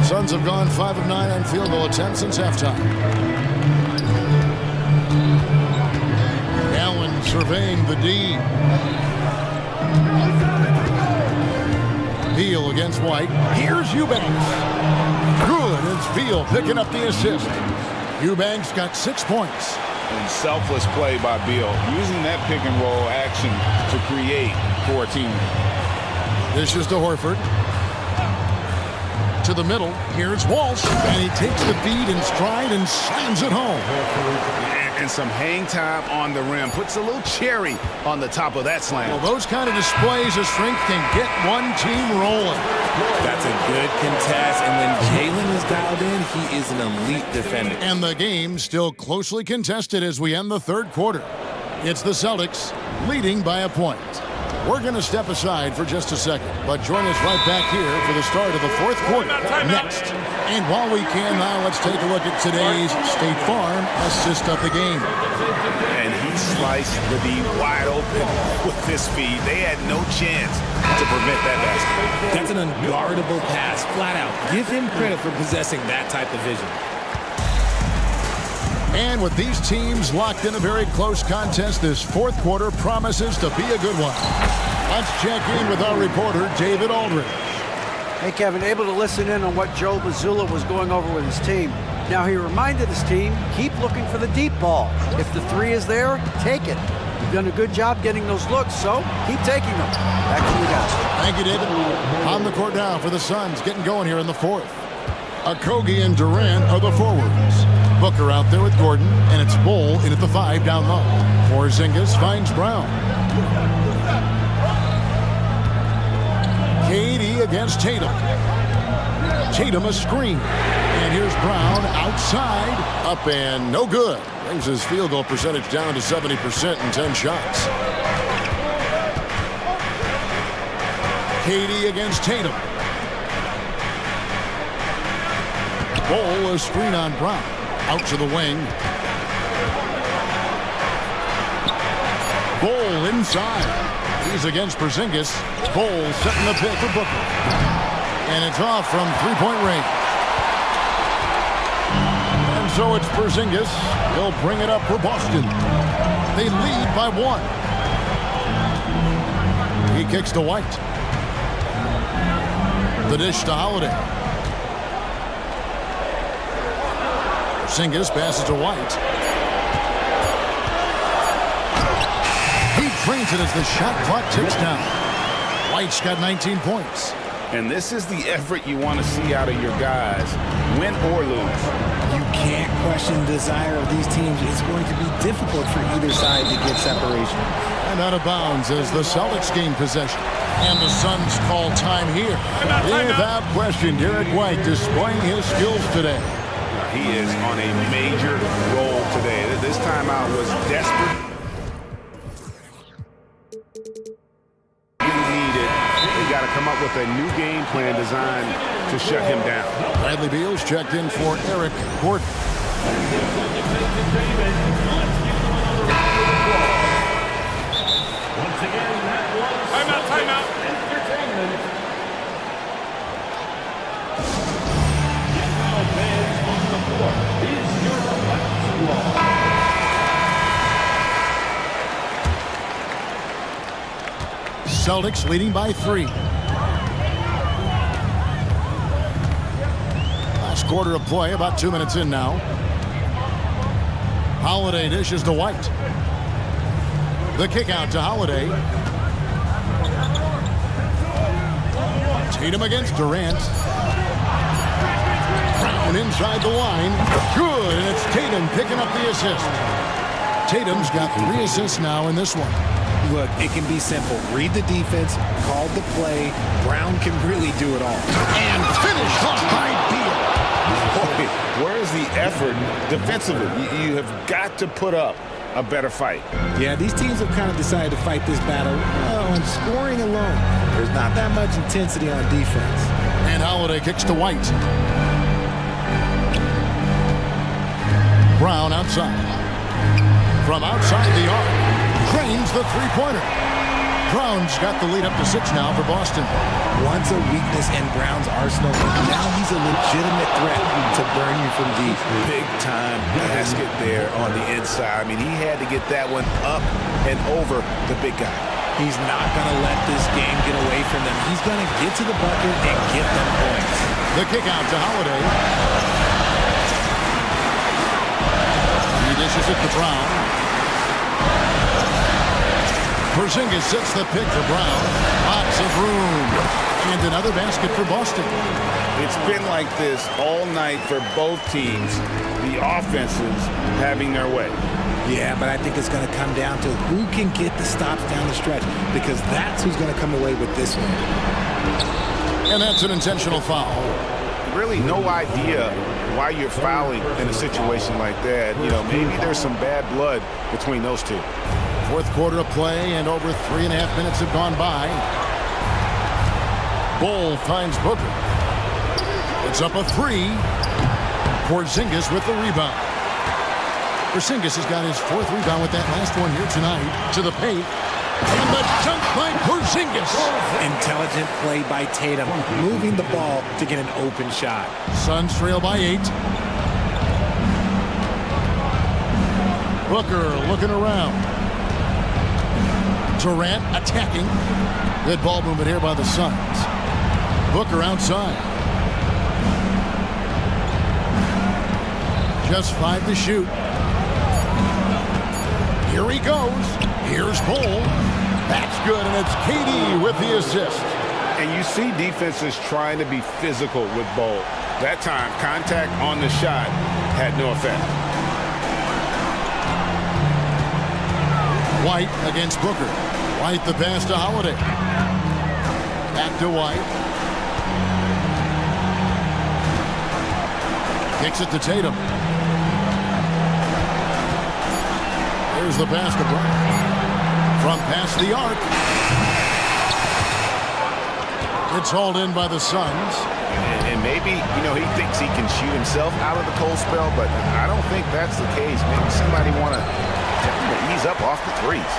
Suns have gone 5 of 9 on field goal attempts since halftime. Allen surveying the D. Beal against White. Here's Eubanks. Good. It's Beal picking up the assist. Eubanks got 6 points. And selfless play by Beal, using that pick and roll action to create for a team. This is to Horford. To the middle. Here's Walsh. And he takes the feed in stride and slams it home. And some hang time on the rim. Puts a little cherry on the top of that slam. Well, those kind of displays of strength can get one team rolling. That's a good contest. And when Jalen is dialed in, he is an elite defender. And the game still closely contested as we end the third quarter. It's the Celtics leading by a point. We're going to step aside for just a second, but join us right back here for the start of the fourth quarter next. And while we can now, let's take a look at today's State Farm assist of the game. And he sliced the D wide open with this feed. They had no chance to prevent that basket. That's an unguardable pass, flat out. Give him credit for possessing that type of vision. And with these teams locked in a very close contest, this fourth quarter promises to be a good one. Let's check in with our reporter, David Aldridge. Hey, Kevin, able to listen in on what Joe Mazzulla was going over with his team. Now, he reminded his team, keep looking for the deep ball. If the three is there, take it. You've done a good job getting those looks, so keep taking them. Back to you guys. Thank you, David. On the court now for the Suns, getting going here in the fourth. Okogie and Durant are the forwards. Booker out there with Gordon, and it's Bull in at the 5 down low. Porzingis finds Brown. KD against Tatum. Tatum a screen. And here's Brown outside, up and no good. Brings his field goal percentage down to 70% in 10 shots. KD against Tatum. Bull a screen on Brown. Out to the wing. Bull inside. He's against Porzingis. Bull setting the pick for Booker. And it's off from three-point range. And so it's Porzingis. He'll bring it up for Boston. They lead by 1. He kicks to White. The dish to Holiday. Porzingis passes to White. He trains it as the shot clock ticks down. White's got 19 points. And this is the effort you want to see out of your guys, win or lose. You can't question the desire of these teams. It's going to be difficult for either side to get separation. And out of bounds as the Celtics gain possession. And the Suns call time here. Without question, Derek White displaying his skills today. He is on a major role today. This timeout was desperate. Needed. They got to come up with a new game plan designed to shut him down. Bradley Beal's checked in for Eric Gordon. Once again, that was timeout. Entertainment. Celtics leading by 3. Last quarter of play, about 2 minutes in now. Holiday dishes to White. The kick out to Holiday. Tatum against Durant. Brown inside the line. Good, and it's Tatum picking up the assist. Tatum's got 3 assists now in this one. Look, it can be simple. Read the defense, call the play. Brown can really do it all. And finished off by Beal. Boy, where's the effort defensively? You have got to put up a better fight. Yeah, these teams have kind of decided to fight this battle on scoring alone. There's not that much intensity on defense. And Holiday kicks to White. Brown outside. From outside the arc, drains the three-pointer. Brown's got the lead up to 6 now for Boston. Once a weakness in Brown's arsenal, now he's a legitimate threat to burn you from deep. Big-time basket there on the inside. I mean, he had to get that one up and over the big guy. He's not going to let this game get away from them. He's going to get to the bucket and get them points. The kick out to Holiday. He dishes it to Brown. Porzingis sets the pick for Brown. Lots of room. And another basket for Boston. It's been like this all night for both teams. The offenses having their way. Yeah, but I think it's going to come down to who can get the stops down the stretch, because that's who's going to come away with this one. And that's an intentional foul. Really no idea why you're fouling in a situation like that. You know, maybe there's some bad blood between those two. Fourth quarter of play, and over 3.5 minutes have gone by. Bull finds Booker. It's up a 3. Porzingis with the rebound. Porzingis has got his 4th rebound with that last one here tonight. To the paint. And the dunk by Porzingis. Intelligent play by Tatum, moving the ball to get an open shot. Suns trail by 8. Booker looking around. Durant attacking. Good ball movement here by the Suns. Booker outside. Just 5 to shoot. Here he goes. Here's Bull. That's good, and it's KD with the assist. And you see defenses trying to be physical with Bull. That time, contact on the shot had no effect. White against Booker. White the pass to Holiday. Back to White. Kicks it to Tatum. Here's the pass to Brown. From past the arc. It's hauled in by the Suns. And maybe, you know, he thinks he can shoot himself out of the cold spell, but I don't think that's the case. Maybe somebody want to tell him to ease up off the threes.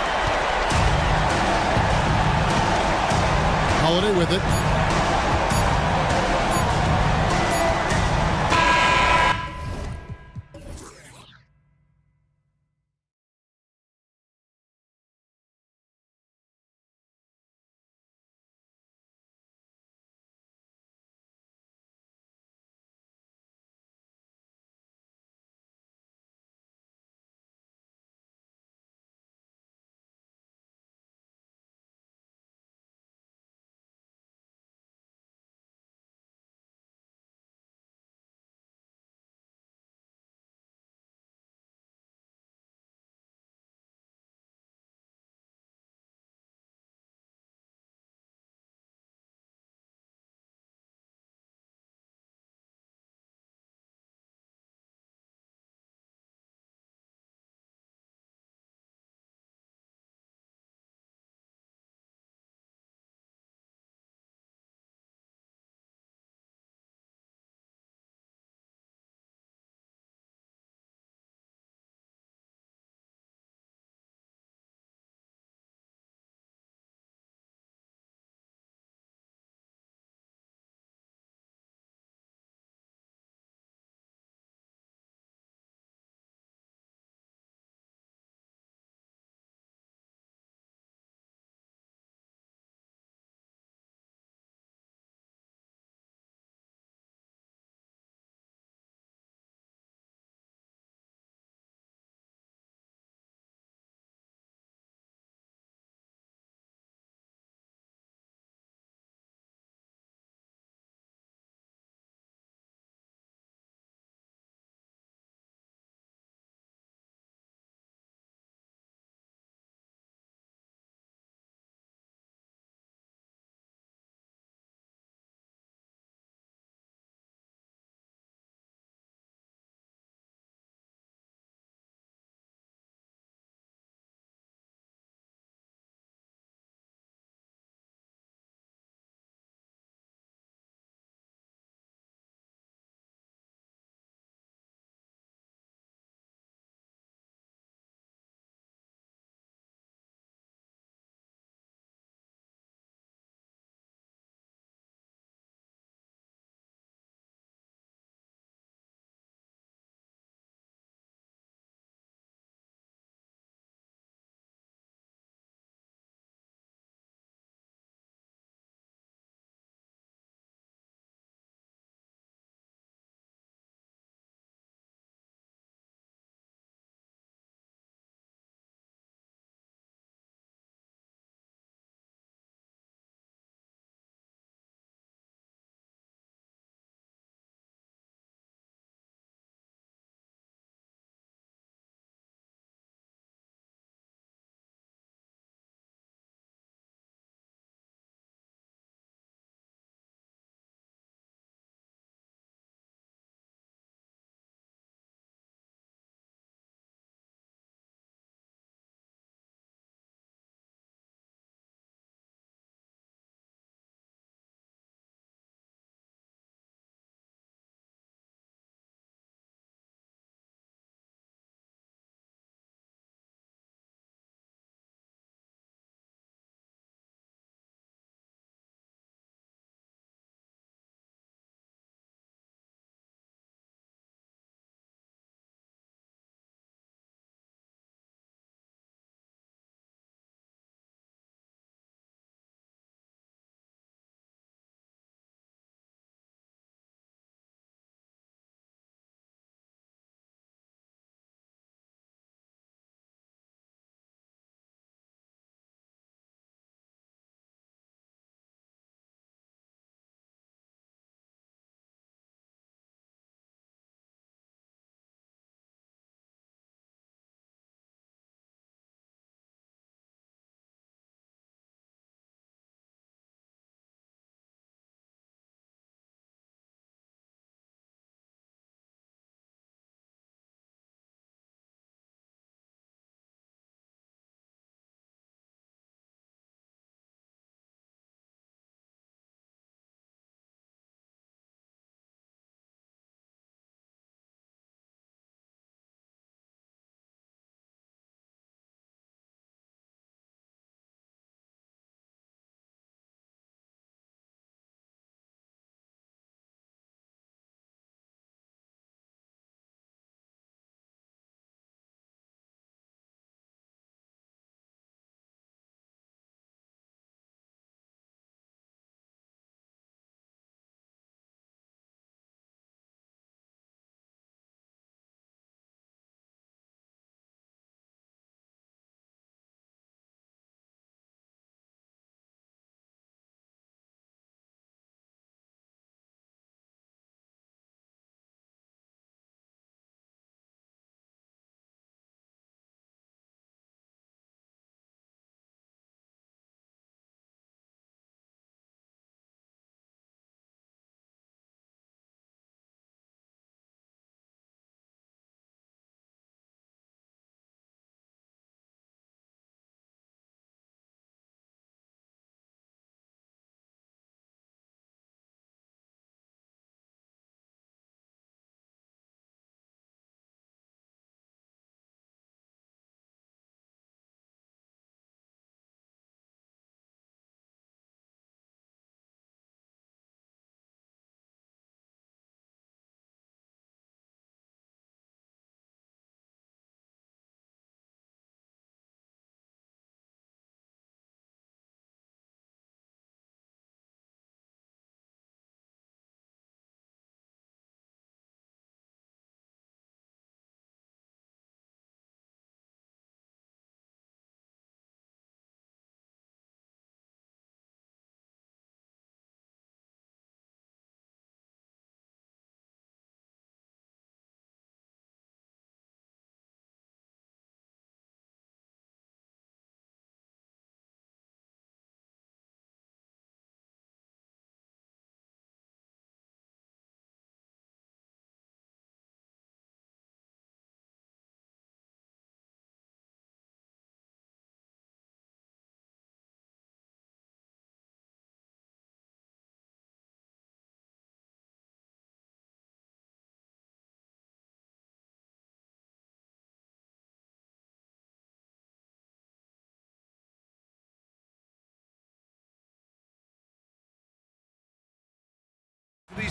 Holiday with it.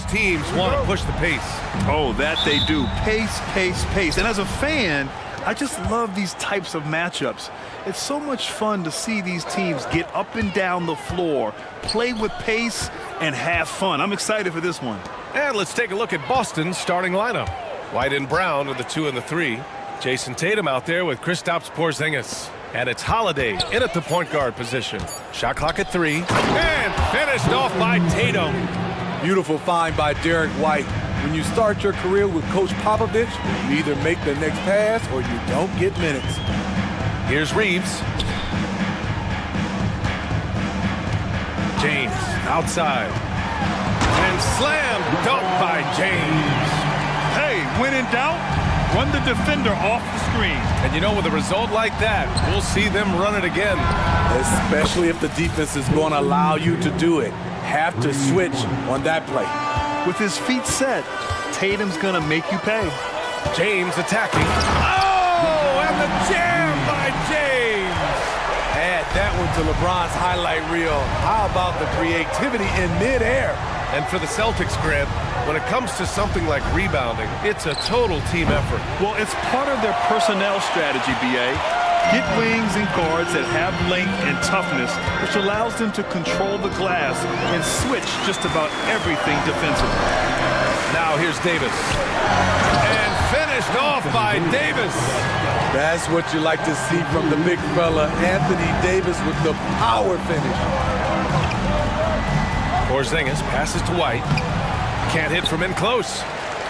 these teams want to push the pace. Oh, that they do. Pace, pace, pace. And as a fan, I just love these types of matchups. It's so much fun to see these teams get up and down the floor, play with pace, and have fun. I'm excited for this one. And let's take a look at Boston's starting lineup. White and Brown with the 2 and the 3. Jason Tatum out there with Kristaps Porzingis. And it's Holiday in at the point guard position. Shot clock at 3. And finished off by Tatum. Beautiful find by Derek White. When you start your career with Coach Popovich, you either make the next pass or you don't get minutes. Here's Reeves. James outside. And slam dunk by James. Hey, when in doubt, run the defender off the screen. And you know, with a result like that, we'll see them run it again. Especially if the defense is going to allow you to do it. Have to switch on that play. With his feet set, Tatum's going to make you pay. James attacking. Oh, and the jam by James. Add that one to LeBron's highlight reel. How about the creativity in midair? And for the Celtics, Grant, when it comes to something like rebounding, it's a total team effort. Well, it's part of their personnel strategy, BA. Get wings and guards that have length and toughness, which allows them to control the glass and switch just about everything defensively. Now here's Davis. And finished off by Davis. That's what you like to see from the big fella, Anthony Davis, with the power finish. Porzingis passes to White. Can't hit from in close.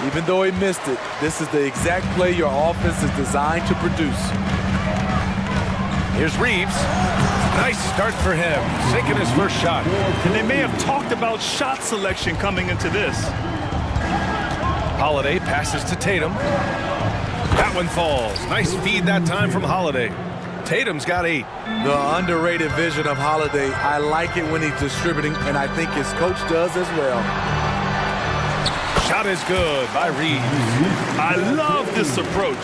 Even though he missed it, this is the exact play your offense is designed to produce. Here's Reeves. Nice start for him, sinking his first shot. And they may have talked about shot selection coming into this. Holiday passes to Tatum. That one falls. Nice feed that time from Holiday. Tatum's got 8. The underrated vision of Holiday. I like it when he's distributing, and I think his coach does as well. Shot is good by Reeves. I love this approach.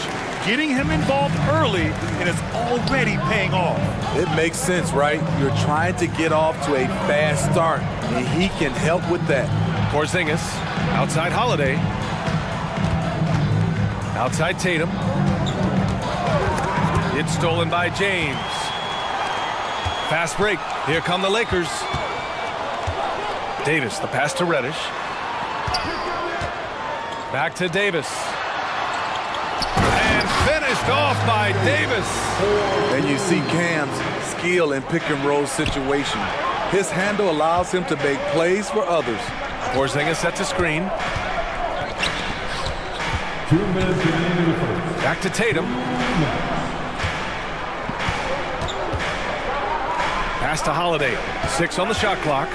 Getting him involved early, and it's already paying off. It makes sense, right? You're trying to get off to a fast start, and he can help with that. Porzingis, outside Holiday. Outside Tatum. It's stolen by James. Fast break. Here come the Lakers. Davis, the pass to Reddish. Back to Davis. And finished off by Davis. And you see Cam's skill in pick and roll situation. His handle allows him to make plays for others. Porzingis sets a screen. 2 minutes remaining in the first. Back to Tatum. Pass to Holiday. 6 on the shot clock.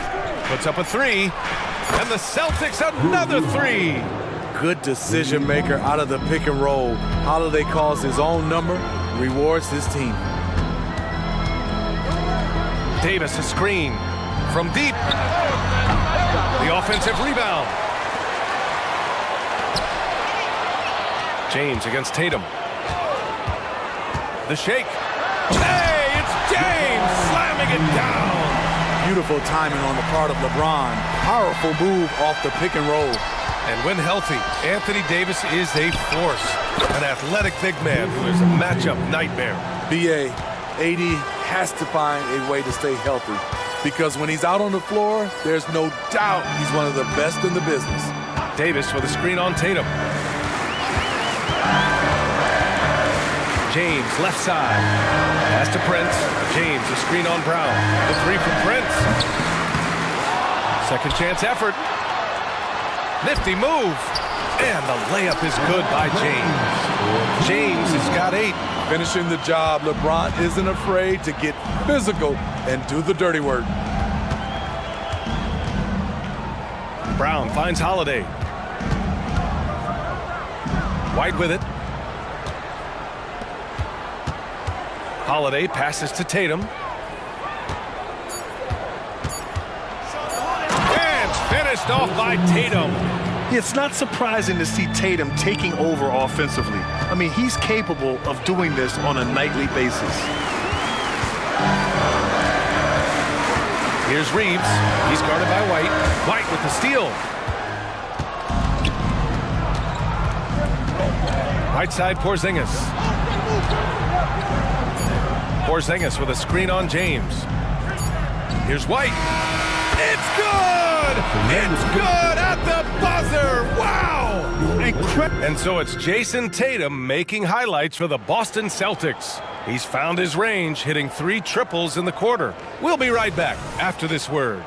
Puts up a 3. And the Celtics another 3. Good decision maker out of the pick and roll. Holiday calls his own number, rewards his team. Davis a screen from deep. The offensive rebound. James against Tatum. The shake. Hey, it's James slamming it down. Beautiful timing on the part of LeBron. Powerful move off the pick and roll. And when healthy, Anthony Davis is a force. An athletic big man who is a matchup nightmare. BA, AD has to find a way to stay healthy. Because when he's out on the floor, there's no doubt he's one of the best in the business. Davis with a screen on Tatum. James, left side. Pass to Prince. James, a screen on Brown. The 3 from Prince. Second chance effort. Nifty move. And the layup is good by James. James has got 8. Finishing the job, LeBron isn't afraid to get physical and do the dirty work. Brown finds Holiday. White with it. Holiday passes to Tatum. And finished off by Tatum. It's not surprising to see Tatum taking over offensively. I mean, he's capable of doing this on a nightly basis. Here's Reeves. He's guarded by White. White with the steal. Right side, Porzingis. Porzingis with a screen on James. Here's White. It's good! It's good at the buzzer! Wow! And so it's Jason Tatum making highlights for the Boston Celtics. He's found his range, hitting 3 triples in the quarter. We'll be right back after this word.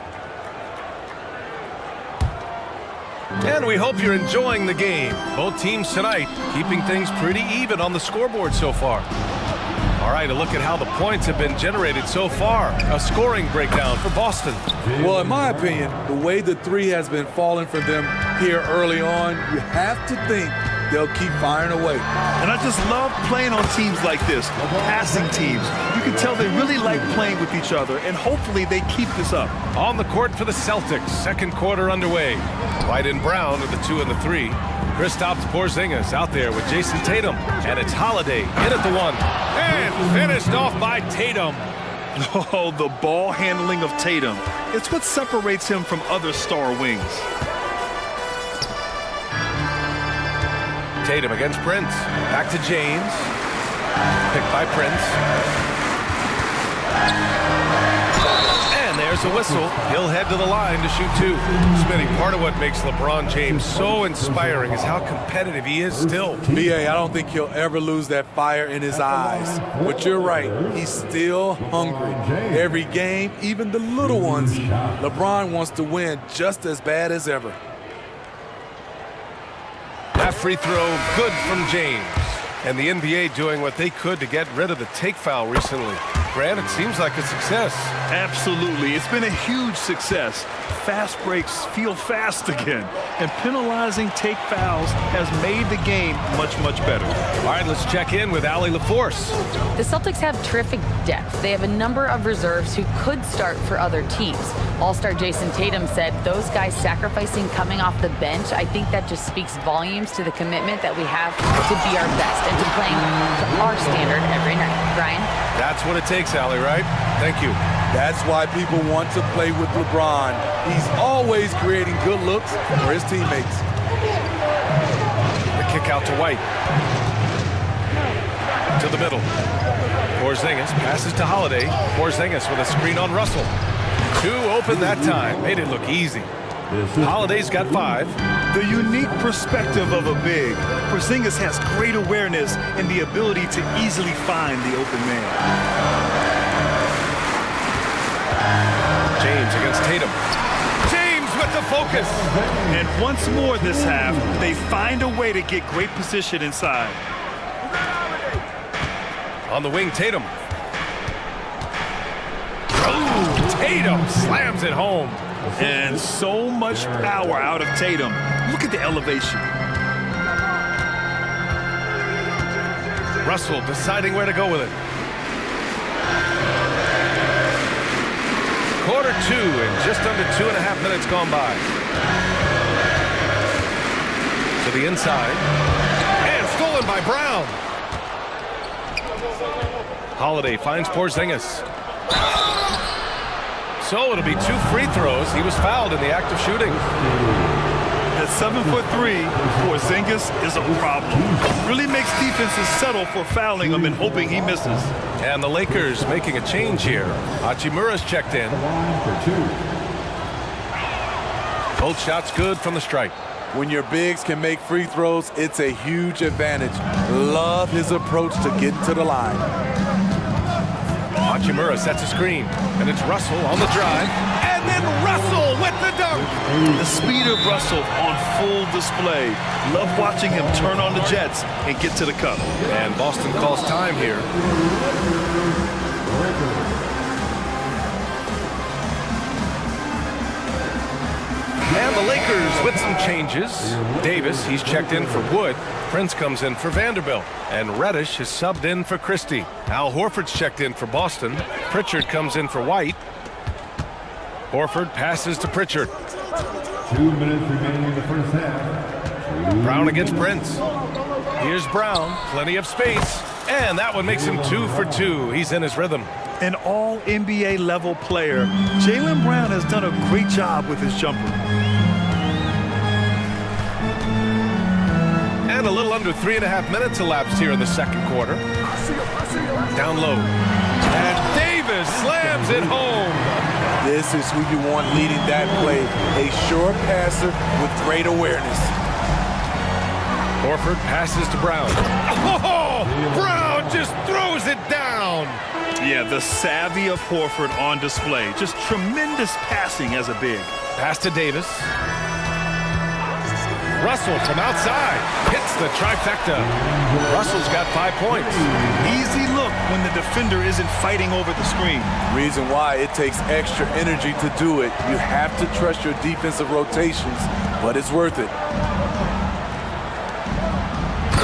And we hope you're enjoying the game. Both teams tonight keeping things pretty even on the scoreboard so far. All right, a look at how the points have been generated so far. A scoring breakdown for Boston. Well, in my opinion, the way the three has been falling for them here early on, you have to think they'll keep firing away. And I just love playing on teams like this, passing teams. You can tell they really like playing with each other, and hopefully they keep this up. On the court for the Celtics, second quarter underway. White and Brown are the 2 and the 3. Kristaps Porzingis out there with Jason Tatum, and it's Holiday in at the 1. And finished off by Tatum. Oh, the ball handling of Tatum. It's what separates him from other star wings. Tatum against Prince. Back to James. Picked by Prince. And there's a whistle. He'll head to the line to shoot 2. Smitty, part of what makes LeBron James so inspiring is how competitive he is still. B.A., I don't think he'll ever lose that fire in his eyes. But you're right. He's still hungry. Every game, even the little ones, LeBron wants to win just as bad as ever. That free throw, good from James. And the NBA doing what they could to get rid of the take foul recently. Grant, it seems like a success. Absolutely. It's been a huge success. Fast breaks feel fast again. And penalizing take fouls has made the game much, much better. All right, let's check in with Allie LaForce. The Celtics have terrific depth. They have a number of reserves who could start for other teams. All-star Jason Tatum said those guys sacrificing coming off the bench, I think that just speaks volumes to the commitment that we have to be our best and to playing to our standard every night. Brian? That's what it takes, Allie, right? Thank you. That's why people want to play with LeBron. He's always creating good looks for his teammates. The kick out to White. To the middle. Porzingis passes to Holiday. Porzingis with a screen on Russell. 2 open that time. Made it look easy. Holiday's got 5. The unique perspective of a big. Porzingis has great awareness and the ability to easily find the open man. James against Tatum. James with the focus. And once more this half, they find a way to get great position inside. On the wing, Tatum. Oh, Tatum slams it home. And so much power out of Tatum. Look at the elevation. Russell deciding where to go with it. Quarter 2 and just under 2.5 minutes gone by. To the inside. And stolen by Brown. Holiday finds Porzingis. So it'll be 2 free throws. He was fouled in the act of shooting. At 7'3", Porzingis is a problem. Really makes defenses settle for fouling him and hoping he misses. And the Lakers making a change here. Hachimura's checked in. Both shots good from the stripe. When your bigs can make free throws, it's a huge advantage. Love his approach to getting to the line. Hachimura sets a screen, and it's Russell on the drive, and then Russell with the dunk. The speed of Russell on full display. Love watching him turn on the jets and get to the cup. And Boston calls time here. And the Lakers with some changes. Davis, he's checked in for Wood. Prince comes in for Vanderbilt. And Reddish is subbed in for Christie. Al Horford's checked in for Boston. Pritchard comes in for White. Horford passes to Pritchard. 2 minutes remaining in the first half. Brown against Prince. Here's Brown, plenty of space. And that one makes him 2 for 2. He's in his rhythm. An all-NBA level player, Jaylen Brown has done a great job with his jumper. And And a little under 3.5 minutes elapsed here in the second quarter. Down low. And Davis slams it home. This is who you want leading that play. A sure passer with great awareness. Horford passes to Brown. Oh, Brown just throws it down. Yeah, the savvy of Horford on display. Just tremendous passing as a big. Pass to Davis. Russell from outside hits the trifecta. Russell's got 5 points. Easy look when the defender isn't fighting over the screen. Reason why it takes extra energy to do it. You have to trust your defensive rotations, but it's worth it.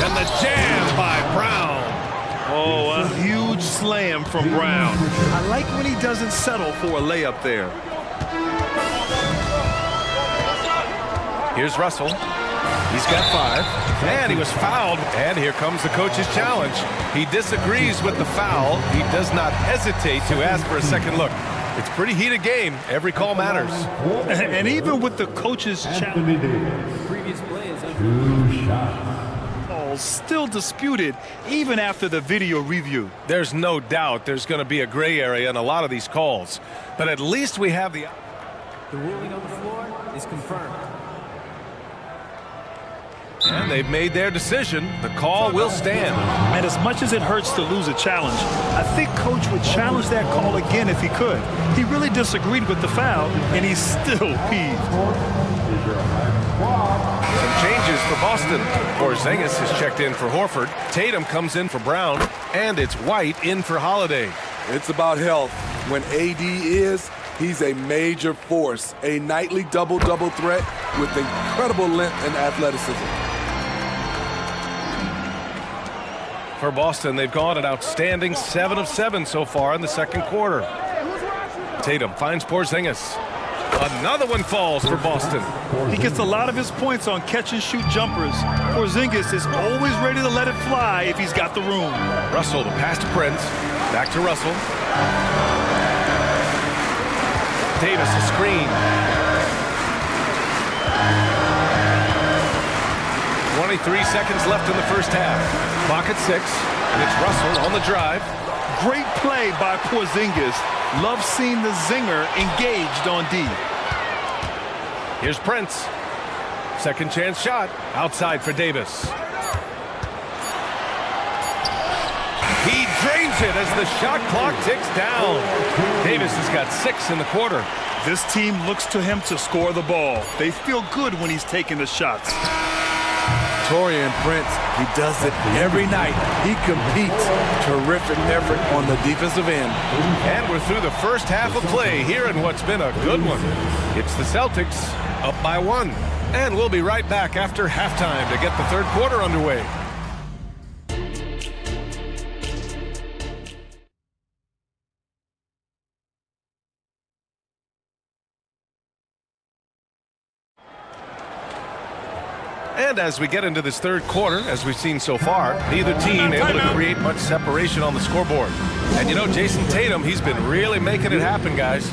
And the jam by Brown. Oh, a huge slam from Brown. I like when he doesn't settle for a layup there. Here's Russell. He's got 5, and he was fouled. And here comes the coach's challenge. He disagrees with the foul. He does not hesitate to ask for a second look. It's a pretty heated game. Every call matters. And even with the coach's challenge, Previous play is 2 shots. still disputed even after the video review. There's no doubt there's going to be a gray area in a lot of these calls. But at least we have the ruling on the floor is confirmed. And they've made their decision. The call will stand. And as much as it hurts to lose a challenge, I think Coach would challenge that call again if he could. He really disagreed with the foul, and he's still peeved. Some changes for Boston. Porzingis is checked in for Horford. Tatum comes in for Brown. And it's White in for Holiday. It's about health. When AD is, he's a major force. A nightly double-double threat with incredible length and athleticism. For Boston, they've gone an outstanding 7 of 7 so far in the second quarter. Tatum finds Porzingis. Another one falls for Boston. He gets a lot of his points on catch-and-shoot jumpers. Porzingis is always ready to let it fly if he's got the room. Russell, the pass to Prince. Back to Russell. Davis, a screen. 23 seconds left in the first half. Clock at 6, and it's Russell on the drive. Great play by Porzingis. Love seeing the zinger engaged on D. Here's Prince. Second chance shot. Outside for Davis. He drains it as the shot clock ticks down. Davis has got 6 in the quarter. This team looks to him to score the ball. They feel good when he's taking the shots. Torian Prince, he does it every night. He competes. Terrific effort on the defensive end. And we're through the first half of play here in what's been a good one. It's the Celtics up by 1. And we'll be right back after halftime to get the third quarter underway. And as we get into this third quarter, as we've seen so far, neither team able to create much separation on the scoreboard. And you know, Jason Tatum, he's been really making it happen, guys.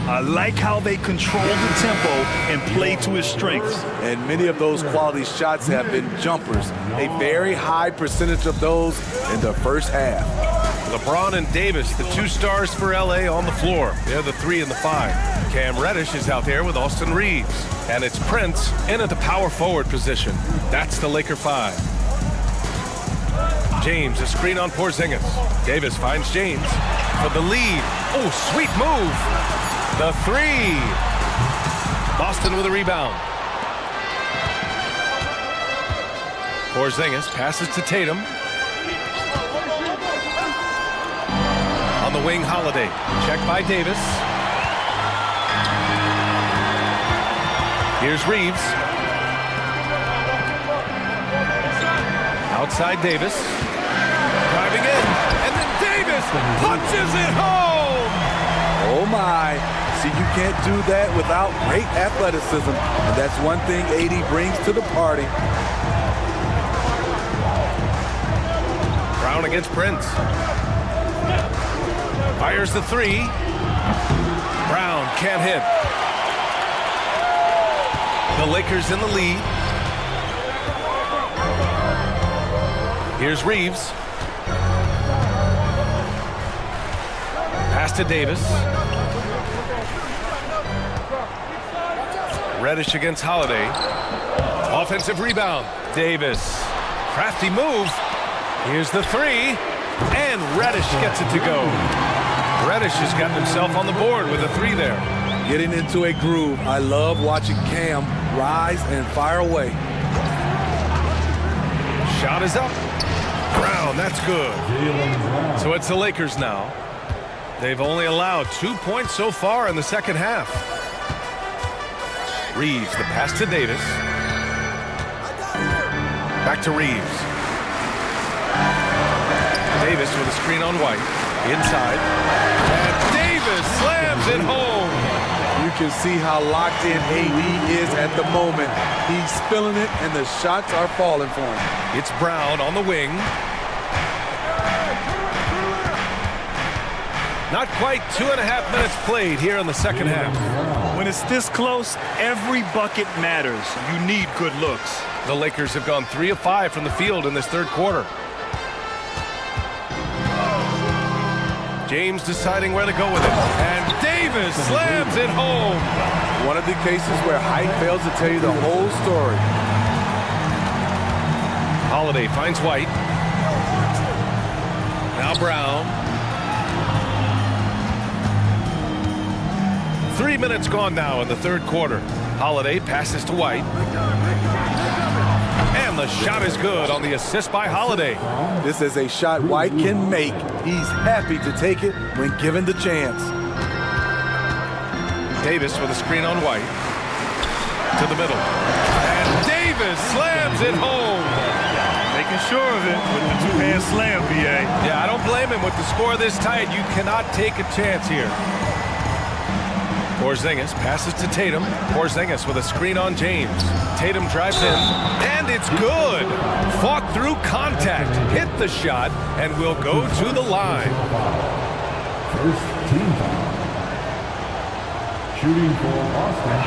I like how they control the tempo and play to his strengths. And many of those quality shots have been jumpers. A very high percentage of those in the first half. LeBron and Davis, the 2 stars for LA on the floor. They're the 3 and the 5. Cam Reddish is out there with Austin Reeves. And it's Prince in at the power forward position. That's the Laker 5. James, a screen on Porzingis. Davis finds James for the lead. Oh, sweet move. The 3. Boston with a rebound. Porzingis passes to Tatum. On the wing, Holiday. Check by Davis. Here's Reeves. Outside Davis. Driving in. And then Davis punches it home. Oh my. See, you can't do that without great athleticism. And that's one thing AD brings to the party. Brown against Prince. Fires the 3. Brown can't hit. The Lakers in the lead. Here's Reeves. Pass to Davis. Reddish against Holiday. Offensive rebound. Davis. Crafty move. Here's the three. And Reddish gets it to go. Reddish has gotten himself on the board with a three there. Getting into a groove. I love watching Cam rise and fire away. Shot is up. Brown, that's good. So it's the Lakers now. They've only allowed 2 points so far in the second half. Reeves, the pass to Davis. Back to Reeves. Davis with a screen on White. Inside. And Davis slams it home. You can see how locked in AD is at the moment. He's feeling it, and the shots are falling for him. It's Brown on the wing. Not quite 2.5 minutes played here in the second half. When it's this close, every bucket matters. You need good looks. The Lakers have gone 3 of 5 from the field in this third quarter. James deciding where to go with it. And Davis slams it home. One of the cases where height fails to tell you the whole story. Holiday finds White. Now Brown. 3 minutes gone now in the third quarter. Holiday passes to White. And the shot is good on the assist by Holiday. This is a shot White can make. He's happy to take it when given the chance. Davis with a screen on White. To the middle. And Davis slams it home. Making sure of it with the two-hand slam, BA. Yeah, I don't blame him with the score this tight. You cannot take a chance here. Porzingis passes to Tatum. Porzingis with a screen on James. Tatum drives in, and it's good. Fought through contact, hit the shot, and will go to the line. First team foul. Shooting for Boston.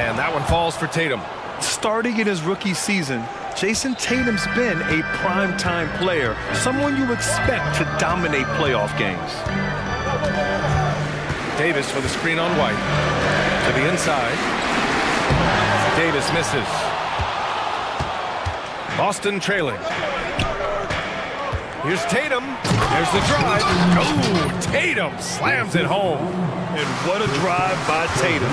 And that one falls for Tatum. Starting in his rookie season, Jason Tatum's been a primetime player, someone you expect to dominate playoff games. Davis with a screen on White. To the inside. Davis misses. Boston trailing. Here's Tatum. There's the drive. Oh, Tatum slams it home. And what a drive by Tatum.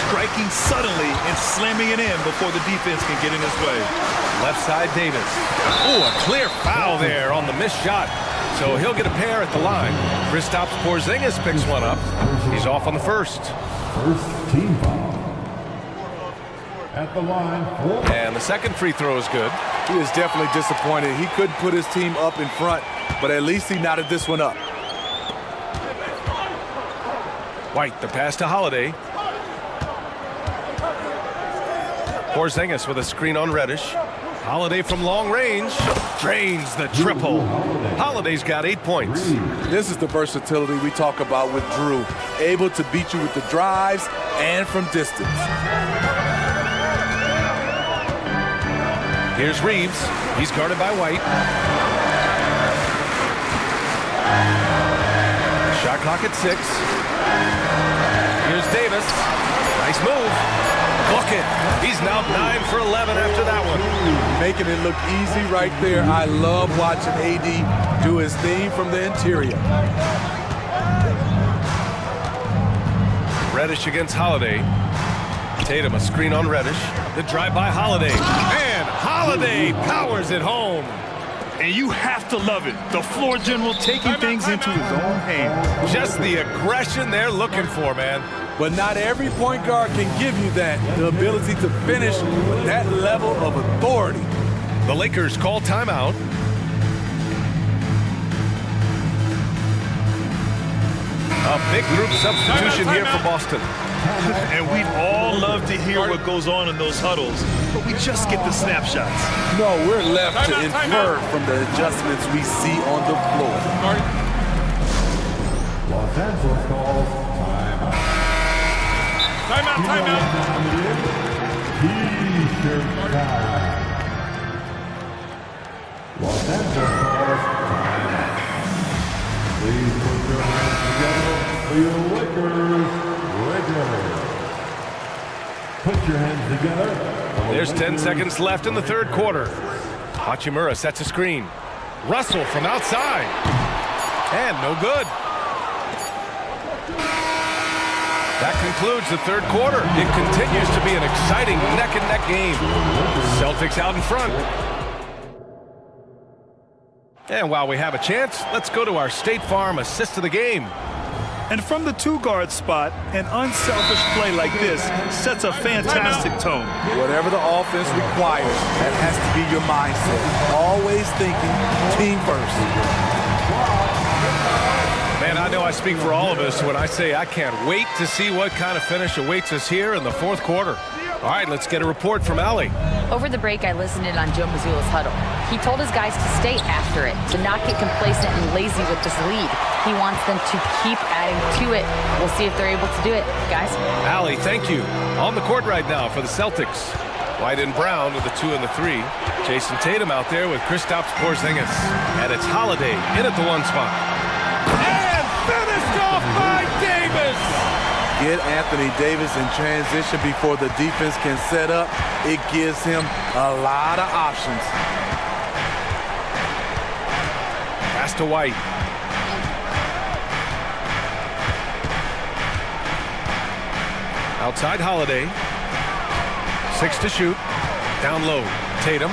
Striking suddenly and slamming it in before the defense can get in his way. Left side, Davis. Oh, a clear foul there on the missed shot. So he'll get a pair at the line. Kristaps Porzingis picks one up. He's off on the first. First team foul. At the line. And the second free throw is good. He is definitely disappointed. He couldn't put his team up in front, but at least he knotted this one up. White, the pass to Holiday. Porzingis with a screen on Reddish. Holiday from long range drains the triple. Holiday's got 8 points. This is the versatility we talk about with Drew. Able to beat you with the drives and from distance. Here's Reeves. He's guarded by White. Shot clock at 6. Here's Davis. Nice move. Book it. He's now 9 for 11 after that one. Making it look easy right there. I love watching AD do his thing from the interior. Reddish against Holiday. Tatum, a screen on Reddish. The drive by Holiday. And Holiday powers it home. And you have to love it. The floor general taking things into his own hands. Just the aggression they're looking for, man. But not every point guard can give you that. The ability to finish with that level of authority. The Lakers call timeout. A big group substitution here for Boston. And we'd all love to hear what goes on in those huddles, but we just get the snapshots. No, we're left to infer from the adjustments we see on the floor. Los Angeles calls timeout. Timeout. T-shirt time. Los And the score, please put your hands together for your Lakers. Put your hands together. There's 10 seconds left in the third quarter. Hachimura sets a screen. Russell from outside. And no good. That concludes the third quarter. It continues to be an exciting neck-and-neck game. Celtics out in front. And while we have a chance, let's go to our State Farm assist of the game. And from the two-guard spot, an unselfish play like this sets a fantastic tone. Whatever the offense requires, that has to be your mindset. Always thinking team first. Man, I know I speak for all of us when I say I can't wait to see what kind of finish awaits us here in the fourth quarter. All right, let's get a report from Ali. Over the break, I listened in on Joe Mazzulla's huddle. He told his guys to stay after it, to not get complacent and lazy with this lead. He wants them to keep adding to it. We'll see if they're able to do it, guys. Ali, thank you. On the court right now for the Celtics. White and Brown with the 2 and the 3. Jason Tatum out there with Kristaps Porzingis. And it's Holiday in at the 1 spot. And finished off by Davis! Get Anthony Davis in transition before the defense can set up. It gives him a lot of options. Pass to White. Outside Holiday. 6 to shoot. Down low. Tatum.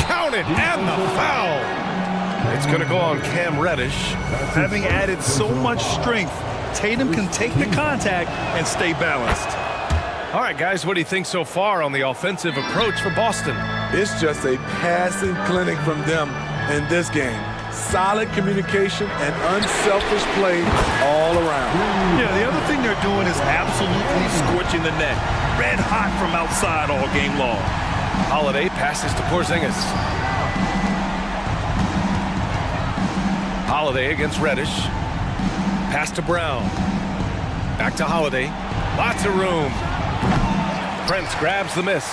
Count it! And the foul! It's going to go on Cam Reddish. Having added so much strength, Tatum can take the contact and stay balanced. All right, guys, what do you think so far on the offensive approach for Boston? It's just a passing clinic from them in this game. Solid communication and unselfish play all around. Yeah, the other thing they're doing is absolutely scorching the net. Red hot from outside all game long. Holiday passes to Porzingis. Holiday against Reddish. Pass to Brown. Back to Holiday. Lots of room. Prince grabs the miss.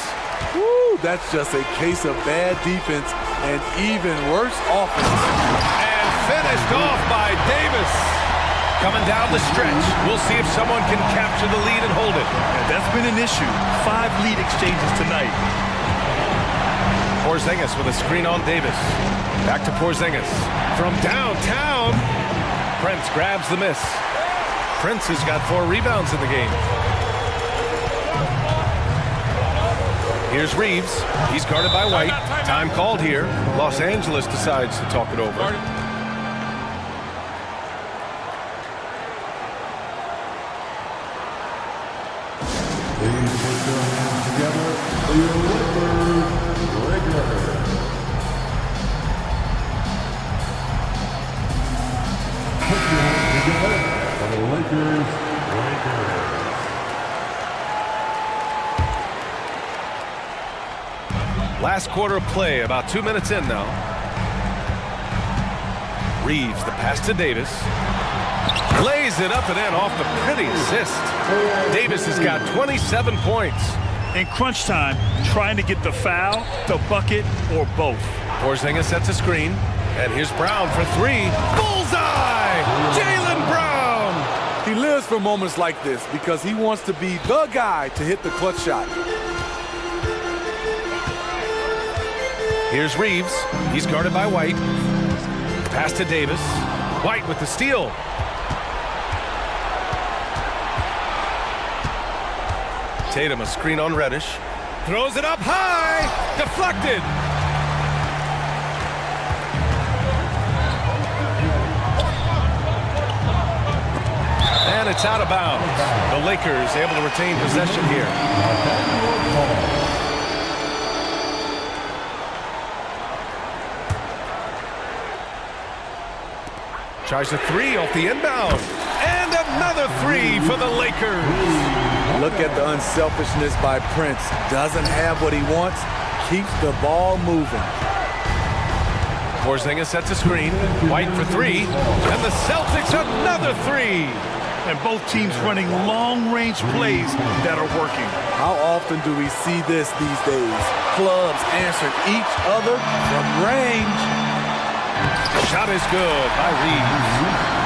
Woo, that's just a case of bad defense and even worse offense. And finished off by Davis. Coming down the stretch. We'll see if someone can capture the lead and hold it. And that's been an issue. 5 lead exchanges tonight. Porzingis with a screen on Davis. Back to Porzingis. From downtown. Prince grabs the miss. Prince has got 4 rebounds in the game. Here's Reeves. He's guarded by White. Time called here. Los Angeles decides to talk it over. Please put your hands together for your Lakers. Put your hands together for the Lakers. Last quarter of play, about 2 minutes in now. Reeves, the pass to Davis. Lays it up and in off the pretty assist. Davis has got 27 points. In crunch time, trying to get the foul, the bucket, or both. Porzingis sets a screen. And here's Brown for 3. Bullseye! Jaylen Brown! He lives for moments like this because he wants to be the guy to hit the clutch shot. Here's Reeves. He's guarded by White. Pass to Davis. White with the steal. Tatum, a screen on Reddish. Throws it up high. Deflected. And it's out of bounds. The Lakers able to retain possession here. Tries a 3 off the inbound. And another 3 for the Lakers. Look at the unselfishness by Prince. Doesn't have what he wants. Keeps the ball moving. Porzingis sets a screen. White for 3. And the Celtics another 3. And both teams running long-range plays that are working. How often do we see this these days? Clubs answering each other from range. Shot is good by Reeves.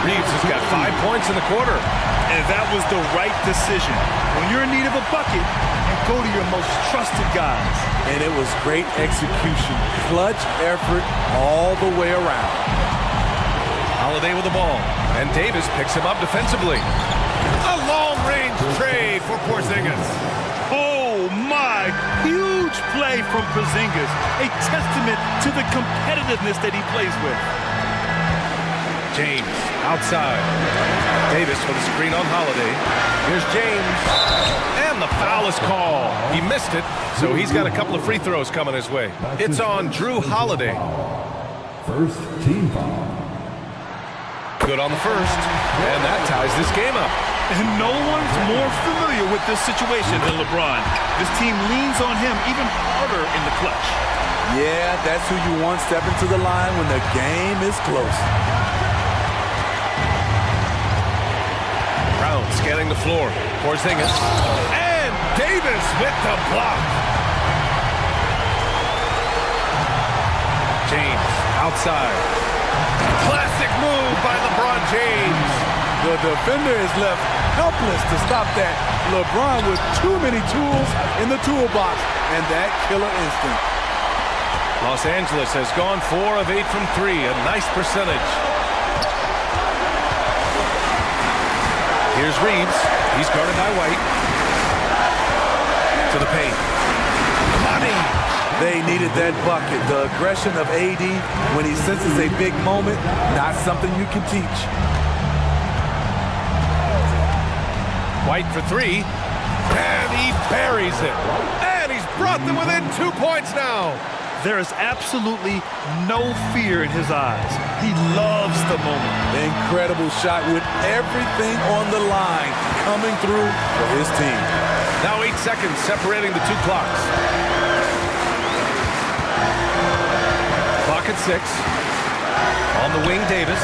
Reeves has got 5 points in the quarter. And that was the right decision. When you're in need of a bucket, you go to your most trusted guys. And it was great execution. Clutch effort all the way around. Holiday with the ball. And Davis picks him up defensively. A long-range trade for Porzingis. Oh my, huge play from Porzingis. A testament to the competitiveness that he plays with. James outside. Davis with a screen on Holiday. Here's James. And the foul is called. He missed it, so he's got a couple of free throws coming his way. It's on Drew Holiday. First team foul. Good on the first, and that ties this game up. And no one's more familiar with this situation than LeBron. This team leans on him even harder in the clutch. Yeah, that's who you want stepping to the line when the game is close. Brown scanning the floor. Porzingis. And Davis with the block. James outside. Classic move by LeBron James. The defender is left helpless to stop that. LeBron with too many tools in the toolbox and that killer instinct. Los Angeles has gone 4 of 8 from 3, a nice percentage. Here's Reeves. He's guarded by White. To the paint. Money. They needed that bucket. The aggression of AD when he senses a big moment, not something you can teach. White for 3. And he buries it. And he's brought them within 2 points now. There is absolutely no fear in his eyes. He loves the moment. Incredible shot with everything on the line coming through for his team. Now 8 seconds separating the 2 clocks. Clock at 6. On the wing, Davis.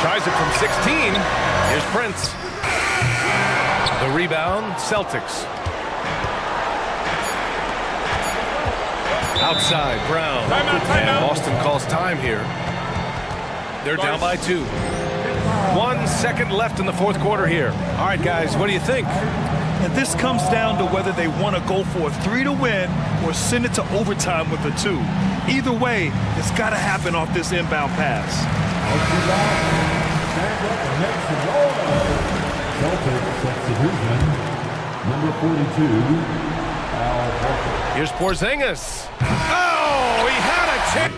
Tries it from 16. Here's Prince. The rebound, Celtics. Outside, Brown. And Boston calls time here. They're down by 2. 1 second left in the fourth quarter here. All right, guys, what do you think? And this comes down to whether they want to go for a 3 to win or send it to overtime with a 2. Either way, it's got to happen off this inbound pass. Celtics substitution, number 42, Here's Porzingis. Oh, he had a chance.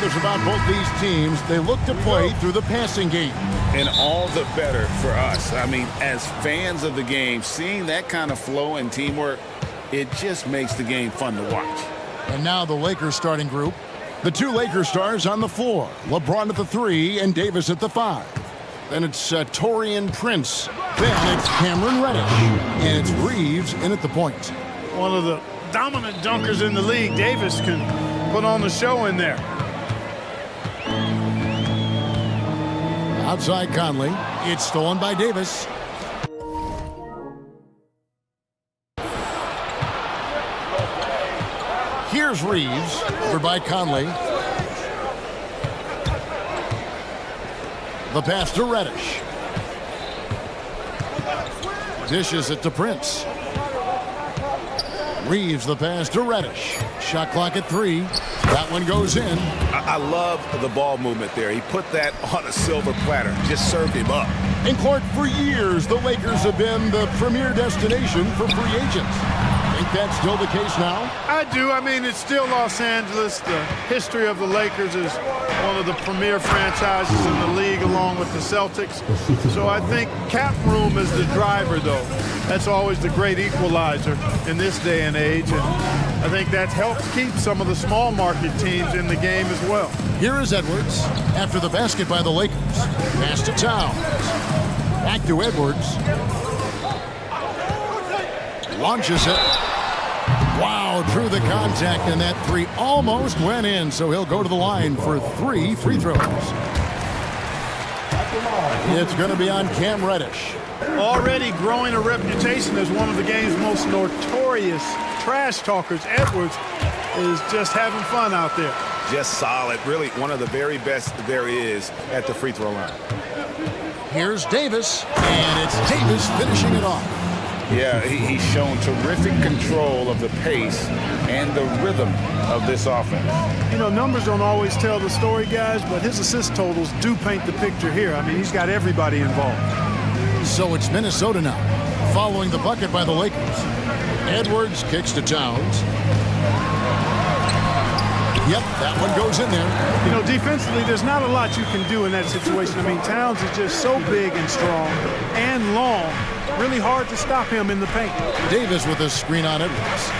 Brothers, about both these teams, they look to play through the passing game. And all the better for us. I mean, as fans of the game, seeing that kind of flow and teamwork, it just makes the game fun to watch. And now the Lakers starting group. The two Lakers stars on the floor. LeBron at the 3 and Davis at the 5. Then it's Taurean Prince. Then it's Cameron Reddish. And it's Reeves in at the point. One of the dominant dunkers in the league. Davis can put on the show in there. Outside Conley. It's stolen by Davis. Here's Reeves. Over by Conley. The pass to Reddish. Dishes it to Prince. Reeves the pass to Reddish. Shot clock at 3. That one goes in. I love the ball movement there. He put that on a silver platter. Just served him up. And Clark, for years, the Lakers have been the premier destination for free agents. Think that's still the case now? I do. I mean, it's still Los Angeles. The history of the Lakers is one of the premier franchises in the league along with the Celtics. So I think cap room is the driver, though. That's always the great equalizer in this day and age. And I think that helps keep some of the small market teams in the game as well. Here is Edwards after the basket by the Lakers. Pass to Towns. Back to Edwards. Launches it. Wow, drew the contact, and that 3 almost went in, so he'll go to the line for 3 free throws. It's going to be on Cam Reddish. Already growing a reputation as one of the game's most notorious trash talkers, Edwards is just having fun out there. Just solid. Really one of the very best there is at the free throw line. Here's Davis, and it's Davis finishing it off. Yeah, he's shown terrific control of the pace and the rhythm of this offense. You know, numbers don't always tell the story, guys, but his assist totals do paint the picture here. I mean, he's got everybody involved. So it's Minnesota now, following the bucket by the Lakers. Edwards kicks to Towns. Yep, that one goes in there. You know, defensively, there's not a lot you can do in that situation. I mean, Towns is just so big and strong and long. Really hard to stop him in the paint. Davis with a screen on Edwards.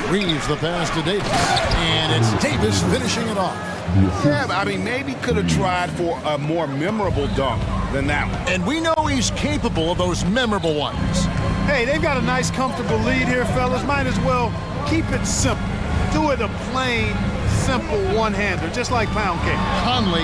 Reeves the pass to Davis. And it's Davis finishing it off. Yeah, I mean, maybe could have tried for a more memorable dunk than that one. And we know he's capable of those memorable ones. Hey, they've got a nice, comfortable lead here, fellas. Might as well keep it simple. Do it a plain, simple one-hander, just like pound cake. Conley,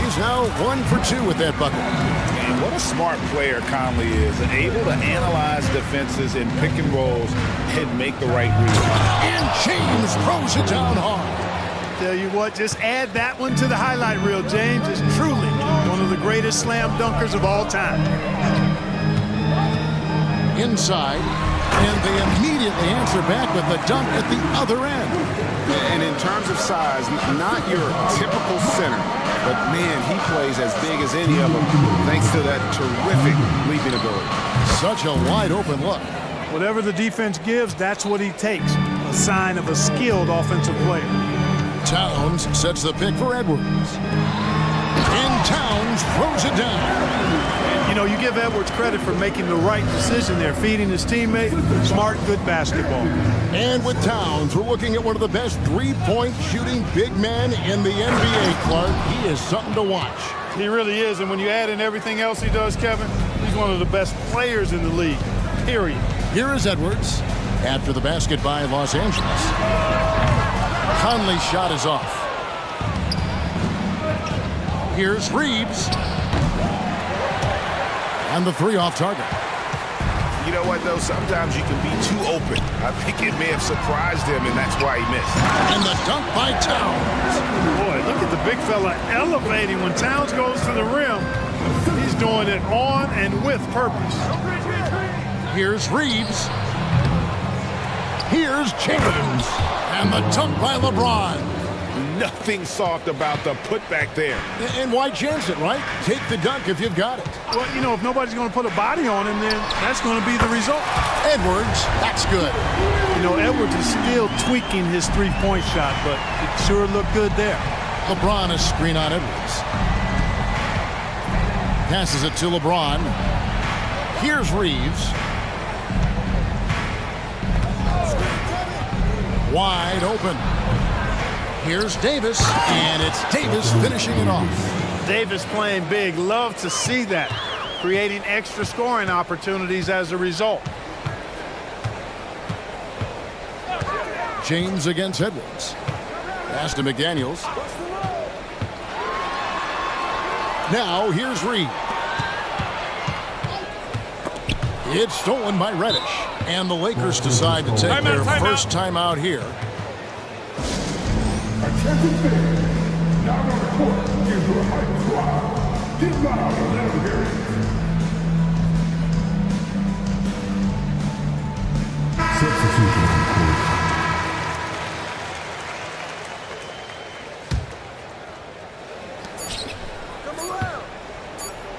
he's now 1 for 2 with that bucket. Man, what a smart player Conley is, and able to analyze defenses in pick and rolls and make the right read. And James throws it down hard. Tell you what, just add that one to the highlight reel. James is truly one of the greatest slam dunkers of all time. Inside, and they immediately answer back with the dunk at the other end. And in terms of size, not your typical center, but man, he plays as big as any of them thanks to that terrific leaping ability. Such a wide open look. Whatever the defense gives, that's what he takes. A sign of a skilled offensive player. Towns sets the pick for Edwards. And Towns throws it down. You know, you give Edwards credit for making the right decision there, feeding his teammate. Smart, good basketball. And with Towns, we're looking at one of the best three-point shooting big men in the NBA, Clark. He is something to watch. He really is, and when you add in everything else he does, Kevin, he's one of the best players in the league, period. Here is Edwards after the basket by Los Angeles. Conley's shot is off. Here's Reeves. And the 3 off target. You know what, though? Sometimes you can be too open. I think it may have surprised him, and that's why he missed. And the dunk by Towns. Boy, look at the big fella elevating when Towns goes to the rim. He's doing it on and with purpose. Here's Reeves. Here's James. And the dunk by LeBron. Nothing soft about the putback there. And why chance it, right? Take the dunk if you've got it. Well, you know, if nobody's going to put a body on him, then that's going to be the result. Edwards, that's good. You know, Edwards is still tweaking his three-point shot, but it sure looked good there. LeBron a screen on Edwards. Passes it to LeBron. Here's Reeves. Wide open. Here's Davis, and it's Davis finishing it off. Davis playing big. Love to see that. Creating extra scoring opportunities as a result. James against Edwards. Pass to McDaniels. Now here's Reed. It's stolen by Reddish. And the Lakers decide to take their first timeout here. Attention fans, now on the court is your hype squad. Get loud and let them hear it. Substitution on the court.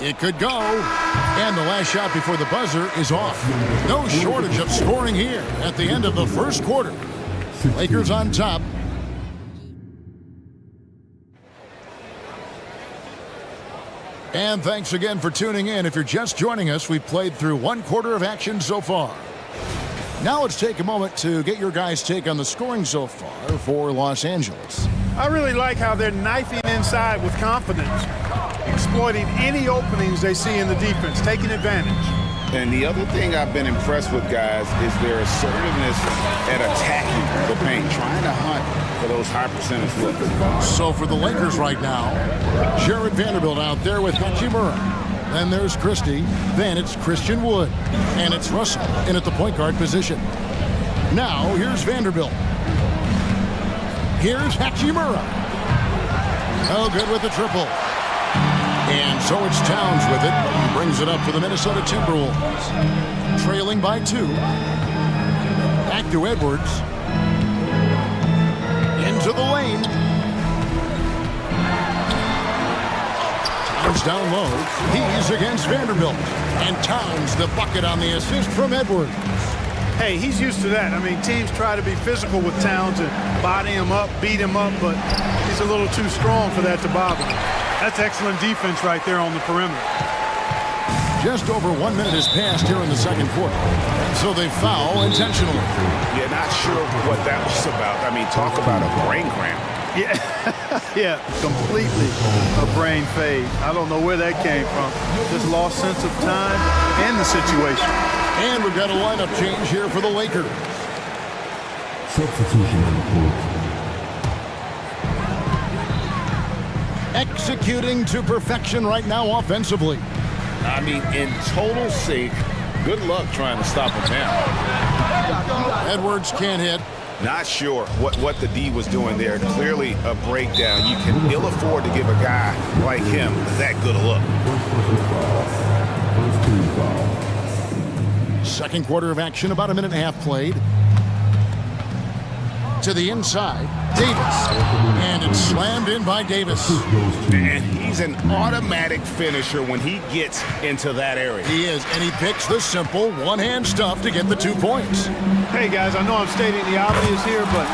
It could go. And the last shot before the buzzer is off. No shortage of scoring here at the end of the first quarter. Lakers on top. And thanks again for tuning in. If you're just joining us, we've played through one quarter of action so far. Now let's take a moment to get your guys' take on the scoring so far for Los Angeles. I really like how they're knifing inside with confidence, exploiting any openings they see in the defense, taking advantage. And the other thing I've been impressed with, guys, is their assertiveness at attacking the paint, trying to hunt for those high percentage looks. So for the Lakers right now, Jared Vanderbilt out there with Hachimura. Then there's Christie. Then it's Christian Wood. And it's Russell in at the point guard position. Now here's Vanderbilt. Here's Hachimura. Oh, good with the triple. And so it's Towns with it. He brings it up for the Minnesota Timberwolves. Trailing by 2. Back to Edwards. Into the lane. Towns down low. He's against Vanderbilt. And Towns the bucket on the assist from Edwards. Hey, he's used to that. I mean, teams try to be physical with Towns and body him up, beat him up, but he's a little too strong for that to bother him. That's excellent defense right there on the perimeter. Just over 1 minute has passed here in the second quarter. So they foul intentionally. Yeah, not sure what that was about. I mean, talk about a brain cramp. Yeah, yeah, completely a brain fade. I don't know where that came from. Just lost sense of time and the situation. And we've got a lineup change here for the Lakers. Substitution on the court. Executing to perfection right now offensively. I mean, in total sync. Good luck trying to stop him now. Edwards can't hit. Not sure what the D was doing there. Clearly a breakdown. You can ill afford to give a guy like him that good a look. Second quarter of action, about a minute and a half played. To the inside, Davis. And it's slammed in by Davis. And he's an automatic finisher when he gets into that area. He is, and he picks the simple one-hand stuff to get the 2 points. Hey, guys, I know I'm stating the obvious here, but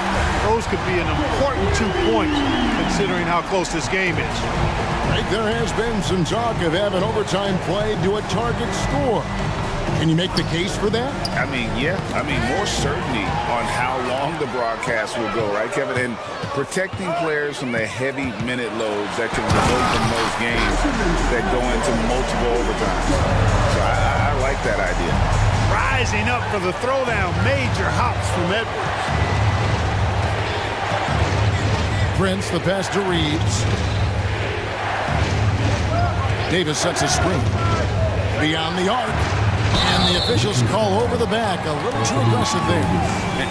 those could be an important 2 points considering how close this game is. Right, there has been some talk of having overtime played to a target score. Can you make the case for that? I mean, yeah. I mean, more certainty on how long the broadcast will go, right, Kevin? And protecting players from the heavy minute loads that can result in those games that go into multiple overtimes. So I like that idea. Rising up for the throwdown. Major hops from Edwards. Prince, the pass to Reeves. Davis sets a screen. Beyond the arc. And the officials call over the back. A little too aggressive there.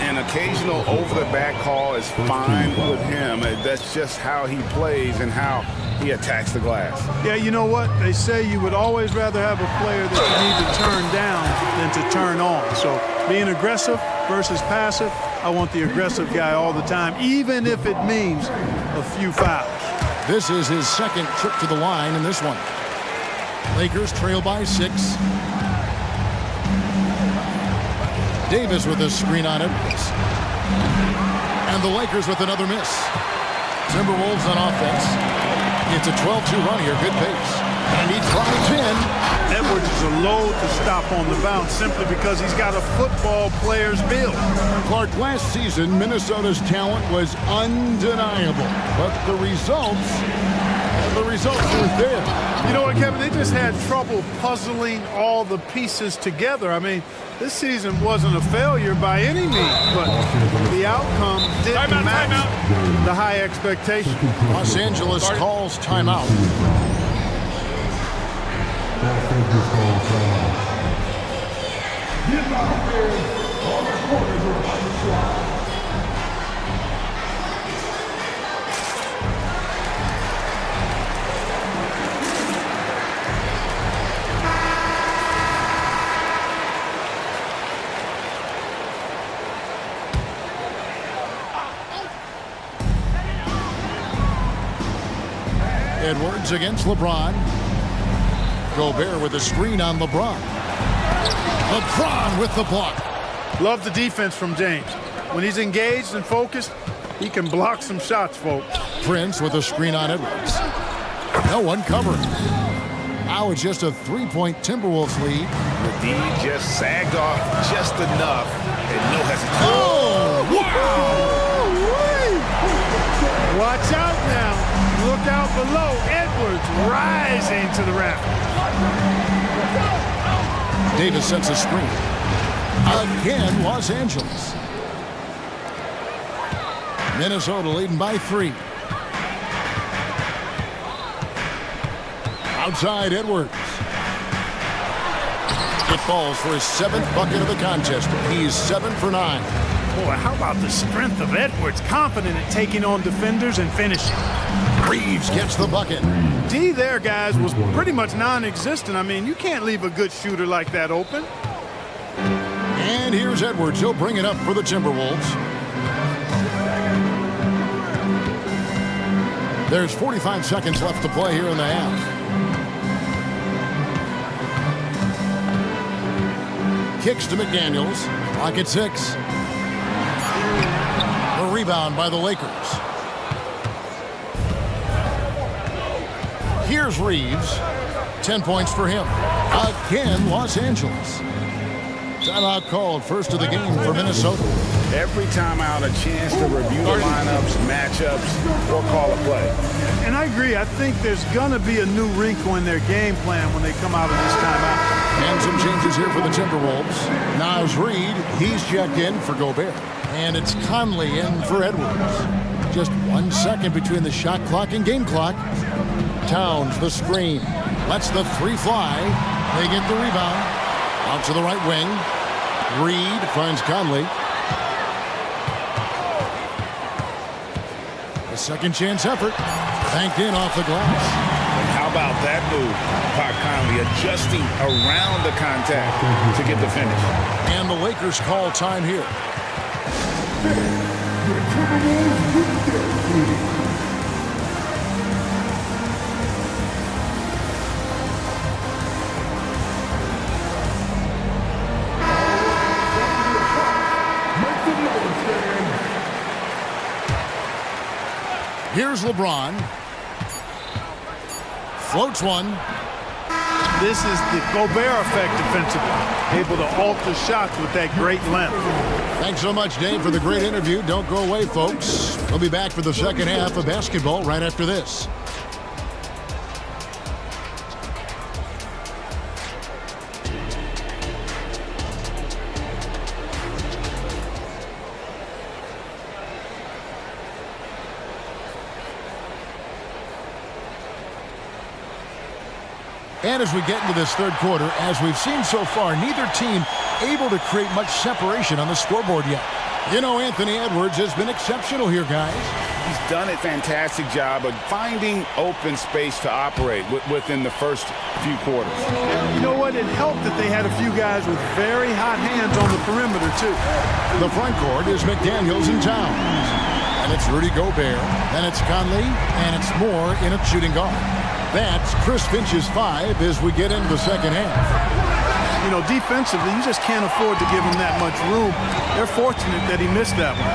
An occasional over-the-back call is fine with him. That's just how he plays and how he attacks the glass. Yeah, you know what? They say you would always rather have a player that you need to turn down than to turn on. So being aggressive versus passive, I want the aggressive guy all the time, even if it means a few fouls. This is his second trip to the line in this one. Lakers trail by 6. Davis with a screen on Edwards. And the Lakers with another miss. Timberwolves on offense. It's a 12-2 run here. Good pace. And he drives in. Edwards is a load to stop on the bounce simply because he's got a football player's build. Clark, last season, Minnesota's talent was undeniable. But the results were there. You know what, Kevin? They just had trouble puzzling all the pieces together. I mean, this season wasn't a failure by any means, but the outcome didn't match the high expectation. Los Angeles calls timeout. Edwards against LeBron. Gobert with a screen on LeBron. LeBron with the block. Love the defense from James. When he's engaged and focused, he can block some shots, folks. Prince with a screen on Edwards. No one covering. Now it's just a 3-point Timberwolves lead. The D just sagged off just enough and no hesitation. Oh, wow! Watch out now. Look out below. Edwards rising to the raft. Davis sets a screen. Again, Los Angeles. Minnesota leading by 3. Outside Edwards. It falls for his 7th bucket of the contest. He's 7 for 9. Boy, how about the strength of Edwards? Confident at taking on defenders and finishing. Reeves gets the bucket. D there, guys, was pretty much non-existent. I mean, you can't leave a good shooter like that open. And here's Edwards. He'll bring it up for the Timberwolves. There's 45 seconds left to play here in the half. Kicks to McDaniels. Clock at 6. A rebound by the Lakers. Here's Reeves. 10 points for him. Again, Los Angeles. Timeout called, first of the game for Minnesota. Every timeout, a chance to review the lineups, matchups, or call a play. And I agree. I think there's going to be a new wrinkle in their game plan when they come out of this timeout. And some changes here for the Timberwolves. Naz Reid, he's checked in for Gobert. And it's Conley in for Edwards. Just 1 second between the shot clock and game clock. Towns, the screen. Lets the 3 fly. They get the rebound. Out to the right wing. Reid finds Conley. A second chance effort. Banked in off the glass. How about that move? Pat Conley adjusting around the contact to get the finish. And the Lakers call time here. Here's LeBron. Floats one. This is the Gobert effect defensively. Able to alter shots with that great length. Thanks so much, Dave, for the great interview. Don't go away, folks. We'll be back for the second half of basketball right after this. And as we get into this third quarter, as we've seen so far, neither team able to create much separation on the scoreboard yet. You know, Anthony Edwards has been exceptional here, guys. He's done a fantastic job of finding open space to operate within the first few quarters. You know what? It helped that they had a few guys with very hot hands on the perimeter, too. The front court is McDaniels and Towns. And it's Rudy Gobert. Then it's Conley. And it's Moore in a shooting guard. That's Chris Finch's 5 as we get into the second half. you know, defensively, you just can't afford to give him that much room. They're fortunate that he missed that one.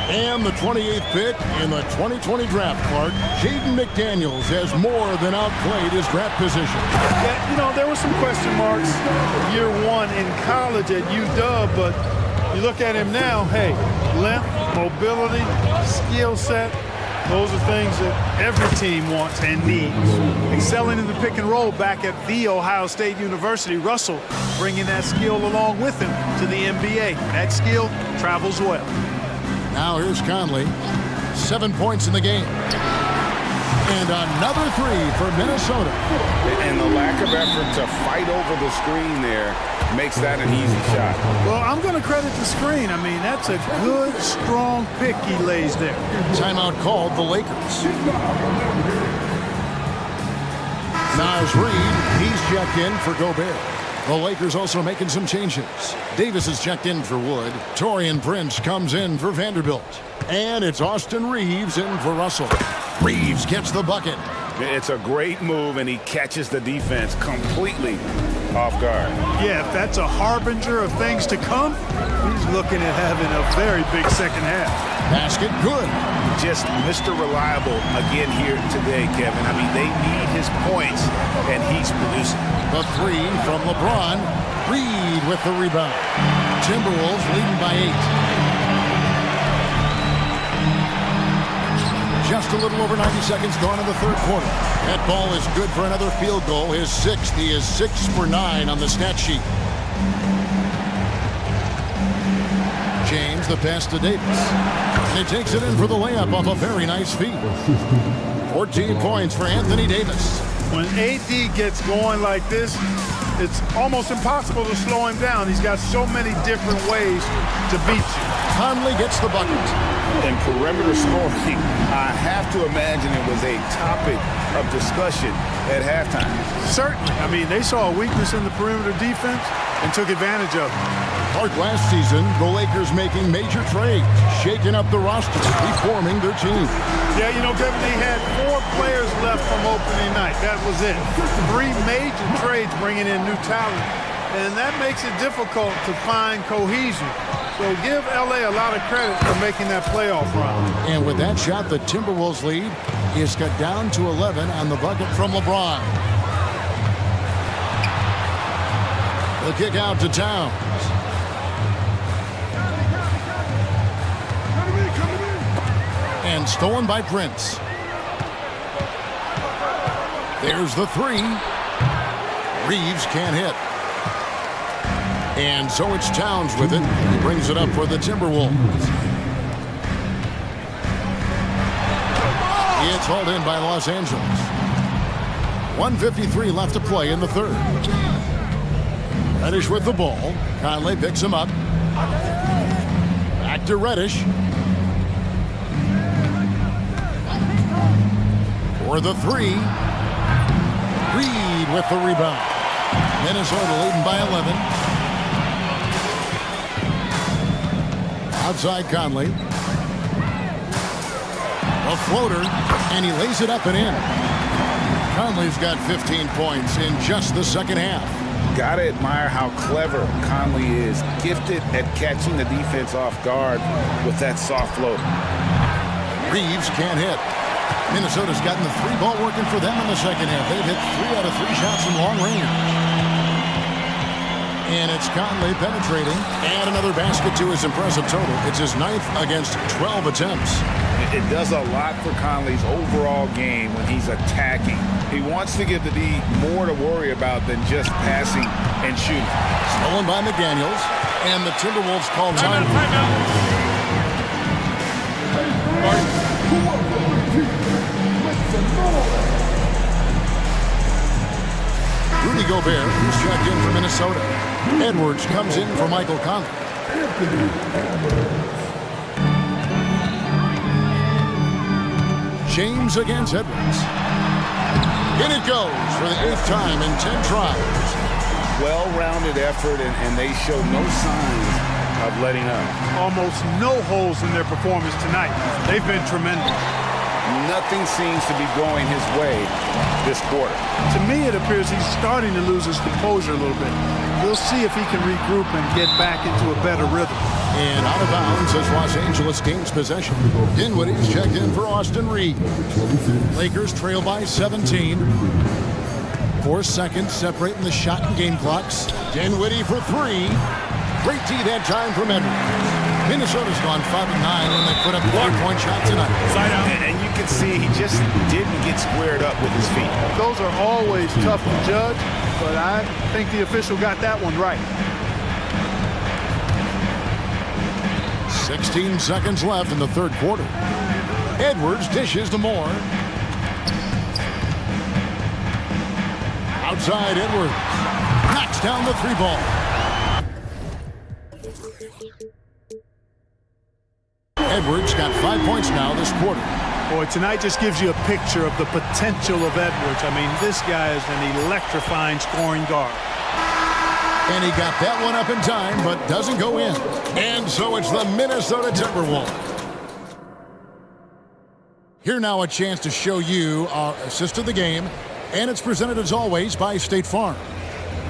And the 28th pick in the 2020 draft, Clark, Jaden McDaniels has more than outplayed his draft position. Yeah, you know, there were some question marks year one in college at UW, but you look at him now, hey, length, mobility, skill set, those are things that every team wants and needs. Excelling in the pick and roll back at The Ohio State University, Russell bringing that skill along with him to the NBA. That skill travels well. Now here's Conley. 7 points in the game. And another three for Minnesota. And the lack of effort to fight over the screen there makes that an easy shot. Well, I'm going to credit the screen. I mean, that's a good, strong pick he lays there. Timeout called the Lakers. Naz Reid, he's checked in for Gobert. The Lakers also making some changes. Davis is checked in for Wood. Taurean Prince comes in for Vanderbilt. And it's Austin Reeves in for Russell. Reeves gets the bucket. It's a great move, and he catches the defense completely off guard. Yeah, if that's a harbinger of things to come, he's looking at having a very big second half. Basket good. Just Mr. Reliable again here today, Kevin. I mean, they need his points, and he's producing. The three from LeBron. Reed with the rebound. Timberwolves leading by 8. Just a little over 90 seconds gone in the third quarter. That ball is good for another field goal. His sixth. He is 6 for 9 on the stat sheet. James, the pass to Davis. And he takes it in for the layup off a very nice feed. 14 points for Anthony Davis. When AD gets going like this, it's almost impossible to slow him down. He's got so many different ways to beat you. Conley gets the bucket. And perimeter scoring, I have to imagine it was a topic of discussion at halftime. Certainly. I mean, they saw a weakness in the perimeter defense and took advantage of it. Clark, last season, the Lakers making major trades, shaking up the roster, reforming their team. Yeah, you know, Kevin, they had 4 players left from opening night. That was it. 3 major trades bringing in new talent, and that makes it difficult to find cohesion. So give LA a lot of credit for making that playoff run. And with that shot, the Timberwolves lead is cut down to 11 on the bucket from LeBron. The kick out to Towns. And stolen by Prince. There's the three. Reeves can't hit. And so it's Towns with it. He brings it up for the Timberwolves. It's hauled in by Los Angeles. 1:53 left to play in the third. Reddish with the ball. Conley picks him up. Back to Reddish. For the three. Reed with the rebound. Minnesota leading by 11. Outside Conley. A floater, and he lays it up and in. Conley's got 15 points in just the second half. Gotta admire how clever Conley is. Gifted at catching the defense off guard with that soft floater. Reeves can't hit. Minnesota's gotten the three ball working for them in the second half. They've hit 3 out of 3 shots from long range. And it's Conley penetrating. And another basket to his impressive total. It's his 9th against 12 attempts. It does a lot for Conley's overall game when he's attacking. He wants to give the D more to worry about than just passing and shooting. Stolen by McDaniels. And the Timberwolves call time. Rudy Gobert, who's checked in for Minnesota. Edwards comes in for Michael Conley. James against Edwards. In it goes for the 8th time in 10 tries. Well-rounded effort, and they show no signs of letting up. Almost no holes in their performance tonight. They've been tremendous. nothing seems to be going his way this quarter. To me, it appears he's starting to lose his composure a little bit. We'll see if he can regroup and get back into a better rhythm. And out of bounds as Los Angeles gains possession. Dinwiddie's checked in for Austin Reeves. Lakers trail by 17. 4 seconds separating the shot and game clocks. Dinwiddie for 3. Great D that time from Edwards. Minnesota's gone 5-9 when they put up a 3-point shot tonight. And you can see he just didn't get squared up with his feet. Those are always tough to judge, but I think the official got that one right. 16 seconds left in the third quarter. Edwards dishes to Moore. Outside Edwards. Knocks down the 3-ball. Edwards got 5 points now this quarter. Boy, tonight just gives you a picture of the potential of Edwards. I mean, this guy is an electrifying scoring guard. And he got that one up in time, but doesn't go in. And so it's the Minnesota Timberwolves. Here now a chance to show you our assist of the game. And it's presented as always by State Farm.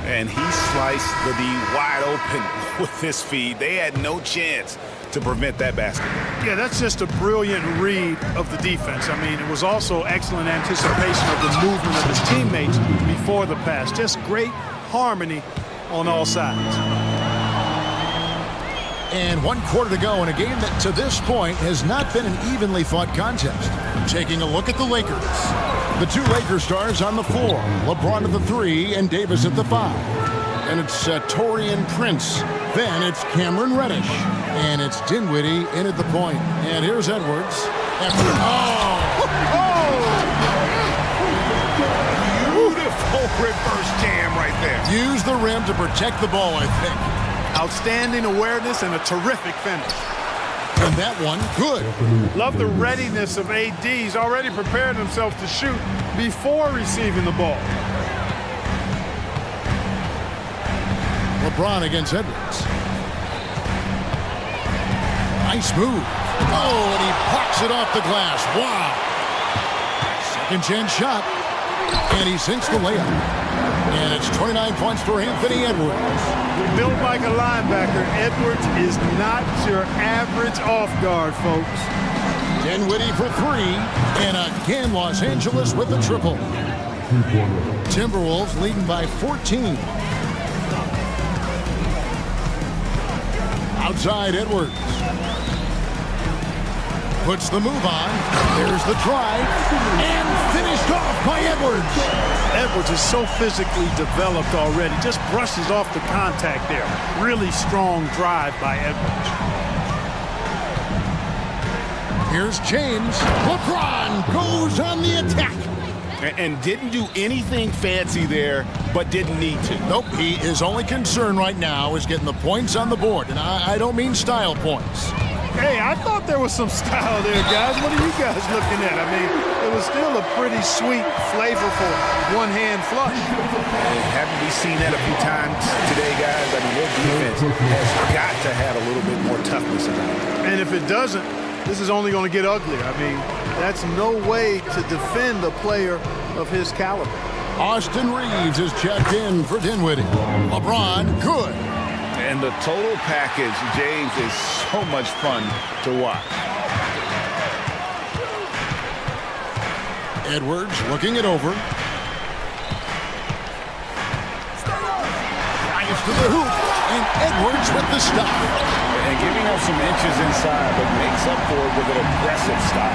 And he sliced the D wide open with his feed. They had no chance to prevent that basket. Yeah, that's just a brilliant read of the defense. I mean, it was also excellent anticipation of the movement of his teammates before the pass. Just great harmony on all sides. And 1 quarter to go in a game that to this point has not been an evenly fought contest. Taking a look at the Lakers. The 2 Lakers stars on the floor. LeBron at the 3 and Davis at the 5. And it's Taurean Prince. Then it's Cameron Reddish. And it's Dinwiddie in at the point. And here's Edwards. Beautiful reverse jam right there. Use the rim to protect the ball, I think. Outstanding awareness and a terrific finish. And that one, good. Love the readiness of AD. He's already prepared himself to shoot before receiving the ball. LeBron against Edwards. Nice move. Oh, and he parks it off the glass. Wow. Second chance shot. And he sinks the layup. And it's 29 points for Anthony Edwards. Built like a linebacker, Edwards is not your average off guard, folks. Dinwiddie for 3. And again, Los Angeles with the triple. Timberwolves leading by 14. Outside Edwards. Puts the move on. There's the drive. And finished off by Edwards. Edwards is so physically developed already. Just brushes off the contact there. Really strong drive by Edwards. Here's James. LeBron goes on the attack. And didn't do anything fancy there, but didn't need to. Nope, his only concern right now is getting the points on the board. And I don't mean style points. Hey, I thought there was some style there, guys. What are you guys looking at? I mean, it was still a pretty sweet, flavorful one-hand flush. Haven't we seen that a few times today, guys? I mean, their defense has got to have a little bit more toughness about it. And if it doesn't, this is only going to get uglier. I mean, that's no way to defend a player of his caliber. Austin Reeves is checked in for Dinwiddie. LeBron, good. And the total package, James, is so much fun to watch. Edwards looking it over. Drives to the hoop. And Edwards with the stop. And giving up some inches inside, but makes up for it with an aggressive stop.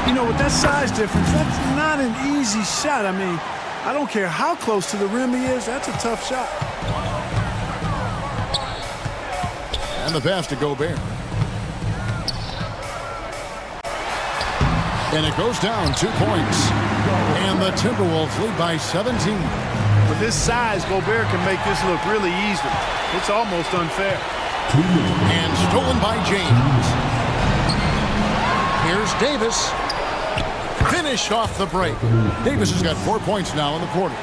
You know, with that size difference, that's not an easy shot. I mean, I don't care how close to the rim he is, that's a tough shot. And the pass to Gobert. And it goes down 2 points. And the Timberwolves lead by 17. With his size, Gobert can make this look really easy. It's almost unfair. And stolen by James. Here's Davis. Finished off the break. Davis has got 4 points now in the quarter.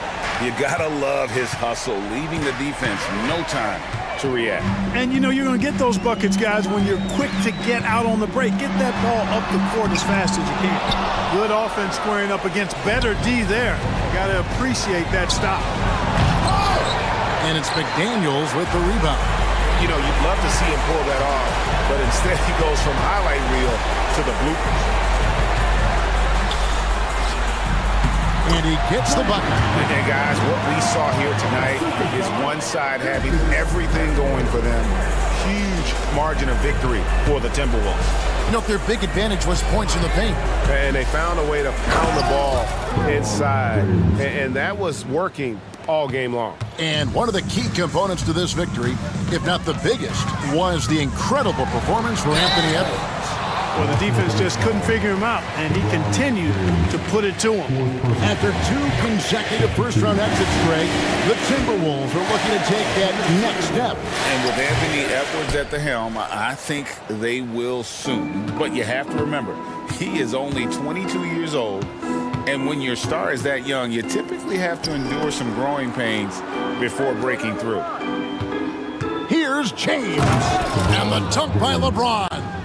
You gotta love his hustle, leaving the defense no time to react. And, you know, you're going to get those buckets, guys, when you're quick to get out on the break. Get that ball up the court as fast as you can. Good offense squaring up against better D there. Got to appreciate that stop. And it's McDaniels with the rebound. You know, you'd love to see him pull that off, but instead he goes from highlight reel to the bloopers. And he gets the bucket. And guys, what we saw here tonight is one side having everything going for them. Huge margin of victory for the Timberwolves. You know, their big advantage was points in the paint. And they found a way to pound the ball inside. And that was working all game long. And one of the key components to this victory, if not the biggest, was the incredible performance for Anthony Edwards. Well, the defense just couldn't figure him out, and he continued to put it to him. After 2 consecutive first-round exits, Greg, the Timberwolves are looking to take that next step. And with Anthony Edwards at the helm, I think they will soon. But you have to remember, he is only 22 years old. And when your star is that young, you typically have to endure some growing pains before breaking through. Here's James, and the dunk by LeBron.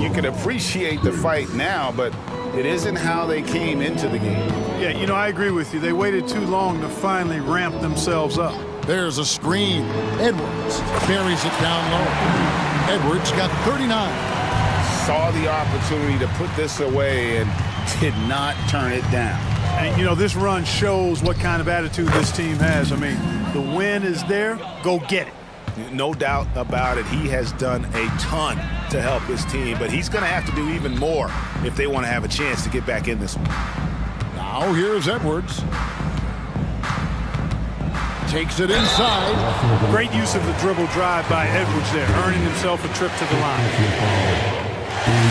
You can appreciate the fight now, but it isn't how they came into the game. Yeah, you know, I agree with you. They waited too long to finally ramp themselves up. There's a screen. Edwards buries it down low. Edwards got 39. Saw the opportunity to put this away and did not turn it down. And, you know, this run shows what kind of attitude this team has. I mean, the win is there. Go get it. No doubt about it. He has done a ton to help his team, but he's going to have to do even more if they want to have a chance to get back in this one. Now here's Edwards. Takes it inside. Great use of the dribble drive by Edwards there, earning himself a trip to the line.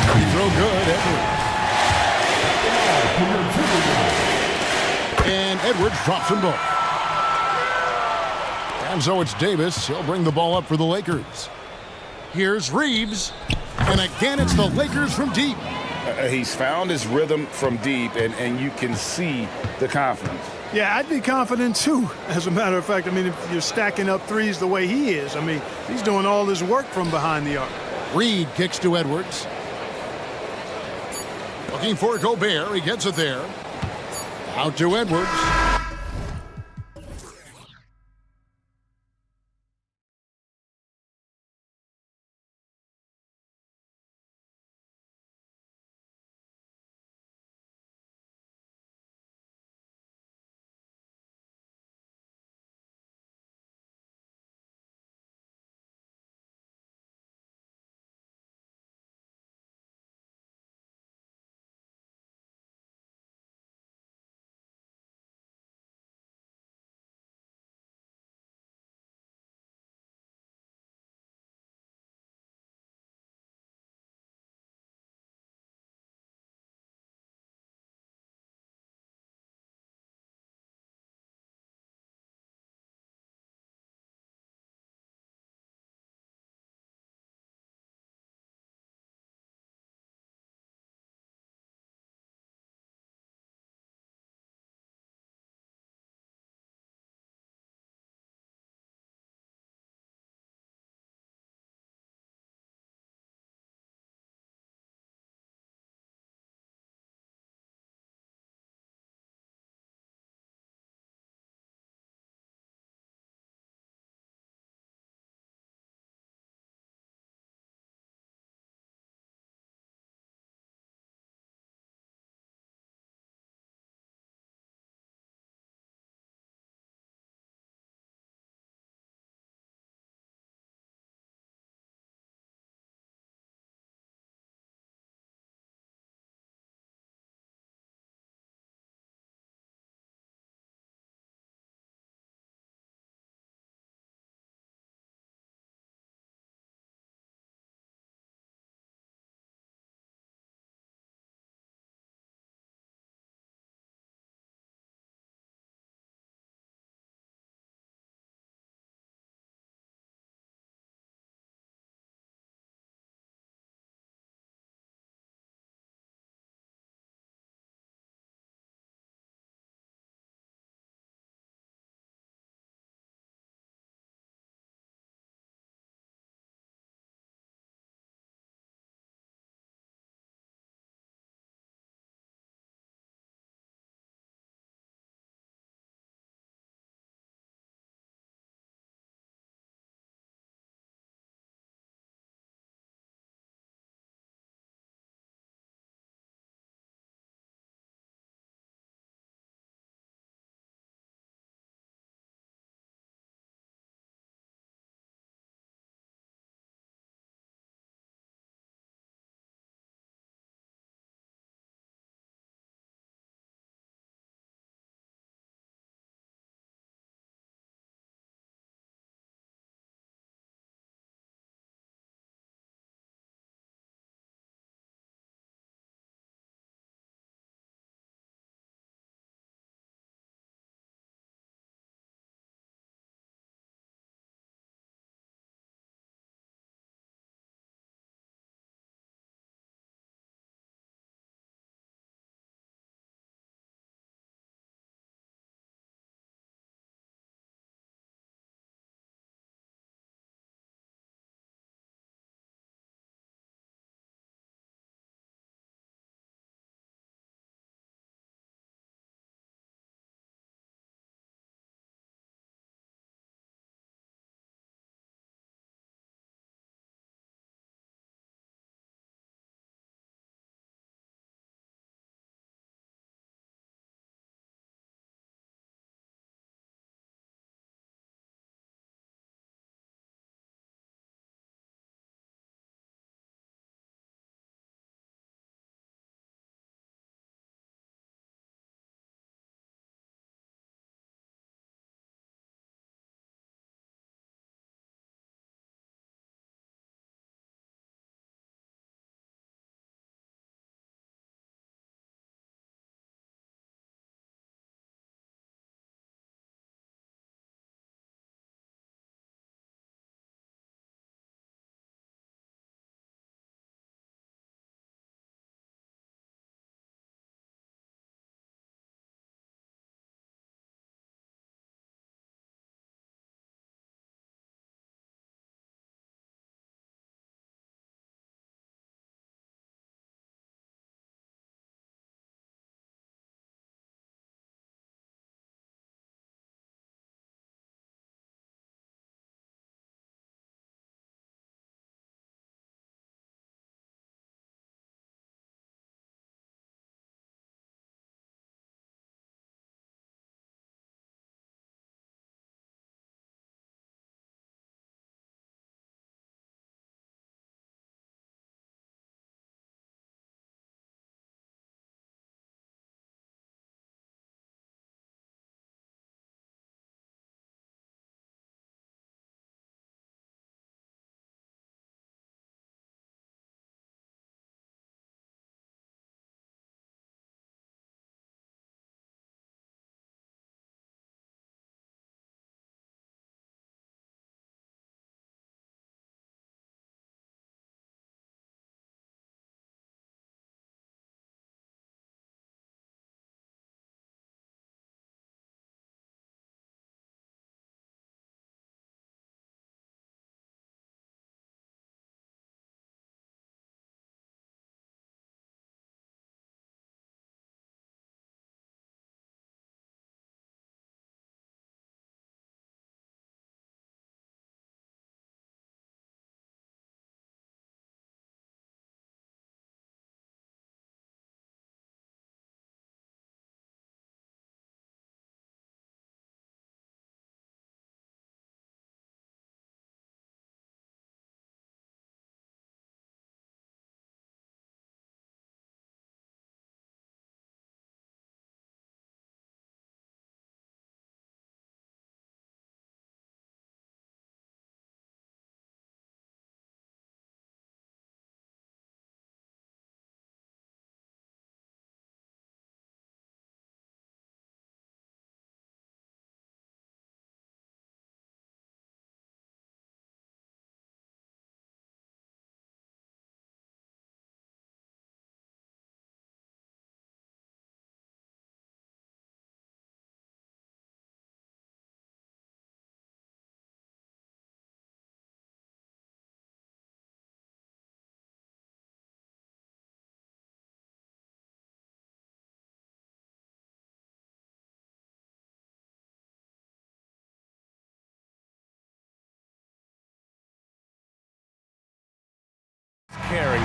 Free throw good, Edwards. And Edwards drops them both. And so it's Davis. He'll bring the ball up for the Lakers. Here's Reeves. And again, it's the Lakers from deep. He's found his rhythm from deep, and you can see the confidence. Yeah, I'd be confident, too. As a matter of fact, I mean, if you're stacking up threes the way he is, I mean, he's doing all his work from behind the arc. Reed kicks to Edwards. Looking for Gobert. He gets it there. Out to Edwards.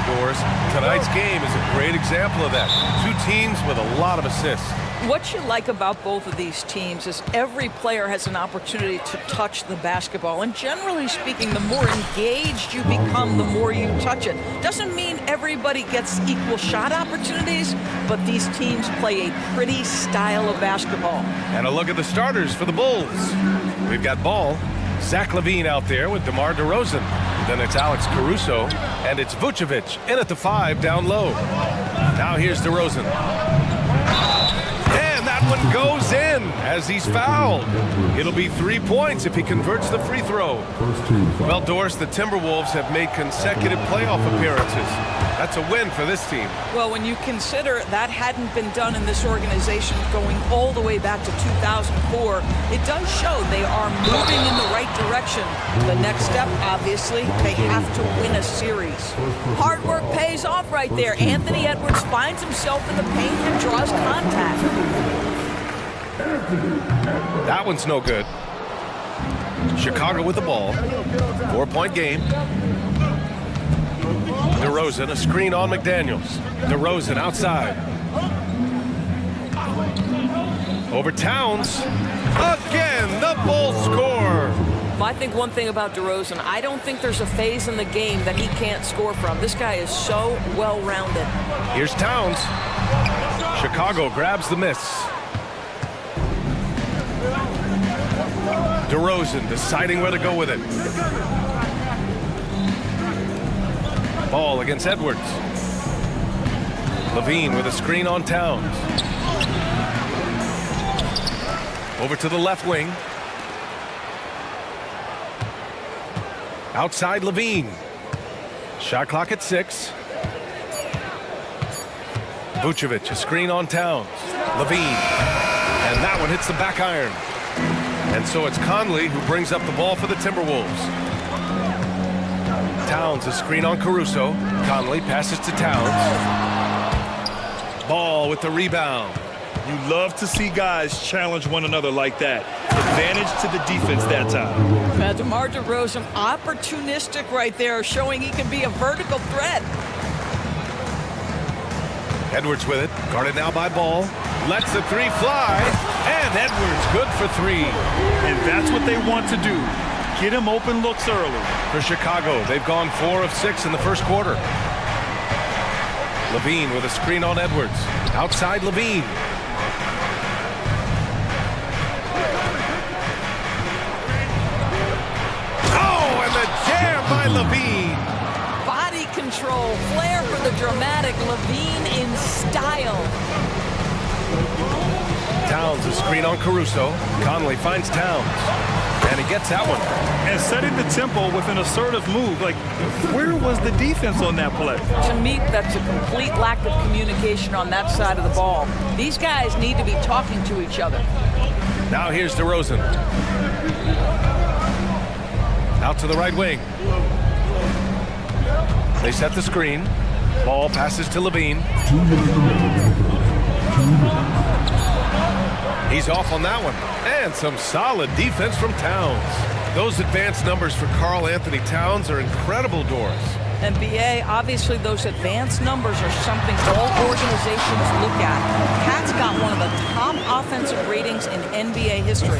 Doris. Tonight's game is a great example of that. Two teams with a lot of assists. What you like about both of these teams is every player has an opportunity to touch the basketball. And generally speaking, the more engaged you become, the more you touch it. Doesn't mean everybody gets equal shot opportunities, but these teams play a pretty style of basketball. And a look at the starters for the Bulls. We've got Ball, Zach LaVine out there with DeMar DeRozan. Then it's Alex Caruso, and it's Vucevic in at the 5 down low. Now here's DeRozan. One goes in as he's fouled. It'll be 3 points if he converts the free throw. Well, Doris, the Timberwolves have made consecutive playoff appearances. That's a win for this team. Well, when you consider that hadn't been done in this organization going all the way back to 2004, it does show they are moving in the right direction. The next step, obviously, they have to win a series. Hard work pays off right there. Anthony Edwards finds himself in the paint and draws contact. That one's no good. Chicago with the ball. 4-point game. DeRozan, a screen on McDaniels. DeRozan outside. Over Towns. Again, the Bulls score. I think one thing about DeRozan, I don't think there's a phase in the game that he can't score from. This guy is so well-rounded. Here's Towns. Chicago grabs the miss. DeRozan deciding where to go with it. Ball against Edwards. LaVine with a screen on Towns. Over to the left wing. Outside LaVine. Shot clock at 6. Vucevic, a screen on Towns. LaVine. And that one hits the back iron. And so it's Conley who brings up the ball for the Timberwolves. Towns, a screen on Caruso. Conley passes to Towns. Ball with the rebound. You love to see guys challenge one another like that. Advantage to the defense that time. DeMar DeRozan, opportunistic right there, showing he can be a vertical threat. Edwards with it, guarded now by Ball. Lets the 3 fly, and Edwards good for 3. And that's what they want to do. Get him open looks early. For Chicago, they've gone 4 of 6 in the first quarter. LaVine with a screen on Edwards. Outside LaVine. Oh, and the jam by LaVine. Body control, flair for the dramatic, LaVine in style. Towns, a screen on Caruso. Conley finds Towns. And he gets that one. And setting the tempo with an assertive move. Like, where was the defense on that play? To me, that's a complete lack of communication on that side of the ball. These guys need to be talking to each other. Now here's DeRozan. Out to the right wing. They set the screen. Ball passes to LaVine. He's off on that one. And some solid defense from Towns. Those advanced numbers for Karl Anthony Towns are incredible, Doris. And BA, obviously those advanced numbers are something all organizations look at. Cat's got one of the top offensive ratings in NBA history.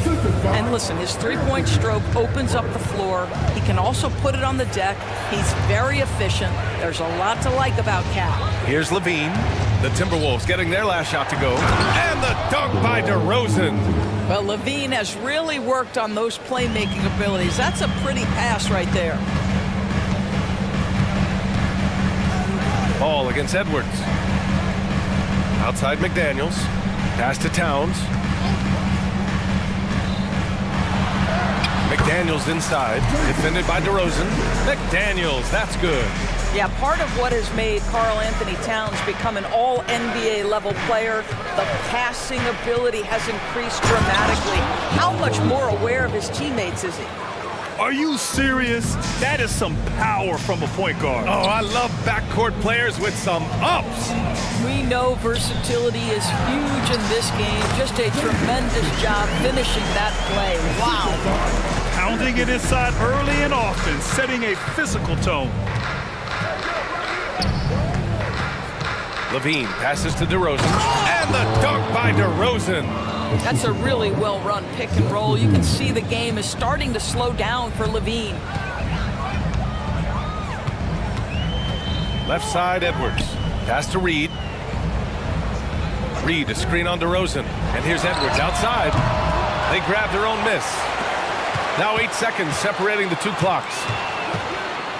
And listen, his three-point stroke opens up the floor. He can also put it on the deck. He's very efficient. There's a lot to like about Cat. Here's LaVine. The Timberwolves getting their last shot to go. And the dunk by DeRozan. Well, LaVine has really worked on those playmaking abilities. That's a pretty pass right there. Ball against Edwards. Outside McDaniels. Pass to Towns. McDaniels inside. Defended by DeRozan. McDaniels, that's good. Yeah, part of what has made Karl Anthony Towns become an all-NBA level player, the passing ability has increased dramatically. How much more aware of his teammates is he? Are you serious? That is some power from a point guard. Oh, I love backcourt players with some ups. We know versatility is huge in this game. Just a tremendous job finishing that play. Wow. Pounding it inside early and often, setting a physical tone. Levine passes to DeRozan, and the dunk by DeRozan. That's a really well-run pick and roll. You can see the game is starting to slow down for Levine. Left side, Edwards. Pass to Reed. Reed, a screen on DeRozan. And here's Edwards outside. They grab their own miss. Now 8 seconds separating the two clocks.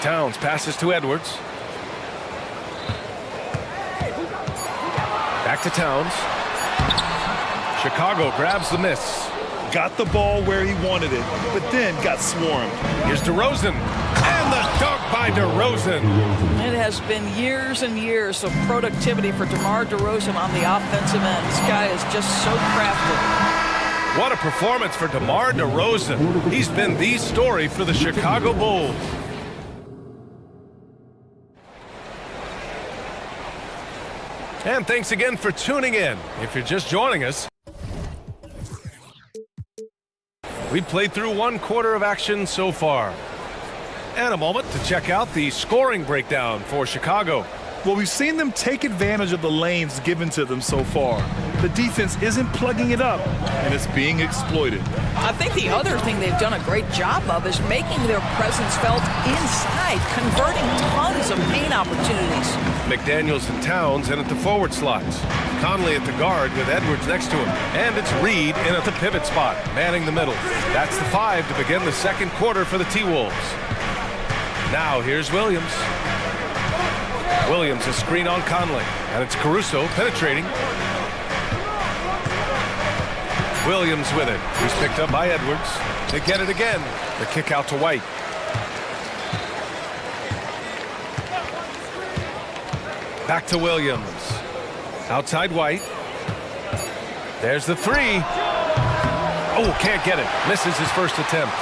Towns passes to Edwards. Back to Towns. Chicago grabs the miss. Got the ball where he wanted it, but then got swarmed. Here's DeRozan. And the dunk by DeRozan. It has been years and years of productivity for DeMar DeRozan on the offensive end. This guy is just so crafty. What a performance for DeMar DeRozan. He's been the story for the Chicago Bulls. And thanks again for tuning in. If you're just joining us, we played through 1/4 of action so far. And a moment to check out the scoring breakdown for Chicago. Well, we've seen them take advantage of the lanes given to them so far. The defense isn't plugging it up, and it's being exploited. I think the other thing they've done a great job of is making their presence felt inside, converting tons of paint opportunities. McDaniels and Towns in at the forward slots. Conley at the guard with Edwards next to him. And it's Reed in at the pivot spot, manning the middle. That's the 5 to begin the second quarter for the T-Wolves. Now here's Williams. Williams, a screen on Conley. And it's Caruso penetrating. Williams with it. He's picked up by Edwards. They get it again. The kick out to White. Back to Williams. Outside White. There's the 3. Oh, can't get it. Misses his first attempt.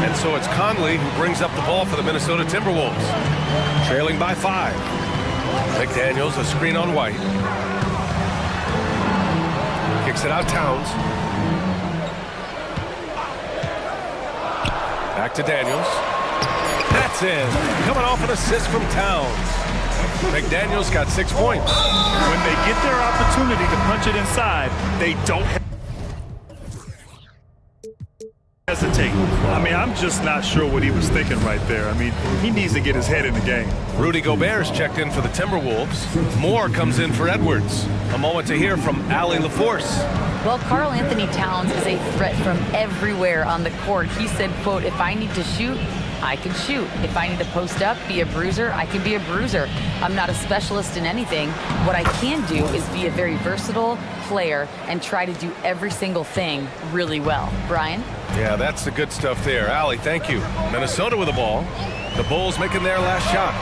And so it's Conley who brings up the ball for the Minnesota Timberwolves. Trailing by 5. McDaniels, a screen on White. Kicks it out Towns. Back to Daniels. That's in. Coming off an assist from Towns. McDaniels got 6 points. When they get their opportunity to punch it inside, they don't hesitate. I mean, I'm just not sure what he was thinking right there. I mean, he needs to get his head in the game. Rudy Gobert's checked in for the Timberwolves. Moore comes in for Edwards. A moment to hear from Allie LaForce. Well, Karl Anthony Towns is a threat from everywhere on the court. He said, quote, if I need to shoot, I can shoot. If I need to post up, be a bruiser, I can be a bruiser. I'm not a specialist in anything. What I can do is be a very versatile player and try to do every single thing really well. Brian? Yeah, that's the good stuff there. Allie, thank you. Minnesota with the ball. The Bulls making their last shot.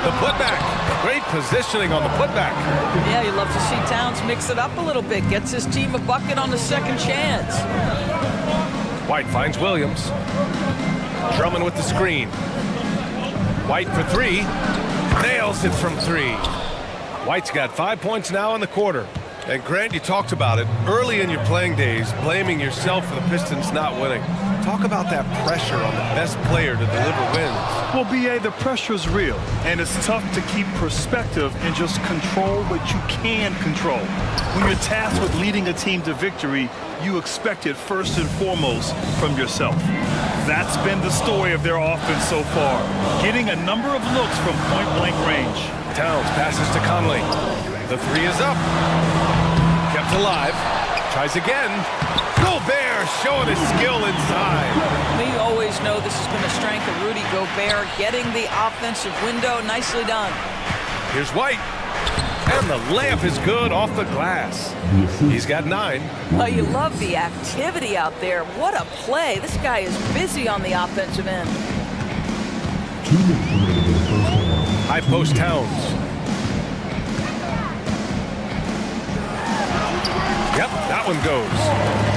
The putback. Great positioning on the putback. Yeah, you love to see Towns mix it up a little bit. Gets his team a bucket on the second chance. White finds Williams. Drummond with the screen. White for 3. Nails it from 3. White's got 5 points now in the quarter. And Grant, you talked about it early in your playing days, blaming yourself for the Pistons not winning. Talk about that pressure on the best player to deliver wins. Well, B.A., the pressure is real, and it's tough to keep perspective and just control what you can control. When you're tasked with leading a team to victory, you expect it first and foremost from yourself. That's been the story of their offense so far, getting a number of looks from point-blank range. Towns passes to Conley. The 3 is up. Kept alive. Tries again. Gobert showing his skill inside. We always know this has been a strength of Rudy Gobert, getting the offensive window. Nicely done. Here's White. And the layup is good off the glass. He's got 9. Well, you love the activity out there. What a play. This guy is busy on the offensive end. High post Towns. Yep, that one goes.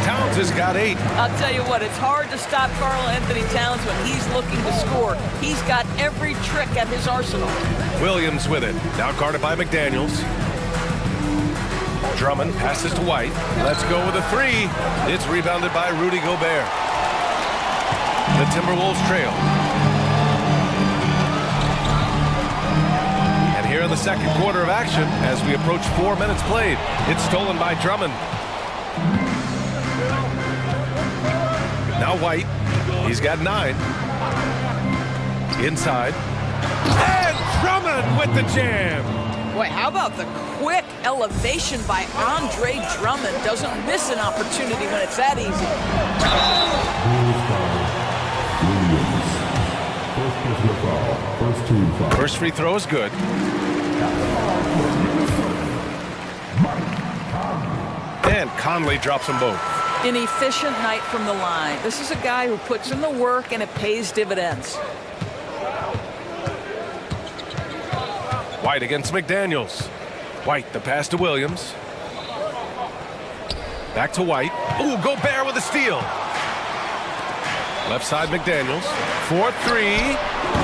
Towns has got 8. I'll tell you what, it's hard to stop Karl Anthony Towns when he's looking to score. He's got every trick at his arsenal. Williams with it. Now guarded by McDaniels. Drummond passes to White. Let's go with a 3. It's rebounded by Rudy Gobert. The Timberwolves trail. And here in second quarter of action as we approach 4 minutes played. It's stolen by Drummond. Now White. He's got 9. Inside. And Drummond with the jam. Boy, how about the quick elevation by Andre Drummond? Doesn't miss an opportunity when it's that easy. First free throw is good. And Conley drops them both. An efficient night from the line. This is a guy who puts in the work and it pays dividends. White against McDaniels. White, the pass to Williams. Back to White. Ooh, Gobert with a steal. Left side McDaniels. 4-3.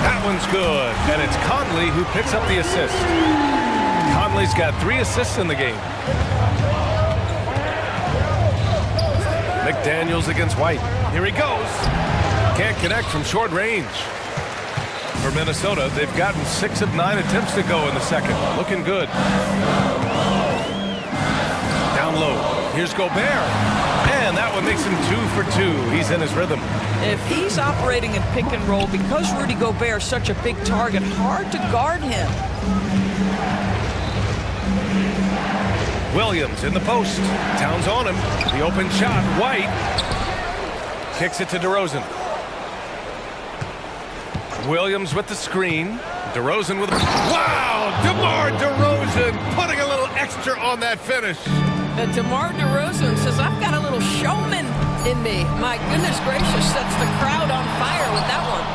That one's good. And it's Conley who picks up the assist. Conley's got 3 assists in the game. McDaniels against White. Here he goes. Can't connect from short range. For Minnesota, they've gotten 6 of 9 attempts to go in the second. Looking good. Down low. Here's Gobert. And that one makes him 2 for 2. He's in his rhythm. If he's operating in pick and roll, because Rudy Gobert is such a big target, hard to guard him. Williams in the post. Towns on him. The open shot. White kicks it to DeRozan. Williams with the screen. DeRozan with a... Wow! DeMar DeRozan putting a little extra on that finish. DeMar DeRozan says, I've got a little showman in me. My goodness gracious, sets the crowd on fire with that one.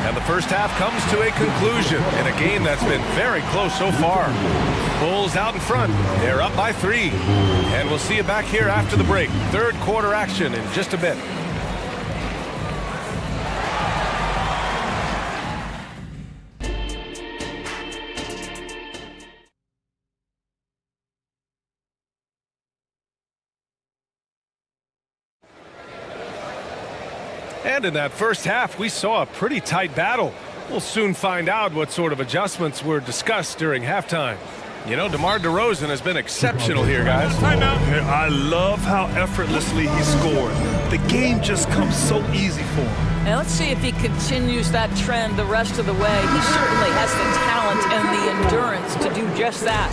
And the first half comes to a conclusion in a game that's been very close so far. Bulls out in front. They're up by 3. And we'll see you back here after the break. Third quarter action in just a bit. And in that first half, we saw a pretty tight battle. We'll soon find out what sort of adjustments were discussed during halftime. You know, DeMar DeRozan has been exceptional here, guys. I love how effortlessly he scored. The game just comes so easy for him. Now let's see if he continues that trend the rest of the way. He certainly has the talent and the endurance to do just that.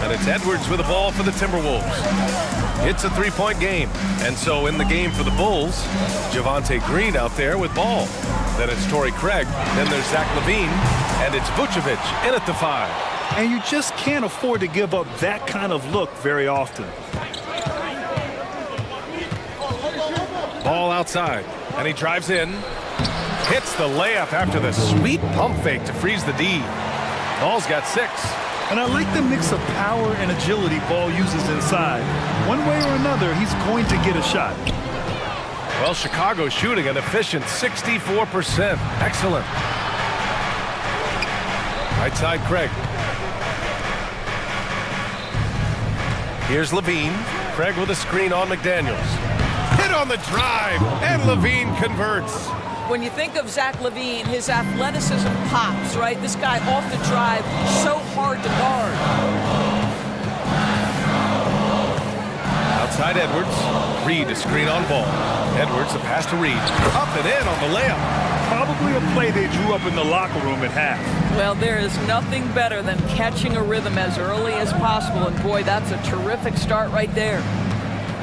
And it's Edwards with the ball for the Timberwolves. It's a 3-point game. And so in the game for the Bulls, Javonte Green out there with ball. Then it's Torrey Craig. Then there's Zach LaVine. And it's Vucevic in at the 5. And you just can't afford to give up that kind of look very often. Ball outside. And he drives in. Hits the layup after the sweet pump fake to freeze the D. Ball's got 6. And I like the mix of power and agility Ball uses inside. One way or another, he's going to get a shot. Well, Chicago shooting an efficient 64%. Excellent. Right side, Craig. Here's LaVine. Craig with a screen on McDaniels. Hit on the drive, and LaVine converts. When you think of Zach LaVine, his athleticism pops, right? This guy off the drive, so hard to guard. Outside Edwards. Reed a screen on Ball. Edwards the pass to Reed. Up and in on the layup. Probably a play they drew up in the locker room at half. Well, there is nothing better than catching a rhythm as early as possible. And boy, that's a terrific start right there.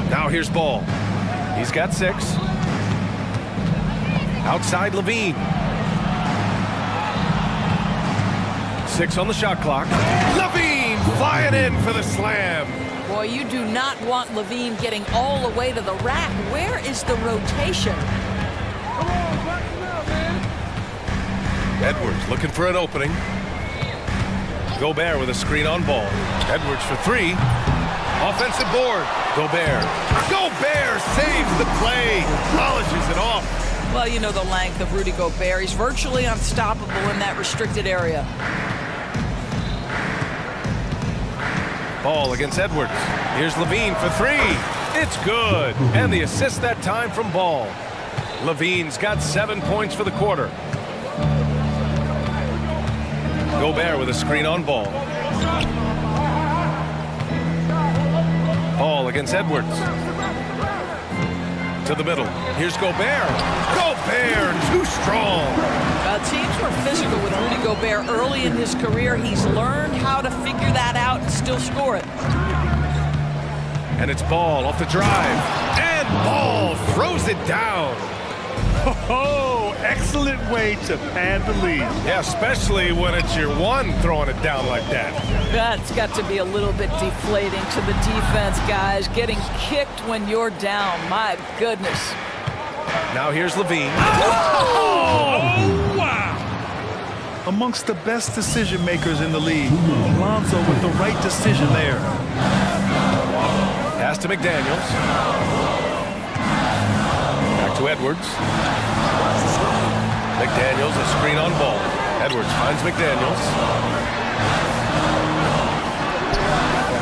Now here's Ball. He's got 6. Outside LaVine. 6 on the shot clock. LaVine flying in for the slam. Boy, you do not want LaVine getting all the way to the rack. Where is the rotation? Edwards looking for an opening. Gobert with a screen on Ball. Edwards for 3. Offensive board. Gobert. Gobert saves the play. Polishes it off. Well, you know the length of Rudy Gobert. He's virtually unstoppable in that restricted area. Ball against Edwards. Here's LaVine for 3. It's good. And the assist that time from Ball. LaVine's got 7 points for the quarter. Gobert with a screen on ball. Ball against Edwards. To the middle. Here's Gobert. Gobert, too strong. Teams were physical with Rudy Gobert early in his career. He's learned how to figure that out and still score it. And it's Ball off the drive. And Ball throws it down. Oh, excellent way to pad the lead. Yeah, especially when it's your one throwing it down like that. That's got to be a little bit deflating to the defense, guys. Getting kicked when you're down. My goodness. Now here's Levine. Oh, wow. Amongst the best decision makers in the league. Lonzo with the right decision there. Pass to McDaniels. Back to Edwards. McDaniels, a screen on ball. Edwards finds McDaniels.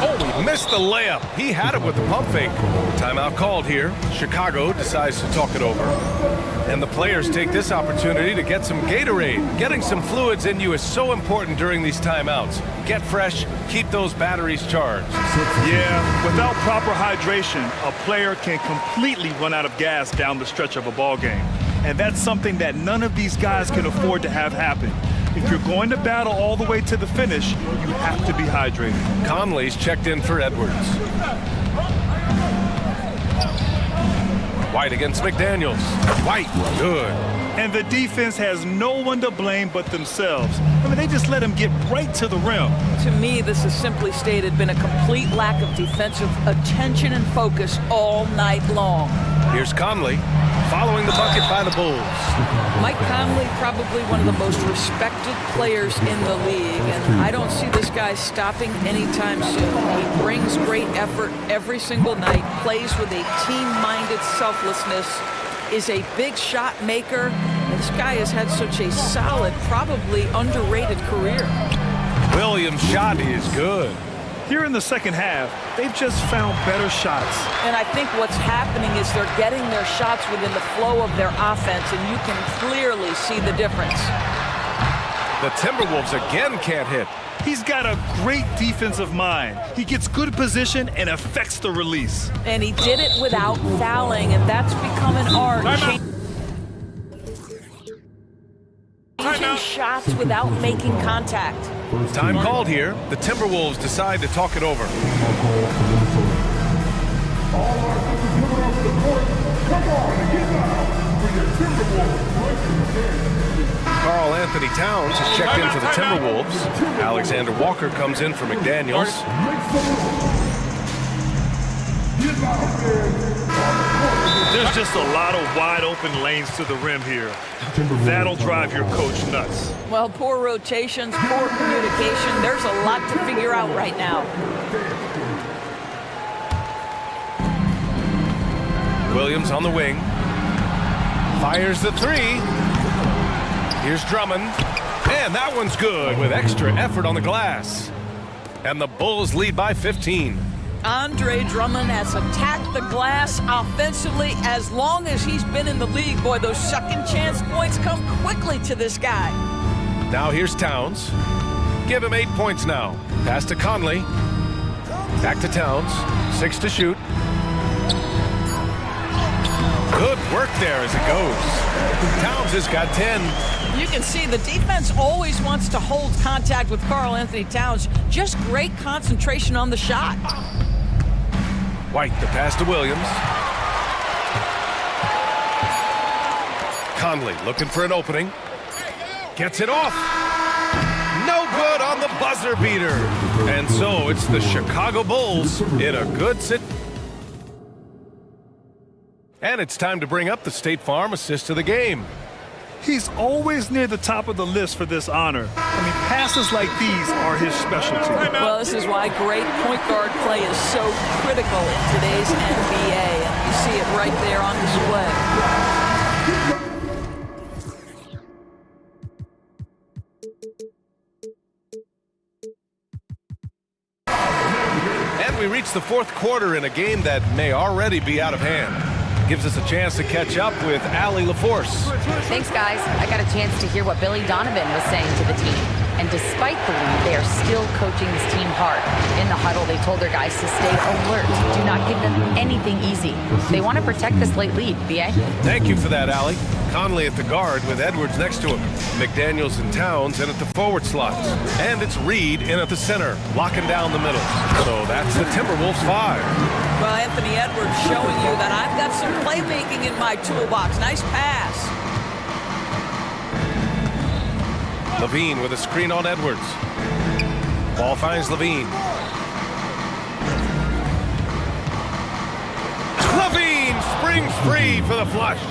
Oh, he missed the layup. He had it with the pump fake. Timeout called here. Chicago decides to talk it over. And the players take this opportunity to get some Gatorade. Getting some fluids in you is so important during these timeouts. Get fresh, keep those batteries charged. Yeah, without proper hydration, a player can completely run out of gas down the stretch of a ball game. And that's something that none of these guys can afford to have happen. If you're going to battle all the way to the finish, you have to be hydrated. Conley's checked in for Edwards. White against McDaniels. White, good. And the defense has no one to blame but themselves. I mean, they just let him get right to the rim. To me, this has simply stated been a complete lack of defensive attention and focus all night long. Here's Conley, following the bucket by the Bulls. Mike Conley, probably one of the most respected players in the league, and I don't see this guy stopping anytime soon. He brings great effort every single night, plays with a team-minded selflessness, is a big shot maker. This guy has had such a solid, probably underrated career. Williams' shot is good. Here in the second half, they've just found better shots. And I think what's happening is they're getting their shots within the flow of their offense, and you can clearly see the difference. The Timberwolves again can't hit. He's got a great defensive mind. He gets good position and affects the release. And he did it without fouling, and that's become an art. Changing shots without making contact. Time called here. The Timberwolves decide to talk it over. Karl Anthony Towns has checked in for the Timberwolves. Alexander Walker comes in for McDaniels. There's just a lot of wide open lanes to the rim here. That'll drive your coach nuts. Well, poor rotations, poor communication. There's a lot to figure out right now. Williams on the wing. Fires the three. Here's Drummond. And that one's good with extra effort on the glass. And the Bulls lead by 15. Andre Drummond has attacked the glass offensively as long as he's been in the league. Boy, those second chance points come quickly to this guy. Now here's Towns. Give him 8 points now. Pass to Conley. Back to Towns. 6 to shoot. Good work there as it goes. Towns has got 10. You can see the defense always wants to hold contact with Karl Anthony Towns. Just great concentration on the shot. White, the pass to Williams. Conley looking for an opening. Gets it off. No good on the buzzer beater. And so it's the Chicago Bulls in a good sit. And it's time to bring up the State Farm assist of the game. He's always near the top of the list for this honor. I mean, passes like these are his specialty. Well, this is why great point guard play is so critical in today's NBA. And you see it right there on display. And we reach the fourth quarter in a game that may already be out of hand. Gives us a chance to catch up with Allie LaForce. Thanks, guys. I got a chance to hear what Billy Donovan was saying to the team. And despite the lead, they are still coaching this team hard. In the huddle, they told their guys to stay alert. Do not give them anything easy. They want to protect this late lead, BA. Thank you for that, Allie. Conley at the guard with Edwards next to him. McDaniels and Towns in at the forward slots. And it's Reed in at the center, locking down the middle. So that's the Timberwolves 5. Well, Anthony Edwards showing you that I've got some playmaking in my toolbox. Nice pass. Levine with a screen on Edwards. Ball finds Levine. Levine springs free for the flush.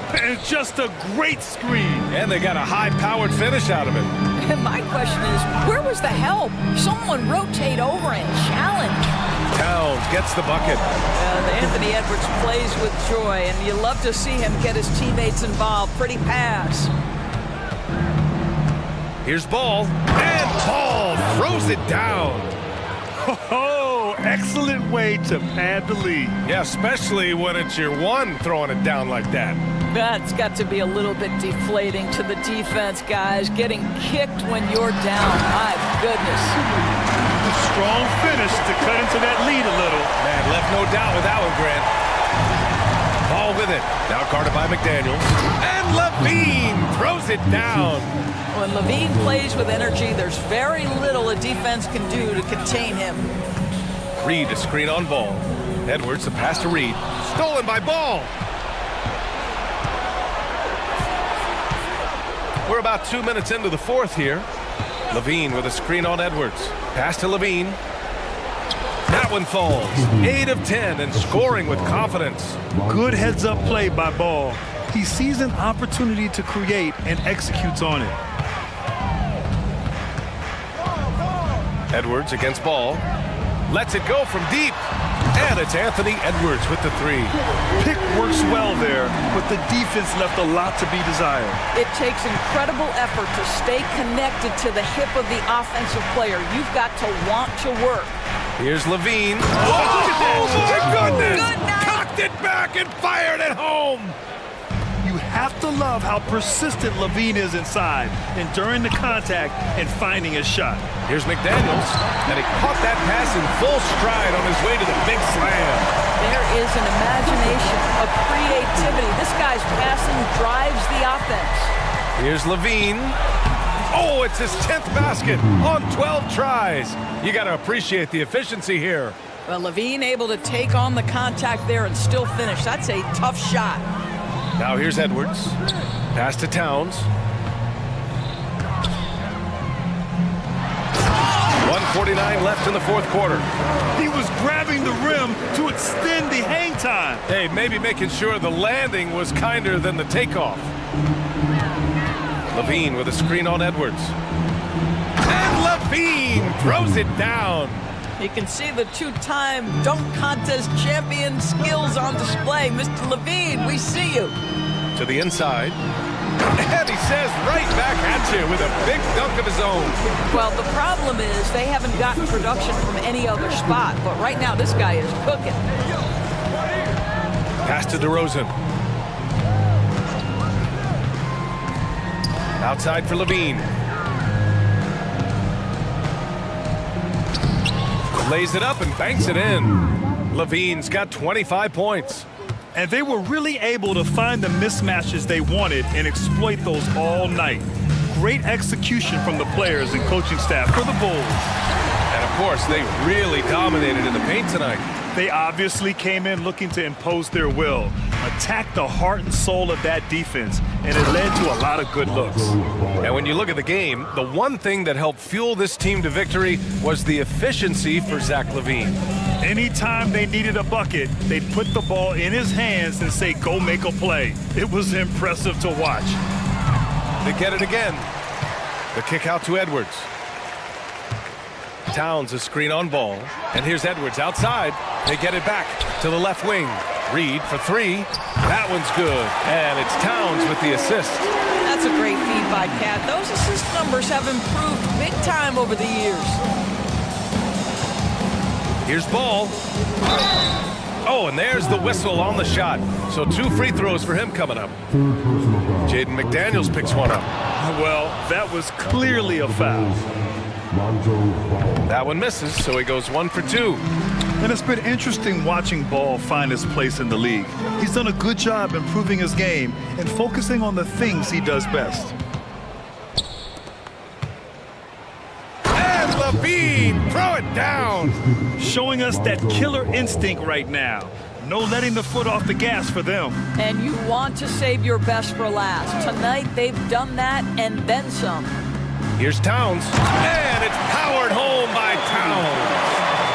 And it's just a great screen. And they got a high-powered finish out of it. And my question is, where was the help? Someone rotate over and challenge. Towns gets the bucket. Anthony Edwards plays with joy, and you love to see him get his teammates involved. Pretty pass. Here's Ball, and Ball throws it down. Oh, excellent way to pad the lead. Yeah, especially when it's your one throwing it down like that. That's got to be a little bit deflating to the defense, guys. Getting kicked when you're down. My goodness. A strong finish to cut into that lead a little. Man, left no doubt with that one, Grant. Ball with it. Now guarded by McDaniels. And Levine throws it down. When Levine plays with energy, there's very little a defense can do to contain him. Reed, a screen on Ball. Edwards, the pass to Reed. Stolen by Ball. We're about 2 minutes into the fourth here. Levine with a screen on Edwards. Pass to Levine. That one falls. 8 of 10 and scoring with confidence. Good heads-up play by Ball. He sees an opportunity to create and executes on it. Edwards against Ball. Lets it go from deep. And it's Anthony Edwards with the three. Pick works well there, but the defense left a lot to be desired. It takes incredible effort to stay connected to the hip of the offensive player. You've got to want to work. Here's Levine. Oh, my goodness! Cocked it back and fired it home! You have to love how persistent Levine is inside, enduring the contact and finding his shot. Here's McDaniels, and he caught that pass in full stride on his way to the big slam. There is an imagination, a creativity. This guy's passing drives the offense. Here's Levine. Oh, it's his 10th basket on 12 tries. You got to appreciate the efficiency here. Well, Levine able to take on the contact there and still finish. That's a tough shot. Now here's Edwards. Pass to Towns. 1:49 left in the fourth quarter. He was grabbing the rim to extend the hang time. Hey, maybe making sure the landing was kinder than the takeoff. Levine with a screen on Edwards. And Levine throws it down. You can see the two-time dunk contest champion skills on display. Mr. Levine, we see you. To the inside. And he says right back at you with a big dunk of his own. Well, the problem is they haven't gotten production from any other spot. But right now, this guy is cooking. Pass to DeRozan. Outside for Levine. Lays it up and banks it in. Levine's got 25 points. And they were really able to find the mismatches they wanted and exploit those all night. Great execution from the players and coaching staff for the Bulls. And of course, they really dominated in the paint tonight. They obviously came in looking to impose their will, attack the heart and soul of that defense, and it led to a lot of good looks. And when you look at the game, the one thing that helped fuel this team to victory was the efficiency for Zach LaVine. Anytime they needed a bucket, they'd put the ball in his hands and say, go make a play. It was impressive to watch. They get it again. The kick out to Edwards. Towns a screen on Ball. And here's Edwards outside. They get it back to the left wing. Reed for three. That one's good. And it's Towns with the assist. That's a great feed by Cat. Those assist numbers have improved big time over the years. Here's Ball. Oh, and there's the whistle on the shot. So 2 free throws for him coming up. Jaden McDaniels picks one up. I well. That was clearly a foul. That one misses, so he goes 1 for 2. And it's been interesting watching Ball find his place in the league. He's done a good job improving his game and focusing on the things he does best. And Levine, throw it down. Showing us that killer instinct right now. No letting the foot off the gas for them. And you want to save your best for last. Tonight, they've done that and then some. Here's Towns, and it's powered home by Towns.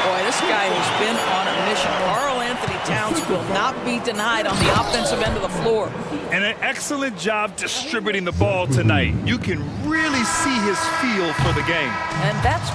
Boy, this guy has been on a mission. Karl Anthony Towns will not be denied on the offensive end of the floor. And an excellent job distributing the ball tonight. You can really see his feel for the game. And that's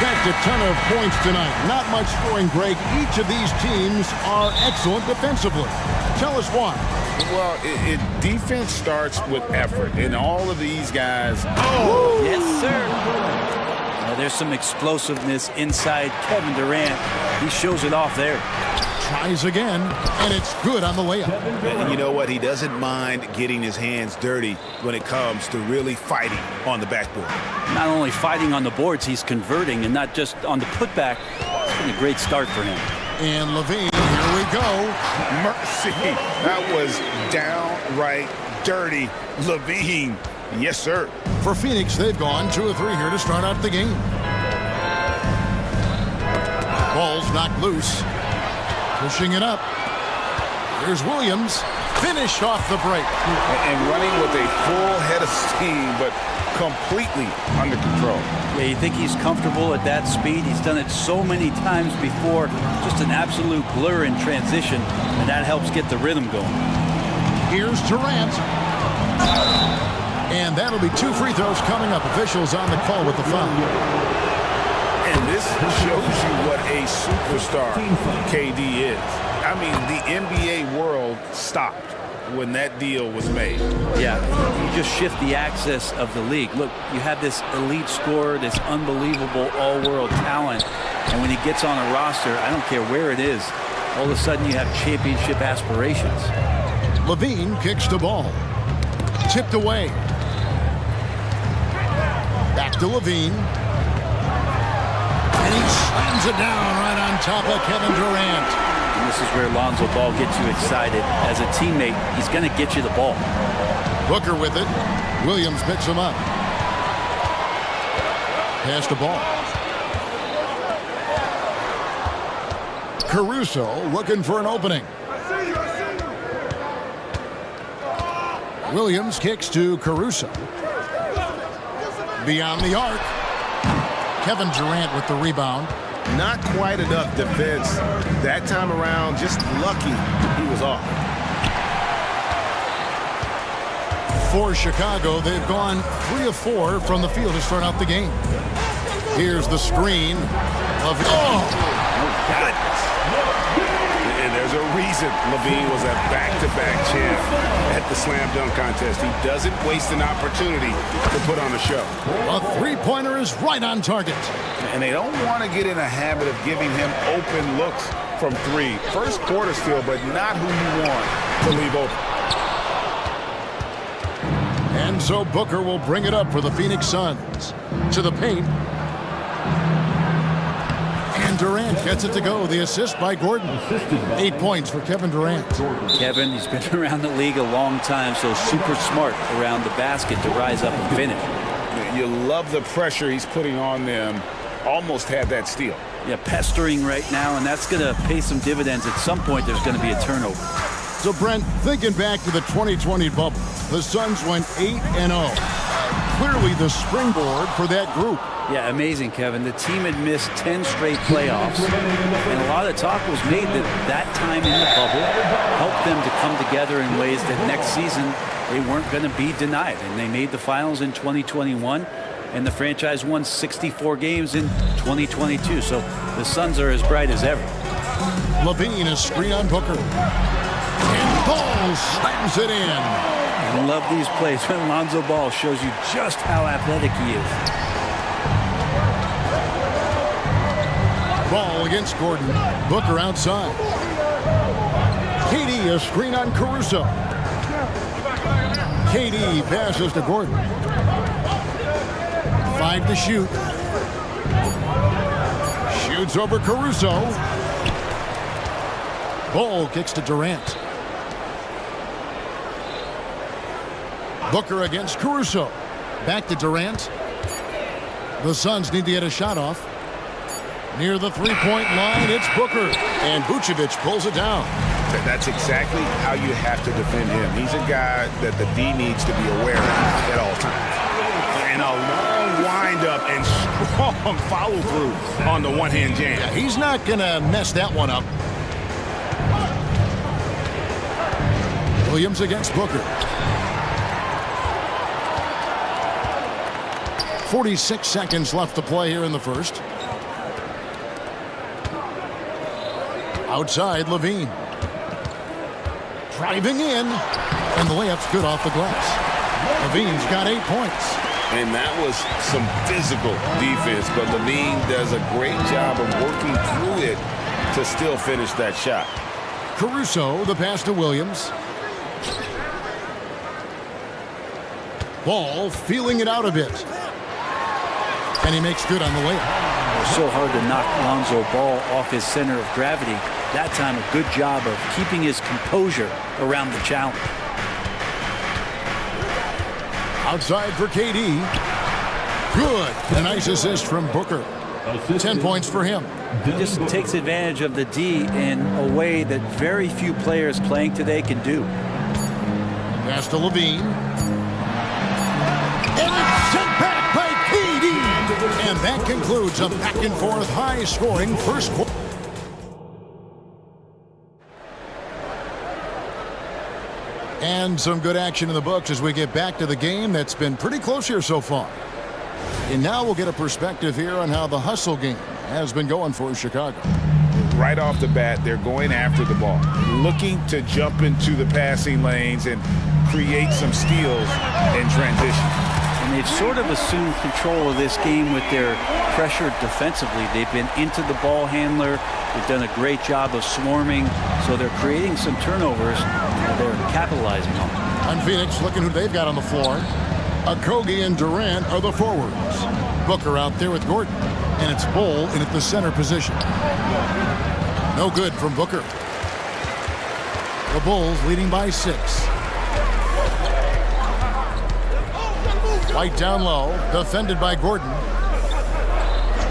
expect a ton of points tonight. Not much scoring, Greg. Each of these teams are excellent defensively. Tell us why. Well, defense starts with effort, and all of these guys. Oh, yes, sir. There's some explosiveness inside Kevin Durant. He shows it off there. Tries again, and it's good on the layup. And you know what? He doesn't mind getting his hands dirty when it comes to really fighting on the backboard. Not only fighting on the boards, he's converting, and not just on the putback. It's been a great start for him. And Levine, here we go. Mercy. That was downright dirty. Levine. Yes, sir. For Phoenix, they've gone 2 of 3 here to start out the game. Ball's knocked loose. Pushing it up. Here's Williams. Finish off the break. And running with a full head of steam, but completely under control. Yeah, you think he's comfortable at that speed? He's done it so many times before. Just an absolute blur in transition, and that helps get the rhythm going. Here's Durant. And that'll be 2 free throws coming up. Officials on the call with the foul. And this shows you what a superstar KD is. I mean, the NBA world stopped when that deal was made. Yeah, you just shift the axis of the league. Look, you have this elite scorer, this unbelievable all-world talent, and when he gets on a roster, I don't care where it is, all of a sudden you have championship aspirations. Levine kicks the ball. Tipped away. Back to Levine. And he slams it down right on top of Kevin Durant. And this is where Lonzo Ball gets you excited. As a teammate, he's going to get you the ball. Booker with it. Williams picks him up. Pass the ball. Caruso looking for an opening. Williams kicks to Caruso. Beyond the arc. Kevin Durant with the rebound. Not quite enough defense that time around. Just lucky he was off. For Chicago, they've gone 3 of 4 from the field to start out the game. Here's the screen of Goodness. And there's a reason Levine was a back-to-back champ at the slam dunk contest. He doesn't waste an opportunity to put on a show. A 3-pointer is right on target. And they don't want to get in a habit of giving him open looks from 3. First quarter still, but not who you want to leave open. And so Booker will bring it up for the Phoenix Suns. To the paint. And Durant gets it to go. The assist by Gordon. 8 points for Kevin Durant. Kevin, he's been around the league a long time, so super smart around the basket to rise up and finish. You love the pressure he's putting on them. Almost had that steal. Yeah, pestering right now, and that's going to pay some dividends. At some point, there's going to be a turnover. So, Brent, thinking back to the 2020 bubble, the Suns went 8-0. Clearly the springboard for that group. Yeah, amazing, Kevin. The team had missed 10 straight playoffs, and a lot of talk was made that time in the bubble helped them to come together in ways that next season they weren't going to be denied. And they made the finals in 2021, and the franchise won 64 games in 2022. So the Suns are as bright as ever. Levine, a screen on Booker. And Ball slams it in. I love these plays when Lonzo Ball shows you just how athletic he is. Ball against Gordon. Booker outside. KD, a screen on Caruso. KD passes to Gordon. 5 to shoot. Shoots over Caruso. Ball kicks to Durant. Booker against Caruso. Back to Durant. The Suns need to get a shot off. Near the three-point line, it's Booker. And Vucevic pulls it down. That's exactly how you have to defend him. He's a guy that the D needs to be aware of at all times. And a long wind-up and strong follow-through on the one-hand jam. Yeah, he's not going to mess that one up. Williams against Booker. 46 seconds left to play here in the first. Outside, Levine. Driving in, and the layup's good off the glass. Levine's got 8 points. And that was some physical defense, but Levine does a great job of working through it to still finish that shot. Caruso, the pass to Williams. Ball feeling it out a bit. And he makes good on the layup. It was so hard to knock Lonzo Ball off his center of gravity. That time, a good job of keeping his composure around the challenge. Outside for KD. Good. A nice assist from Booker. 10 points for him. He just takes advantage of the D in a way that very few players playing today can do. Pass to Levine. And it's sent back by KD. And that concludes a back-and-forth, high-scoring first quarter. And some good action in the books as we get back to the game that's been pretty close here so far. And now we'll get a perspective here on how the hustle game has been going for Chicago. Right off the bat, they're going after the ball, looking to jump into the passing lanes and create some steals in transition. And they've sort of assumed control of this game with their pressure defensively. They've been into the ball handler. They've done a great job of swarming, so they're creating some turnovers that they're capitalizing on. On Phoenix, looking who they've got on the floor. Okogie and Durant are the forwards. Booker out there with Gordon. And it's Bull in at the center position. No good from Booker. The Bulls leading by 6. White down low, defended by Gordon.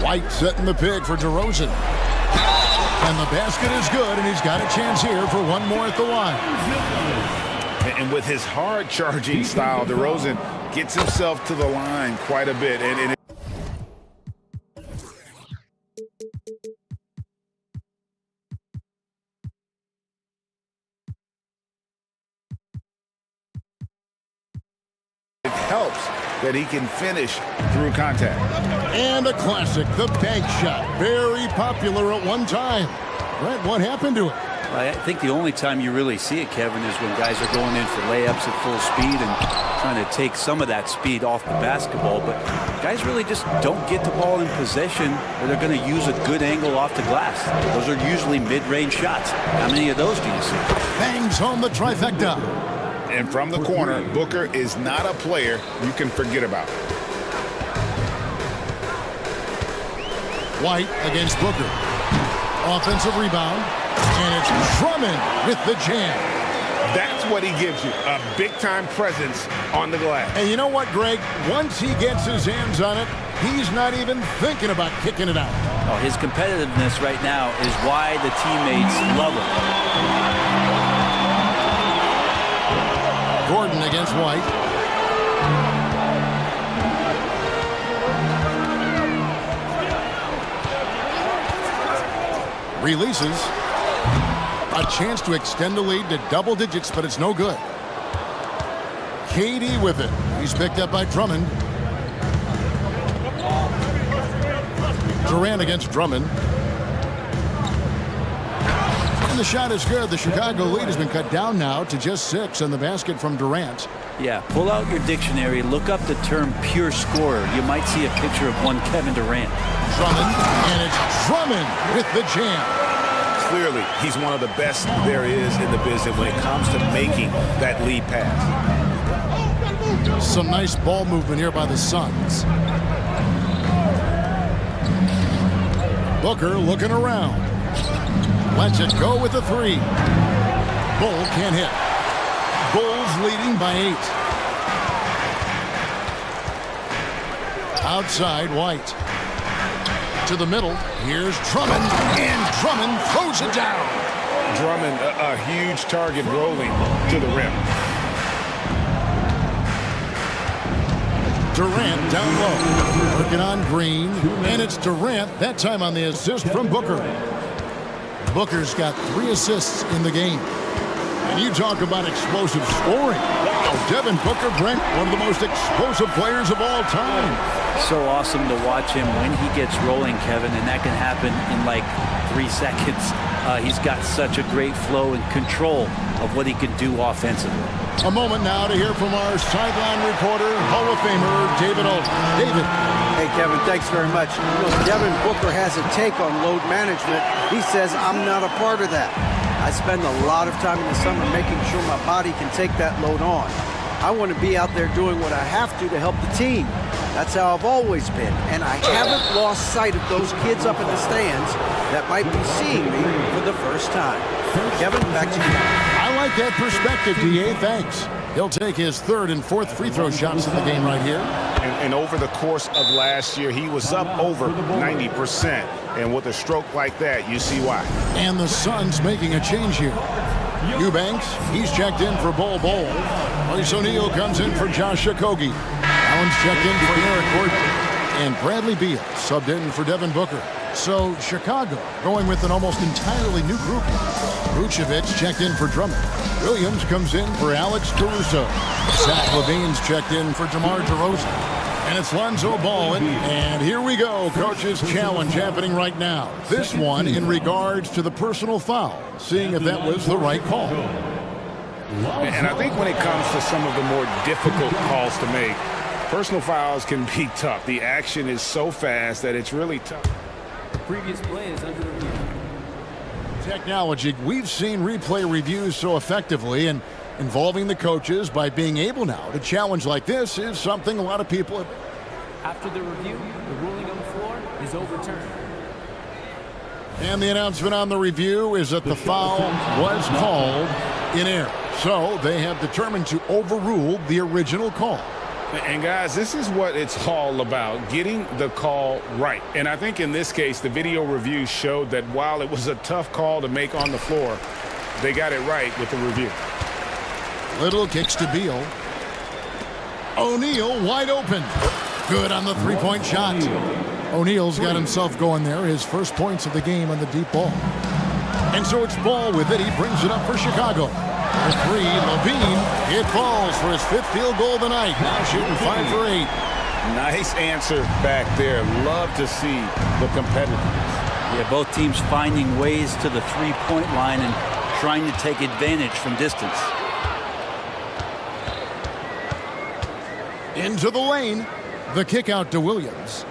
White setting the pick for DeRozan. And the basket is good, and he's got a chance here for one more at the line. And with his hard-charging style, DeRozan gets himself to the line quite a bit. And it helps that he can finish through contact. And a classic, the bank shot. Very popular at one time. Brett, what happened to it? I think the only time you really see it, Kevin, is when guys are going in for layups at full speed and trying to take some of that speed off the basketball. But guys really just don't get the ball in possession or they're going to use a good angle off the glass. Those are usually mid-range shots. How many of those do you see? Bangs home the trifecta. And from the corner, Booker is not a player you can forget about. White against Booker. Offensive rebound. And it's Drummond with the jam. That's what he gives you, a big-time presence on the glass. And you know what, Greg? Once he gets his hands on it, he's not even thinking about kicking it out. Oh, his competitiveness right now is why the teammates love him. Gordon against White. Releases. A chance to extend the lead to double digits, but it's no good. KD with it. He's picked up by Drummond. Durant against Drummond. And the shot is good. The Chicago lead has been cut down now to just 6 on the basket from Durant. Yeah, pull out your dictionary, look up the term pure scorer. You might see a picture of one Kevin Durant. Drummond, and it's Drummond with the jam. Clearly, he's one of the best there is in the business when it comes to making that lead pass. Some nice ball movement here by the Suns. Booker looking around. Lets it go with the 3. Bull can't hit. Bulls leading by 8. Outside, White. To the middle. Here's Drummond. And Drummond throws it down. Drummond, a huge target rolling to the rim. Durant down low. Working on Green. And it's Durant, that time on the assist from Booker. Booker's got 3 assists in the game. And you talk about explosive scoring. Wow, Devin Booker, Brent, one of the most explosive players of all time. So awesome to watch him when he gets rolling, Kevin, and that can happen in like 3 seconds. he's got such a great flow and control of what he can do offensively. A moment now to hear from our sideline reporter, Hall of Famer David Oak. David. Hey, Kevin, thanks very much. You know, Devin Booker has a take on load management. He says, I'm not a part of that. I spend a lot of time in the summer making sure my body can take that load on. I want to be out there doing what I have to help the team. That's how I've always been. And I haven't lost sight of those kids up in the stands that might be seeing me for the first time. Kevin, back to you. I like that perspective, D.A. Thanks. He'll take his third and fourth free throw shots in the game right here. And over the course of last year, he was up over 90%. And with a stroke like that, you see why. And the Suns making a change here. Eubanks, he's checked in for Bol Bol. Royce O'Neal comes in for Josh Okogie. Allen's checked in for Eric Gordon. And Bradley Beal subbed in for Devin Booker. So Chicago going with an almost entirely new group here. Vucevic checked in for Drummond. Williams comes in for Alex Caruso. Zach LaVine's checked in for DeMar DeRozan. And it's Lonzo Ball. And here we go. Coach's challenge happening right now. This one in regards to the personal foul. Seeing if that was the right call. And I think when it comes to some of the more difficult calls to make, personal fouls can be tough. The action is so fast that it's really tough. The previous play is under review. Technology. We've seen replay reviews so effectively, and involving the coaches by being able now to challenge like this is something a lot of people have. After the review, the ruling on the floor is overturned. And the announcement on the review is that the foul was called in error. So they have determined to overrule the original call. And guys, this is what it's all about, getting the call right. And I think in this case, the video review showed that while it was a tough call to make on the floor, they got it right with the review. Little kicks to Beal. O'Neal wide open. Good on the three-point shot. O'Neal's got himself going there, his first points of the game on the deep ball. And so it's Ball with it. He brings it up for Chicago. For three, LaVine hit balls for his fifth field goal of the night. Now shooting 5 for 8. Nice answer back there. Love to see the competitiveness. Yeah, both teams finding ways to the three-point line and trying to take advantage from distance. Into the lane. The kick out to Williams.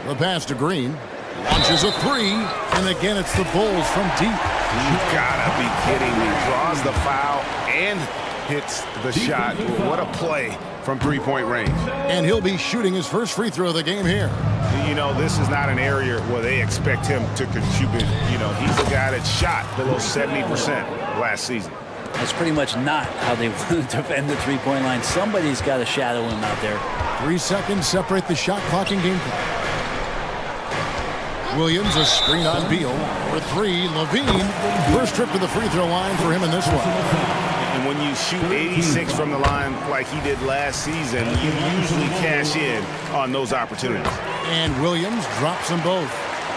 The pass to Green. Launches a three. And again, it's the Bulls from deep. You gotta be kidding me. Draws the foul and hits the shot. What a play from three-point range. And he'll be shooting his first free throw of the game here. You know, this is not an area where they expect him to contribute. You know, he's a guy that shot below 70% last season. That's pretty much not how they want to defend the three-point line. Somebody's got to shadow him out there. 3 seconds separate the shot clock and game clock. Williams, a screen on Beal. For three, LaVine. First trip to the free throw line for him in this one. And when you shoot 86 from the line like he did last season, you usually cash in on those opportunities. And Williams drops them both.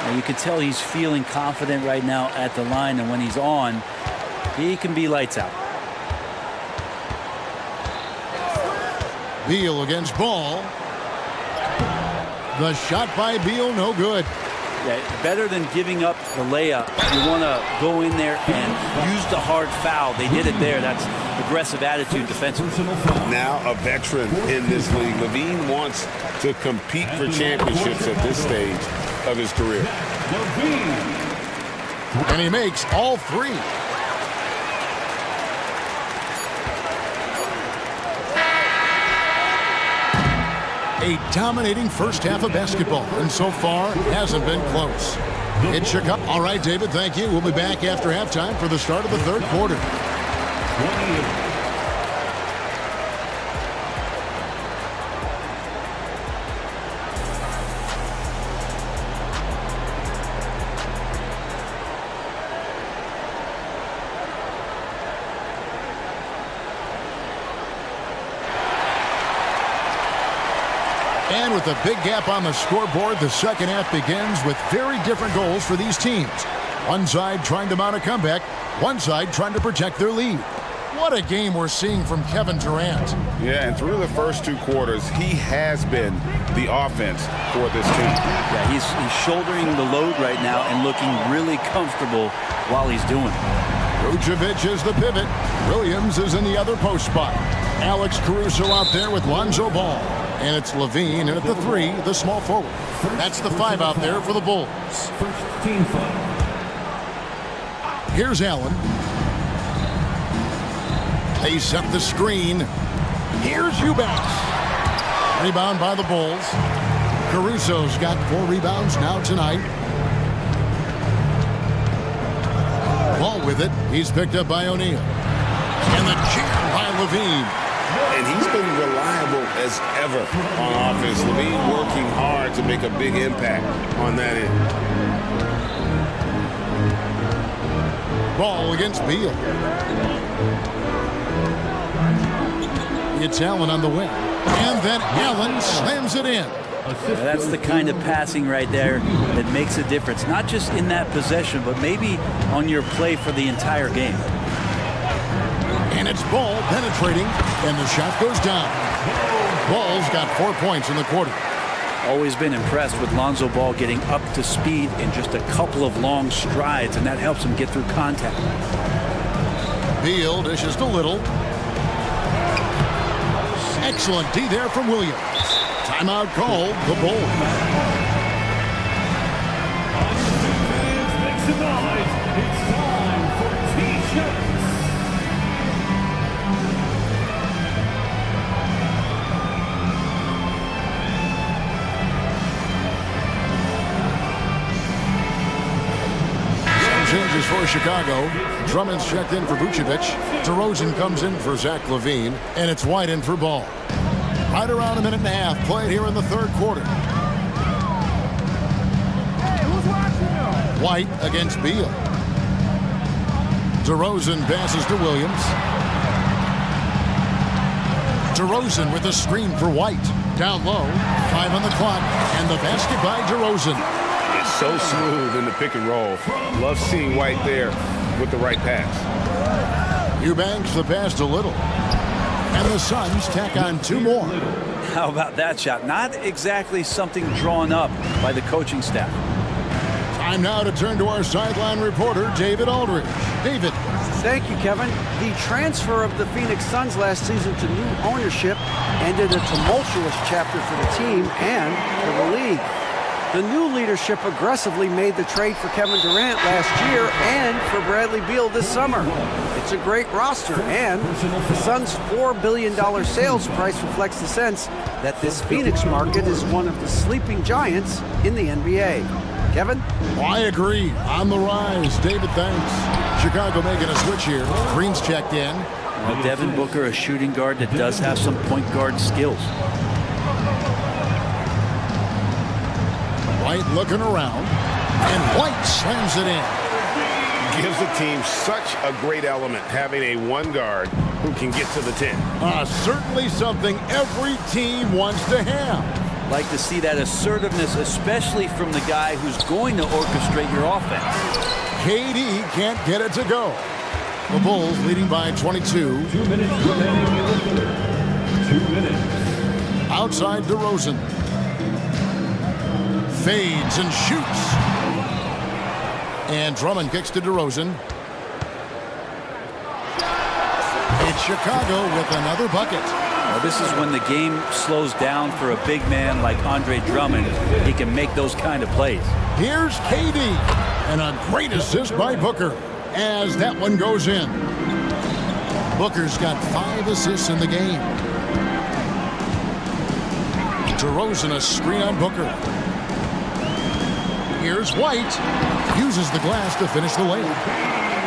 And you can tell he's feeling confident right now at the line, and when he's on, he can be lights out. Beal against Ball. The shot by Beal, no good. Yeah, better than giving up the layup. You want to go in there and use the hard foul. They did it there. That's aggressive attitude defensively. Now a veteran in this league. LaVine wants to compete for championships at this stage of his career. And he makes all three. A dominating first half of basketball, and so far hasn't been close. It's Chicago. All right, David, thank you. We'll be back after halftime for the start of the third quarter. And with a big gap on the scoreboard, the second half begins with very different goals for these teams. One side trying to mount a comeback, one side trying to protect their lead. What a game we're seeing from Kevin Durant. Yeah, and through the first 2 quarters, he has been the offense for this team. Yeah, he's shouldering the load right now and looking really comfortable while he's doing it. Vucevic is the pivot. Williams is in the other post spot. Alex Caruso out there with Lonzo Ball. And it's Levine, and at the 3, the small forward. That's the 5 out there for the Bulls. First team foul. Here's Allen. They set the screen. Here's Eubanks. Rebound by the Bulls. Caruso's got 4 rebounds now tonight. Ball with it. He's picked up by O'Neal. And the jam by Levine. And he's been reliable as ever on offense. Levine working hard to make a big impact on that end. Ball against Beal. It's Allen on the wing. And then Allen slams it in. That's the kind of passing right there that makes a difference. Not just in that possession, but maybe on your play for the entire game. And it's Ball penetrating, and the shot goes down. Ball's got 4 points in the quarter. Always been impressed with Lonzo Ball getting up to speed in just a couple of long strides, and that helps him get through contact. Beal dishes to Little. Excellent D there from Williams. Timeout called, the Bulls. Make some noise. It's time for T-shirts. Changes for Chicago. Drummond's checked in for Vucevic. DeRozan comes in for Zach LaVine. And it's White in for Ball. Right around a minute and a half played here in the 3rd quarter. Hey, who's watching now? White against Beal. DeRozan passes to Williams. DeRozan with a screen for White. Down low. 5 on the clock. And the basket by DeRozan. So smooth in the pick and roll. Love seeing White there with the right pass. Eubanks the pass to Little. And the Suns tack on 2 more. How about that shot? Not exactly something drawn up by the coaching staff. Time now to turn to our sideline reporter, David Aldridge. David. Thank you, Kevin. The transfer of the Phoenix Suns last season to new ownership ended a tumultuous chapter for the team and for the league. The new leadership aggressively made the trade for Kevin Durant last year and for Bradley Beal this summer. It's a great roster, and the Suns' $4 billion sales price reflects the sense that this Phoenix market is one of the sleeping giants in the NBA. Kevin? I agree. On the rise. David, thanks. Chicago making a switch here. Green's checked in. Well, Devin Booker, a shooting guard that does have some point guard skills. White looking around, and White slams it in. Gives the team such a great element, having a 1 guard who can get to the 10. Certainly something every team wants to have. Like to see that assertiveness, especially from the guy who's going to orchestrate your offense. KD can't get it to go. The Bulls leading by 22. 2 minutes remaining in the 3rd. 2 minutes. Outside DeRozan. Fades and shoots. And Drummond kicks to DeRozan. It's Chicago with another bucket. Well, this is when the game slows down for a big man like Andre Drummond. He can make those kind of plays. Here's KD. And a great assist by Booker as that one goes in. Booker's got 5 assists in the game. DeRozan a screen on Booker. Here's White. Uses the glass to finish the layup.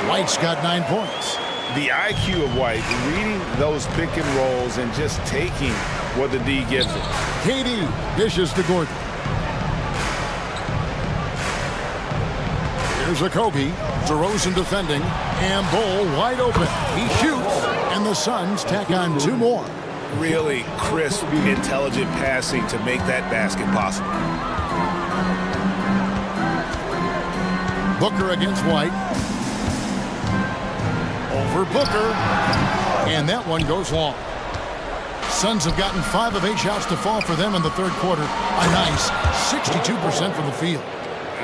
White's got 9 points. The IQ of White, reading those pick and rolls and just taking what the D gives him. KD dishes to Gordon. Here's a Kobe. DeRozan defending. And Bull wide open. He shoots. And the Suns tack on 2 more. Really crisp, intelligent passing to make that basket possible. Booker against White. Over Booker. And that one goes long. Suns have gotten 5 of 8 shots to fall for them in the third quarter. A nice 62% from the field.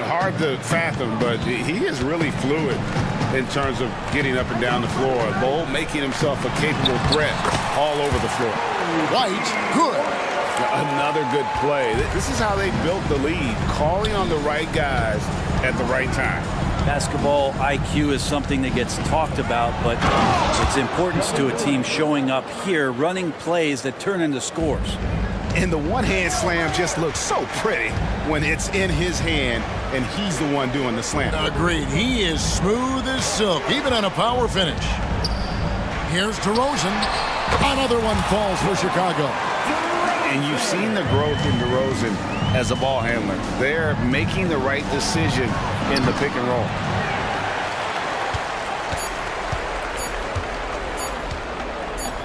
Hard to fathom, but he is really fluid in terms of getting up and down the floor. Bol making himself a capable threat all over the floor. White, good. Another good play. This is how they built the lead, calling on the right guys at the right time. Basketball IQ is something that gets talked about, but its importance to a team showing up here, running plays that turn into scores. And the one-hand slam just looks so pretty when it's in his hand and he's the one doing the slam. Agreed. He is smooth as silk, even on a power finish. Here's DeRozan. Another one falls for Chicago. And you've seen the growth in DeRozan as a ball handler. They're making the right decision in the pick and roll.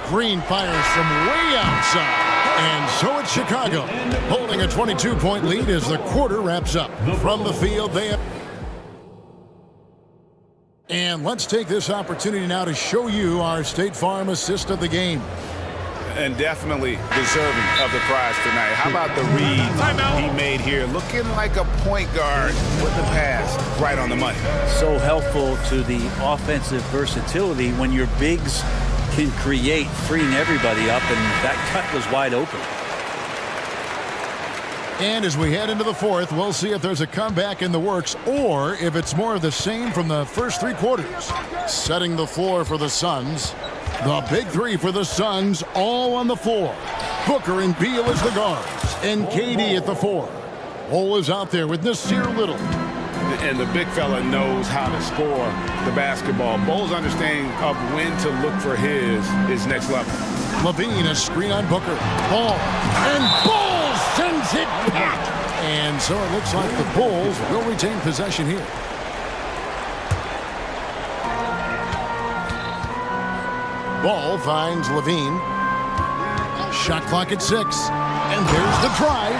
Green fires from way outside. And so it's Chicago, holding a 22-point lead as the quarter wraps up. From the field, they have... And let's take this opportunity now to show you our State Farm assist of the game. And definitely deserving of the prize tonight. How about the read he made here? Looking like a point guard with the pass right on the money. So helpful to the offensive versatility when your bigs can create, freeing everybody up, and that cut was wide open. And as we head into the fourth, we'll see if there's a comeback in the works or if it's more of the same from the first 3 quarters. Setting the floor for the Suns. The big 3 for the Suns, all on the floor. Booker and Beal as the guards, and KD at the 4. Bol is out there with Nasir Little. And the big fella knows how to score the basketball. Bol's understanding of when to look for his is next level. LaVine, a screen on Booker. Ball. And Bol sends it back. And so it looks like the Bulls will retain possession here. Ball finds LaVine. Shot clock at 6. And there's the drive.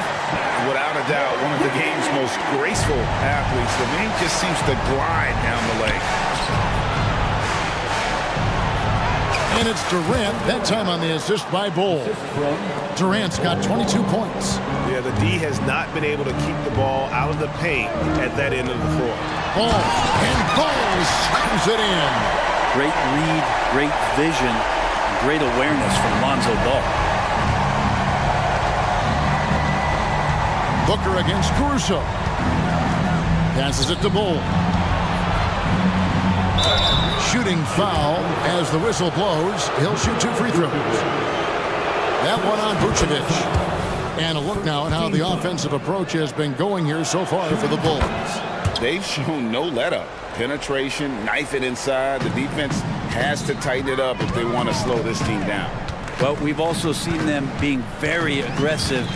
Without a doubt, one of the game's most graceful athletes. LaVine just seems to glide down the lane. And it's Durant, that time on the assist by Bol. Durant's got 22 points. Yeah, the D has not been able to keep the ball out of the paint at that end of the floor. Ball, and Bol slams it in. Great read, great vision, great awareness from Lonzo Ball. Booker against Caruso. Passes it to Bol. Shooting foul as the whistle blows. He'll shoot 2 free throws. That one on Vucevic. And a look now at how the offensive approach has been going here so far for the Bulls. They've shown no let-up. Penetration, knife it inside. The defense has to tighten it up if they want to slow this team down. Well, we've also seen them being very aggressive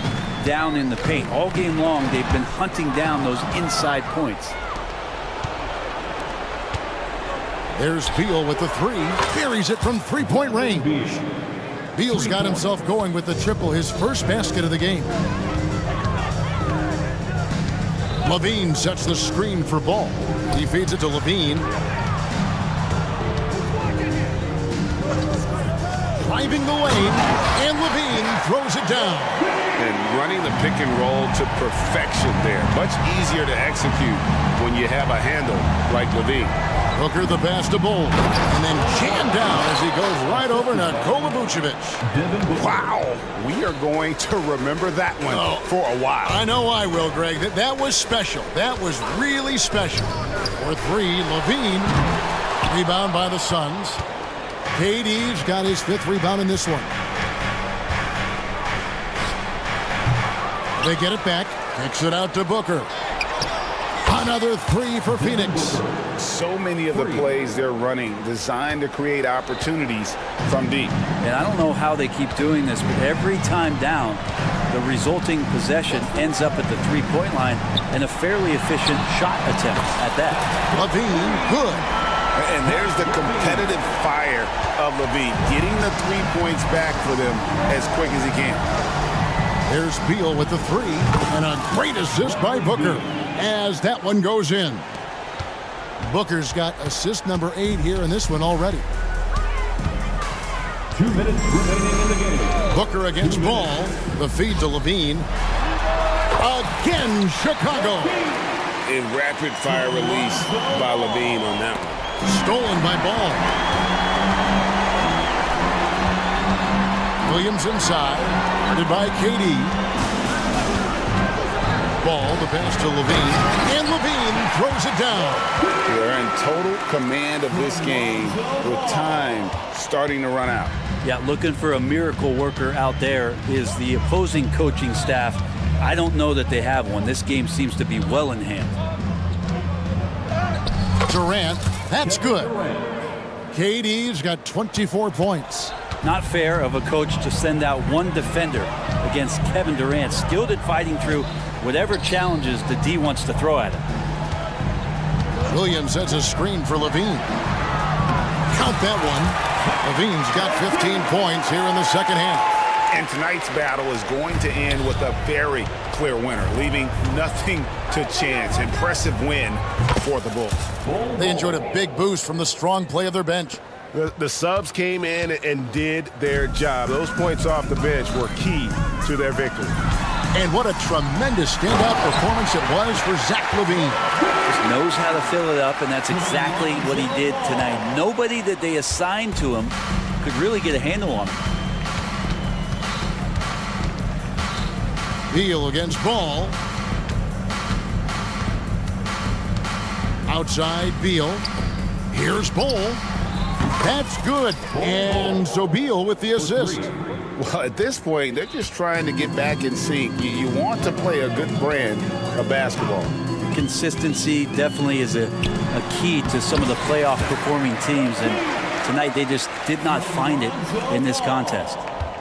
down in the paint. All game long, they've been hunting down those inside points. There's Beal with the 3. Buries it from 3-point range. Beal's got himself going with the triple, his first basket of the game. LaVine sets the screen for Ball. He feeds it to LaVine. Driving the lane, and LaVine throws it down. And running the pick and roll to perfection there. Much easier to execute when you have a handle like LaVine. Booker the pass to Bol, and then jammed down as he goes right over Nikola Vucevic. Wow, we are going to remember that one for a while. I know I will, Greg. That was special. That was really special. For 3, LaVine. Rebound by the Suns. KD's got his 5th rebound in this one. They get it back. Kicks it out to Booker. Another 3 for Phoenix. So many of the plays they're running designed to create opportunities from deep. And I don't know how they keep doing this, but every time down, the resulting possession ends up at the 3-point line and a fairly efficient shot attempt at that. LaVine, good. And there's the competitive fire of LaVine, getting the 3 points back for them as quick as he can. There's Beal with the 3, and a great assist by Booker as that one goes in. Booker's got assist number 8 here in this one already. 2 minutes remaining in the game. Booker against Ball. The feed to Levine. Again, Chicago. A rapid-fire release by Levine on that one. Stolen by Ball. Williams inside. Guarded by KD. Ball, the pass to Levine. And Levine throws it down. They're in total command of this game with time starting to run out. Yeah, looking for a miracle worker out there is the opposing coaching staff. I don't know that they have one. This game seems to be well in hand. Durant, that's good. KD's got 24 points. Not fair of a coach to send out one defender against Kevin Durant, skilled at fighting through whatever challenges the D wants to throw at him. Williams sets a screen for Levine. Count that one. Levine's got 15 points here in the second half. And tonight's battle is going to end with a very clear winner, leaving nothing to chance. Impressive win for the Bulls. They enjoyed a big boost from the strong play of their bench. The subs came in and did their job. Those points off the bench were key to their victory. And what a tremendous standout performance it was for Zach LaVine. Just knows how to fill it up, and that's exactly what he did tonight. Nobody that they assigned to him could really get a handle on him. Beal against Ball. Outside Beal. Here's Ball. That's good. And so Beal with the assist. Well, at this point, they're just trying to get back in sync. You want to play a good brand of basketball. Consistency definitely is a key to some of the playoff performing teams, and tonight they just did not find it in this contest.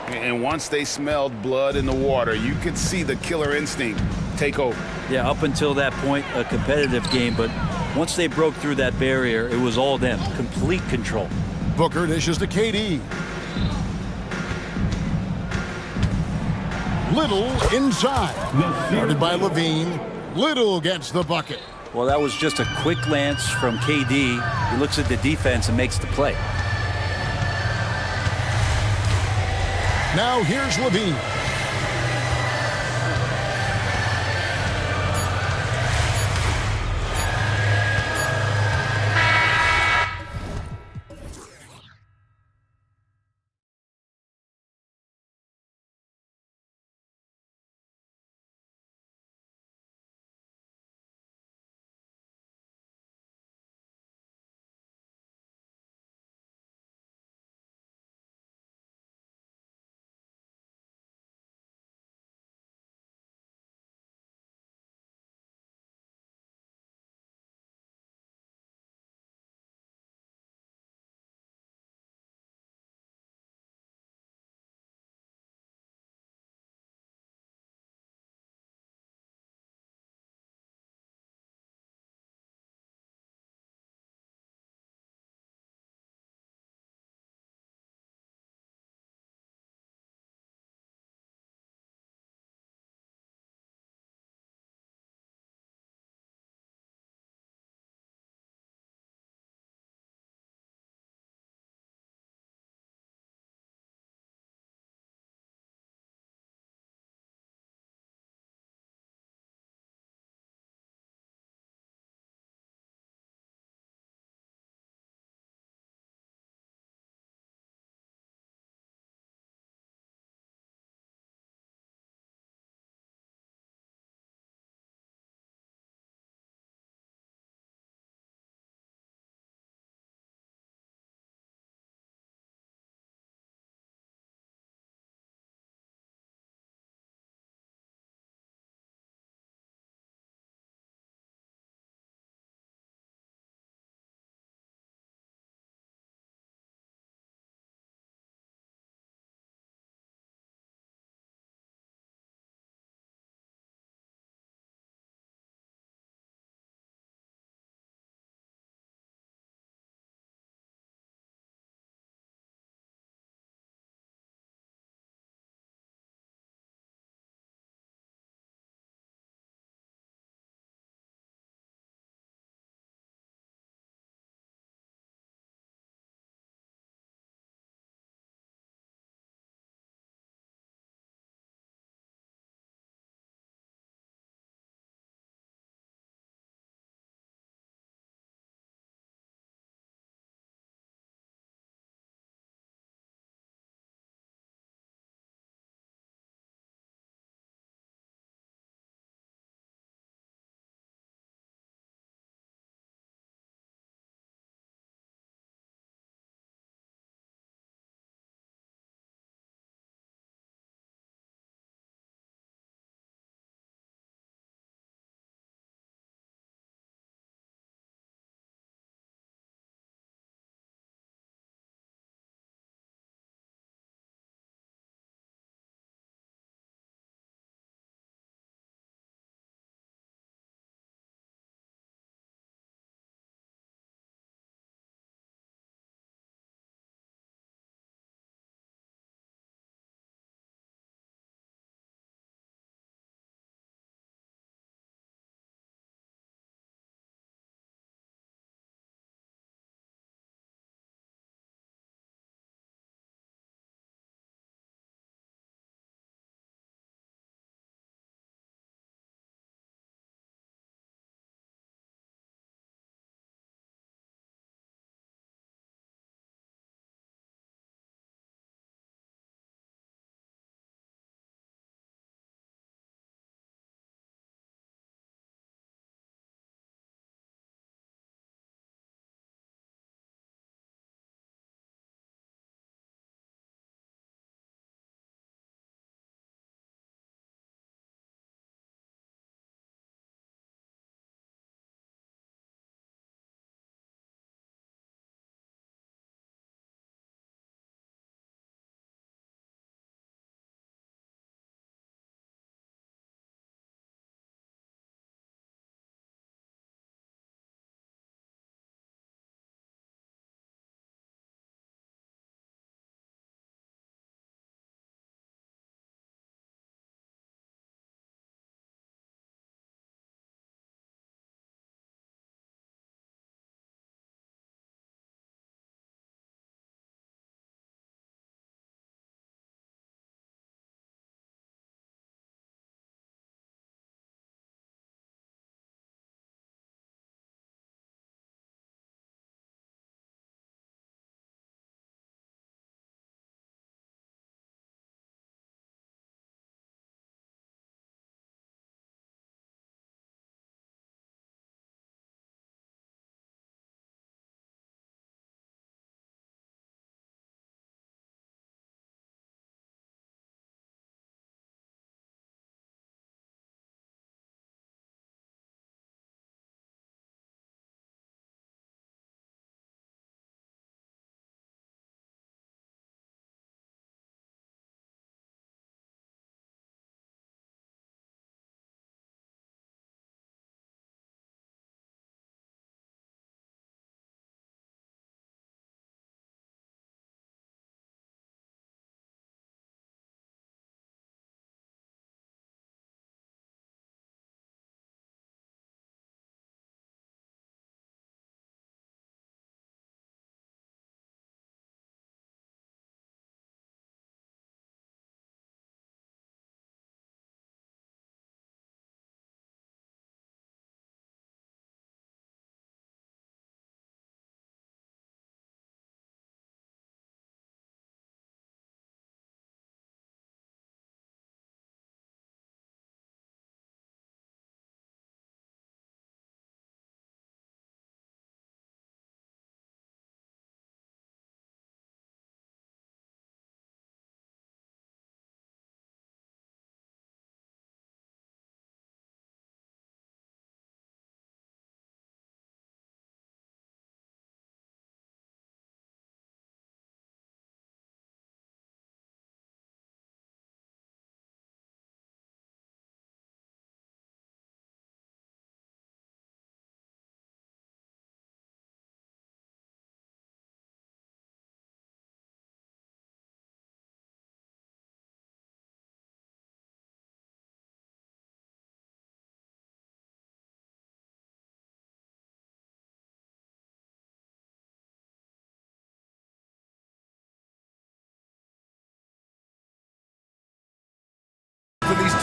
And once they smelled blood in the water, you could see the killer instinct take over. Yeah, up until that point, a competitive game, but once they broke through that barrier, it was all them. Complete control. Booker dishes to KD. Little inside. Guarded by Levine. Little gets the bucket. Well, that was just a quick glance from KD. He looks at the defense and makes the play. Now here's Levine.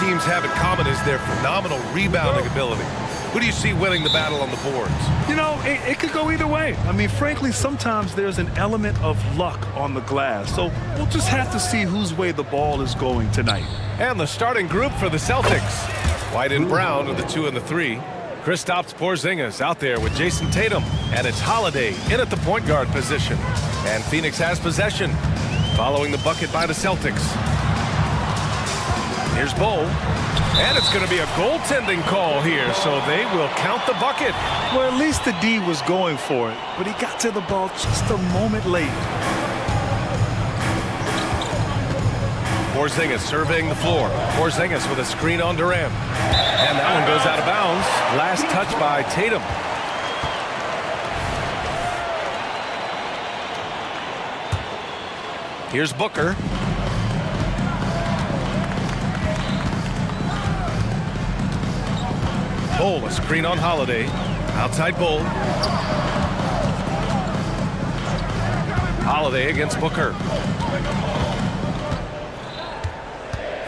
teams have in common is their phenomenal rebounding ability. Who do you see winning the battle on the boards? You know, it could go either way. I mean, frankly, sometimes there's an element of luck on the glass. So we'll just have to see whose way the ball is going tonight. And the starting group for the Celtics. White and Brown are the 2 and the 3. Kristaps Porzingis out there with Jason Tatum. And it's Holiday in at the point guard position. And Phoenix has possession, following the bucket by the Celtics. Here's Bo. And it's going to be a goaltending call here, so they will count the bucket. Well, at least the D was going for it, but he got to the ball just a moment late. Porzingis surveying the floor. Porzingis with a screen on Durant. And that one goes out of bounds. Last touch by Tatum. Here's Booker. Bull, a screen on Holiday. Outside Bull. Holiday against Booker.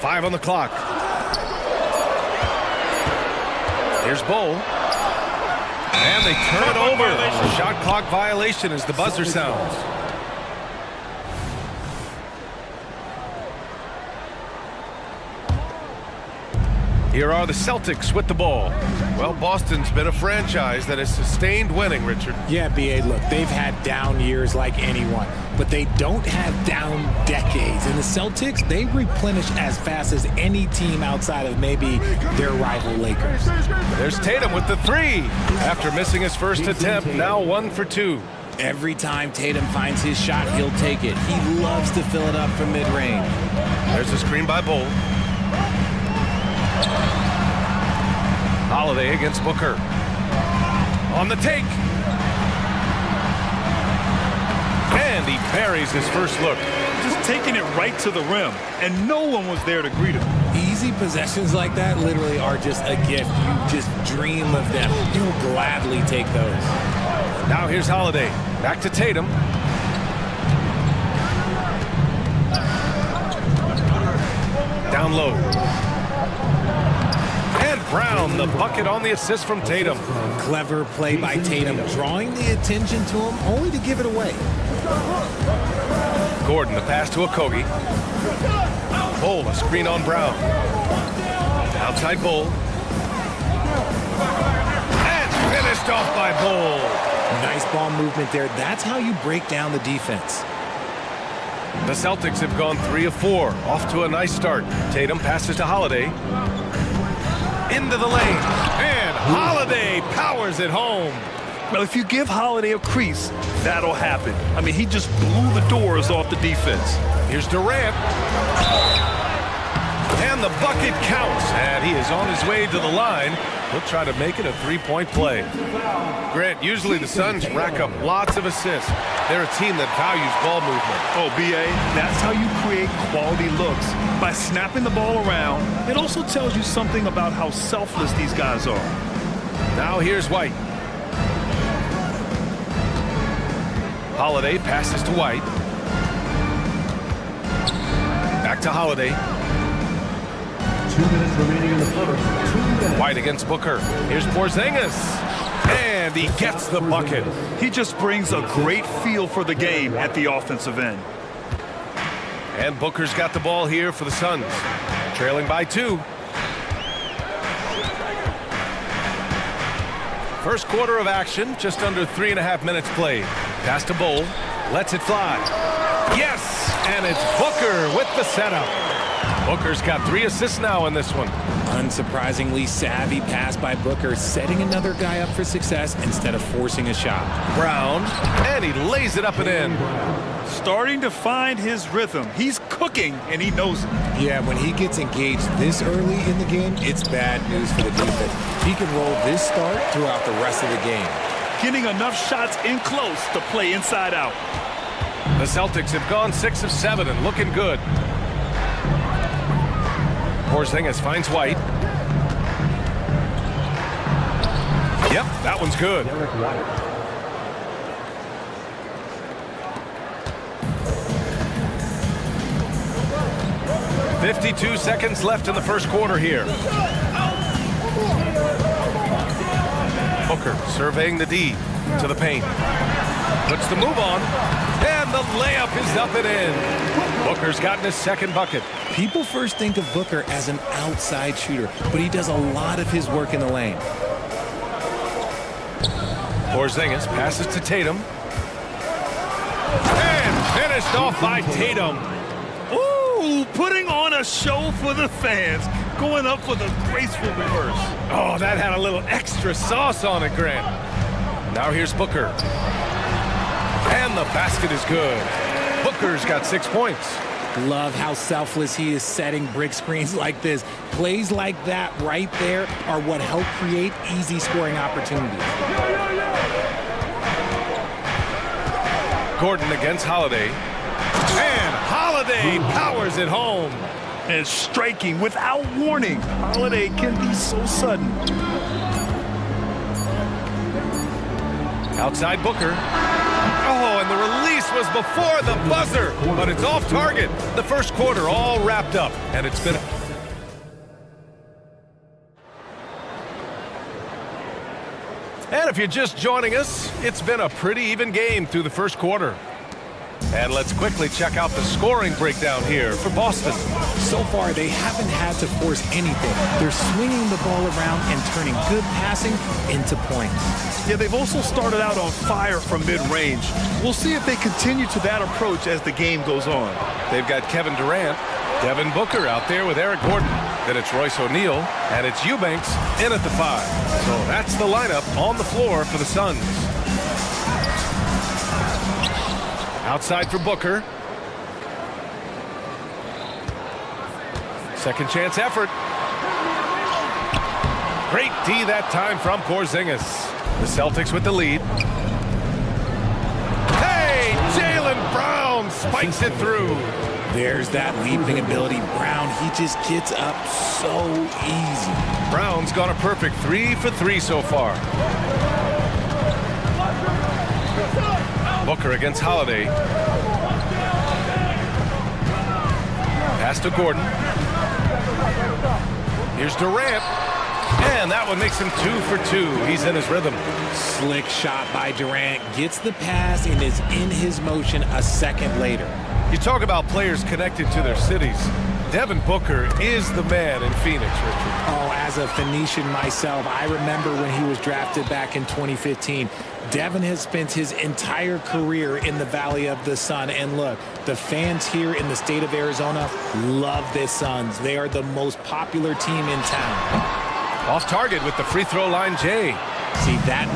5 on the clock. Here's Bull. And they turn it over. Shot clock violation as the buzzer sounds. Here are the Celtics with the ball. Well, Boston's been a franchise that has sustained winning, Richard. Yeah, B.A., look, they've had down years like anyone, but they don't have down decades. And the Celtics, they replenish as fast as any team outside of maybe their rival Lakers. There's Tatum with the 3. After missing his first attempt, now 1 for 2. Every time Tatum finds his shot, he'll take it. He loves to fill it up from mid-range. There's a screen by Bull. Holiday against Booker. On the take. And he buries his first look. Just taking it right to the rim, and no one was there to greet him. Easy possessions like that literally are just a gift. You just dream of them. You'll gladly take those. Now here's Holiday. Back to Tatum. Down low. And Brown, the bucket on the assist from Tatum. Clever play by Tatum, drawing the attention to him only to give it away. Gordon, the pass to Okogie. Bull, a screen on Brown. Outside Bull. And finished off by Bull. Nice ball movement there. That's how you break down the defense. The Celtics have gone 3 of 4. Off to a nice start. Tatum passes to Holiday. Into the lane. And Holiday powers it home. Well, if you give Holiday a crease, that'll happen. I mean, he just blew the doors off the defense. Here's Durant. And the bucket counts. And he is on his way to the line. He'll try to make it a 3-point play. Grant, usually the Suns rack up lots of assists. They're a team that values ball movement. Oh, B.A., that's how you create quality looks. By snapping the ball around, it also tells you something about how selfless these guys are. Now here's White. Holiday passes to White. Back to Holiday. 2 minutes remaining in the first. 2 minutes. White against Booker. Here's Porzingis. And he gets the bucket. He just brings a great feel for the game at the offensive end. And Booker's got the ball here for the Suns. Trailing by 2. First quarter of action, just under 3.5 minutes played. Pass to Bull. Lets it fly. Yes! And it's Booker with the setup. Booker's got 3 assists now in this one. Unsurprisingly savvy pass by Booker, setting another guy up for success instead of forcing a shot. Brown, and he lays it up and in. Starting to find his rhythm. He's cooking, and he knows it. Yeah, when he gets engaged this early in the game, it's bad news for the defense. He can roll this start throughout the rest of the game. Getting enough shots in close to play inside out. The Celtics have gone 6 of 7 and looking good. Porzingis finds White. Yep, that one's good. 52 seconds left in the first quarter here. Booker surveying the D to the paint. Puts the move on, and the layup is up and in. Booker's gotten his second bucket. People first think of Booker as an outside shooter, but he does a lot of his work in the lane. Porzingis passes to Tatum. And finished off by Tatum. Ooh, putting on a show for the fans. Going up for the graceful reverse. Oh, that had a little extra sauce on it, Grant. Now here's Booker. And the basket is good. Booker's got 6 points. Love how selfless he is setting brick screens like this. Plays like that right there are what help create easy scoring opportunities. Gordon against Holiday. And Holiday powers it home. And striking without warning. Holiday can be so sudden. Outside Booker. Oh, and the release was before the buzzer, but it's off target. The first quarter all wrapped up, and it's been... And if you're just joining us, it's been a pretty even game through the first quarter. And let's quickly check out the scoring breakdown here for Boston. So far, they haven't had to force anything. They're swinging the ball around and turning good passing into points. Yeah, they've also started out on fire from mid-range. We'll see if they continue to that approach as the game goes on. They've got Kevin Durant, Devin Booker out there with Eric Gordon. Then it's Royce O'Neal, and it's Eubanks in at the 5. So that's the lineup on the floor for the Suns. Outside for Booker. Second chance effort. Great D that time from Porzingis. The Celtics with the lead. Hey, Jaylen Brown spikes it through. There's that leaping ability. Brown, he just gets up so easy. Brown's got a perfect 3 for 3 so far. Booker against Holiday. Pass to Gordon. Here's Durant. And that one makes him 2 for 2. He's in his rhythm. Slick shot by Durant. Gets the pass and is in his motion a second later. You talk about players connected to their cities. Devin Booker is the man in Phoenix, Richard. Oh, as a Phoenician myself, I remember when he was drafted back in 2015. Devin has spent his entire career in the Valley of the Sun. And look, the fans here in the state of Arizona love the Suns. They are the most popular team in town. Off target with the free throw line, Jay. See, that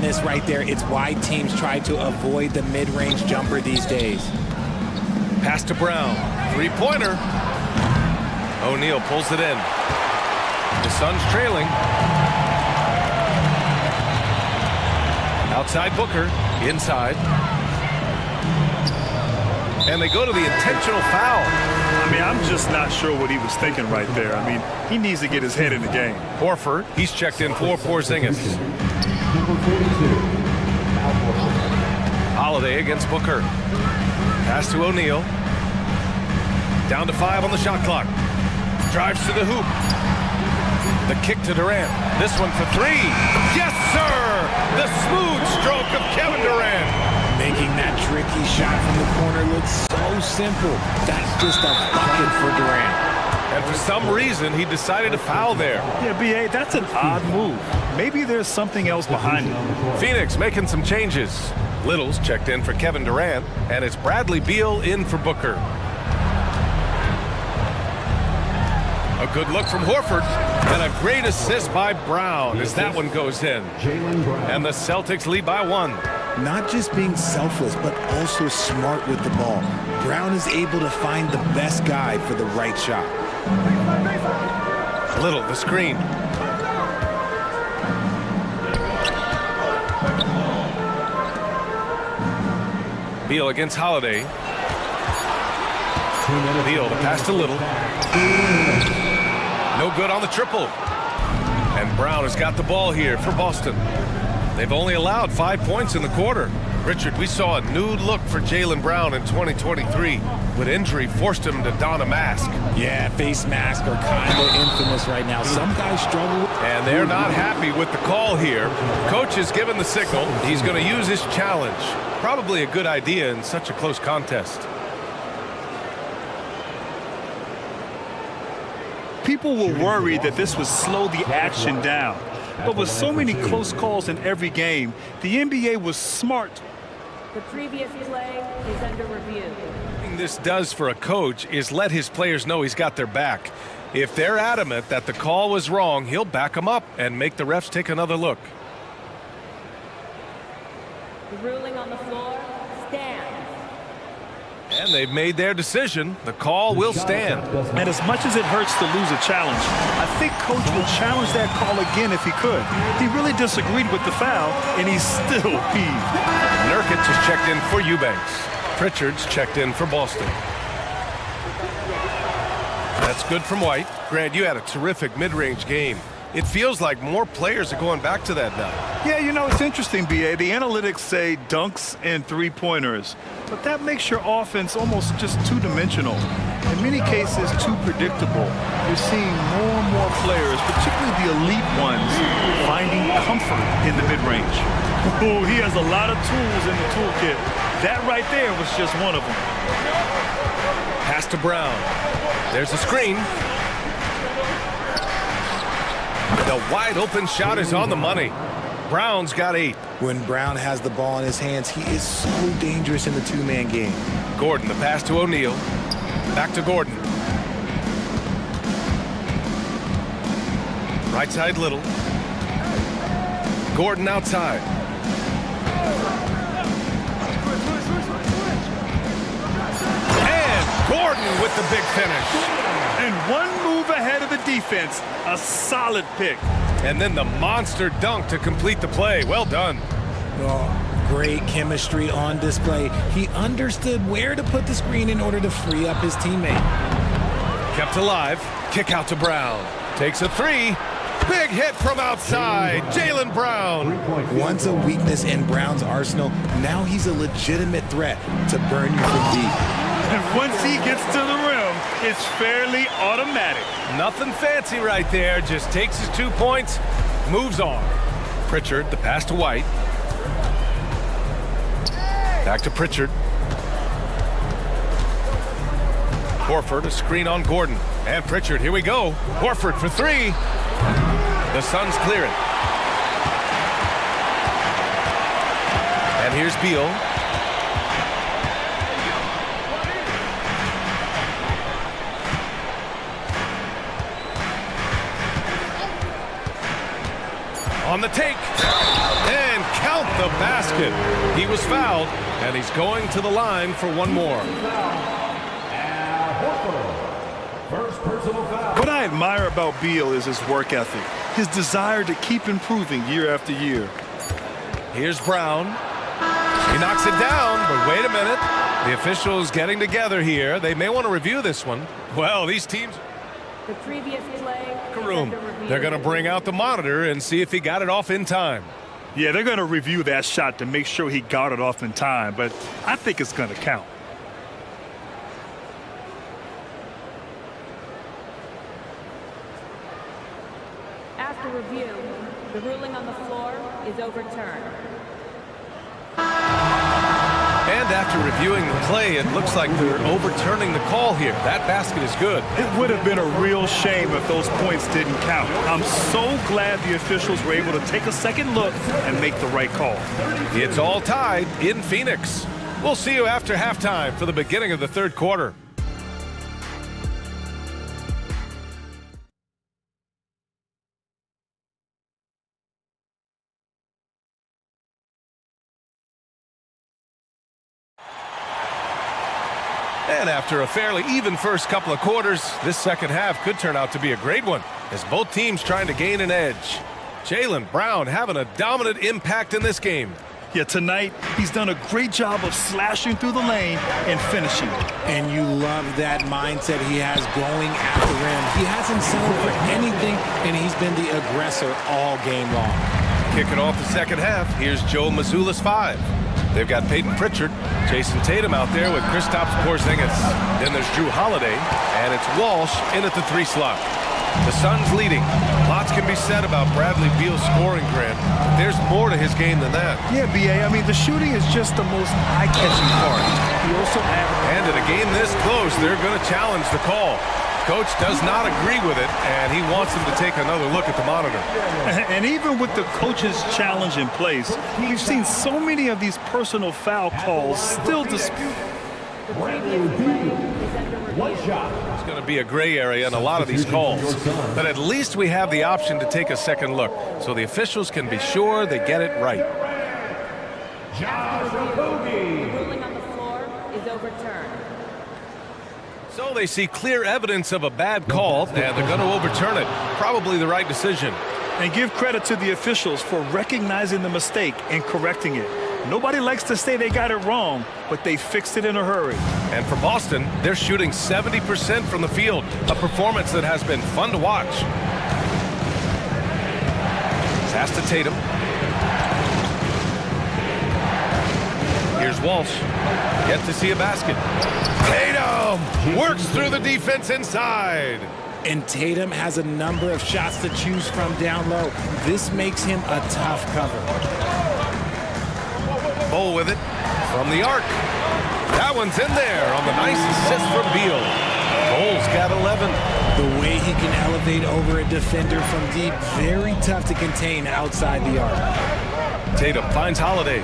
miss right there. It's why teams try to avoid the mid-range jumper these days. Pass to Brown. Three-pointer. O'Neal pulls it in. The Suns trailing. Outside Booker. Inside. And they go to the intentional foul. I mean, I'm just not sure what he was thinking right there. I mean, he needs to get his head in the game. Horford, he's checked in for Porzingis. Holiday against Booker. Pass to O'Neal. Down to 5 on the shot clock. Drives to the hoop. The kick to Durant. This one for 3. Yes, sir! The smooth stroke of Kevin Durant. Making that tricky shot from the corner look so simple. That's just a bucket for Durant. And for some reason, he decided to foul there. Yeah, B.A., that's an odd move. Maybe there's something else behind it. Phoenix making some changes. Little's checked in for Kevin Durant, and it's Bradley Beal in for Booker. A good look from Horford, and a great assist by Brown as that one goes in. And the Celtics lead by 1. Not just being selfless, but also smart with the ball. Brown is able to find the best guy for the right shot. Little, the screen. Beal against Holiday. Beal, the pass to Little. No good on the triple. And Brown has got the ball here for Boston. They've only allowed 5 points in the quarter. Richard, we saw a new look for Jaylen Brown in 2023 when injury forced him to don a mask. Yeah, face masks are kind of infamous right now. Some guys struggle. And they're not happy with the call here. Coach has given the signal. He's going to use his challenge. Probably a good idea in such a close contest. People were worried that this would slow the action down. But with so many close calls in every game, the NBA was smart. The previous play is under review. What this does for a coach is let his players know he's got their back. If they're adamant that the call was wrong, he'll back them up and make the refs take another look. The ruling on the floor stands. And they've made their decision. The call will stand. And as much as it hurts to lose a challenge, I think Coach will challenge that call again if he could. He really disagreed with the foul, and he's still peeved. Nurkic has checked in for Eubanks. Pritchard's checked in for Boston. That's good from White. Grant, you had a terrific mid-range game. It feels like more players are going back to that now. Yeah, you know, it's interesting, B.A. The analytics say dunks and three-pointers, but that makes your offense almost just two-dimensional. In many cases, too predictable. You're seeing more and more players, particularly the elite ones, finding comfort in the mid-range. Oh, he has a lot of tools in the toolkit. That right there was just one of them. Pass to Brown. There's a screen. The wide open shot is on the money. Brown's got 8. When Brown has the ball in his hands, he is so dangerous in the two-man game. Gordon, the pass to O'Neal. Back to Gordon. Right side Little. Gordon outside. And Gordon with the big finish. And one move ahead of the defense. A solid pick. And then the monster dunk to complete the play. Well done. Oh, great chemistry on display. He understood where to put the screen in order to free up his teammate. Kept alive. Kick out to Brown. Takes a 3. Big hit from outside. Jaylen Brown. Once a weakness in Brown's arsenal, now he's a legitimate threat to burn you from deep. And once he gets to the rim, it's fairly automatic. Nothing fancy right there. Just takes his 2 points, moves on. Pritchard, the pass to White. Back to Pritchard. Horford, a screen on Gordon. And Pritchard, here we go. Horford for 3. The Suns clear it. And here's Beal. On the take, and count the basket. He was fouled, and he's going to the line for one more. What I admire about Beal is his work ethic, his desire to keep improving year after year. Here's Brown. He knocks it down, but wait a minute. The officials getting together here. They may want to review this one. Well, these teams... The previous play. Room. They're going to bring out the monitor and see if he got it off in time. Yeah, they're going to review that shot to make sure he got it off in time, but I think it's going to count. After review, the ruling on the floor is overturned. And after reviewing the play, it looks like they're overturning the call here. That basket is good. It would have been a real shame if those points didn't count. I'm so glad the officials were able to take a second look and make the right call. It's all tied in Phoenix. We'll see you after halftime for the beginning of the third quarter. And after a fairly even first couple of quarters, this second half could turn out to be a great one, as both teams trying to gain an edge. Jaylen Brown having a dominant impact in this game. Yeah, tonight, he's done a great job of slashing through the lane and finishing. And you love that mindset he has going at the rim. He hasn't settled for anything, and he's been the aggressor all game long. Kicking off the second half, here's Joe Mazzulla's 5. They've got Peyton Pritchard, Jason Tatum out there with Kristaps Porzingis. Then there's Drew Holiday, and it's Walsh in at the 3 slot. The Suns leading. Lots can be said about Bradley Beal's scoring, Grant. But there's more to his game than that. Yeah, B.A., I mean, the shooting is just the most eye-catching part. He also And in a game this close, they're going to challenge the call. Coach does not agree with it, and he wants them to take another look at the monitor. And even with the coach's challenge in place, we've seen so many of these personal foul calls still disputed. It's going to be a gray area in a lot of these calls, but at least we have the option to take a second look, so the officials can be sure they get it right. The ruling on the floor is overturned. So they see clear evidence of a bad call, and they're going to overturn it. Probably the right decision. And give credit to the officials for recognizing the mistake and correcting it. Nobody likes to say they got it wrong, but they fixed it in a hurry. And for Boston, they're shooting 70% from the field, a performance that has been fun to watch. Pass to Tatum. Here's Walsh. Yet to see a basket. Tatum works through the defense inside. And Tatum has a number of shots to choose from down low. This makes him a tough cover. Bull with it from the arc. That one's in there on the nice assist from Beal. Bull's got 11. The way he can elevate over a defender from deep, very tough to contain outside the arc. Tatum finds Holiday.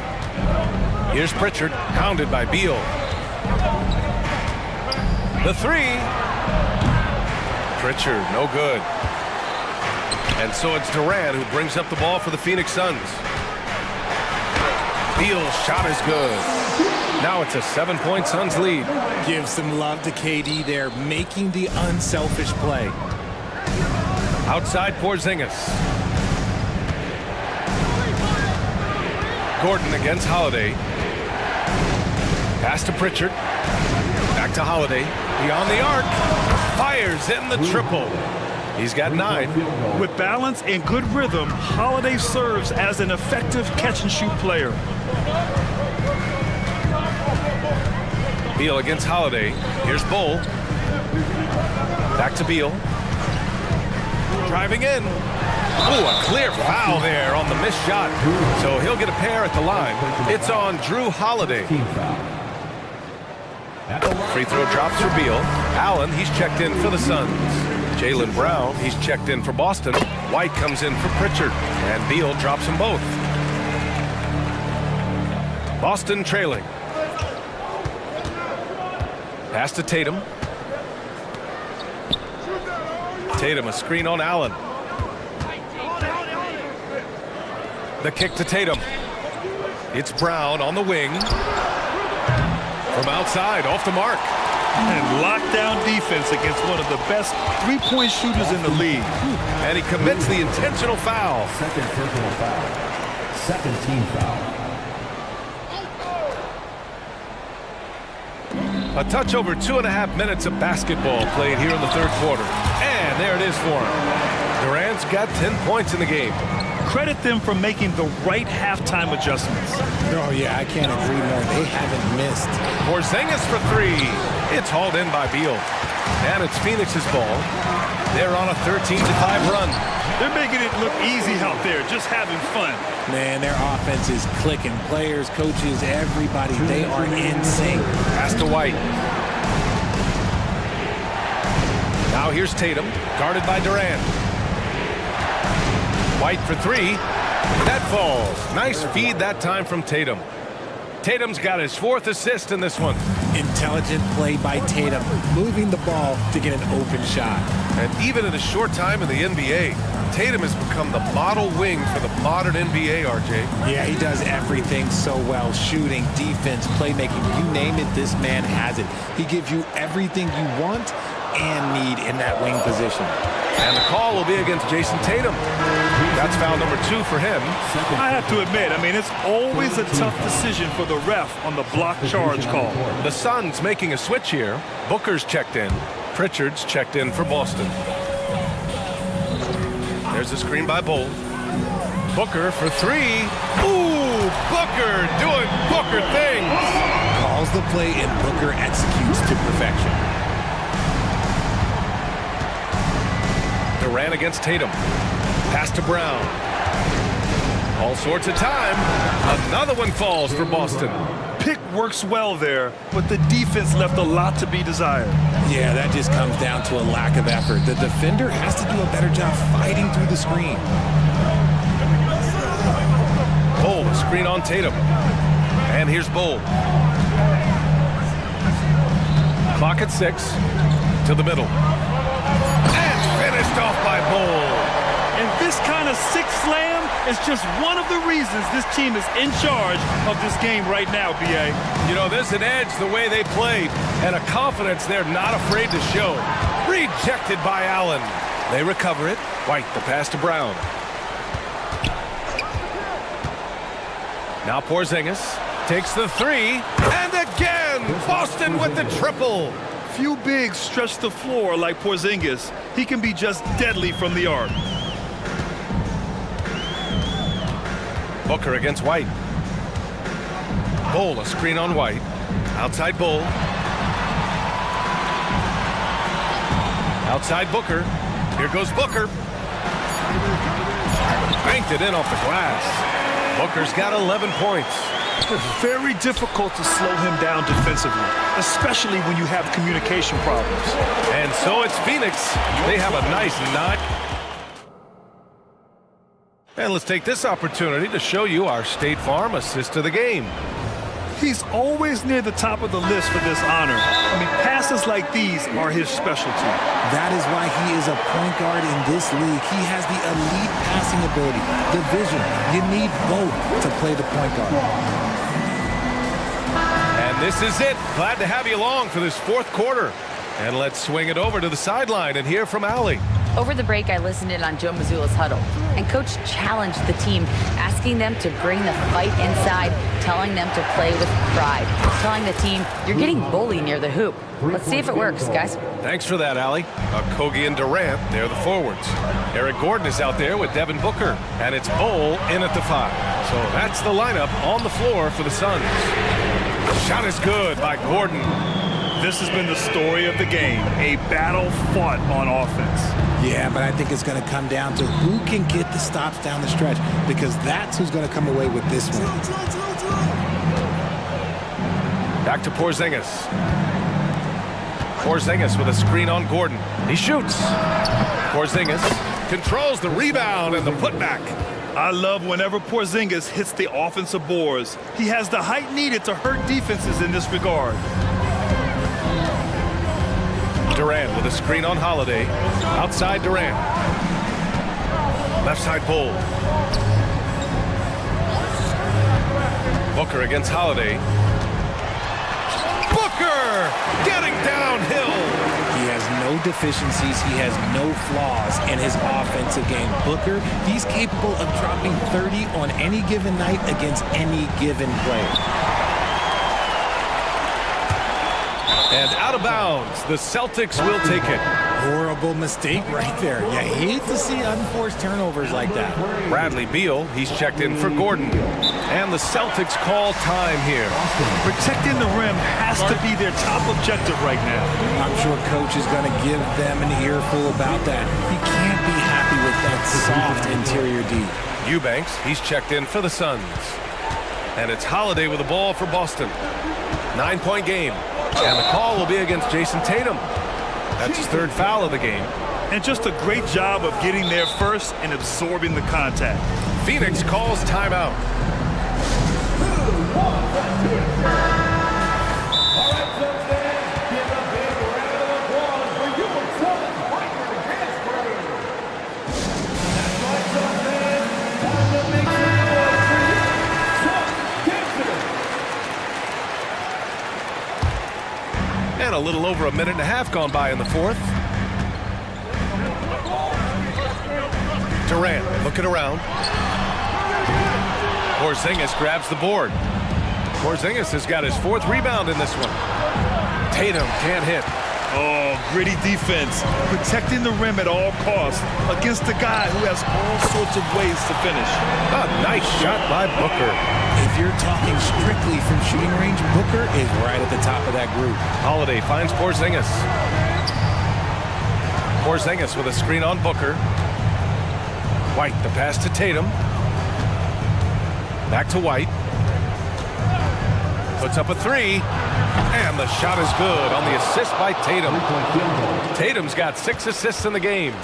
Here's Pritchard, hounded by Beal. The 3. Pritchard, no good. And so it's Durant who brings up the ball for the Phoenix Suns. Beal's shot is good. Now it's a 7-point Suns lead. Give some love to KD there, making the unselfish play. Outside Porzingis. Gordon against Holiday. Pass to Pritchard. Back to Holiday. Beyond the arc. Fires in the triple. He's got 9. With balance and good rhythm, Holiday serves as an effective catch-and-shoot player. Beal against Holiday. Here's Bull. Back to Beal. Driving in. Ooh, a clear foul there on the missed shot. So he'll get a pair at the line. It's on Drew Holiday. Free throw drops for Beal. Allen, he's checked in for the Suns. Jaylen Brown, he's checked in for Boston. White comes in for Pritchard. And Beal drops them both. Boston trailing. Pass to Tatum. Tatum, a screen on Allen. The kick to Tatum. It's Brown on the wing. From outside, off the mark. And lockdown defense against one of the best three-point shooters in the league. And he commits the intentional foul. Second personal foul. Second team foul. A touch over 2.5 minutes of basketball played here in the third quarter. And there it is for him. Durant's got 10 points in the game. Credit them for making the right halftime adjustments. Oh, yeah, I can't agree more. They haven't missed. Porzingis for 3. It's hauled in by Beal. And it's Phoenix's ball. They're on a 13-5 run. They're making it look easy out there, just having fun. Man, their offense is clicking. Players, coaches, everybody, they are in sync. Pass to White. Now here's Tatum, guarded by Durant. White for 3. That falls. Nice feed that time from Tatum. Tatum's got his 4th assist in this one. Intelligent play by Tatum, moving the ball to get an open shot. And even in a short time in the NBA, Tatum has become the model wing for the modern NBA, RJ. Yeah, he does everything so well. Shooting, defense, playmaking, you name it, this man has it. He gives you everything you want and need in that wing position. And the call will be against Jason Tatum. That's foul number 2 for him. I have to admit, I mean, it's always a tough decision for the ref on the block charge call. The Suns making a switch here. Booker's checked in. Pritchard's checked in for Boston. There's a screen by Bull. Booker for 3. Ooh, Booker doing Booker things. Calls the play and Booker executes to perfection. Durant against Tatum. Pass to Brown. All sorts of time. Another one falls for Boston. Pick works well there, but the defense left a lot to be desired. Yeah, that just comes down to a lack of effort. The defender has to do a better job fighting through the screen. Bowl, screen on Tatum. And here's Bowl. Clock at 6. To the middle. And finished off by Bowl. And this kind of six slam is just one of the reasons this team is in charge of this game right now, B.A. You know, there's an edge the way they played and a confidence they're not afraid to show. Rejected by Allen. They recover it. White, the pass to Brown. Now Porzingis takes the three. And again, Boston with the triple. Few bigs stretch the floor like Porzingis. He can be just deadly from the arc. Booker against White. Bowl, a screen on White. Outside Bowl. Outside Booker. Here goes Booker. Banked it in off the glass. Booker's got 11 points. It's very difficult to slow him down defensively, especially when you have communication problems. And so it's Phoenix. They have a nice knot. And let's take this opportunity to show you our State Farm assist of the game. He's always near the top of the list for this honor. I mean, passes like these are his specialty. That is why he is a point guard in this league. He has the elite passing ability, the vision. You need both to play the point guard. And this is it. Glad to have you along for this fourth quarter. And let's swing it over to the sideline and hear from Allie. Over the break, I listened in on Joe Mazzulla's huddle, and Coach challenged the team, asking them to bring the fight inside, telling them to play with pride, telling the team, you're getting bullied near the hoop. Let's see if it works, guys. Thanks for that, Allie. Kogi and Durant, they're the forwards. Eric Gordon is out there with Devin Booker, and it's Bowl in at the 5. So that's the lineup on the floor for the Suns. Shot is good by Gordon. This has been the story of the game, a battle fought on offense. Yeah, but I think it's going to come down to who can get the stops down the stretch, because that's who's going to come away with this one. Back to Porzingis. Porzingis with a screen on Gordon. He shoots. Porzingis controls the rebound and the putback. I love whenever Porzingis hits the offensive boards. He has the height needed to hurt defenses in this regard. Durant with a screen on Holiday. Outside Durant. Left side Bowl. Booker against Holiday. Booker getting downhill. He has no deficiencies. He has no flaws in his offensive game. Booker, he's capable of dropping 30 on any given night against any given player. And out of bounds, the Celtics will take it. Horrible mistake right there. You hate to see unforced turnovers like that. Bradley Beal, he's checked in for Gordon. And the Celtics call time here. Protecting the rim has to be their top objective right now. I'm sure Coach is going to give them an earful about that. He can't be happy with that soft interior D. Eubanks, he's checked in for the Suns. And it's Holiday with the ball for Boston. 9-point game. And the call will be against Jason Tatum. That's his third foul of the game. And just a great job of getting there first and absorbing the contact. Phoenix calls timeout. And a little over a minute and a half gone by in the fourth. Durant looking around. Porzingis grabs the board. Porzingis has got his fourth rebound in this one. Tatum can't hit. Oh, gritty defense, protecting the rim at all costs against a guy who has all sorts of ways to finish. A nice shot by Booker. If you're talking strictly from shooting range, Booker is right at the top of that group. Holiday finds Porzingis. Porzingis with a screen on Booker. White, the pass to Tatum. Back to White. Puts up a three. And the shot is good on the assist by Tatum. Tatum's got 6 assists in the game.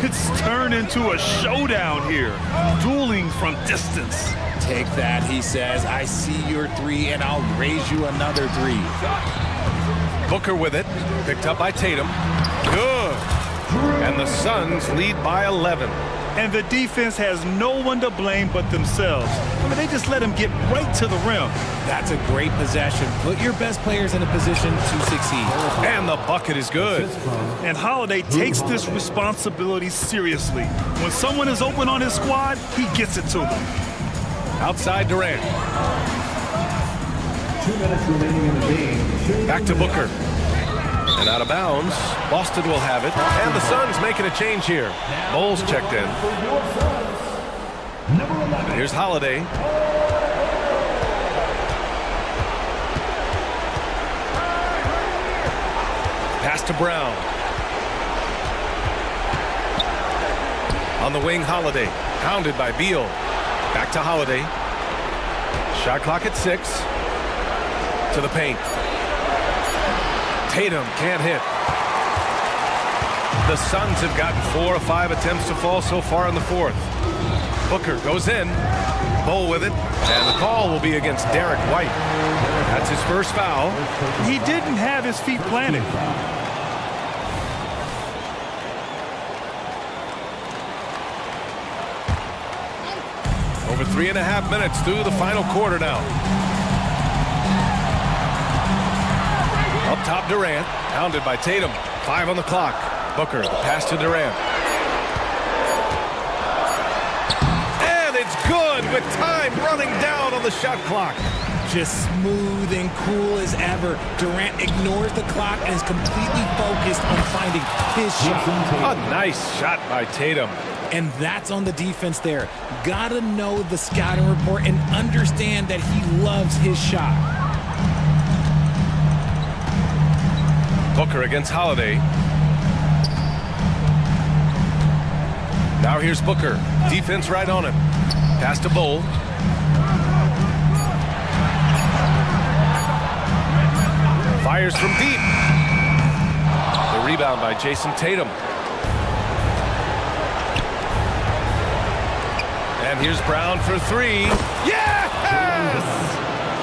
It's turned into a showdown here. Dueling from distance. Take that, he says. I see your three, and I'll raise you another three. Booker with it. Picked up by Tatum. Good. And the Suns lead by 11. And the defense has no one to blame but themselves. I mean, they just let him get right to the rim. That's a great possession. Put your best players in a position to succeed. And the bucket is good. And Holiday takes this responsibility seriously. When someone is open on his squad, he gets it to them. Outside Durant. 2 minutes remaining in the game. Back to Booker. And out of bounds. Boston will have it. And the Suns making a change here. Bowles checked in. Here's Holiday. Pass to Brown. On the wing, Holiday. Pounded by Beal. Back to Holiday. Shot clock at 6. To the paint. Tatum can't hit. The Suns have gotten 4 or 5 attempts to fall so far in the fourth. Booker goes in. Bowl with it. And the call will be against Derek White. That's his first foul. He didn't have his feet planted. Over 3.5 minutes through the final quarter now. Up top, Durant, pounded by Tatum. 5 on the clock. Booker, the pass to Durant. And it's good with time running down on the shot clock. Just smooth and cool as ever. Durant ignores the clock and is completely focused on finding his shot. A nice shot by Tatum. And that's on the defense there. Gotta know the scouting report and understand that he loves his shot. Booker against Holiday. Now here's Booker. Defense right on him. Pass to Bowl. Fires from deep. The rebound by Jason Tatum. And here's Brown for 3. Yes!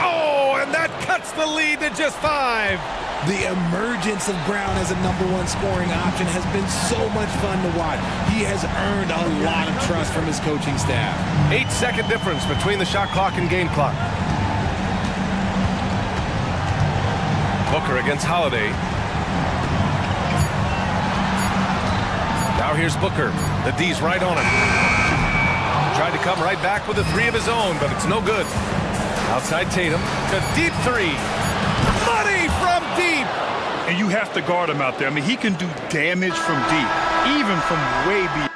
Oh, and that cuts the lead to just 5. The emergence of Brown as a #1 scoring option has been so much fun to watch. He has earned a lot of trust from his coaching staff. 8-second difference between the shot clock and game clock. Booker against Holiday. Now here's Booker. The D's right on him. Tried to come right back with a 3 of his own, but it's no good. Outside Tatum to deep 3. Money from deep. And you have to guard him out there. I mean, he can do damage from deep, even from way beyond.